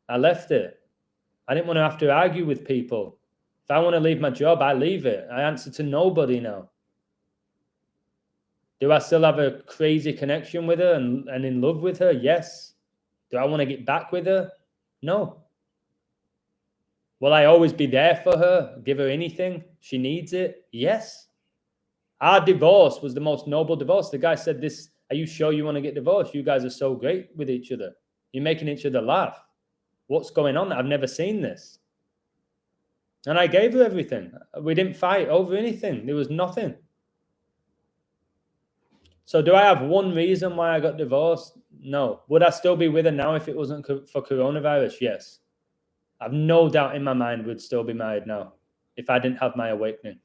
I left it. I didn't want to have to argue with people. If I want to leave my job, I leave it. I answer to nobody now. Do I still have a crazy connection with her and in love with her? Yes. Do I want to get back with her? No. Will I always be there for her? Give her anything? She needs it? Yes. Our divorce was the most noble divorce. The guy said this, are you sure you want to get divorced? You guys are so great with each other. You're making each other laugh. What's going on? I've never seen this. And I gave her everything. We didn't fight over anything. There was nothing. So do I have one reason why I got divorced? No. Would I still be with her now if it wasn't for coronavirus? Yes. I've no doubt in my mind we'd still be married now if I didn't have my awakening.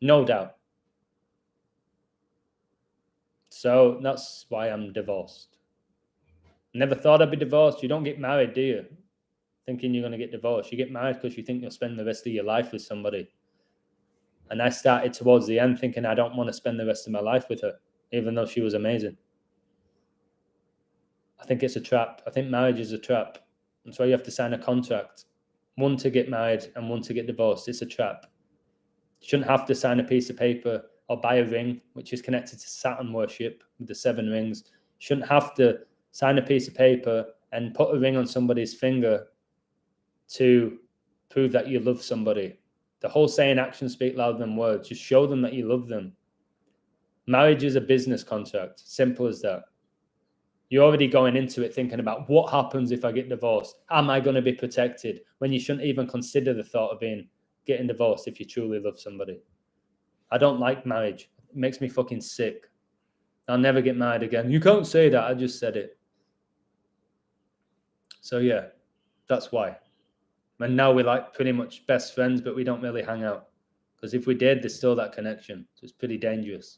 No doubt. So that's why I'm divorced. Never thought I'd be divorced. You don't get married, do you? Thinking you're going to get divorced. You get married because you think you'll spend the rest of your life with somebody. And I started towards the end thinking I don't want to spend the rest of my life with her, even though she was amazing. I think it's a trap. I think marriage is a trap. That's why you have to sign a contract. One to get married and one to get divorced. It's a trap. You shouldn't have to sign a piece of paper or buy a ring, which is connected to Saturn worship with the 7 rings. Shouldn't have to sign a piece of paper and put a ring on somebody's finger to prove that you love somebody. The whole saying actions speak louder than words. Just show them that you love them. Marriage is a business contract. Simple as that. You're already going into it thinking about what happens if I get divorced. Am I going to be protected? When you shouldn't even consider the thought of getting divorced if you truly love somebody. I don't like marriage. It makes me fucking sick. I'll never get married again. You can't say that. I just said it. So yeah, that's why. And now we're like pretty much best friends, but we don't really hang out. Because if we did, there's still that connection. So it's pretty dangerous.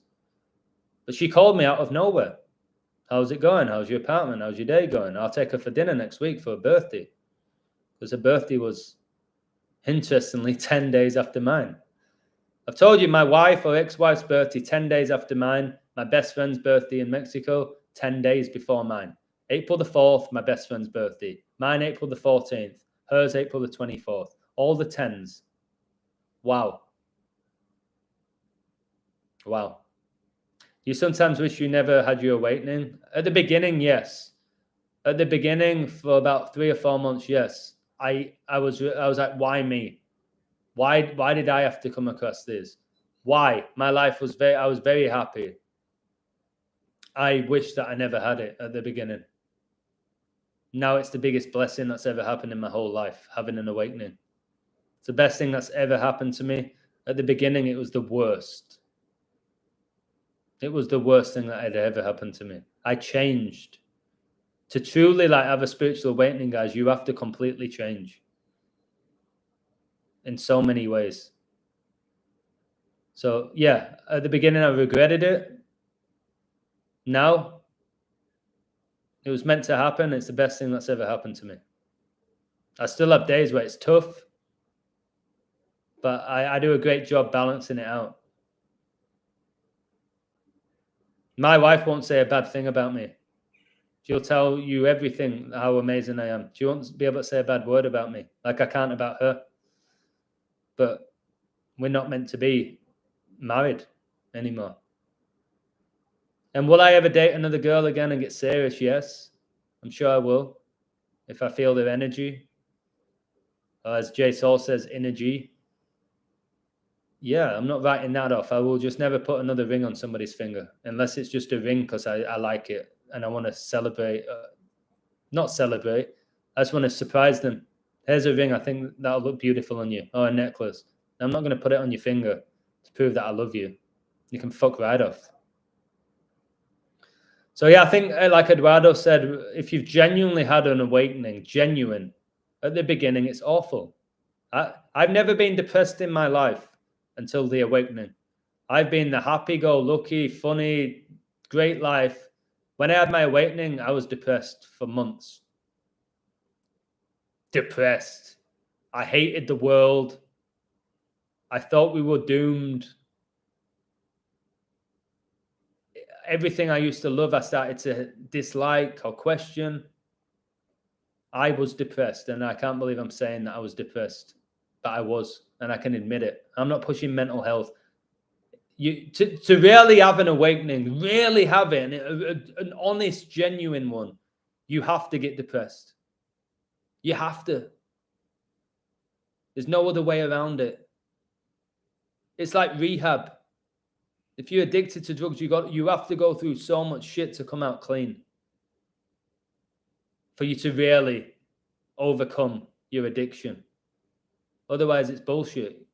But she called me out of nowhere. How's it going? How's your apartment? How's your day going? I'll take her for dinner next week for her birthday. Because her birthday was, interestingly, 10 days after mine. I've told you my wife or ex-wife's birthday 10 days after mine. My best friend's birthday in Mexico 10 days before mine. April the 4th, my best friend's birthday. Mine April the 14th. Hers April the 24th. All the 10s. Wow. Wow. You sometimes wish you never had your awakening? At the beginning, yes. At the beginning, for about 3 or 4 months, yes. I was like, why me? Why did I have to come across this? Why? My life was I was very happy. I wish that I never had it at the beginning. Now it's the biggest blessing that's ever happened in my whole life, having an awakening. It's the best thing that's ever happened to me. At the beginning, it was the worst. It was the worst thing that had ever happened to me. I changed. To truly have a spiritual awakening, guys, you have to completely change. In so many ways. So yeah, at the beginning I regretted it. Now, it was meant to happen. It's the best thing that's ever happened to me. I still have days where it's tough, but I do a great job balancing it out. My wife won't say a bad thing about me. She'll tell you everything, how amazing I am. She won't be able to say a bad word about me, like I can't about her. But we're not meant to be married anymore. And will I ever date another girl again and get serious? Yes. I'm sure I will. If I feel their energy. As Jay Saul says, energy. Yeah, I'm not writing that off. I will just never put another ring on somebody's finger. Unless it's just a ring because I like it. And I want to celebrate. Not celebrate. I just want to surprise them. Here's a ring. I think that'll look beautiful on you. Or a necklace. I'm not going to put it on your finger to prove that I love you. You can fuck right off. So yeah, I think like Eduardo said, if you've genuinely had an awakening, genuine, at the beginning, it's awful. I've never been depressed in my life until the awakening. I've been the happy-go-lucky, funny, great life. When I had my awakening, I was depressed for months. Depressed. I hated the world. I thought we were doomed. Everything I used to love, I started to dislike or question. I was depressed, and I can't believe I'm saying that I was depressed, but I was, and I can admit it. I'm not pushing mental health. To really have an awakening, really have it, an honest, genuine one, you have to get depressed. You have to. There's no other way around it. It's like rehab. If you're addicted to drugs, you have to go through so much shit to come out clean. For you to really overcome your addiction. Otherwise, it's bullshit.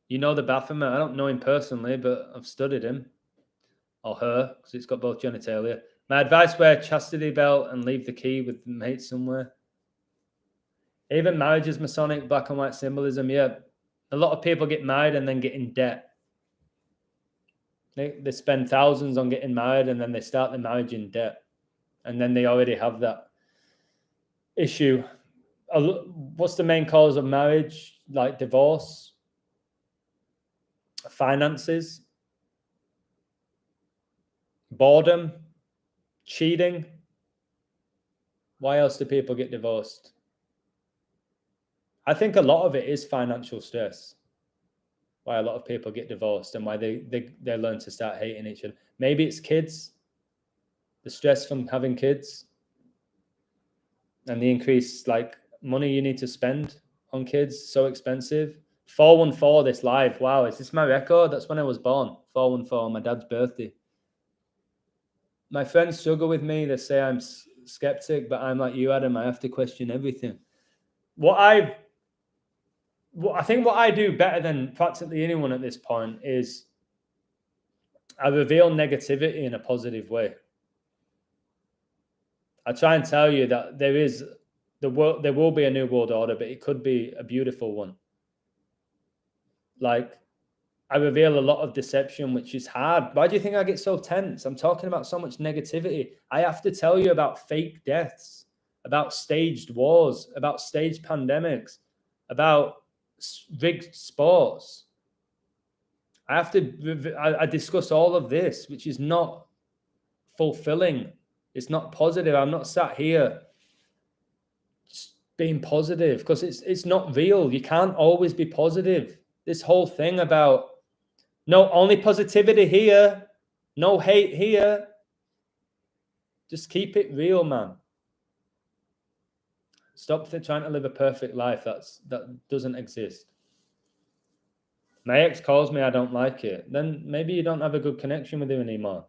You know the Baphomet? I don't know him personally, but I've studied him. Or her, because it's got both genitalia. My advice, wear a chastity belt and leave the key with the mate somewhere. Even marriage is Masonic, black and white symbolism. Yeah, a lot of people get married and then get in debt. They spend thousands on getting married and then they start the marriage in debt. And then they already have that issue. What's the main cause of marriage? Like divorce? Finances? Boredom? Cheating? Why else do people get divorced? I think a lot of it is financial stress. why a lot of people get divorced and why they learn to start hating each other. Maybe it's kids, the stress from having kids, and the increased like money you need to spend on kids, so expensive. 414 this live. Wow, is this my record? That's when I was born. 414, my dad's birthday. My friends struggle with me. They say I'm skeptic, but I'm like you, Adam. I have to question everything. I think what I do better than practically anyone at this point is I reveal negativity in a positive way. I try and tell you that there will be a new world order, but it could be a beautiful one. Like, I reveal a lot of deception, which is hard. Why do you think I get so tense? I'm talking about so much negativity. I have to tell you about fake deaths, about staged wars, about staged pandemics, about rigged sports. I discuss all of this, which is not fulfilling. It's not positive. I'm not sat here just being positive because it's not real. You can't always be positive. This whole thing about no, only positivity here, no hate here. Just keep it real, man. Stop trying to live a perfect life. That doesn't exist. My ex calls me, I don't like it. Then maybe you don't have a good connection with him anymore.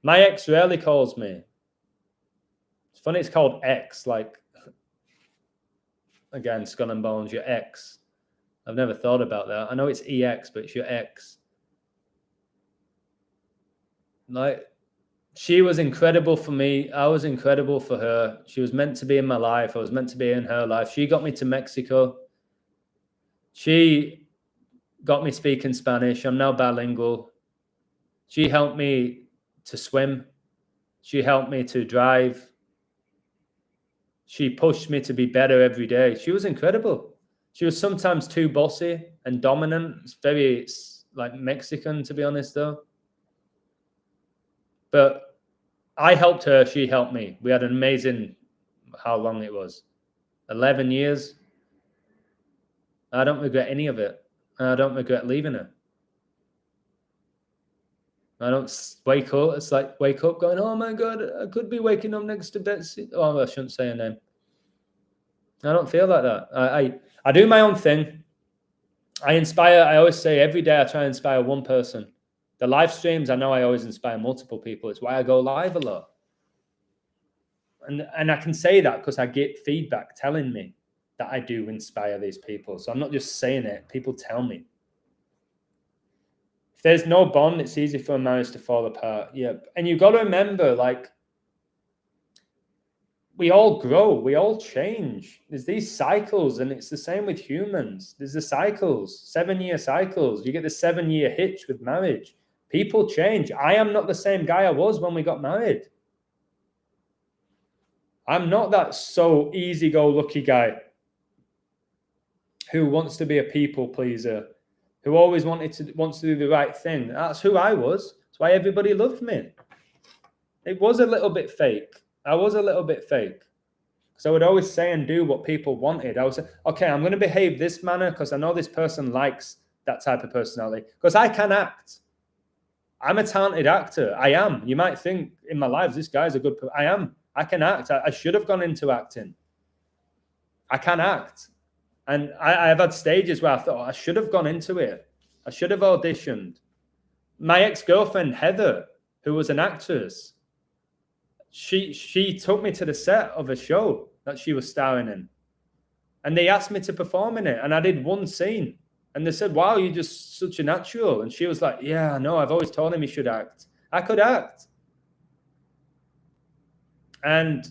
My ex rarely calls me. It's funny, it's called ex, like, again, skull and bones, your ex. I've never thought about that. I know it's EX, but it's your ex. Like, she was incredible for me. I was incredible for her. She was meant to be in my life. I was meant to be in her life. She got me to Mexico. She got me speaking Spanish. I'm now bilingual. She helped me to swim. She helped me to drive. She pushed me to be better every day. She was incredible. She was sometimes too bossy and dominant. It's very like Mexican, to be honest, though. But I helped her. She helped me. We had an amazing, how long it was? 11 years. I don't regret any of it. And I don't regret leaving her. I don't wake up. It's like wake up going, oh my God, I could be waking up next to Betsy. Oh, I shouldn't say her name. I don't feel like that. I do my own thing. I inspire. I always say every day I try and inspire one person. The live streams, I know I always inspire multiple people. It's why I go live a lot. And I can say that because I get feedback telling me that I do inspire these people. So I'm not just saying it. People tell me. If there's no bond, it's easy for a marriage to fall apart. Yeah. And you've got to remember, like, we all grow, we all change. There's these cycles, and it's the same with humans. There's the cycles, 7-year cycles. You get the 7-year hitch with marriage. People change. I am not the same guy I was when we got married. I'm not that so easy-go-lucky guy who wants to be a people pleaser, who always wants to do the right thing. That's who I was. That's why everybody loved me. It was a little bit fake. I was a little bit fake. So I would always say and do what people wanted. I would say, okay, I'm going to behave this manner because I know this person likes that type of personality. Because I can act. I'm a talented actor. I am. You might think in my life, this guy's a good person. I am. I can act. I should have gone into acting. I can act. And I've had stages where I thought, I should have gone into it. I should have auditioned. My ex-girlfriend, Heather, who was an actress, she took me to the set of a show that she was starring in. And they asked me to perform in it. And I did one scene. And they said, wow, you're just such a natural. And she was like, yeah, I know. I've always told him he should act. I could act. And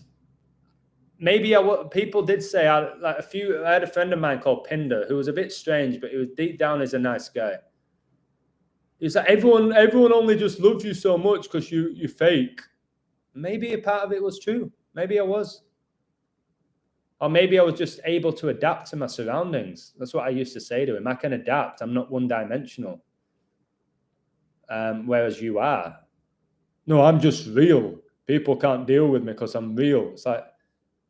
maybe people did say, I had a friend of mine called Pinder, who was a bit strange, but he was deep down as a nice guy. He's like, everyone only just loves you so much because you're fake. Maybe a part of it was true. Maybe I was. Or maybe I was just able to adapt to my surroundings. That's what I used to say to him. I can adapt. I'm not one-dimensional. Whereas you are. No, I'm just real. People can't deal with me because I'm real. It's like,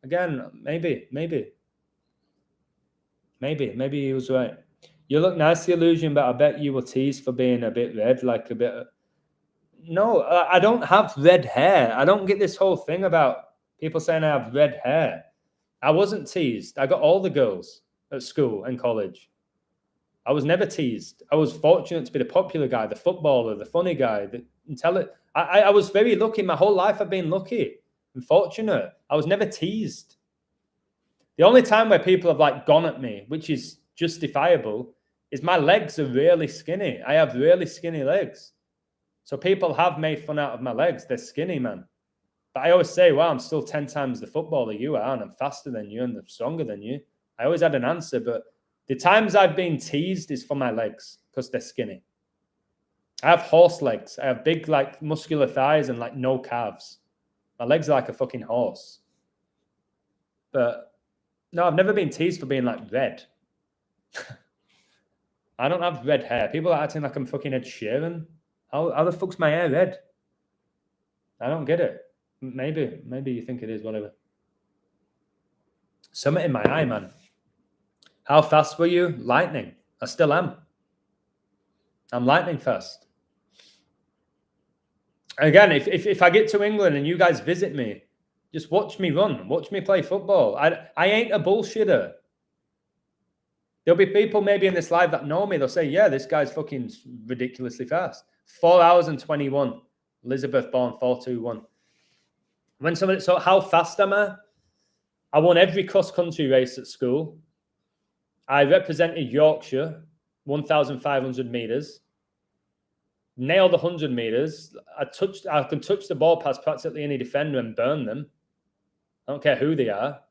again, maybe he was right. You look nice, the illusion, but I bet you were teased for being a bit red, like a bit. No, I don't have red hair. I don't get this whole thing about people saying I have red hair. I wasn't teased. I got all the girls at school and college. I was never teased. I was fortunate to be the popular guy, the footballer, the funny guy, the intelligent. I was very lucky. My whole life I've been lucky and fortunate. I was never teased. The only time where people have like gone at me, which is justifiable, is my legs are really skinny. I have really skinny legs. So people have made fun out of my legs. They're skinny, man. But I always say, well, I'm still 10 times the footballer you are, and I'm faster than you and I'm stronger than you. I always had an answer, but the times I've been teased is for my legs because they're skinny. I have horse legs. I have big, like, muscular thighs and, like, no calves. My legs are like a fucking horse. But, no, I've never been teased for being, like, red. I don't have red hair. People are acting like I'm fucking Ed Sheeran. How the fuck's my hair red? I don't get it. Maybe you think it is, whatever. Something in my eye, man. How fast were you? Lightning. I still am. I'm lightning fast. Again, if I get to England and you guys visit me, just watch me run. Watch me play football. I ain't a bullshitter. There'll be people maybe in this live that know me. They'll say, yeah, this guy's fucking ridiculously fast. 4 hours and 21. Elizabeth Bourne, 4:21. When somebody, so how fast am I? I won every cross-country race at school. I represented Yorkshire, 1,500 meters. Nailed 100 meters. I can touch the ball past practically any defender and burn them. I don't care who they are.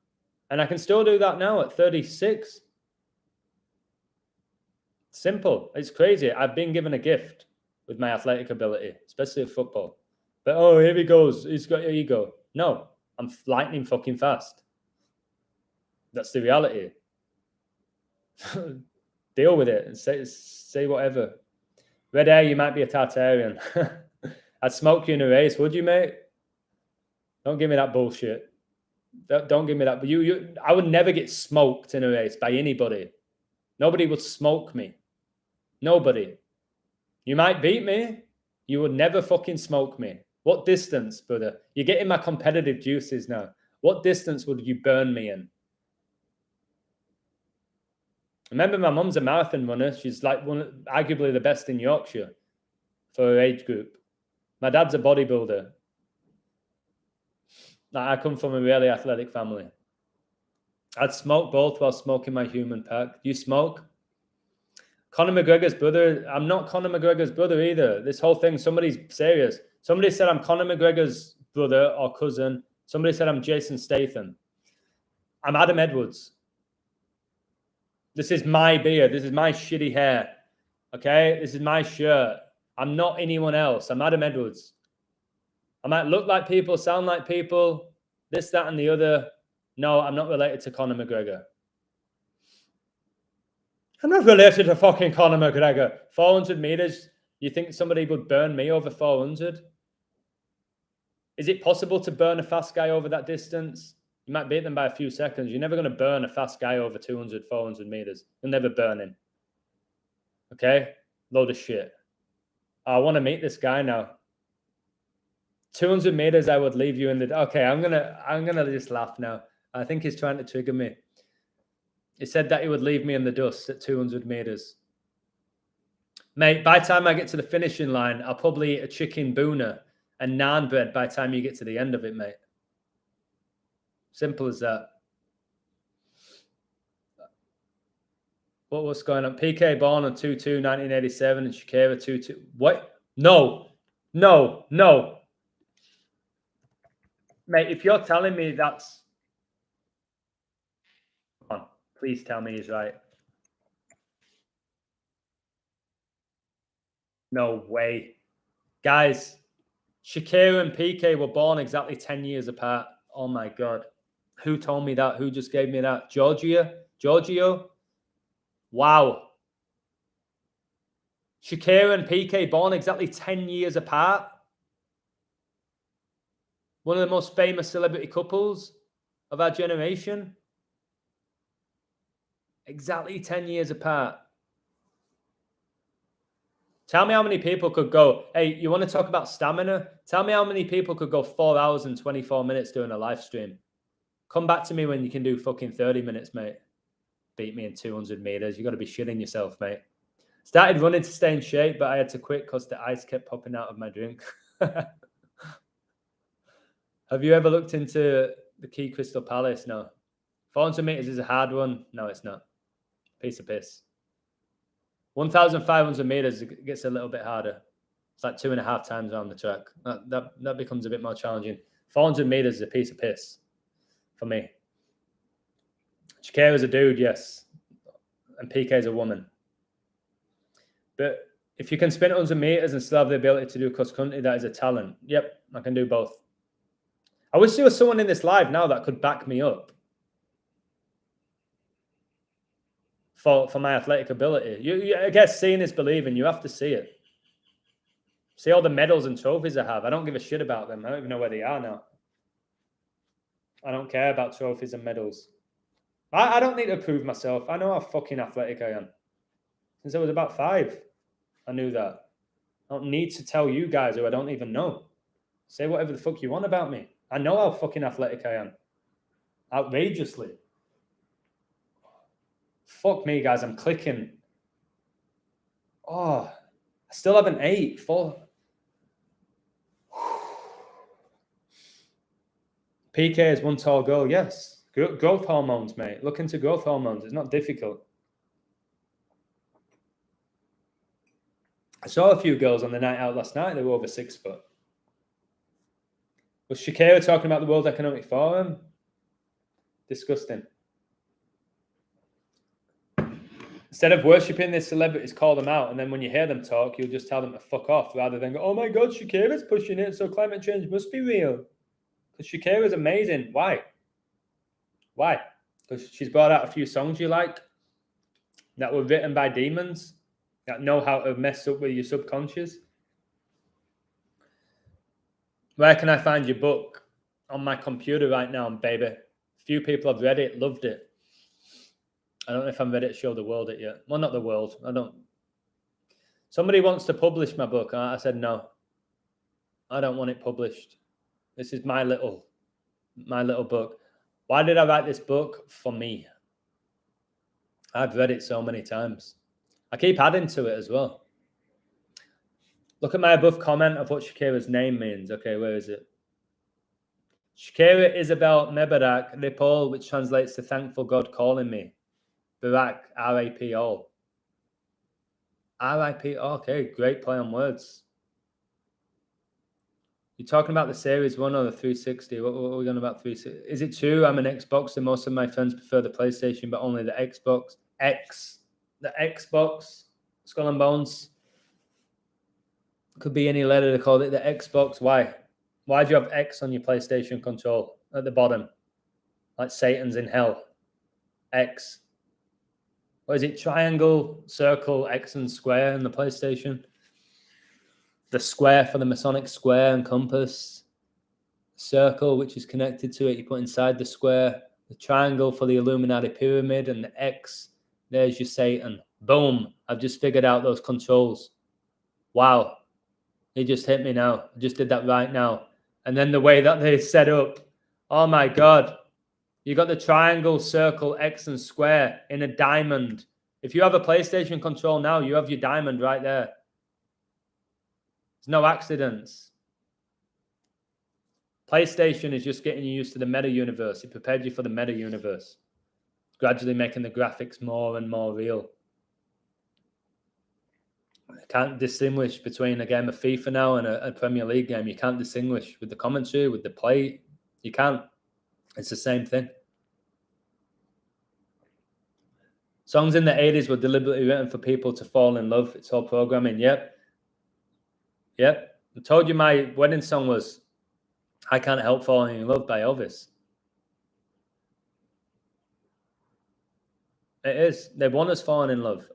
And I can still do that now at 36. Simple. It's crazy. I've been given a gift with my athletic ability, especially at football. But, oh, here he goes. He's got ego. No, I'm lightning fucking fast. That's the reality. Deal with it and say whatever. Red hair, you might be a Tartarian. I'd smoke you in a race, would you, mate? Don't give me that bullshit. Don't give me that. But I would never get smoked in a race by anybody. Nobody would smoke me. Nobody. You might beat me. You would never fucking smoke me. What distance, brother? You're getting my competitive juices now. What distance would you burn me in? Remember, my mum's a marathon runner. She's like arguably the best in Yorkshire for her age group. My dad's a bodybuilder. I come from a really athletic family. I'd smoke both while smoking my human pack. Do you smoke? Conor McGregor's brother. I'm not Conor McGregor's brother either. This whole thing, somebody's serious. Somebody said I'm Conor McGregor's brother or cousin. Somebody said I'm Jason Statham. I'm Adam Edwards. This is my beard. This is my shitty hair. Okay? This is my shirt. I'm not anyone else. I'm Adam Edwards. I might look like people, sound like people, this, that, and the other. No, I'm not related to Conor McGregor. I'm not related to fucking Conor McGregor. 400 meters. You think somebody would burn me over 400? Is it possible to burn a fast guy over that distance? You might beat them by a few seconds. You're never going to burn a fast guy over 200, 400 meters. You'll never burn him. Okay? Load of shit. I want to meet this guy now. 200 meters, I would leave you in the... Okay, I'm gonna just laugh now. I think he's trying to trigger me. He said that he would leave me in the dust at 200 meters. Mate, by the time I get to the finishing line, I'll probably eat a chicken boona and naan bread by the time you get to the end of it, mate. Simple as that. What's going on? PK born on 2/2, 1987 and Shakira 2/2. What? No. Mate, if you're telling me that's... Come on, please tell me he's right. No way. Guys, Shakira and PK were born exactly 10 years apart. Oh my God. Who told me that? Who just gave me that? Giorgio? Wow. Shakira and PK born exactly 10 years apart. One of the most famous celebrity couples of our generation. Exactly 10 years apart. Tell me how many people could go, hey, you want to talk about stamina? Tell me how many people could go 4 hours and 24 minutes doing a live stream. Come back to me when you can do fucking 30 minutes, mate. Beat me in 200 meters. You got to be shitting yourself, mate. Started running to stay in shape, but I had to quit because the ice kept popping out of my drink. Have you ever looked into the Key Crystal Palace? No. 400 meters is a hard one. No, it's not. Piece of piss. 1,500 meters gets a little bit harder. It's like 2.5 times around the track. That becomes a bit more challenging. 400 meters is a piece of piss for me. Shakira's a dude, yes. And PK is a woman. But if you can sprint 100 meters and still have the ability to do cross country, that is a talent. Yep, I can do both. I wish there was someone in this live now that could back me up for my athletic ability. I guess seeing is believing. You have to see it. See all the medals and trophies I have. I don't give a shit about them. I don't even know where they are now. I don't care about trophies and medals. I don't need to prove myself. I know how fucking athletic I am. Since I was about 5, I knew that. I don't need to tell you guys who I don't even know. Say whatever the fuck you want about me. I know how fucking athletic I am. Outrageously. Fuck me, guys. I'm clicking. Oh, I still haven't ate. 4. PK is one tall girl. Yes. Growth hormones, mate. Look into growth hormones. It's not difficult. I saw a few girls on the night out last night. They were over 6 foot. Was Shakira talking about the World Economic Forum? Disgusting. Instead of worshipping these celebrities, call them out. And then when you hear them talk, you'll just tell them to fuck off rather than go, oh my God, Shakira's pushing it, so climate change must be real. Because Shakira's amazing. Why? Why? Because she's brought out a few songs you like that were written by demons that know how to mess up with your subconscious. Where can I find your book? On my computer right now, baby. Few people have read it, loved it. I don't know if I'm ready to show the world it yet. Well, not the world. I don't. Somebody wants to publish my book. I said, no, I don't want it published. This is my little book. Why did I write this book? For me. I've read it so many times. I keep adding to it as well. Look at my above comment of what Shakira's name means. Okay, where is it? Shakira Isabel Mebarak Ripol, which translates to thankful God calling me. Barak, R.A.P. all. R.I.P. Okay, great play on words. You're talking about the Series 1 or the 360? What are we going about 360? Is it true I'm an Xboxer? Most of my friends prefer the PlayStation, but only the Xbox. The Xbox, Skull and Bones. Could be any letter to call it the Xbox. Why? Why do you have X on your PlayStation control at the bottom? Like Satan's in hell. X. What is it? Triangle, circle, X and square in the PlayStation. The square for the Masonic square and compass. Circle, which is connected to it, you put inside the square. The triangle for the Illuminati pyramid, and the X, there's your Satan. Boom. I've just figured out those controls. Wow. It just hit me now. I just did that right now. And then the way that they set up. Oh my God. You got the triangle, circle, X and square in a diamond. If you have a PlayStation control now, you have your diamond right there. There's no accidents. PlayStation is just getting you used to the meta universe. It prepared you for the meta universe. Gradually making the graphics more and more real. I can't distinguish between a game of FIFA now and a Premier League game. You can't distinguish with the commentary, with the play. You can't. It's the same thing. Songs in the 80s were deliberately written for people to fall in love. It's all programming. Yep. I told you my wedding song was I Can't Help Falling in Love by Elvis. It is. They want us falling in love.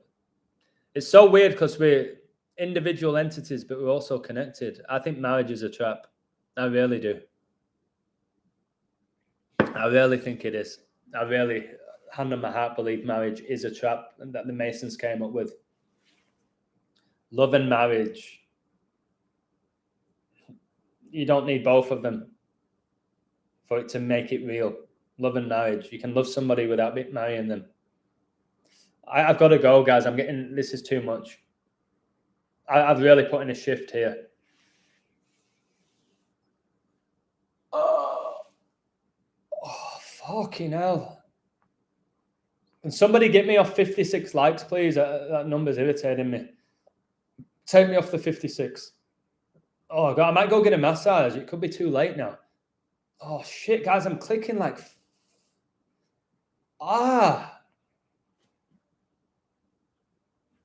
It's so weird because we're individual entities, but we're also connected. I think marriage is a trap. I really do. I really think it is. I really, hand on my heart, believe marriage is a trap that the Masons came up with. Love and marriage. You don't need both of them for it to make it real. Love and marriage. You can love somebody without marrying them. I've got to go, guys. This is too much. I've really put in a shift here. Oh, fucking hell. Can somebody get me off 56 likes, please? That number's irritating me. Take me off the 56. Oh, God, I might go get a massage. It could be too late now. Oh, shit, guys. I'm clicking like...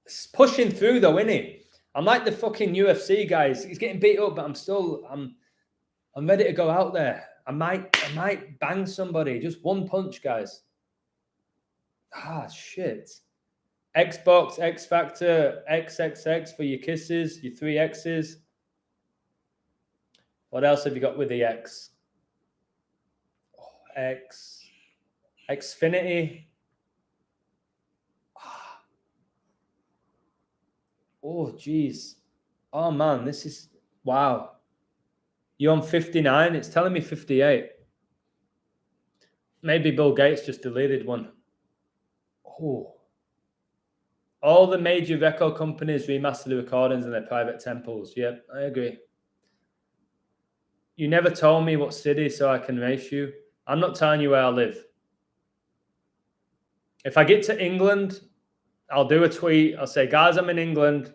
It's pushing through, though, isn't he? I'm like the fucking UFC guys. He's getting beat up, but I'm ready to go out there. I might bang somebody. Just one punch, guys. Shit. Xbox, X Factor, XXX for your kisses, your 3 X's. What else have you got with the X? Xfinity. Oh, geez. Oh, man, this is... Wow. You're on 59? It's telling me 58. Maybe Bill Gates just deleted one. Oh. All the major record companies remaster the recordings in their private temples. Yep, I agree. You never told me what city, so I can race you. I'm not telling you where I live. If I get to England, I'll do a tweet. I'll say, guys, I'm in England.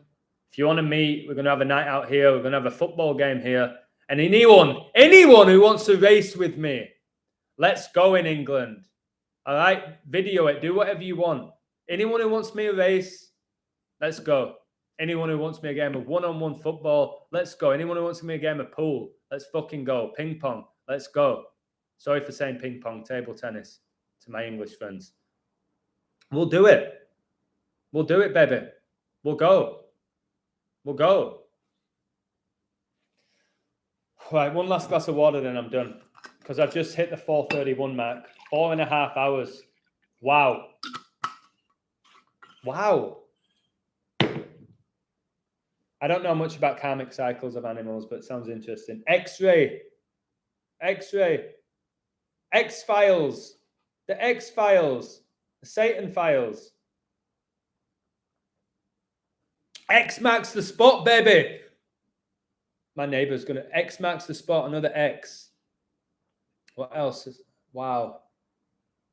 If you want to meet, we're going to have a night out here. We're going to have a football game here. And anyone who wants to race with me, let's go in England. All right? Video it. Do whatever you want. Anyone who wants me a race, let's go. Anyone who wants me a game of one-on-one football, let's go. Anyone who wants me a game of pool, let's fucking go. Ping pong, let's go. Sorry for saying ping pong, table tennis to my English friends. We'll do it. We'll do it, baby. We'll go. We'll go. Right, one last glass of water, then I'm done. Because I've just hit the 4:31 mark. 4.5 hours. Wow. Wow. I don't know much about karmic cycles of animals, but it sounds interesting. X-ray. X-ray. X-Files. The X-Files. The Satan Files. X marks the spot, baby. My neighbor's going to... X marks the spot, another X. What else? Wow.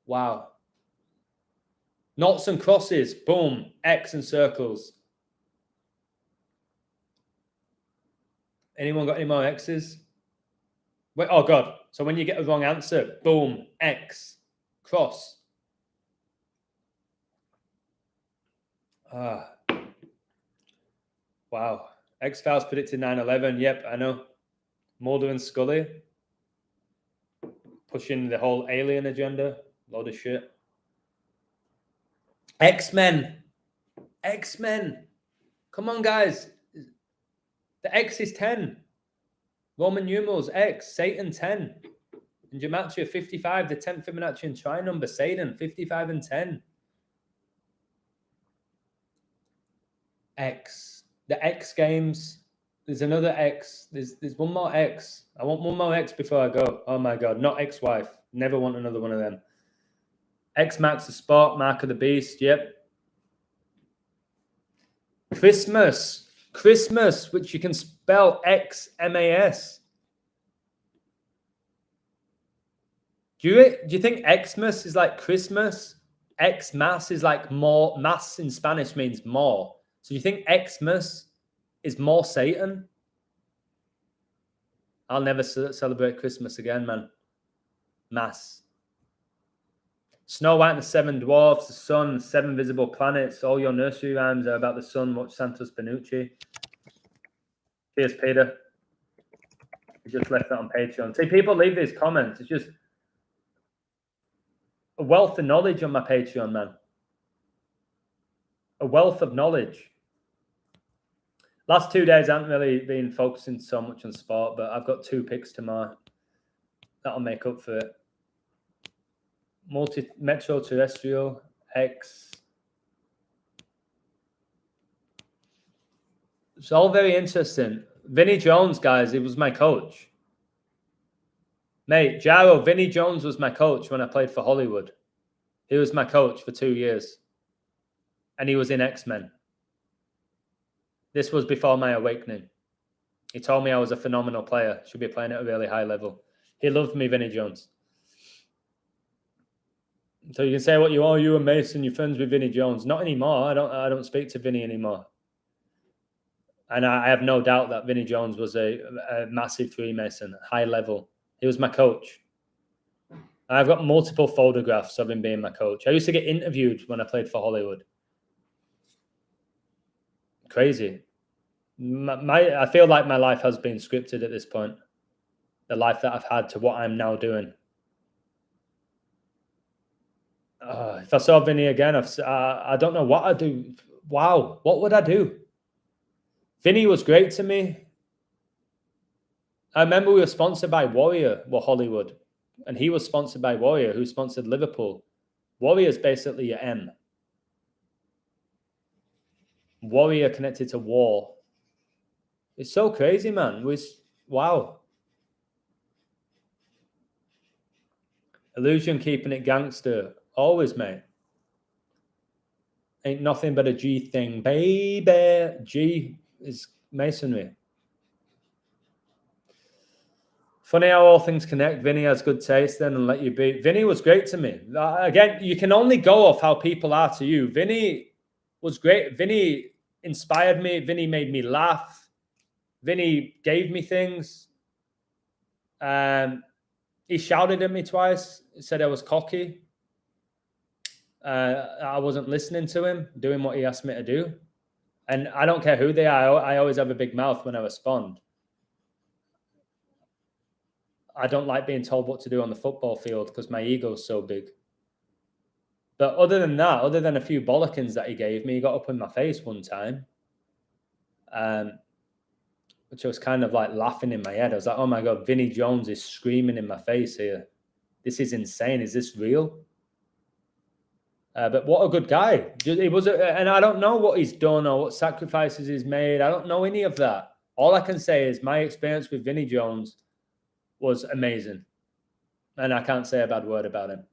Wow. Noughts and crosses. Boom. X and circles. Anyone got any more X's? Wait, oh, God. So when you get a wrong answer, boom, X. Cross. Wow. X-Files predicted 9/11. Yep, I know. Mulder and Scully. Pushing the whole alien agenda. Load of shit. X-Men. X-Men. Come on, guys. The X is 10. Roman numerals, X. Satan, 10. In Gematria, 55. The 10th Fibonacci tri-number. Satan, 55 and 10. X. The X Games. There's another X. There's one more X. I want one more X before I go. Oh, my God. Not ex-wife. Never want another one of them. X marks the spot. Mark of the beast. Yep. Christmas. Christmas, which you can spell X-M-A-S. Do you think Xmas is like Christmas? Xmas is like more. Mas in Spanish means more. So you think Xmas is more Satan? I'll never celebrate Christmas again, man. Mass. Snow White and the Seven Dwarfs, the sun, 7 visible planets. All your nursery rhymes are about the sun. Watch Santos Benucci. Cheers, Peter. We just left that on Patreon. See, people leave these comments. It's just a wealth of knowledge on my Patreon, man. A wealth of knowledge. Last 2 days, I haven't really been focusing so much on sport, but I've got 2 picks tomorrow. That'll make up for it. Metro terrestrial, X. It's all very interesting. Vinnie Jones, guys, he was my coach. Mate, Jaro, Vinnie Jones was my coach when I played for Hollywood. He was my coach for 2 years. And he was in X-Men. This was before my awakening. He told me I was a phenomenal player. Should be playing at a really high level. He loved me, Vinnie Jones. So you can say what you are, you and Mason, you're friends with Vinnie Jones. Not anymore. I don't speak to Vinnie anymore. And I have no doubt that Vinnie Jones was a massive Freemason, high level. He was my coach. I've got multiple photographs of him being my coach. I used to get interviewed when I played for Hollywood. Crazy. I feel like my life has been scripted at this point. The life that I've had to what I'm now doing. If I saw Vinny again, I don't know what I'd do. Wow, what would I do? Vinny was great to me. I remember we were sponsored by Warrior, Hollywood, and he was sponsored by Warrior, who sponsored Liverpool. Warrior's basically your M. Warrior connected to War. It's so crazy, man. Wow. Illusion keeping it gangster. Always, mate. Ain't nothing but a G thing, baby. G is masonry. Funny how all things connect. Vinny has good taste then and let you be. Vinny was great to me. Again, you can only go off how people are to you. Vinny was great. Vinny inspired me. Vinny made me laugh. Vinny gave me things. He shouted at me twice. He said I was cocky. I wasn't listening to him, doing what he asked me to do. And I don't care who they are. I always have a big mouth when I respond. I don't like being told what to do on the football field because my ego's so big. But other than that, other than a few bollockings that he gave me, he got up in my face one time, which I was kind of like laughing in my head. I was like, oh my God, Vinnie Jones is screaming in my face here. This is insane. Is this real? But what a good guy. He was, and I don't know what he's done or what sacrifices he's made. I don't know any of that. All I can say is my experience with Vinnie Jones was amazing. And I can't say a bad word about him.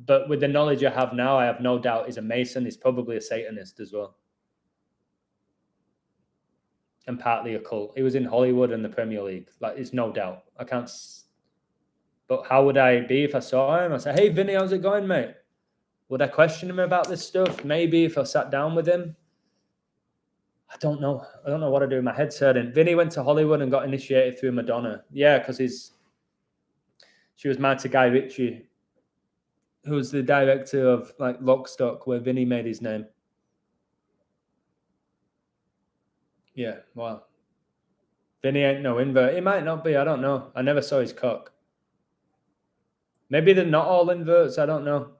But with the knowledge I have now, I have no doubt he's a Mason. He's probably a Satanist as well. And partly a cult. He was in Hollywood and the Premier League. Like, it's no doubt. I can't. But how would I be if I saw him? I say, hey, Vinny, how's it going, mate? Would I question him about this stuff? Maybe if I sat down with him. I don't know. I don't know what to do. My head's hurting. Vinny went to Hollywood and got initiated through Madonna. Yeah, because she was married to Guy Ritchie, who's the director of like Lock, Stock, where Vinny made his name. Yeah, wow. Vinny ain't no invert. He might not be. I don't know. I never saw his cock. Maybe they're not all inverts. I don't know.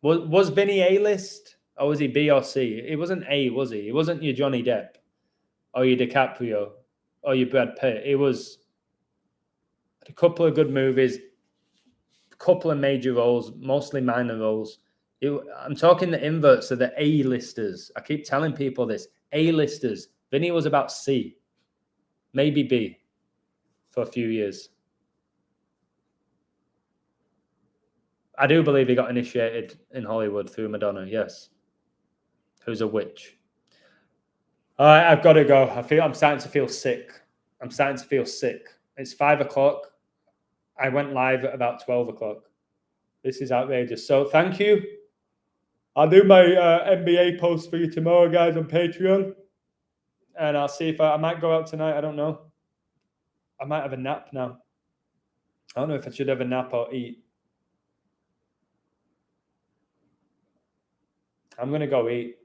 Was Vinny A-list or was he B or C? He wasn't A, was he? He wasn't your Johnny Depp or your DiCaprio or your Brad Pitt. It was a couple of good movies, a couple of major roles, mostly minor roles. I'm talking the inverts are the A-listers. I keep telling people this. A-listers. Vinny was about C, maybe B for a few years. I do believe he got initiated in Hollywood through Madonna, yes. Who's a witch. All right, I've got to go. I'm starting to feel sick. It's 5 o'clock. I went live at about 12 o'clock. This is outrageous. So thank you. I'll do my NBA post for you tomorrow, guys, on Patreon. And I'll see if I might go out tonight. I don't know. I might have a nap now. I don't know if I should have a nap or eat. I'm going to go eat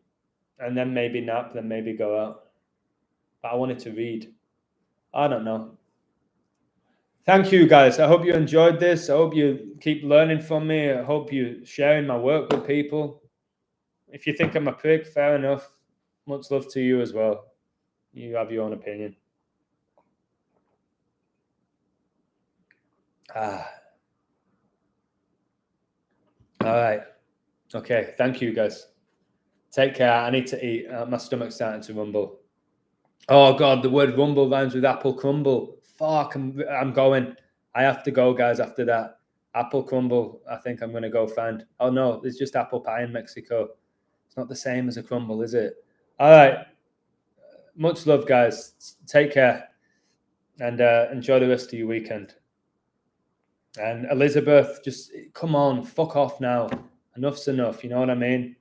and then maybe nap, then maybe go out. But I wanted to read. I don't know. Thank you, guys. I hope you enjoyed this. I hope you keep learning from me. I hope you're sharing my work with people. If you think I'm a prick, fair enough. Much love to you as well. You have your own opinion. All right. Okay. Thank you, guys. Take care. I need to eat. My stomach's starting to rumble. Oh God, the word rumble rhymes with apple crumble. Fuck, I'm going. I have to go, guys. After that, apple crumble. I think I'm gonna go find. Oh no, there's just apple pie in Mexico. It's not the same as a crumble, is it? All right. Much love, guys. Take care and enjoy the rest of your weekend. And Elizabeth, just come on, fuck off now. Enough's enough. You know what I mean?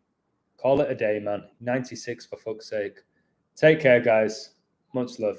Call it a day, man. 96 for fuck's sake. Take care, guys. Much love.